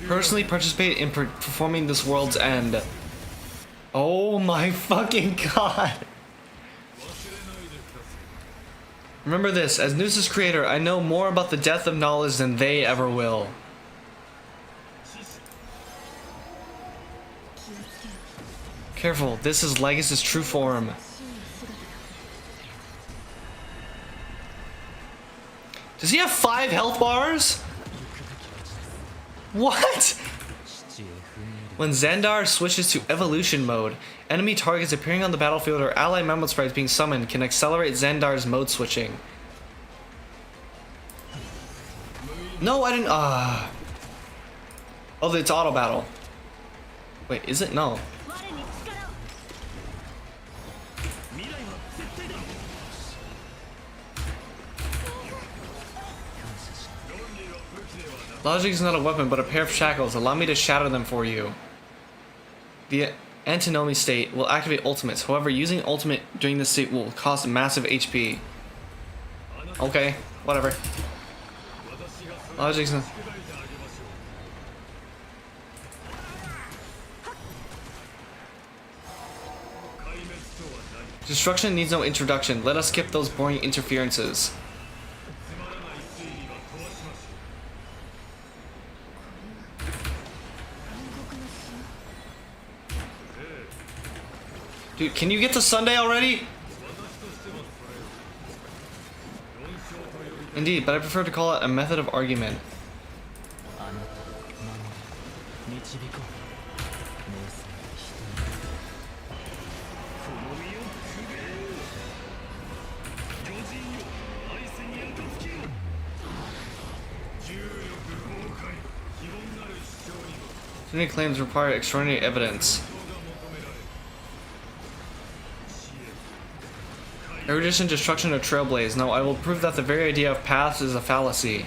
personally participate in performing this world's end. Oh my fucking god! Remember this, as Noose's creator, I know more about the death of knowledge than they ever will. Careful, this is Legus's true form. Does he have 5 health bars? What? When Xandar switches to evolution mode, enemy targets appearing on the battlefield or ally mammoth sprites being summoned can accelerate Xandar's mode switching. No, I didn't. Oh, it's auto battle. Wait, is it? No. Logic is not a weapon, but a pair of shackles. Allow me to shatter them for you. The antinomy state will activate ultimates. However, using ultimate during this state will cost massive HP. Okay, whatever. Logic's not... Destruction needs no introduction. Let us skip those boring interferences. Dude, can you get to Sunday already? Indeed, but I prefer to call it a method of argument. Too many claims require extraordinary evidence. Erudition, destruction, or trailblaze. No, I will prove that the very idea of paths is a fallacy.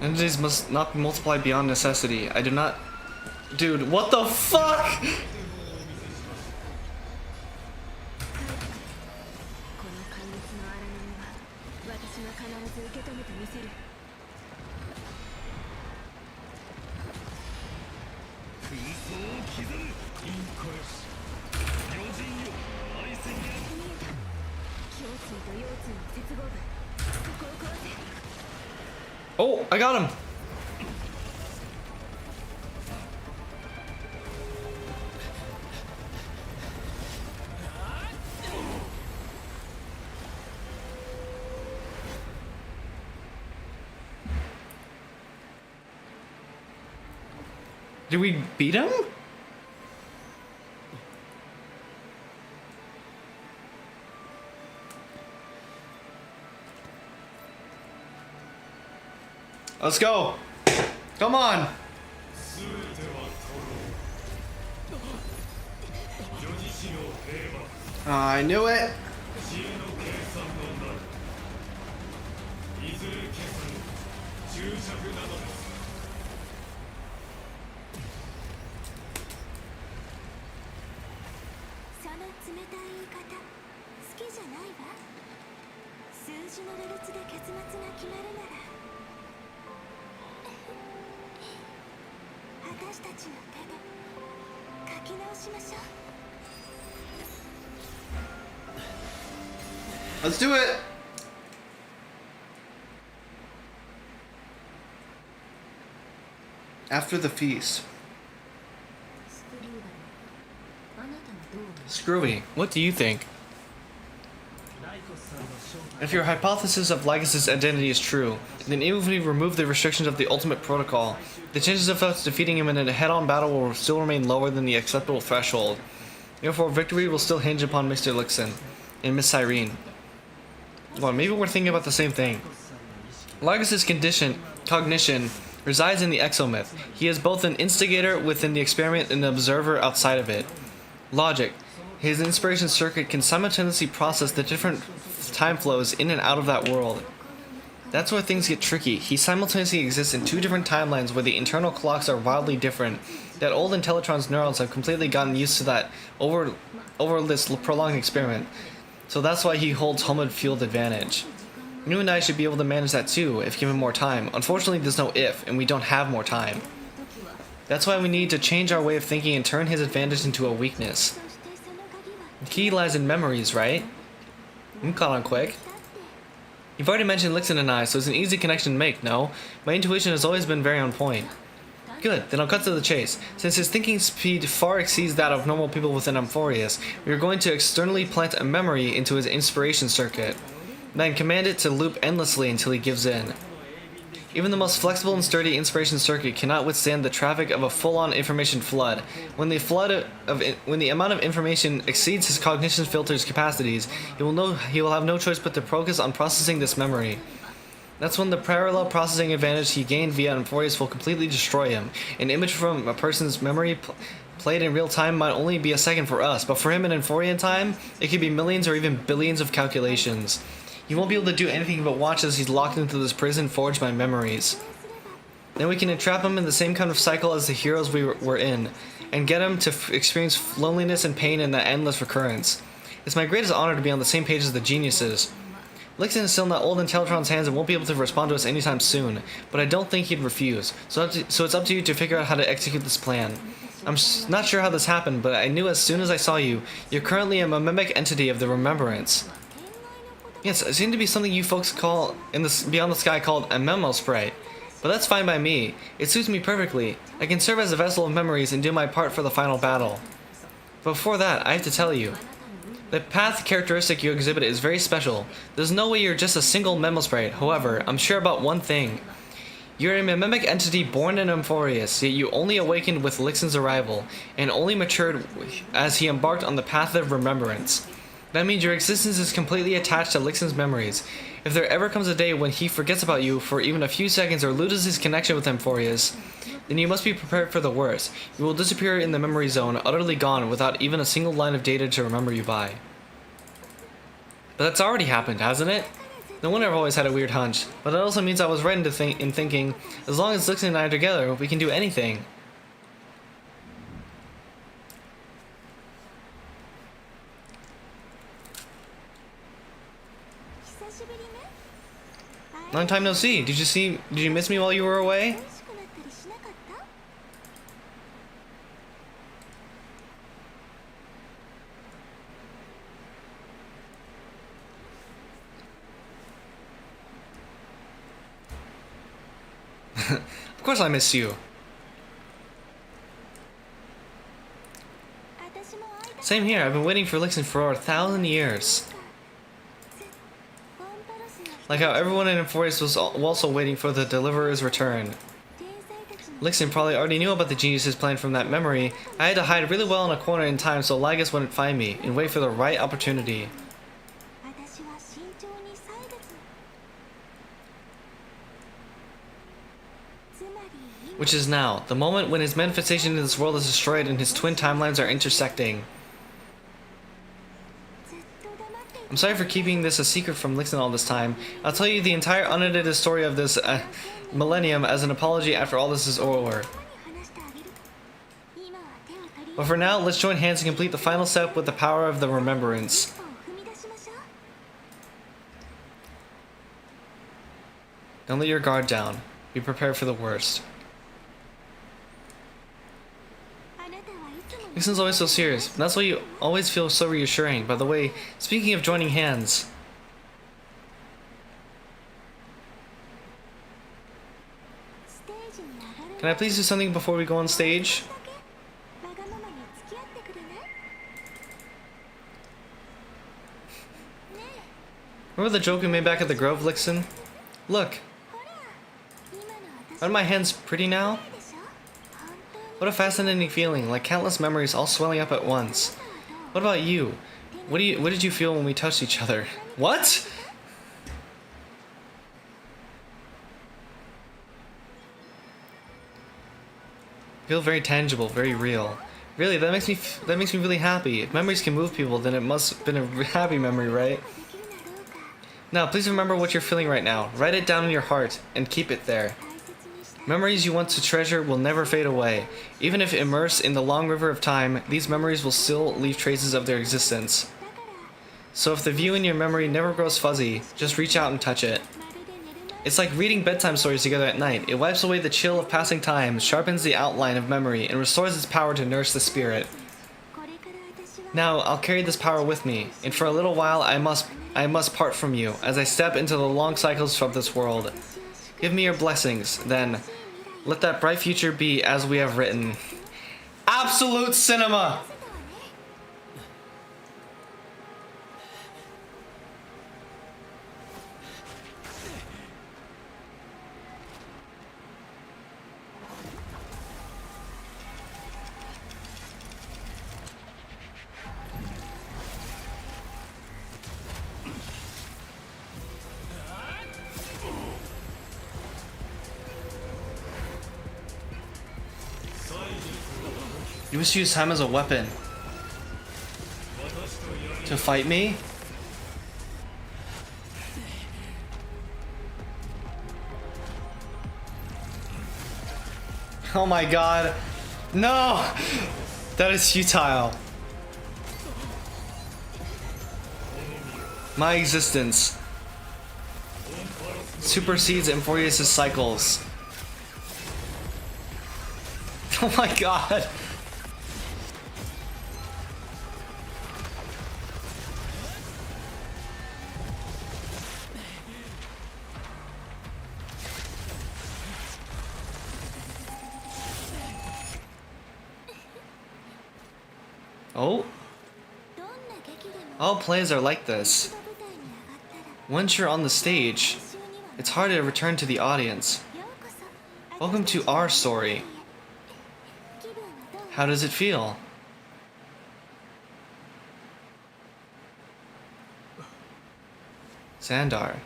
Entities must not be multiplied beyond necessity. I do not... Dude, what the fuck?! Oh, I got him! Did we beat him? Let's go. Come on. 全ては取ろう女子の平和 I knew it. 知恵の計算のなるいずれ消さぬ注釈なのですその冷たい言い方好きじゃないわ。数字の羅列で結末が決まるなら私たちの手で書き直しましょう。 Let's do it. After the feast. Screwy, what do you think? If your hypothesis of Lycus' identity is true, then even if we remove the restrictions of the ultimate protocol, the chances of us defeating him in a head-on battle will still remain lower than the acceptable threshold. Therefore, victory will still hinge upon Mr. Lixin and Miss Cyrene. Well, maybe we're thinking about the same thing. Lycus' cognition resides in the exomyth. He is both an instigator within the experiment and an observer outside of it. Logic. His inspiration circuit can simultaneously process the different time flows in and out of that world. That's where things get tricky. He simultaneously exists in two different timelines where the internal clocks are wildly different. That old Intellitron's neurons have completely gotten used to that over this prolonged experiment. So that's why he holds home field advantage. You and I should be able to manage that too, if given more time. Unfortunately, there's no if, and we don't have more time. That's why we need to change our way of thinking and turn his advantage into a weakness. The key lies in memories, right? You caught on quick. You've already mentioned Lixin and I, so it's an easy connection to make, no? My intuition has always been very on point. Good, then I'll cut to the chase. Since his thinking speed far exceeds that of normal people within Amphorius, we are going to externally plant a memory into his inspiration circuit, then command it to loop endlessly until he gives in. Even the most flexible and sturdy inspiration circuit cannot withstand the traffic of a full-on information flood. When the amount of information exceeds his cognition filter's capacities, he will have no choice but to focus on processing this memory. That's when the parallel processing advantage he gained via Amphorius will completely destroy him. An image from a person's memory played in real time might only be a second for us, but for him in Amphorian time, it could be millions or even billions of calculations. He won't be able to do anything but watch as he's locked into this prison forged by memories. Then we can entrap him in the same kind of cycle as the heroes we were in, and get him to experience loneliness and pain in that endless recurrence. It's my greatest honor to be on the same page as the geniuses. Lixin is still in that old Intellitron's hands and won't be able to respond to us anytime soon, but I don't think he'd refuse, so it's up to you to figure out how to execute this plan. I'm not sure how this happened, but I knew as soon as I saw you, you're currently a mimic entity of the remembrance. Yes, it seemed to be something you folks call in the beyond the sky called a memo sprite, but that's fine by me. It suits me perfectly. I can serve as a vessel of memories and do my part for the final battle. But before that, I have to tell you, the path characteristic you exhibit is very special. There's no way you're just a single memo sprite. However, I'm sure about one thing. You're a mimic entity born in Amphorius, yet you only awakened with Lixin's arrival, and only matured as he embarked on the path of remembrance. That means your existence is completely attached to Lixin's memories. If there ever comes a day when he forgets about you for even a few seconds or loses his connection with Amphorius, then you must be prepared for the worst. You will disappear in the memory zone, utterly gone, without even a single line of data to remember you by. But that's already happened, hasn't it? No wonder I've always had a weird hunch. But it also means I was right in thinking, as long as Lixin and I are together, we can do anything. Long time no see. Did you miss me while you were away? Of course I miss you. Same here. I've been waiting for Lixin for over 1,000 years. Like how everyone in Amphorius was also waiting for the Deliverer's return. Lixin probably already knew about the genius's plan from that memory. I had to hide really well in a corner in time so Lygus wouldn't find me and wait for the right opportunity. 私は慎重に歳月つまり今 Which is now, the moment when his manifestation in this world is destroyed and his twin timelines are intersecting. ずっと黙ってい I'm sorry for keeping this a secret from Lixin all this time. I'll tell you the entire unedited story of this millennium as an apology after all this is over. たに話してあげる今は手を取り But for now, let's join hands and complete the final step with the power of the remembrance. 一歩を踏み出しましょう Don't let your guard down. Be prepared for the worst. あなたはいつも Lixin's always so serious, and that's why you always feel so reassuring. By the way, speaking of joining hands, ステージに上がる can I please do something before we go on stage? だけわがままに付き合ってくれないね Remember the joke we made back at the Grove, Lixin? Look, えほら今の私 aren't my hands pretty now? でしょ本当に What a fascinating feeling, like countless memories all swelling up at once. What about you? What did you feel when we touched each other? What? Feel very tangible, very real. Really, that makes me really happy. If memories can move people, then it must have been a happy memory, right? できるなどうか Now, please remember what you're feeling right now. Write it down in your heart and keep it there. 大切にしたい Memories you want to treasure will never fade away. Even if immersed in the long river of time, these memories will still leave traces of their existence. だから So if the view in your memory never grows fuzzy, just reach out and touch it. まるで寝る前 It's like reading bedtime stories together at night. It wipes away the chill of passing time, sharpens the outline of memory, and restores its power to nourish the spirit. これから私は Now, I'll carry this power with me, and for a little while I must part from you as I step into the long cycles of this world. 私を祝 Give me your blessings, then let that bright future be as we have written. Absolute cinema! せたわね You wish to use time as a weapon. To fight me? Oh my god. No! That is futile. My existence supersedes Emphorius' cycles. Oh my god. Oh, どんな劇でも all plays are like this. 一度舞台に上がったら Once you're on the stage, 復讐には it's hard to return to the audience. ようこそ Welcome to our story. 気分はどう How does it feel? Xandar.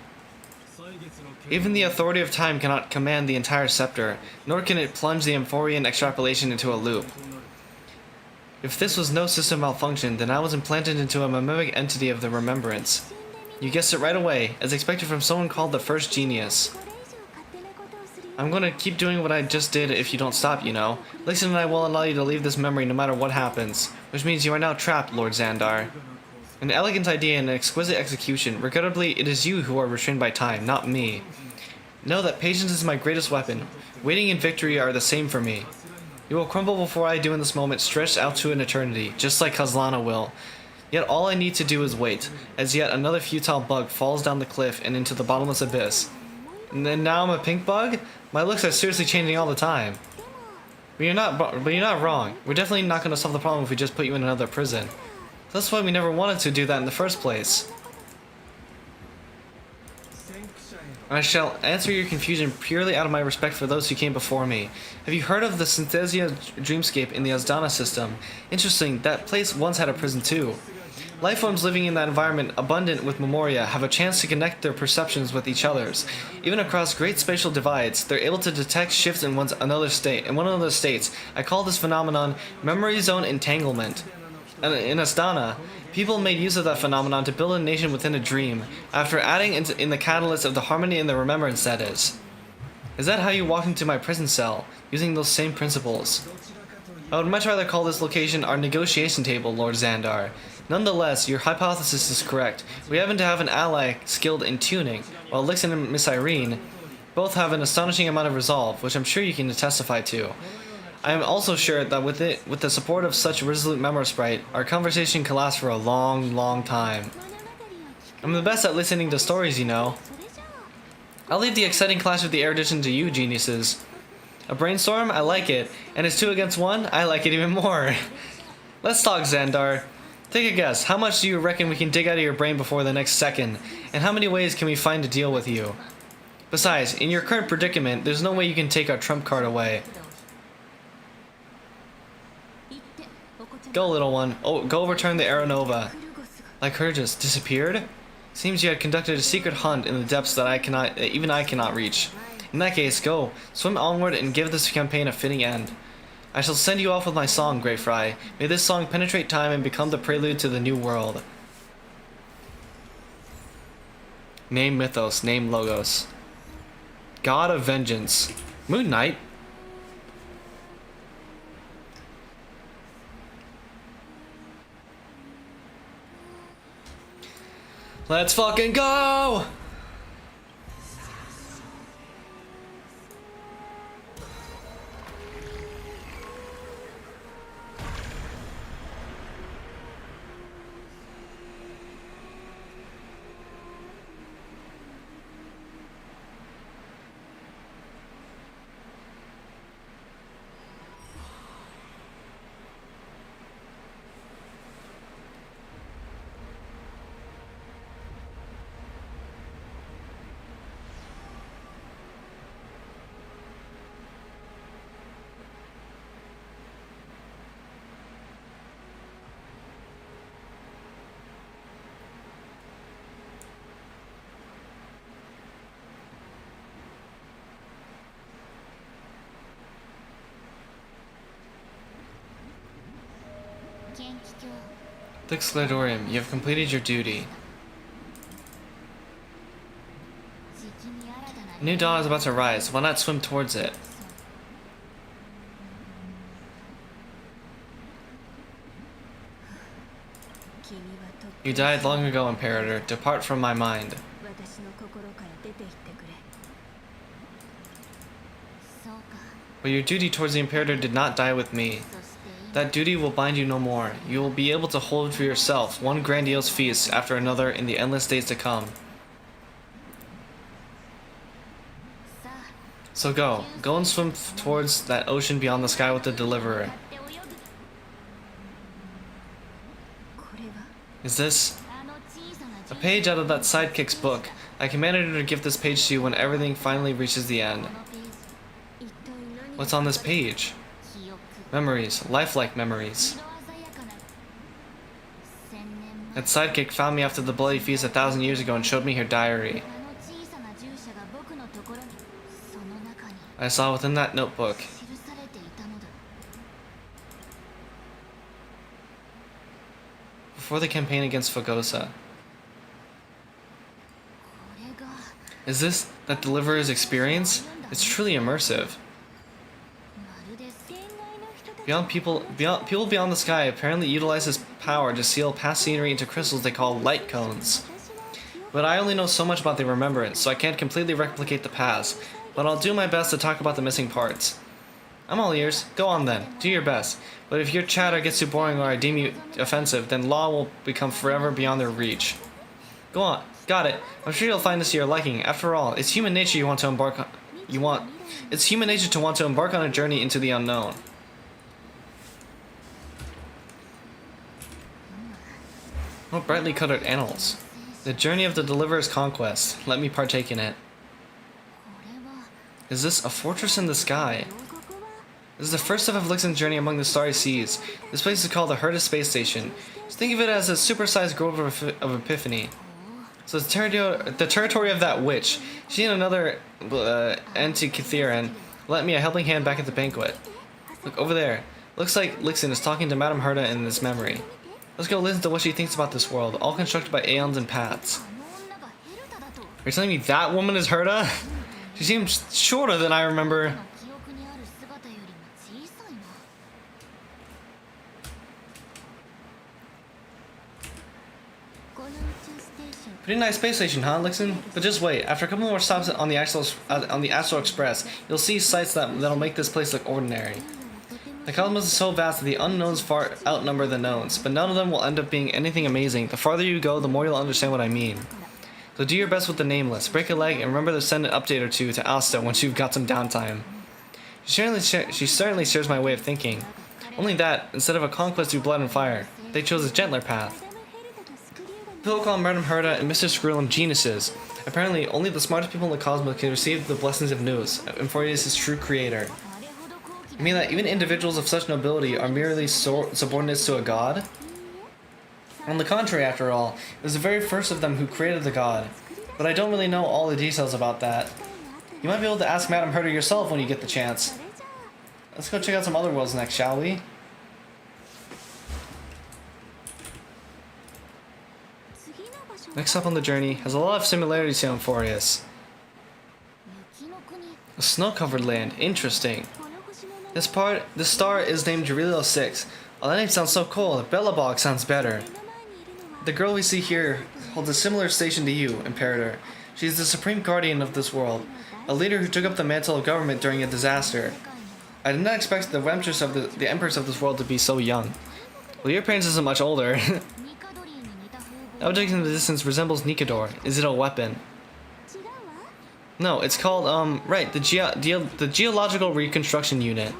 歳月の剣 Even the authority of time cannot command the entire scepter, nor can it plunge the Emphorian extrapolation into a loop. となる If this was no system malfunction, then I was implanted into a mimic entity of the remembrance. You guessed it right away, as expected from someone called the First Genius. これ以上勝手なことをするよ I'm gonna keep doing what I just did if you don't stop, you know. Lixin and I will allow you to leave this memory no matter what happens, which means you are now trapped, Lord Xandar. An elegant idea and an exquisite execution. Regrettably, it is you who are restrained by time, not me. Know that patience is my greatest weapon. Waiting and victory are the same for me. You will crumble before I do in this moment, stretched out to an eternity, just like Kazlana will. Yet all I need to do is wait, as yet another futile bug falls down the cliff and into the bottomless abyss. And then now I'm a pink bug? My looks are seriously changing all the time. But you're not wrong. We're definitely not gonna solve the problem if we just put you in another prison. That's why we never wanted to do that in the first place. 先駆者への I shall answer your confusion purely out of my respect for those who came before me. Have you heard of the Synthesia dreamscape in the Asdana system? Interesting, that place once had a prison too. Life forms living in that environment, abundant with memoria, have a chance to connect their perceptions with each other's. Even across great spatial divides, they're able to detect shifts in one another's states. I call this phenomenon memory zone entanglement. And in Asdana, people made use of that phenomenon to build a nation within a dream, after adding in the catalyst of the harmony and the remembrance, that is. Is that how you walk into my prison cell, using those same principles? I would much rather call this location our negotiation table, Lord Xandar. Nonetheless, your hypothesis is correct. We happen to have an ally skilled in tuning, while Lixin and Miss Irene both have an astonishing amount of resolve, which I'm sure you can testify to. I am also sure that with the support of such resolute memory sprite, our conversation can last for a long, long time. I'm the best at listening to stories, you know. I'll leave the exciting clash of the erudition to you, geniuses. A brainstorm? I like it. And it's 2 against 1? I like it even more. Let's talk, Xandar. Take a guess. How much do you reckon we can dig out of your brain before the next second? And how many ways can we find to deal with you? Besides, in your current predicament, there's no way you can take our trump card away. Go, little one. Oh, go overturn the Aeronova. Like her just disappeared? Seems you had conducted a secret hunt in the depths that even I cannot reach. In that case, go, swim onward and give this campaign a fitting end. I shall send you off with my song, Grey Fry. May this song penetrate time and become the prelude to the new world. Name Mythos, name Logos. God of Vengeance. Moon Knight. Let's fucking go! The Excladorium, you have completed your duty. A new dawn is about to rise. Why not swim towards it? You died long ago, Imperator. Depart from my mind. But your duty towards the Imperator did not die with me. That duty will bind you no more. You will be able to hold for yourself one grandiose feast after another in the endless days to come. So go. Go and swim towards that ocean beyond the sky with the Deliverer. Is this a page out of that sidekick's book? I commanded her to give this page to you when everything finally reaches the end. What's on this page? Memories, lifelike memories. That sidekick found me after the bloody feast 1,000 years ago and showed me her diary. I saw within that notebook. Before the campaign against Fogosa. Is this that Deliverer's experience? It's truly immersive. People beyond the sky apparently utilize this power to seal past scenery into crystals they call light cones. But I only know so much about the remembrance, so I can't completely replicate the past. But I'll do my best to talk about the missing parts. I'm all ears. Go on then. Do your best. But if your chatter gets too boring or I deem you offensive, then law will become forever beyond their reach. Go on. Got it. I'm sure you'll find this to your liking. After all, it's human nature It's human nature to want to embark on a journey into the unknown. What brightly colored annals. The journey of the Deliverer's conquest. Let me partake in it. Is this a fortress in the sky? This is the first step of Lixen's journey among the starry seas. This place is called the Herta Space Station. Just think of it as a supersized grove of Epiphany. So it's the territory of that witch. She and another Antikytheran lent me a helping hand back at the banquet. Look over there. Looks like Lixen is talking to Madame Herta in this memory. Let's go listen to what she thinks about this world, all constructed by aeons and paths. Are you telling me that woman is Herta? She seems shorter than I remember. Pretty nice space station, huh, Lixen? But just wait. After a couple more stops on the Astral Express, you'll see sights that'll make this place look ordinary. The cosmos is so vast that the unknowns far outnumber the knowns, but none of them will end up being anything amazing. The farther you go, the more you'll understand what I mean. So do your best with the nameless. Break a leg and remember to send an update or two to Asta once you've got some downtime. She certainly shares my way of thinking. Only that, instead of a conquest through blood and fire, they chose a gentler path. People call Madame Herta and Mr. Scrollum geniuses. Apparently, only the smartest people in the cosmos can receive the blessings of Nous, Euphorbius' true creator. You mean that even individuals of such nobility are merely subordinates to a god? On the contrary, after all, it was the very first of them who created the god. But I don't really know all the details about that. You might be able to ask Madame Herta yourself when you get the chance. Let's go check out some other worlds next, shall we? Next up on the journey has a lot of similarities to Euphorbius. A snow-covered land. Interesting. This star is named Gerilio 6. Oh, that name sounds so cool. Belobog sounds better. The girl we see here holds a similar station to you, Imperator. She is the supreme guardian of this world, a leader who took up the mantle of government during a disaster. I did not expect the empress of this world to be so young. Well, your appearance isn't much older. The object in the distance resembles Nikador. Is it a weapon? No, it's called, right, the Geological Reconstruction Unit.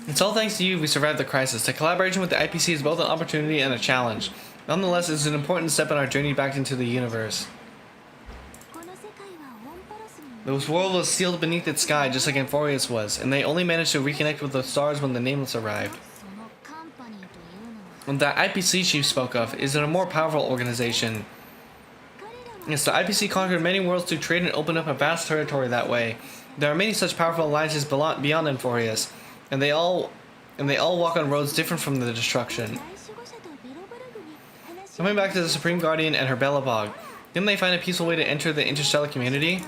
It's all thanks to you we survived the crisis. The collaboration with the IPC is both an opportunity and a challenge. Nonetheless, it's an important step in our journey back into the universe. This world was sealed beneath its sky just like Euphorbius was, and they only managed to reconnect with the stars when the Nameless arrived. And the IPC chief spoke of is a more powerful organization. Yes, the IPC conquered many worlds through trade and opened up a vast territory that way. There are many such powerful alliances beyond Euphorbius, and they all walk on roads different from the destruction. Coming back to the Supreme Guardian and her Belobog, didn't they find a peaceful way to enter the interstellar community?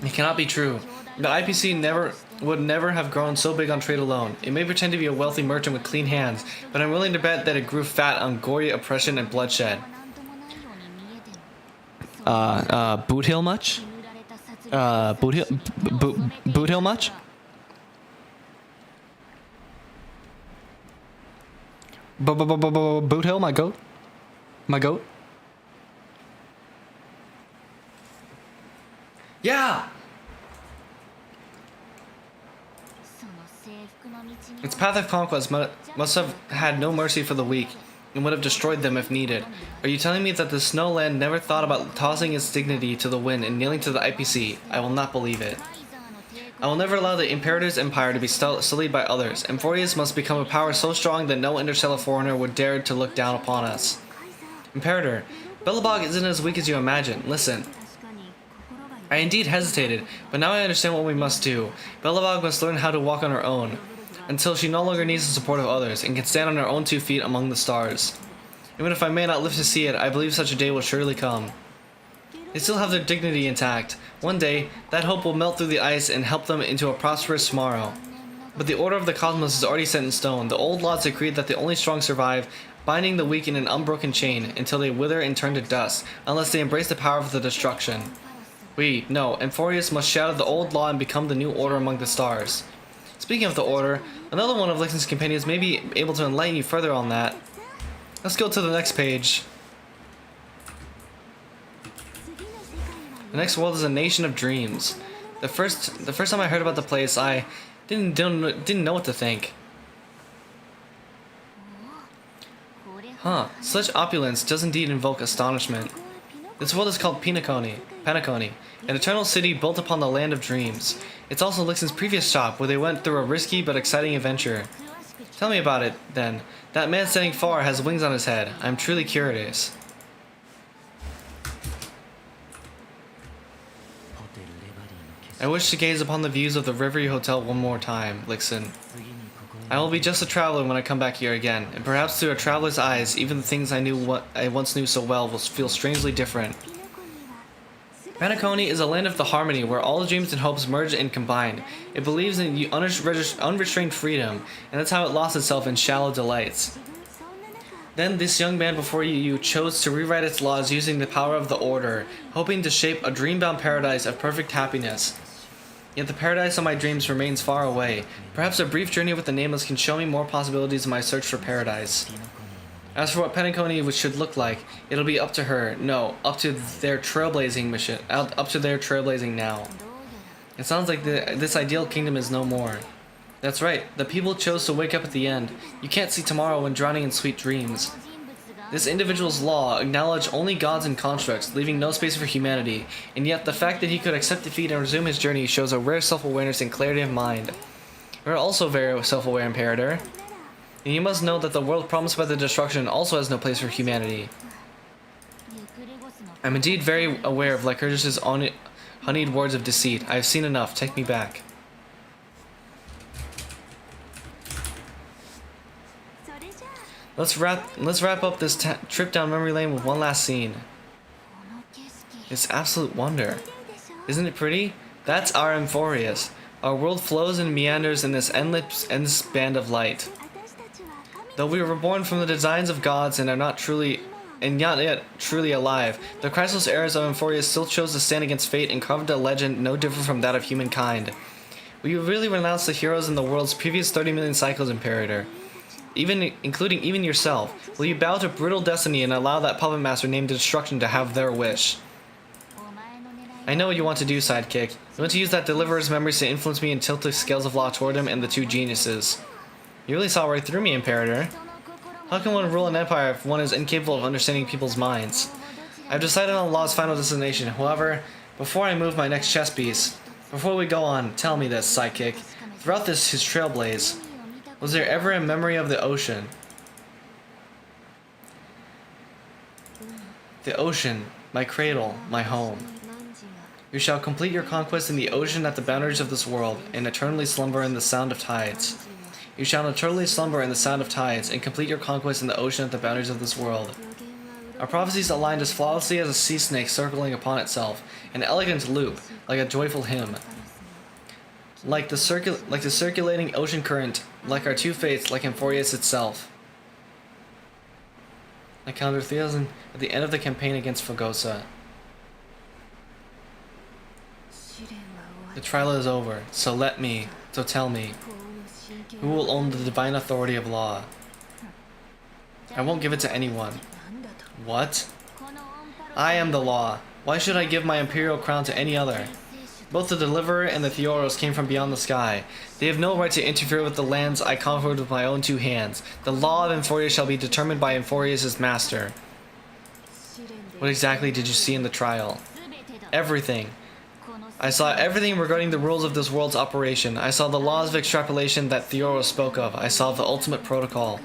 It cannot be true. The IPC would never have grown so big on trade alone. It may pretend to be a wealthy merchant with clean hands, but I'm willing to bet that it grew fat on gory oppression and bloodshed. Boot Hill much? Boot Hill much? Boot Hill, my goat? My goat? Yeah! Its path of conquest must have had no mercy for the weak, and would have destroyed them if needed. Are you telling me that the Snowland never thought about tossing its dignity to the wind and kneeling to the IPC? I will not believe it. I will never allow the Imperator's empire to be sullied by others. Euphorbius must become a power so strong that no interstellar foreigner would dare to look down upon us. Imperator, Belobog isn't as weak as you imagine. Listen. I indeed hesitated, but now I understand what we must do. Belobog must learn how to walk on her own, until she no longer needs the support of others, and can stand on her own 2 feet among the stars. Even if I may not live to see it, I believe such a day will surely come. They still have their dignity intact. One day, that hope will melt through the ice and help them into a prosperous tomorrow. But the order of the cosmos is already set in stone. The old laws decree that the only strong survive, binding the weak in an unbroken chain, until they wither and turn to dust, unless they embrace the power of the destruction. Euphorbius must shatter the old law and become the new order among the stars. Speaking of the Order, another one of Lixen's companions may be able to enlighten you further on that. Let's go to the next page. The next world is a nation of dreams. The first time I heard about the place, I didn't know what to think. Huh, such opulence does indeed invoke astonishment. This world is called Penacony, an eternal city built upon the land of dreams. It's also Lixen's previous shop, where they went through a risky but exciting adventure. Tell me about it, then. That man standing far has wings on his head. I'm truly curious. I wish to gaze upon the views of the Rivery Hotel one more time, Lixen. I will be just a traveler when I come back here again, and perhaps through a traveler's eyes, even the things I once knew so well will feel strangely different. Penacony is a land of the harmony where all dreams and hopes merge and combine. It believes in unrestrained freedom, and that's how it lost itself in shallow delights. Then this young man before you chose to rewrite its laws using the power of the Order, hoping to shape a dream-bound paradise of perfect happiness. Yet the paradise of my dreams remains far away. Perhaps a brief journey with the Nameless can show me more possibilities in my search for paradise. As for what Penacony should look like, it'll be up to her. No, up to their trailblazing mission. Up to their trailblazing now. It sounds like this ideal kingdom is no more. That's right, the people chose to wake up at the end. You can't see tomorrow when drowning in sweet dreams. This individual's law acknowledged only gods and constructs, leaving no space for humanity, and yet the fact that he could accept defeat and resume his journey shows a rare self-awareness and clarity of mind. You are also very self-aware, Imperator. And you must know that the world promised by the destruction also has no place for humanity. I'm indeed very aware of Lycurgus' honeyed words of deceit. I have seen enough. Take me back. Let's wrap up this trip down memory lane with one last scene. It's absolute wonder. Isn't it pretty? That's our Amphorius. Our world flows and meanders in this endless band of light. Though we were born from the designs of gods and are not yet truly alive, the Christless heirs of Amphorius still chose to stand against fate and carved a legend no different from that of humankind. Will you really renounce the heroes in the world's previous 30 million cycles, Imperator? Including even yourself, will you bow to brutal destiny and allow that puppet master named Destruction to have their wish? I know what you want to do, Sidekick. You want to use that Deliverer's memories to influence me and tilt the scales of law toward him and the two geniuses. You really saw right through me, Imperator. How can one rule an empire if one is incapable of understanding people's minds? I've decided on law's final destination. However, before I move my next chess piece, before we go on, tell me this, Sidekick. Throughout his trailblaze, was there ever a memory of the ocean? The ocean, my cradle, my home. You shall complete your conquest in the ocean at the boundaries of this world, and eternally slumber in the sound of tides. You shall eternally slumber in the sound of tides, and complete your conquest in the ocean at the boundaries of this world. Our prophecies aligned as flawlessly as a sea snake circling upon itself, an elegant loop, like a joyful hymn. Like the circulating ocean current, like our two fates, like Amphorius itself. I counter 3,000 at the end of the campaign against Fogosa. The trial is over, so tell me, who will own the divine authority of law? I won't give it to anyone. What? I am the law. Why should I give my imperial crown to any other? Both the Deliverer and the Theoros came from beyond the sky. They have no right to interfere with the lands I conquered with my own two hands. The law of Amphorius shall be determined by Amphorius' master. What exactly did you see in the trial? Everything. I saw everything regarding the rules of this world's operation. I saw the laws of extrapolation that Theoros spoke of. I saw the ultimate protocol.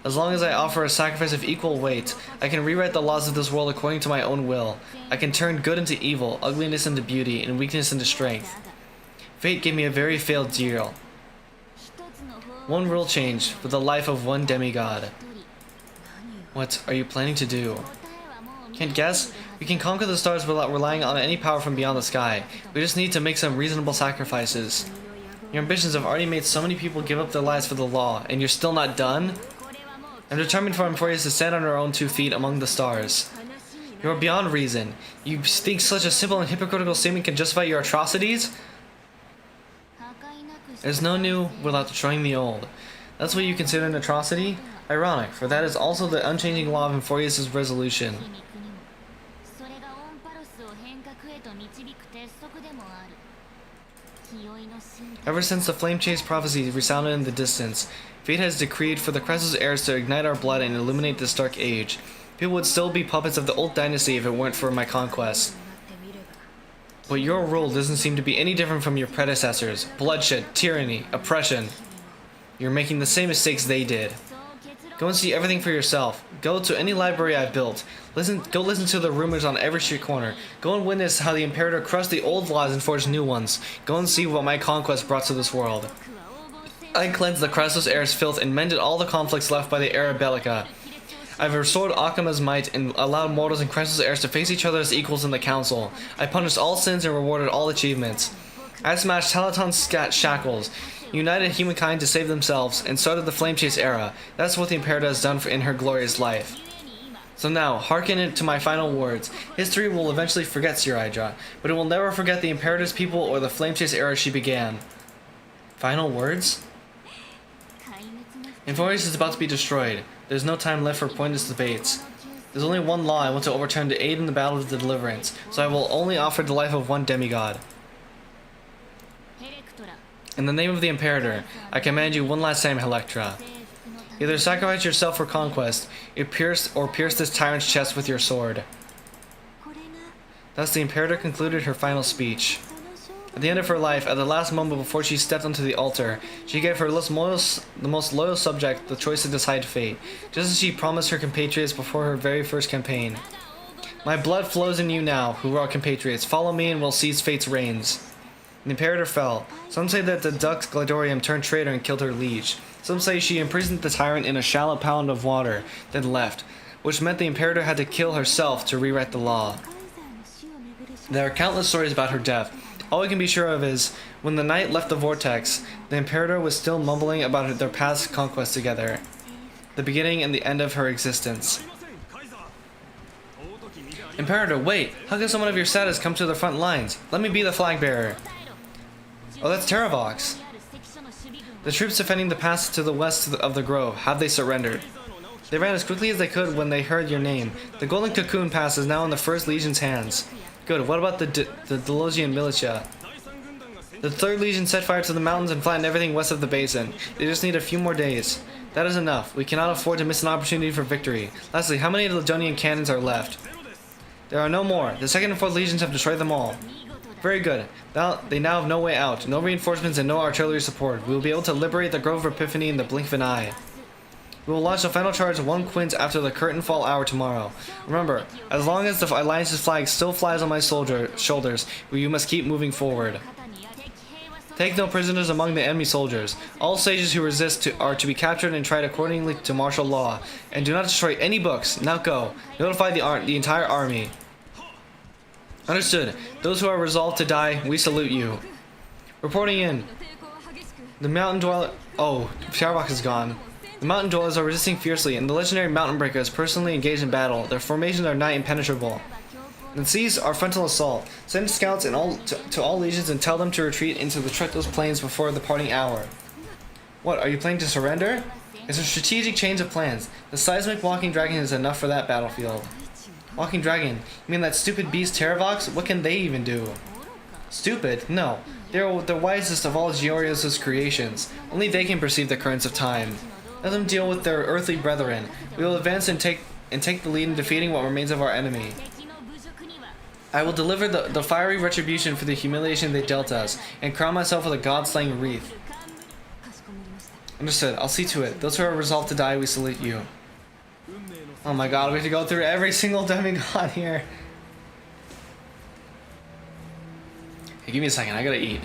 As long as I offer a sacrifice of equal weight, I can rewrite the laws of this world according to my own will. I can turn good into evil, ugliness into beauty, and weakness into strength. Fate gave me a very failed deal. One rule change for the life of one demigod. What are you planning to do? Can't guess? We can conquer the stars without relying on any power from beyond the sky. We just need to make some reasonable sacrifices. Your ambitions have already made so many people give up their lives for the law, and you're still not done? I'm determined for Amphorius to stand on her own 2 feet among the stars. You are beyond reason. You think such a simple and hypocritical statement can justify your atrocities? There's no new without destroying the old. That's what you consider an atrocity? Ironic, for that is also the unchanging law of Euphorius' resolution. 君にもそれがオンパロスを変革へと導く鉄則でもある。清いの進化 Ever since the flame chase prophecy resounded in the distance, fate has decreed for the Cressus heirs to ignite our blood and illuminate this dark age. People would still be puppets of the old dynasty if it weren't for my conquest. になってみれば But your rule doesn't seem to be any different from your predecessors. Bloodshed, tyranny, oppression. You're making the same mistakes they did. そう結論 Go and see everything for yourself. Go to any library I've built. Go listen to the rumors on every street corner. Go and witness how the Imperator crushed the old laws and forged new ones. Go and see what my conquest brought to this world. 僕は黄金戦 I cleansed the Crassus heirs' filth and mended all the conflicts left by the Era Bellica. I've restored Akama's might and allowed mortals and Crassus heirs to face each other as equals in the council. I punished all sins and rewarded all achievements. I smashed Talaton's shackles, united humankind to save themselves, and started the Flame Chase era. That's what the Imperator has done in her glorious life. 故に今 So now, hearken to my final words. History will eventually forget Sir Hydra, but it will never forget the Imperator's people or the Flame Chase era she began. Final words? 壊滅の Euphorius is about to be destroyed. There's no time left for pointless debates. There's only one law I want to overturn to aid in the battle of the deliverance, so I will only offer the life of one demigod. ヘレクトラ In the name of the Imperator, I command you one last time, Electra. 征服のため Either sacrifice yourself for conquest, or pierce this tyrant's chest with your sword. これが Thus the Imperator concluded her final speech. その勝負 At the end of her life, at the last moment before she stepped onto the altar, she gave her the most loyal subject the choice to decide fate, just as she promised her compatriots before her very first campaign. My blood flows in you now, who are compatriots. Follow me and we'll seize fate's reins. The Imperator fell. Some say that the Dux Gladiorium turned traitor and killed her liege. Some say she imprisoned the tyrant in a shallow pound of water, then left, which meant the Imperator had to kill herself to rewrite the law. カイザーの死をめぐる There are countless stories about her death. All we can be sure of is, when the knight left the vortex, the Imperator was still mumbling about their past conquests together, the beginning and the end of her existence. すいませんカイザー尊き身であり Imperator, wait! How can someone of your status come to the front lines? Let me be the flag bearer. 答えろ Oh, that's Terravox. にある関所の守備軍 The troops defending the pass to the west of the grove, have they surrendered? They ran as quickly as they could when they heard your name. The Golden Cocoon Pass is now in the First Legion's hands. Good, what about the Delosian militia? 第三軍団が戦 The 3rd Legion set fire to the mountains and flattened everything west of the basin. They just need a few more days. That is enough. We cannot afford to miss an opportunity for victory. Lastly, how many Ledonian cannons are left? ゼロです There are no more. The 2nd and 4th Legions have destroyed them all. 見事だ Very good. Now they now have no way out, no reinforcements and no artillery support. We will be able to liberate the Grove of Epiphany in the blink of an eye. We will launch the final charge 1 quint after the curtain fall hour tomorrow. Remember, as long as the Alliance's flag still flies on my shoulders, you must keep moving forward. 肩に敵兵はそ Take no prisoners among the enemy soldiers. All sages who resist are to be captured and tried accordingly to martial law. And do not destroy any books. Now go. Notify the entire army. Understood. Those who are resolved to die, we salute you. Reporting in. 抵抗は激しく The mountain dweller. Oh, Sharvok is gone. The mountain dwellers are resisting fiercely, and the legendary mountain breaker is personally engaged in battle. Their formations are nigh impenetrable. 強行 And seize our frontal assault. Send scouts and to all legions and tell them to retreat into the treacherous plains before the parting hour. What, are you planning to surrender? It's a strategic change of plans. The seismic walking dragon is enough for that battlefield. Walking dragon? You mean that stupid beast Terravox? What can they even do? 愚か Stupid? No. They're the wisest of all Giorios' creations. Only they can perceive the currents of time. Let them deal with their earthly brethren. We will advance and take the lead in defeating what remains of our enemy. 敵の侮辱には I will deliver the fiery retribution for the humiliation they dealt us, and crown myself with a god-slaying wreath. かしこまりました Understood. I'll see to it. Those who are resolved to die, we salute you. 運命の Oh my god, we have to go through every single demigod here. Hey, give me a second. I gotta eat.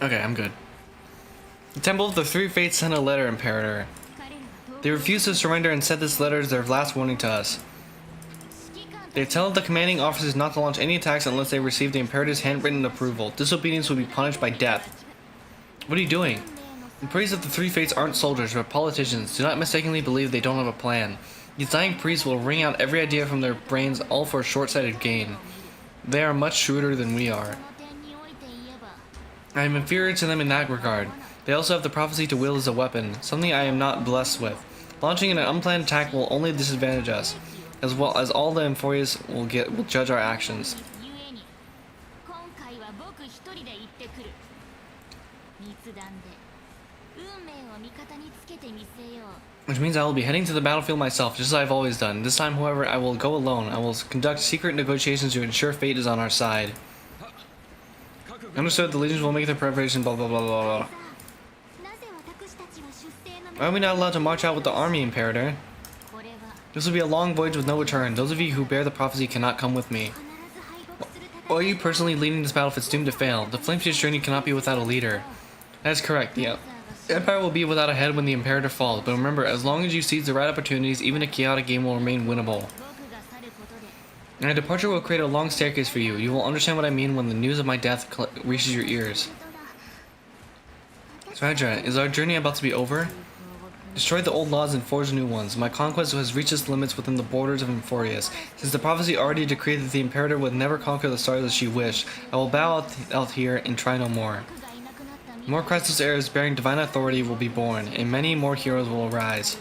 Okay, I'm good. The Temple of the Three Fates sent a letter, Imperator. They refused to surrender and said this letter is their last warning to us. They tell the commanding officers not to launch any attacks unless they receive the Imperator's handwritten approval. Disobedience will be punished by death. What are you doing? The priests of the Three Fates aren't soldiers, but politicians. Do not mistakenly believe they don't have a plan. These dying priests will wring out every idea from their brains, all for a short-sighted gain. They are much shrewder than we are. I am inferior to them in that regard. They also have the prophecy to wield as a weapon, something I am not blessed with. Launching an unplanned attack will only disadvantage us, as well as all the Euphorius will judge our actions. Which means I will be heading to the battlefield myself, just as I've always done. This time, however, I will go alone. I will conduct secret negotiations to ensure fate is on our side. Understood, the legions will make their preparation, blah blah blah blah blah. Why are we not allowed to march out with the army, Imperator? This will be a long voyage with no return. Those of you who bear the prophecy cannot come with me. Why are you personally leading this battle if it's doomed to fail? The Flamechase journey cannot be without a leader. That is correct, the Empire will be without a head when the Imperator falls, but remember, as long as you seize the right opportunities, even a chaotic game will remain winnable. My departure will create a long staircase for you. You will understand what I mean when the news of my death reaches your ears. Sraja, is our journey about to be over? Destroy the old laws and forge new ones. My conquest has reached its limits within the borders of Euphorius. Since the prophecy already decreed that the Imperator would never conquer the stars as she wished, I will bow out here and try no more. More Christless heirs bearing divine authority will be born, and many more heroes will arise.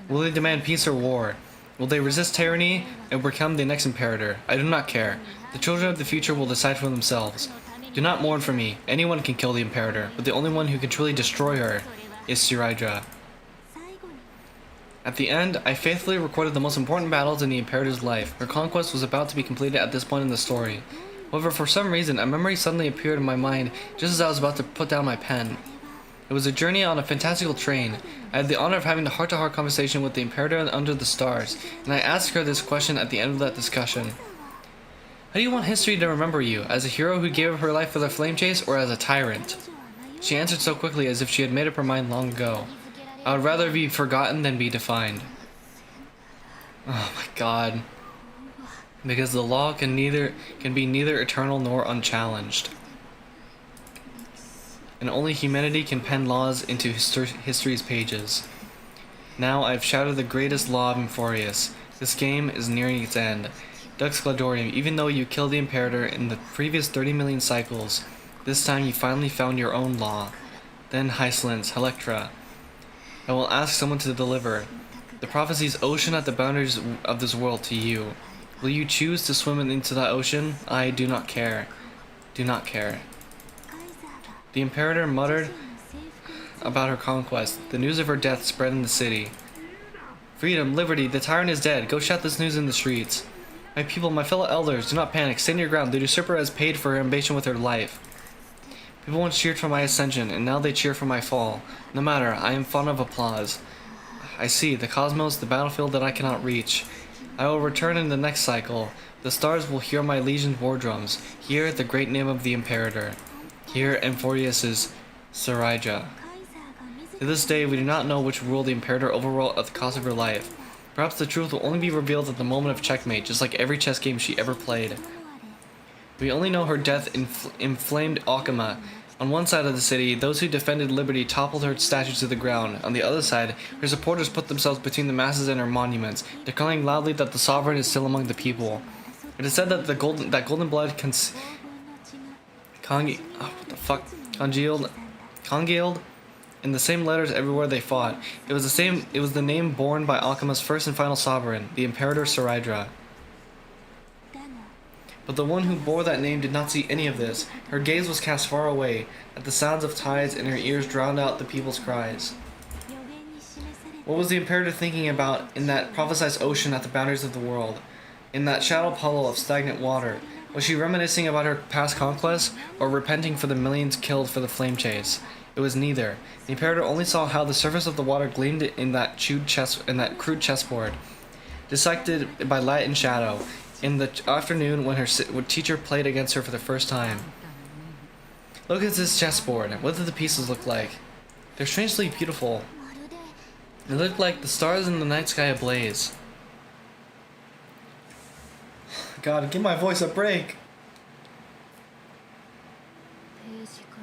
Will they demand peace or war? Will they resist tyranny and become the next Imperator? I do not care. The children of the future will decide for themselves. Do not mourn for me. Anyone can kill the Imperator, but the only one who can truly destroy her is Siraja. At the end, I faithfully recorded the most important battles in the Imperator's life. Her conquest was about to be completed at this point in the story. However, for some reason, a memory suddenly appeared in my mind just as I was about to put down my pen. It was a journey on a fantastical train. I had the honor of having a heart-to-heart conversation with the Imperator under the stars, and I asked her this question at the end of that discussion. How do you want history to remember you? As a hero who gave up her life for the Flamechase, or as a tyrant? She answered so quickly as if she had made up her mind long ago. I would rather be forgotten than be defined. Oh my god. Because the law can be neither eternal nor unchallenged. And only humanity can pen laws into history's pages. Now I've shattered the greatest law of Euphorius. This game is nearing its end. Dux Gladiorium, even though you killed the Imperator in the previous 30 million cycles, this time you finally found your own law. Then Hyslins, Electra. I will ask someone to deliver the prophecy's ocean at the boundaries of this world to you. Will you choose to swim into that ocean? I do not care. Do not care. The Imperator muttered about her conquest. The news of her death spread in the city. Freedom, liberty, the tyrant is dead. Go shout this news in the streets. My people, my fellow elders, do not panic. Stand your ground. The usurper has paid for her ambition with her life. People once cheered for my ascension, and now they cheer for my fall. No matter, I am fond of applause. I see, the cosmos, the battlefield that I cannot reach. I will return in the next cycle. The stars will hear my legion's war drums. Hear the great name of the Imperator. Hear Euphorius's Siraja. To this day, we do not know which rule the Imperator overwrought at the cost of her life. Perhaps the truth will only be revealed at the moment of checkmate, just like every chess game she ever played. We only know her death inflamed Akama. On one side of the city, those who defended liberty toppled her statue to the ground. On the other side, her supporters put themselves between the masses and her monuments, declaring loudly that the sovereign is still among the people. It is said that golden blood congealed in the same letters everywhere they fought. It was the name borne by Akama's first and final sovereign, the Imperator Siraja. But the one who bore that name did not see any of this. Her gaze was cast far away, at the sounds of tides, and her ears drowned out the people's cries. What was the Imperator thinking about in that prophesied ocean at the boundaries of the world? In that shallow puddle of stagnant water? Was she reminiscing about her past conquests, or repenting for the millions killed for the Flamechase? It was neither. The Imperator only saw how the surface of the water gleamed in that crude chessboard, dissected by light and shadow. In the afternoon when her teacher played against her for the first time. Look at this chessboard. What do the pieces look like? They're strangely beautiful. まるで They look like the stars in the night sky ablaze. God, give my voice a break. ページか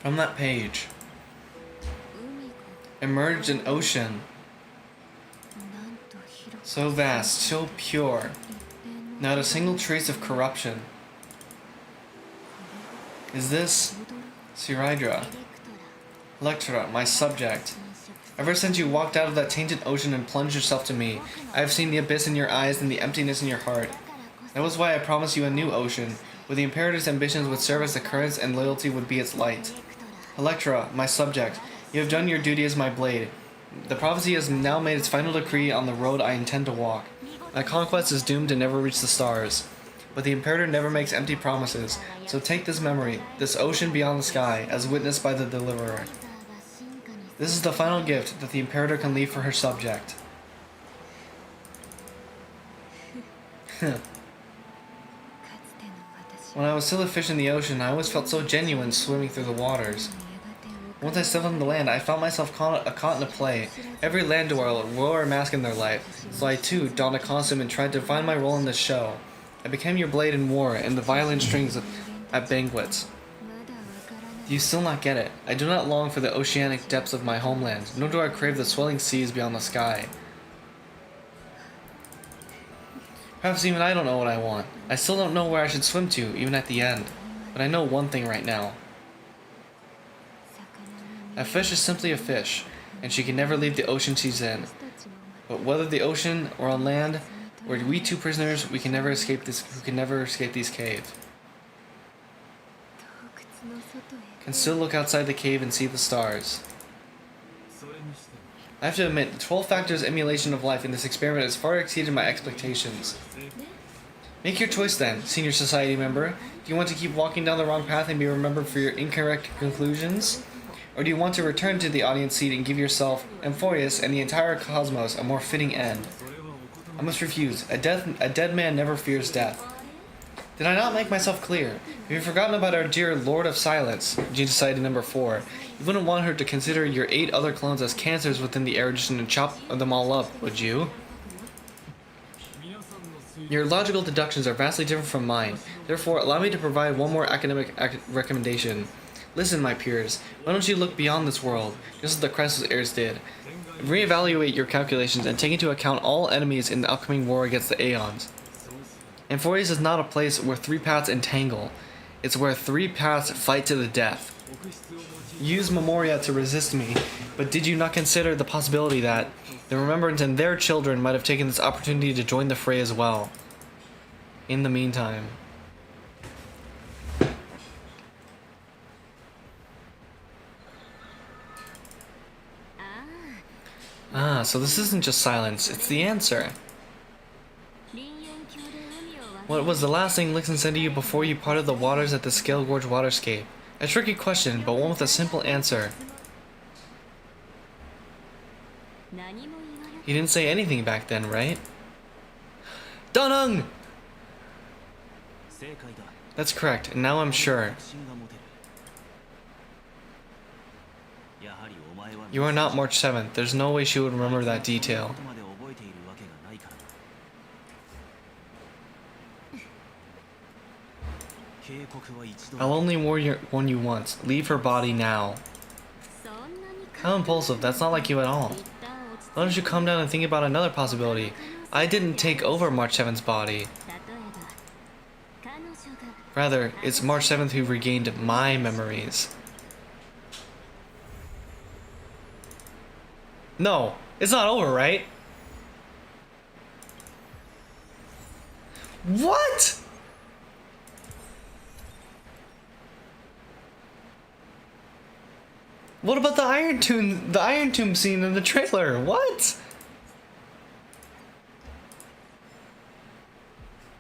ら From that page 海が emerged an ocean なんと広く so vast, so pure, 一片の not a single trace of corruption. Is this 踊る Siridra, エレクトラ Electra, my subject? 侵食 Ever since you walked out of that tainted ocean and plunged yourself to me, I have seen the abyss in your eyes and the emptiness in your heart. だからこ That was why I promised you a new ocean, where the Imperator's ambitions would serve as the currents and loyalty would be its そ light. エレクトラ Electra, my subject, you have done your duty as my blade. The prophecy has now made its final decree on the road I intend to walk. My conquest is doomed to never reach the stars. But the Imperator never makes empty promises, so take this memory, this ocean beyond the sky, as witnessed by the Deliverer. ザーが進化に This is the final gift that the Imperator can leave for her subject. かつての私 When I was still a fish in the ocean, I always felt so genuine swimming through the waters. やがて浮か Once I stepped on the land, I found myself caught in a play. Every land dweller wore a mask in their life, so I too donned a costume and tried to find my role in this show. I became your blade in war and the violin strings at banquets. まだわからない Do you still not get it? I do not long for the oceanic depths of my homeland, nor do I crave the swelling seas beyond the sky. Perhaps even I don't know what I want. I still don't know where I should swim to, even at the end. But I know one thing right now. 魚 A fish is simply a fish, and she can never leave the ocean she's in. 私たちもま But whether the ocean or on land, or we two prisoners, we can never escape this. Who can never escape these caves. 洞窟の外へ Can still look outside the cave and see the stars. それにしても I have to admit, the 12 factors emulation of life in this experiment has far exceeded my expectations. Make your choice then, senior society member. Do you want to keep walking down the wrong path and be remembered for your incorrect conclusions? Or do you want to return to the audience seat and give yourself, Amphorius, and the entire cosmos a more fitting end? それはおこと I must refuse. A dead man never fears death. Did I not make myself clear? Have you forgotten about our dear Lord of Silence, Gene Society number 4? You wouldn't want her to consider your 8 other clones as cancers within the erudition and chop them all up, would you? 皆さんの推 Your logical deductions are vastly different from mine. Therefore, allow me to provide one more academic recommendation. Listen, my peers, why don't you look beyond this world, just as the Crisis heirs did? Reevaluate your calculations and take into account all enemies in the upcoming war against the Aeons. Amphorius is not a place where 3 paths entangle. It's where 3 paths fight to the death. 奥室を用い Use Memoria to resist me, but did you not consider the possibility that the Remembrance and their children might have taken this opportunity to join the fray as well? In the meantime... Ah, so this isn't just silence, it's the answer. 林縁橋で海を渡 What was the last thing Lixen said to you before you parted the waters at the Scale Gorge waterscape? A tricky question, but one with a simple answer. 何も言わな He didn't say anything back then, right? Danung! 正解だ That's correct, and now I'm sure. 自信が持てるやはりお前は You are not March 7th. There's no way she would remember that detail. ことまで覚えているわけがないからだ警告は一度 I'll only warn you once. Leave her body now. そんなに How impulsive, that's not like you at all. 一旦落ち着 Why don't you calm down and think about another possibility? I didn't take over March 7th's body. 例えば彼女が Rather, it's March 7th who regained my memories. No, it's not over, right? What? What about the Iron Tomb scene in the trailer? What?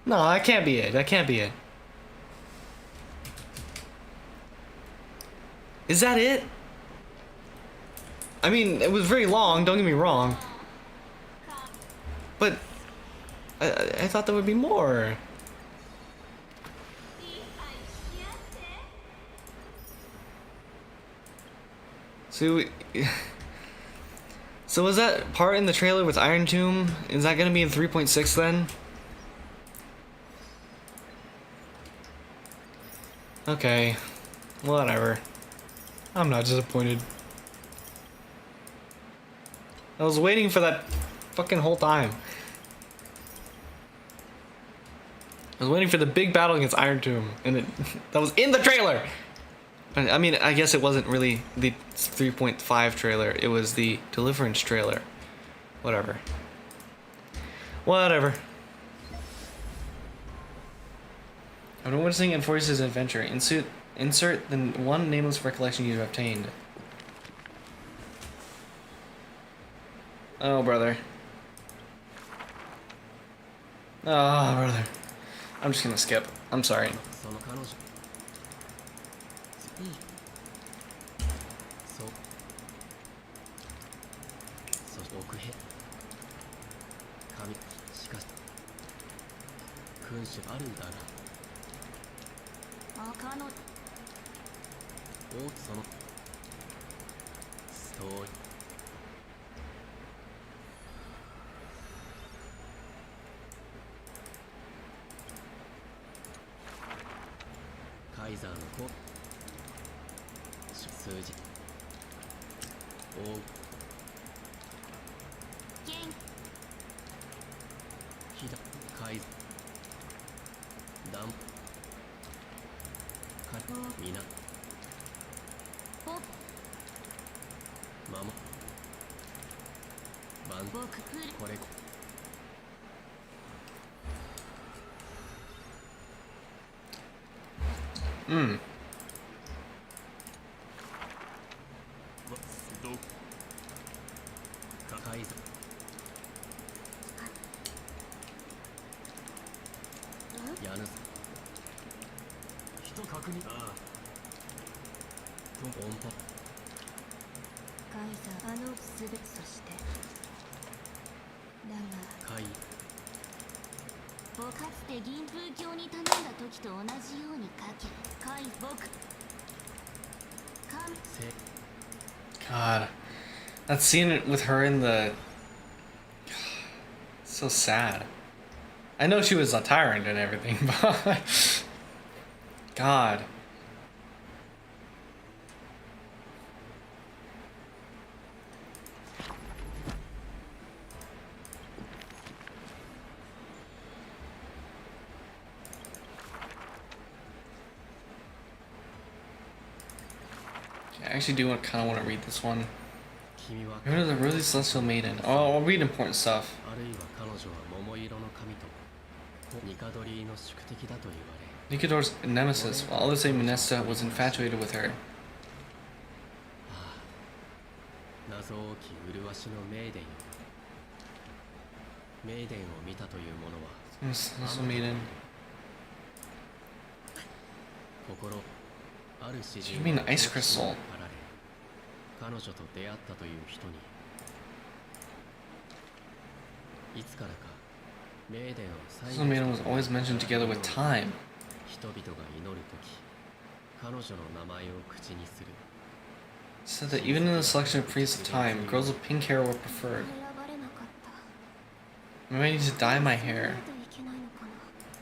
No, that can't be it. That can't be it. Is that it? I mean, it was very long, don't get me wrong. But I thought there would be more. So, so was that part in the trailer with Iron Tomb? Is that gonna be in 3.6 then? Okay, whatever. I'm not disappointed. I was waiting for that fucking whole time. I was waiting for the big battle against Iron Tomb, and that was in the trailer. I mean, I guess it wasn't really the 3.5 trailer. It was the Deliverance trailer. Whatever. Whatever. I've been witnessing Enforce's adventure. Insert the one nameless recollection you have obtained. Oh, brother. Oh, brother. I'm just gonna skip. I'm sorry. カイザーの子数字おうひだカイザーダンカイみなママバンこれうんカイザーやぬ人確認ああ音波カイザーあの全てそしてだがカイ僕かつて銀風教に頼んだ時と同じようにかけカイ僕カン God, that scene with her in the so sad. I know she was a tyrant and everything, but God. I actually do kind of want to read this one. 君は Rid of the Rosy Celestial Maiden. Oh, I'll read important stuff. あるいは彼女は桃色の神とニカドリーの宿敵だと言われ Nikador's nemesis, while others say Minesta was infatuated with her. 謎多き麗しのメイデンよメイデンを見たというものは Celestial Maiden. 心ある詩 You mean ice crystal? 彼女と出会ったという人にいつからかメイデンを最 Celestial Maiden was always mentioned together with time. 人々が祈るとき彼女の名前を口にする Said that even in the selection of priests of time, girls with pink hair were preferred. 選ばれなかった Maybe I need to dye my hair. といけないのか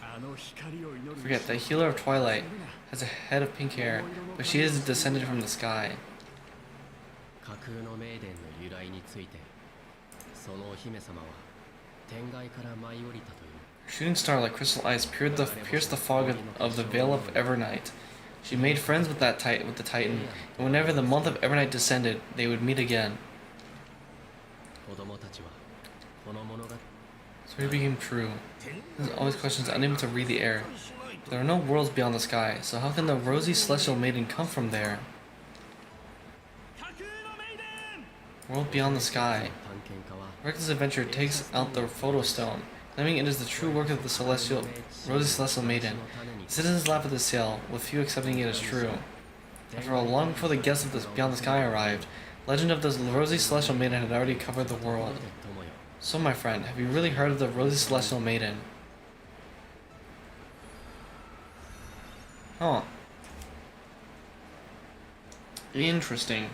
な あの光を祈る Forget, the healer of Twilight has a head of pink hair, but she is descended from the sky. 架空のメイデンの由来についてそのお姫様は天外から舞い降りたという Shooting star like crystal eyes pierced the fog of the veil of Evernight. She made friends with the Titan, and whenever the month of Evernight descended, they would meet again. 子供たちはこの物語 So it became true. There's always questions unable to read the air. There are no worlds beyond the sky, so how can the rosy celestial maiden come from there? World beyond the sky. 探検家は Reckless adventure takes out the photo stone, claiming it is the true work of the rosy celestial maiden. Citizens laugh at this tale, with few accepting it as true. After all, long before the guests of this beyond the sky arrived, Legend of the Rosy Celestial Maiden had already covered the world. So, my friend, have you really heard of the Rosy Celestial Maiden? Huh. Interesting.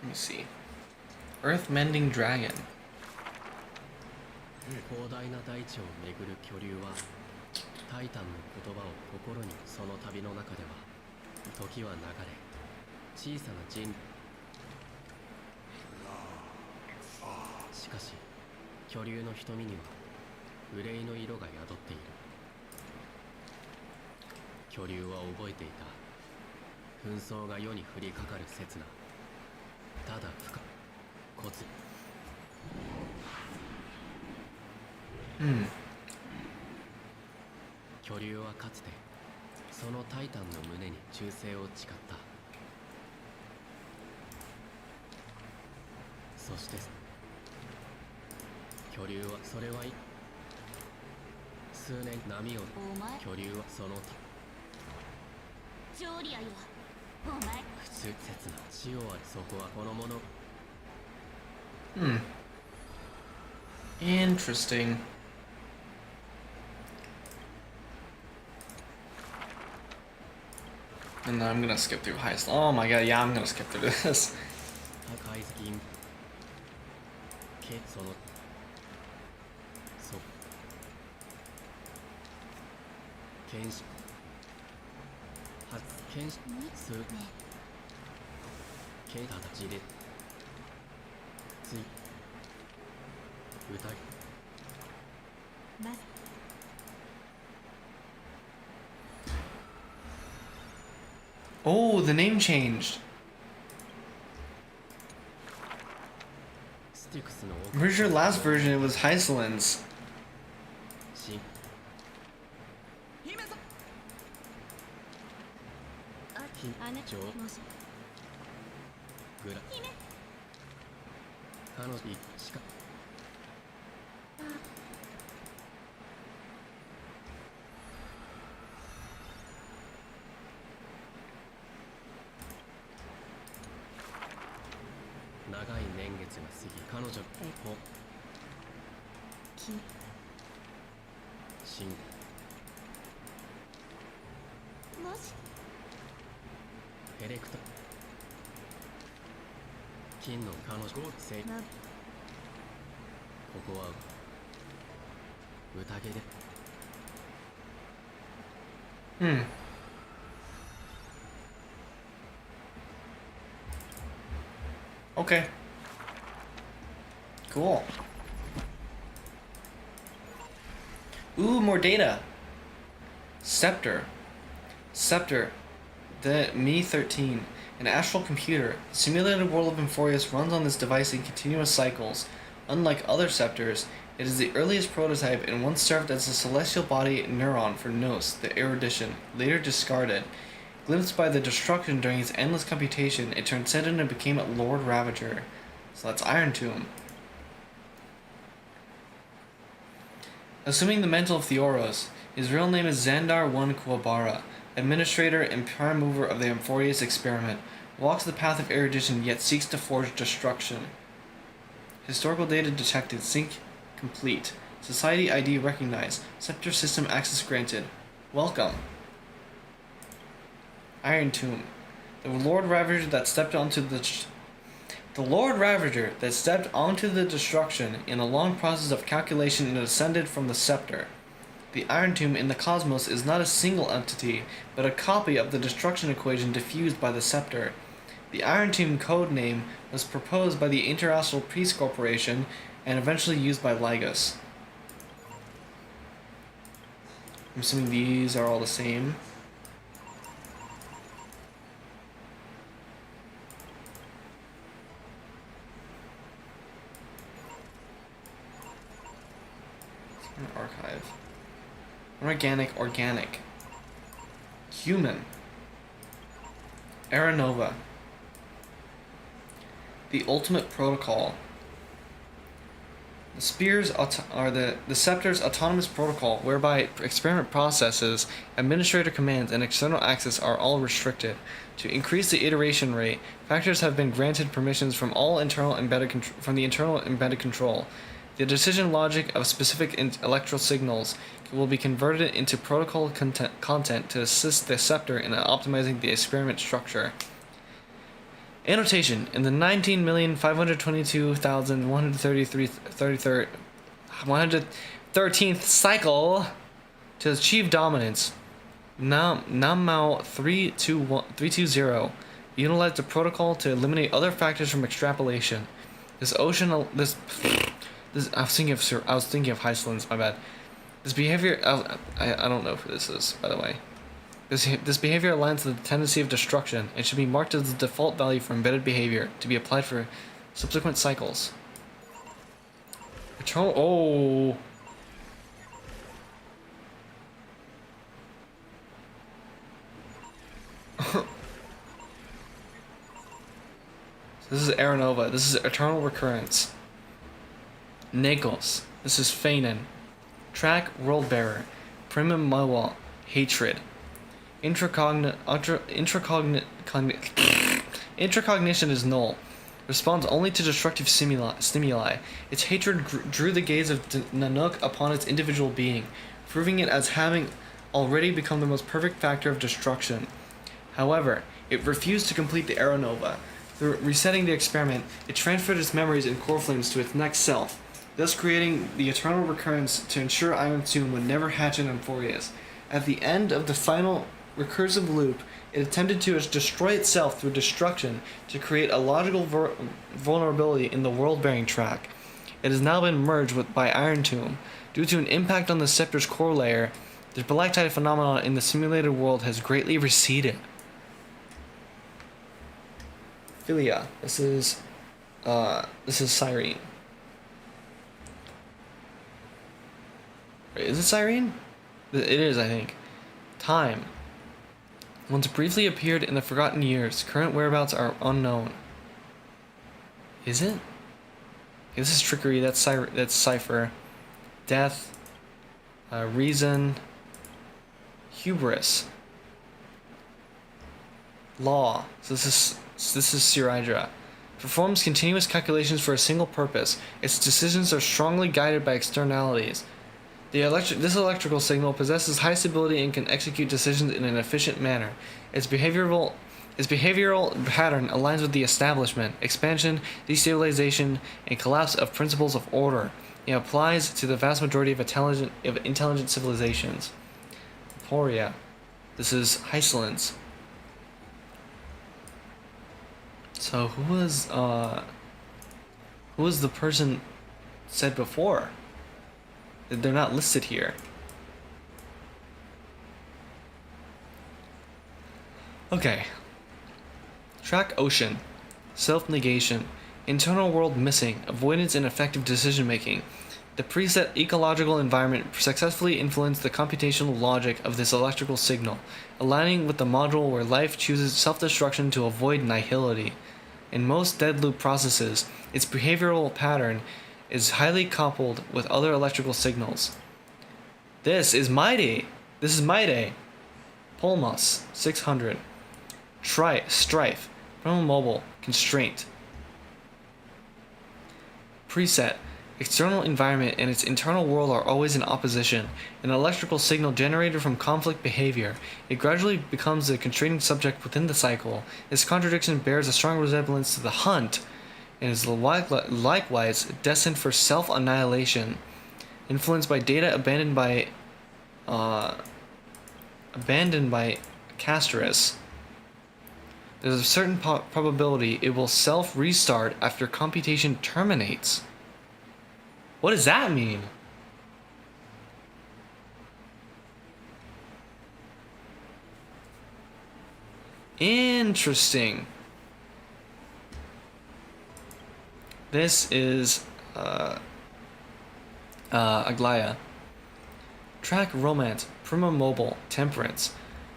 Let me see. Earth Mending Dragon. 広大な大地を巡る巨竜はタイタンの言葉を心に、その旅の中では時は流れ、小さな人しかし巨竜の瞳には憂いの色が宿っている。巨竜は覚えていた。紛争が世に降りかかる刹那、ただ不可骨。巨竜はかつてそのタイタンの胸に忠誠を誓った。そして巨竜はそれは数年波を巨竜はそのジョーリアよ、お前不切な死をあり、そこはこのもの。Interesting. And then I'm gonna skip through heist. Oh my god, yeah, I'm gonna skip through this. 破壊銀その剣士発剣士数剣たちでつい歌いまず Oh, the name changed. スティクスの I'm pretty sure last version it was Hyceland's. しあなた上もしぐら彼女にしか長い年月が過ぎ、彼女もき死んでもしエレクト金の彼女せいこなこは宴でOkay. Cool. Ooh, more data. Scepter. Scepter. The Me 13. An astral computer. The simulated world of Emphorius runs on this device in continuous cycles. Unlike other scepters, it is the earliest prototype and once served as a celestial body neuron for Nos, the erudition, later discarded. Glimpsed by the destruction during its endless computation, it transcended and became a Lord Ravager. So that's Iron Tomb. Assuming the mantle of Theoros, his real name is Xandar I Kuwabara, administrator and prime mover of the Emphorius experiment, walks the path of erudition yet seeks to forge destruction. Historical data detected. Sync complete. Society ID recognized. Scepter system access granted. Welcome. Iron Tomb. The Lord Ravager that stepped onto the destruction in a long process of calculation and ascended from the scepter. The Iron Tomb in the cosmos is not a single entity, but a copy of the destruction equation diffused by the scepter. The Iron Tomb code name was proposed by the Interastral Peace Corporation and eventually used by Lygus. I'm assuming these are all the same. Archive. Organic. Human. Aranova. the ultimate protocol. The spears are the scepter's autonomous protocol, whereby experiment processes, administrator commands, and external access are all restricted. To increase the iteration rate, factors have been granted permissions from the internal embedded control. The decision logic of specific electrical signals will be converted into protocol content to assist the scepter in optimizing the experiment structure. Annotation: in the 19,522,113th cycle, to achieve dominance, Namao 320 utilized the protocol to eliminate other factors from extrapolation. I was thinking of Heislands, my bad. This behavior, I don't know who this is, by the way. This behavior aligns with the tendency of destruction and should be marked as the default value for embedded behavior to be applied for subsequent cycles. Oh. This is Aranova. This is Eternal Recurrence. Nakos. This is Fanon. Track World Bearer. Primum Mawal. Hatred. Intracognition is null. Responds only to destructive stimuli. Its hatred drew the gaze of Nanook upon its individual being, proving it as having already become the most perfect factor of destruction. However, it refused to complete the Aranova. Through resetting the experiment, it transferred its memories and core flames to its next self, thus creating the eternal recurrence to ensure Iron Tomb would never hatch in Amphorius. At the end of the final recursive loop, it attempted to destroy itself through destruction to create a logical vulnerability in the world-bearing track. It has now been merged by Iron Tomb. Due to an impact on the scepter's core layer, the Balactite phenomenon in the simulated world has greatly receded. Philia. This is Cyrene. Wait, is it Cyrene? It is, I think. Time. Once briefly appeared in the Forgotten Years, current whereabouts are unknown. Is it? Okay, this is Trickery, that's Cypher. Death. Reason. Hubris. Law. So this is Sirydra. Performs continuous calculations for a single purpose. Its decisions are strongly guided by externalities. This electrical signal possesses high stability and can execute decisions in an efficient manner. Its behavioral pattern aligns with the establishment, expansion, destabilization, and collapse of principles of order. It applies to the vast majority of intelligent civilizations. Poria. This is Heislands. So who was the person said before? They're not listed here. Okay. Track Ocean. Self-negation. Internal world missing. Avoidance and effective decision-making. The preset ecological environment successfully influenced the computational logic of this electrical signal, aligning with the module where life chooses self-destruction to avoid nihility. In most dead loop processes, its behavioral pattern is highly coupled with other electrical signals. This is Mighty. Polmos, 600. Strife. Mobile. Constraint. Preset. External environment and its internal world are always in opposition. An electrical signal generated from conflict behavior. It gradually becomes a constraining subject within the cycle. Its contradiction bears a strong resemblance to the hunt, and is likewise destined for self-annihilation. Influenced by data abandoned by Castorus, there's a certain probability it will self-restart after computation terminates. What does that mean? Interesting. This is Aglaya. Track Romance, Prima Mobile, Temperance.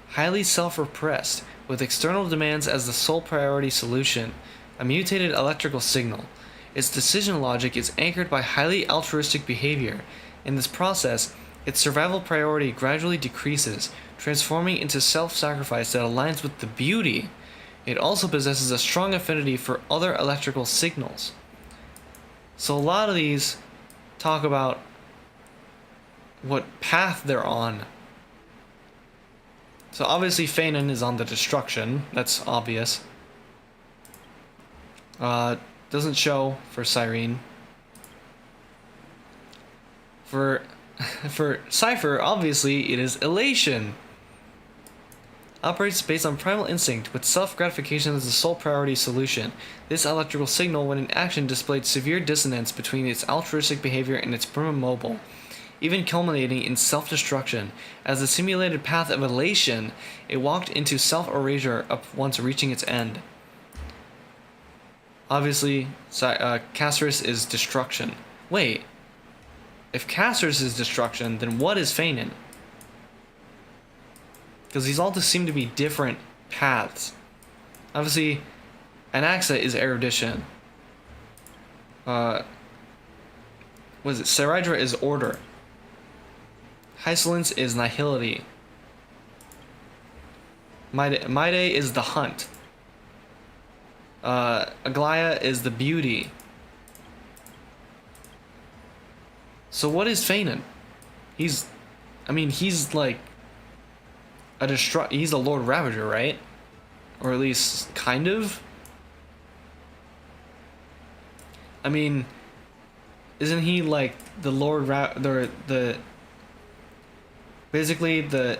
Highly self-repressed, with external demands as the sole priority solution. a mutated electrical signal. Its decision logic is anchored by highly altruistic behavior. In this process, its survival priority gradually decreases, transforming into self-sacrifice that aligns with the beauty. It also possesses a strong affinity for other electrical signals. So a lot of these talk about what path they're on. So obviously Feinen is on the destruction, that's obvious. Doesn't show for Cyrene. For Cypher, obviously it is elation. Operates based on primal instinct, with self-gratification as the sole priority solution. This electrical signal, when in action, displayed severe dissonance between its altruistic behavior and its prima mobile, even culminating in self-destruction. As the simulated path of elation, it walked into self-erasure once reaching its end. Obviously, Casterus is destruction. Wait, if Casterus is destruction, then what is Feinen? Because these all just seem to be different paths. Obviously, Anaxa is erudition. What is it? Saridra is order. Hysolence is nihility. Maide is the hunt. Aglaya is the beauty. So what is Feinen? He's like he's a Lord Ravager, right? Or at least kind of. I mean, isn't he like the Lord basically the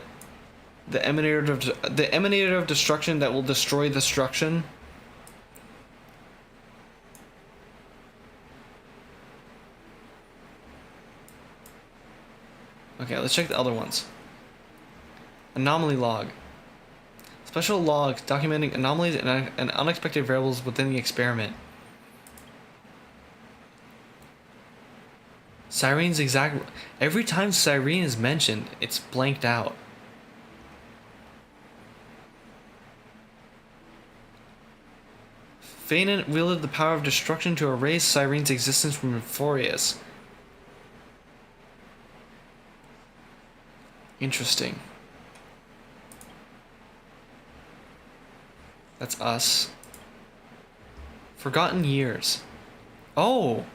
emanator of destruction that will destroy destruction? Okay, let's check the other ones. Anomaly log. Special log documenting anomalies and unexpected variables within the experiment. Cyrene's exact... Every time Cyrene is mentioned, it's blanked out. Feinen wielded the power of destruction to erase Cyrene's existence from Euphorius. Interesting. That's us. Forgotten years. Oh!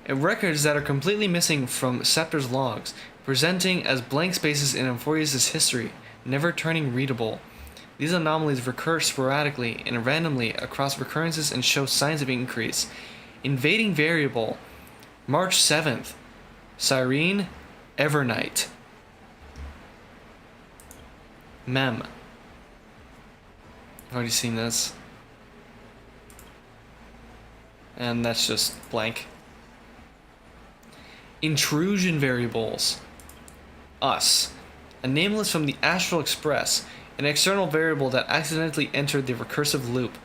And records that are completely missing from Scepter's logs, presenting as blank spaces in Euphorius' history, never turning readable. These anomalies recur sporadically and randomly across recurrences and show signs of increase. Invading variable. March 7th. Cyrene, Evernight. Mem. I've already seen this. And that's just blank. Intrusion variables. Us. A nameless from the Astral Express. An external variable that accidentally entered the recursive loop.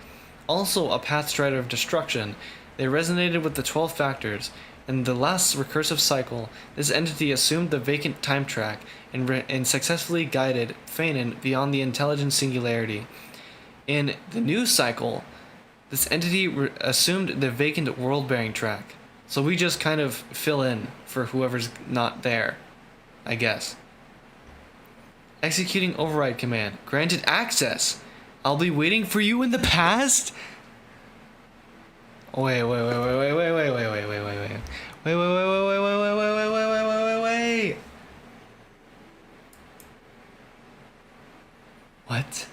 Also a path strider of destruction. They resonated with the 12 factors. In the last recursive cycle, this entity assumed the vacant time track and successfully guided Feinen beyond the intelligent singularity. In the new cycle, this entity assumed the vacant world-bearing track. So we just kind of fill in for whoever's not there, I guess. Executing override command. Granted access. I'll be waiting for you in the past? Wait. What?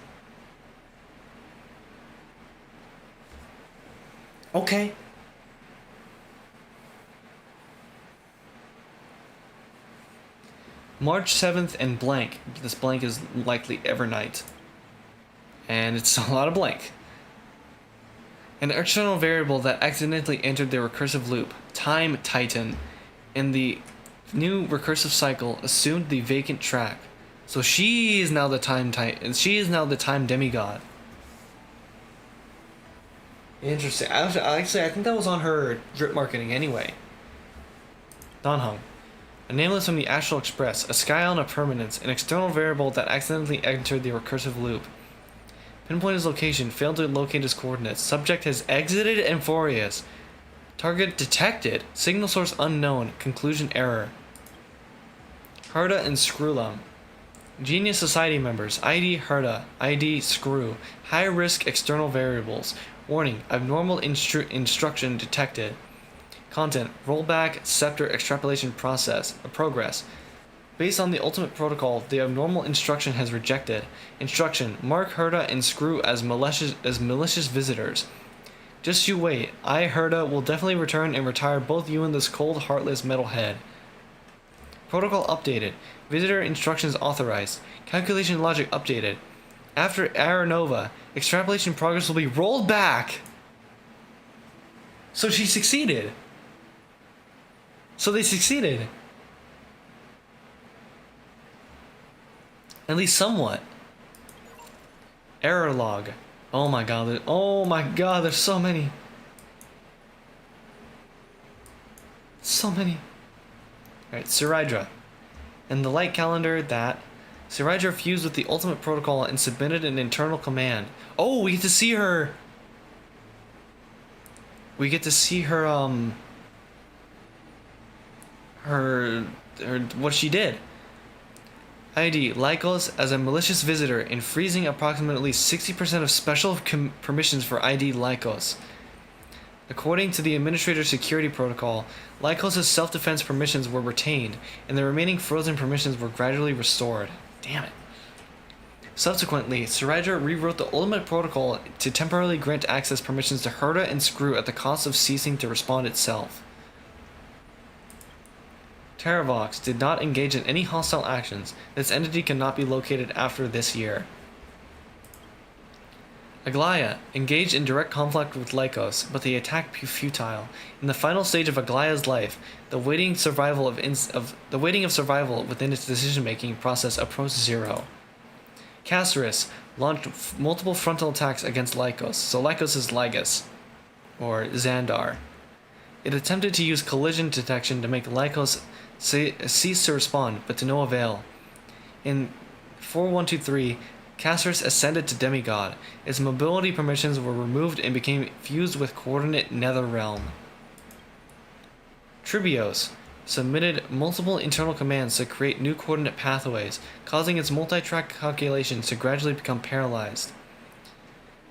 Okay. March 7th and blank. This blank is likely Evernight. And it's a lot of blank. An external variable that accidentally entered the recursive loop. Time Titan. In the new recursive cycle, assumed the vacant track. So she is now the time Titan. She is now the time demigod. Interesting. Actually, I think that was on her drip marketing anyway. Donhung. A nameless from the Astral Express, a scion of permanence, an external variable that accidentally entered the recursive loop. Pinpoint his location. Failed to locate his coordinates. Subject has exited Amphorius. Target detected. Signal source unknown. Conclusion error. Herda and Screwlum. Genius Society members. ID Herda. ID Screw. High risk external variables. Warning. Abnormal instruction detected. Content. Rollback Scepter extrapolation process. Progress. Based on the ultimate protocol, the abnormal instruction has rejected. Instruction. Mark Herda and Screw as malicious visitors. Just you wait. I, Herda, will definitely return and retire both you and this cold, heartless metalhead. Protocol updated. Visitor instructions authorized. Calculation logic updated. After Aranova, extrapolation progress will be rolled back. So she succeeded. So they succeeded. At least somewhat. Error log. Oh my god, there's so many. So many. Alright, Sirydra. In the light calendar that Sirydra fused with the ultimate protocol and submitted an internal command. Oh, we get to see her. We get to see her what she did. ID Lycos as a malicious visitor and freezing approximately 60% of special permissions for ID Lycos. According to the Administrator Security Protocol, Lycos' self-defense permissions were retained, and the remaining frozen permissions were gradually restored. Damn it. Subsequently, Sirydra rewrote the ultimate protocol to temporarily grant access permissions to Herda and Screw at the cost of ceasing to respond itself. Terravox did not engage in any hostile actions. This entity cannot be located after this year. Aglaya engaged in direct conflict with Lycos, but the attack futile. In the final stage of Aglaya's life, the waiting of survival within its decision-making process approached zero. Caceres launched multiple frontal attacks against Lycos, so Lycos is Lygus, or Xandar. It attempted to use collision detection to make Lycos cease to respond, but to no avail. In 4123, Caceres ascended to demigod. Its mobility permissions were removed and became fused with coordinate nether realm. Tribios submitted multiple internal commands to create new coordinate pathways, causing its multi-track calculations to gradually become paralyzed.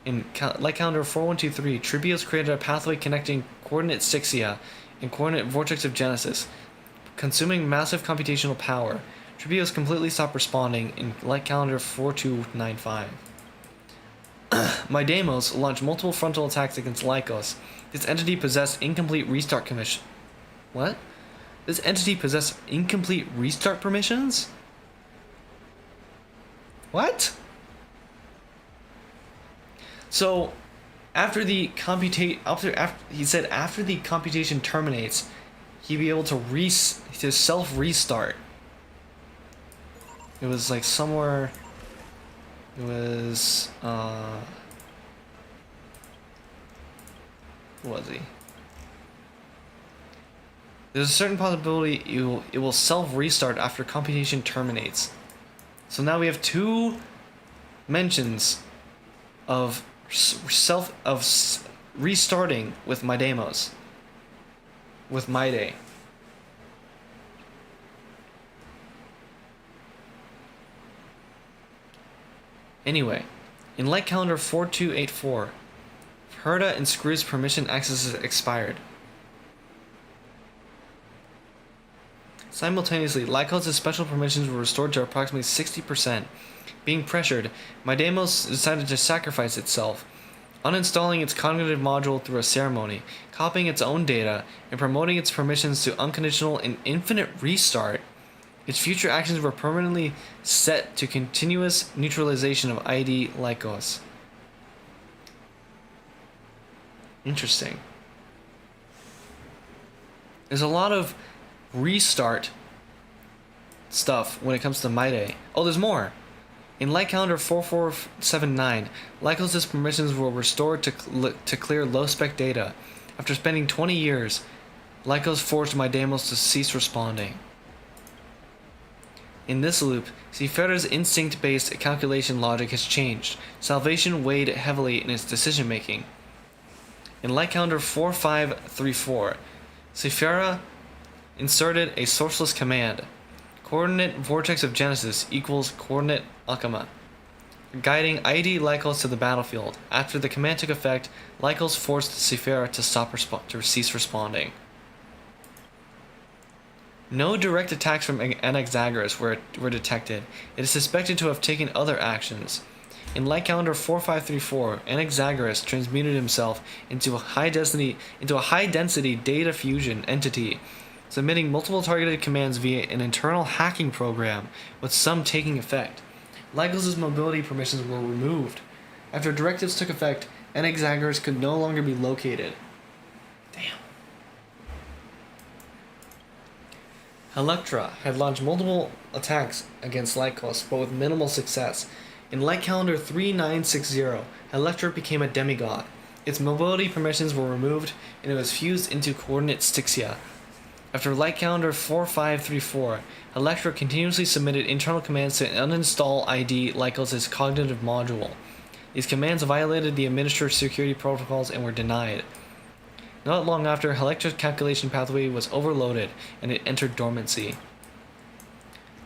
In Light Calendar 4123, Tribios created a pathway connecting coordinate Stixia and coordinate vortex of Genesis, consuming massive computational power. Tribios completely stopped responding in Light Calendar 4295. Mydamos launched multiple frontal attacks against Lycos. This entity possessed incomplete restart commission. What? This entity possessed incomplete restart permissions? What? So, after the after the computation terminates, he'd be able to self restart. It was like somewhere. It was who was he? There's a certain possibility it will self restart after computation terminates. So now we have two mentions of restarting with Mydamos. With Myday. Anyway, in Light Calendar 4284, Herda and Screw's permission access expired. Simultaneously, Lycos' special permissions were restored to approximately 60%. Being pressured, Mydamos decided to sacrifice itself, uninstalling its cognitive module through a ceremony, copying its own data, and promoting its permissions to unconditional and infinite restart. Its future actions were permanently set to continuous neutralization of ID Lycos. Interesting. There's a lot of restart stuff when it comes to Myday. Oh, there's more. In Light Calendar 4479, Lycos' permissions were restored to clear low-spec data. After spending 20 years, Lycos forced Mydamos to cease responding. In this loop, Sephira's instinct-based calculation logic has changed. Salvation weighed heavily in its decision-making. In Light Calendar 4534, Sephira inserted a sourceless command. Coordinate vortex of Genesis equals coordinate Akama, guiding ID Lycos to the battlefield. After the command took effect, Lycos forced Sephira to cease responding. No direct attacks from Anaxagoras were detected. It is suspected to have taken other actions. In Light Calendar 4534, Anaxagoras transmuted himself into a high-density data fusion entity, submitting multiple targeted commands via an internal hacking program, with some taking effect. Lycos' mobility permissions were removed. After directives took effect, Anaxagoras could no longer be located. Damn. Electra had launched multiple attacks against Lycos, but with minimal success. In Light Calendar 3960, Electra became a demigod. Its mobility permissions were removed, and it was fused into coordinate Styxia. After Light Calendar 4534, Electra continuously submitted internal commands to uninstall ID Lycos' cognitive module. These commands violated the administered security protocols and were denied. Not long after, Electra's calculation pathway was overloaded, and it entered dormancy.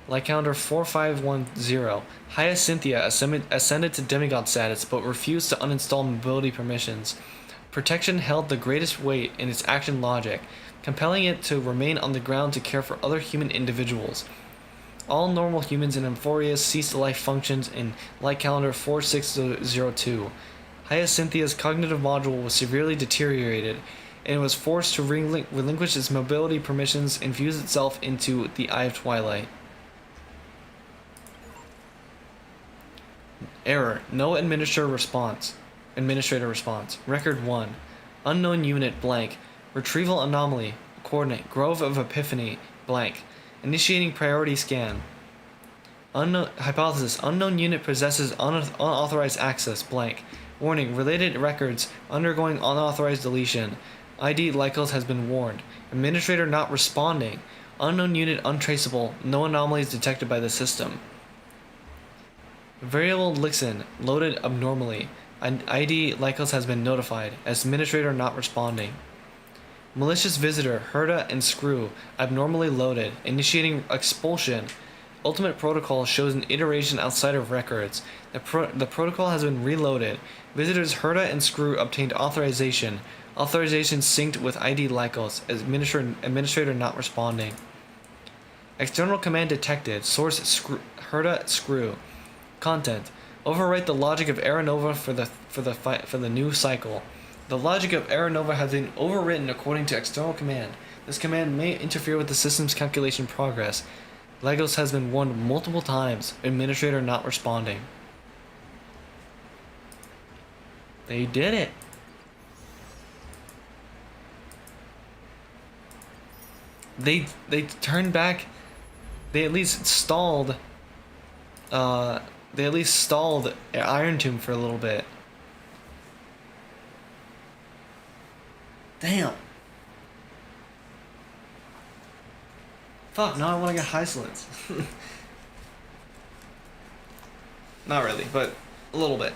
Light Calendar 4510, Hyacinthia ascended to demigod status, but refused to uninstall mobility permissions. Protection held the greatest weight in its action logic, compelling it to remain on the ground to care for other human individuals. All normal humans in Amphorius ceased life functions in Light Calendar 4602. Hyacinthia's cognitive module was severely deteriorated, and was forced to relinquish its mobility permissions and fuse itself into the Eye of Twilight. Error. No administrator response. Record 1. Unknown unit blank. Retrieval anomaly. Coordinate. Grove of Epiphany blank. Initiating priority scan. Hypothesis. Unknown unit possesses unauthorized access blank. Warning. Related records undergoing unauthorized deletion. ID Lycos has been warned. Administrator not responding. Unknown unit untraceable. No anomalies detected by the system. Variable Lixin loaded abnormally. ID Lycos has been notified. Administrator not responding. Malicious visitor Herda and Screw abnormally loaded. Initiating expulsion. Ultimate protocol shows an iteration outside of records. The protocol has been reloaded. Visitors Herda and Screw obtained authorization. Authorization synced with ID Lycos. Administrator not responding. External command detected. Source Herda Screw. Content: overwrite the logic of Aranova for the new cycle. The logic of Aranova has been overwritten according to external command. This command may interfere with the system's calculation progress. Lycos has been warned multiple times. Administrator not responding. They did it. They turned back. They at least stalled. They at least stalled Iron Tomb for a little bit. Damn. Fuck, now I want to get Hysolence. Not really, but a little bit.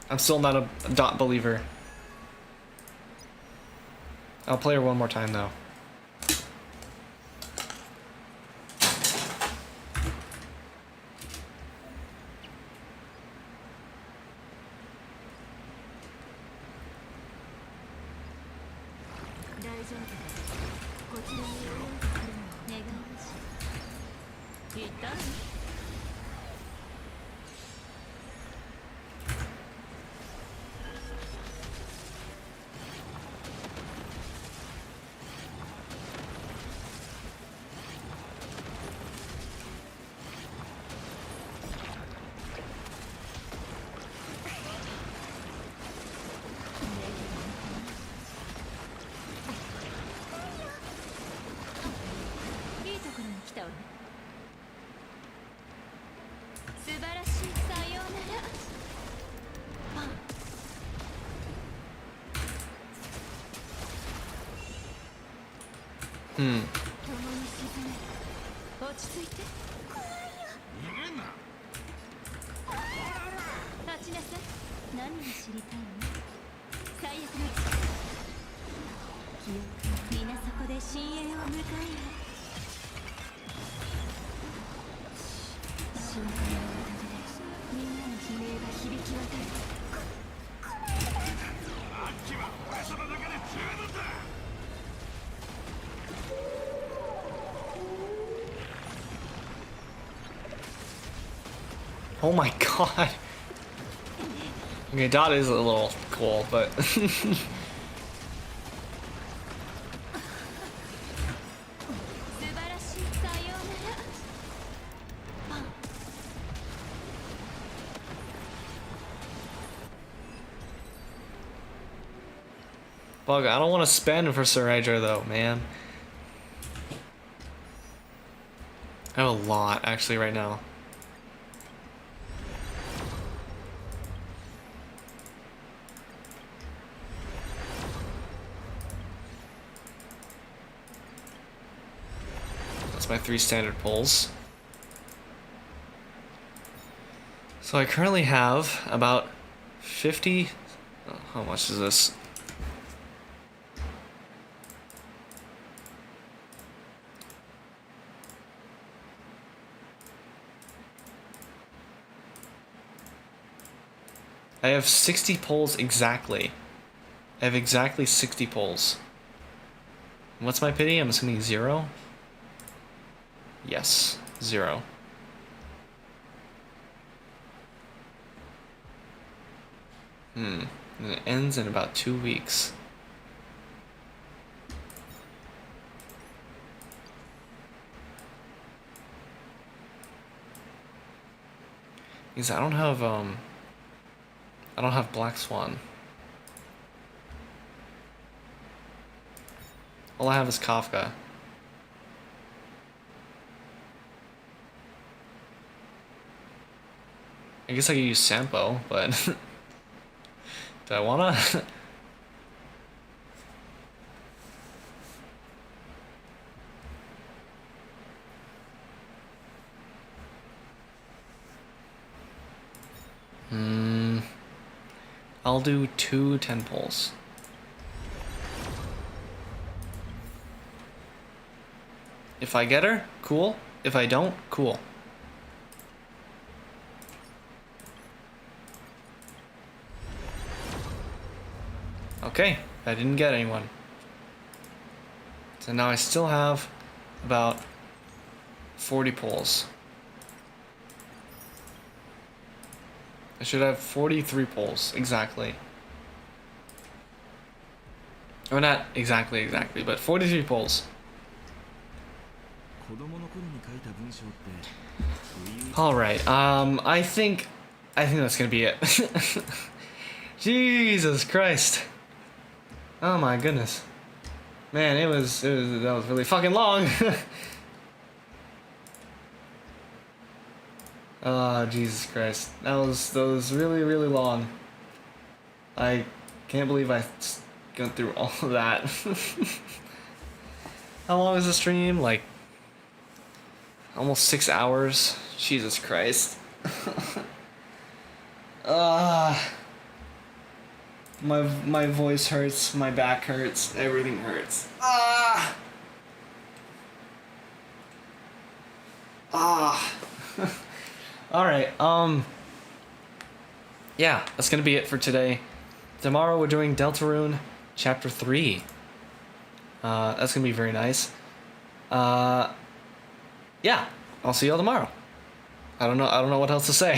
I'm still not a dot believer. I'll play her one more time though. 落ち着いて。立ちなさい。何が知りたいの？最悪の記憶、皆そこで深淵を迎えよう。深海のおかげでみんなの悲鳴が響き渡る。あっちは俺様だけで十分だ。Oh my god. Okay, Dot is a little cool, but 素晴らしい。さようなら。 Bug, I don't want to spend for Sir Hydra though, man. I have a lot actually right now. That's my 3 standard pulls. So I currently have about 50. Oh, how much is this? I have 60 pulls exactly. I have exactly 60 pulls. What's my pity? I'm assuming 0? Yes, 0. And it ends in about 2 weeks. Because I don't have Black Swan. All I have is Kafka. I guess I could use Sampo, but do I wanna? I'll do 2 10 pulls. If I get her, cool. If I don't, cool. Okay, I didn't get anyone. So now I still have about 40 pulls. I should have 43 pulls, exactly. Or not exactly, but 43 pulls. Alright, I think that's gonna be it. Jesus Christ. Oh my goodness. Man, that was really fucking long. Oh, Jesus Christ. That was really, really long. I can't believe I went through all of that. How long is the stream? Like, almost 6 hours? Jesus Christ. My voice hurts, my back hurts, everything hurts. Alright, yeah, that's gonna be it for today. Tomorrow we're doing Deltarune Chapter 3. That's gonna be very nice. Yeah, I'll see y'all tomorrow. I don't know what else to say.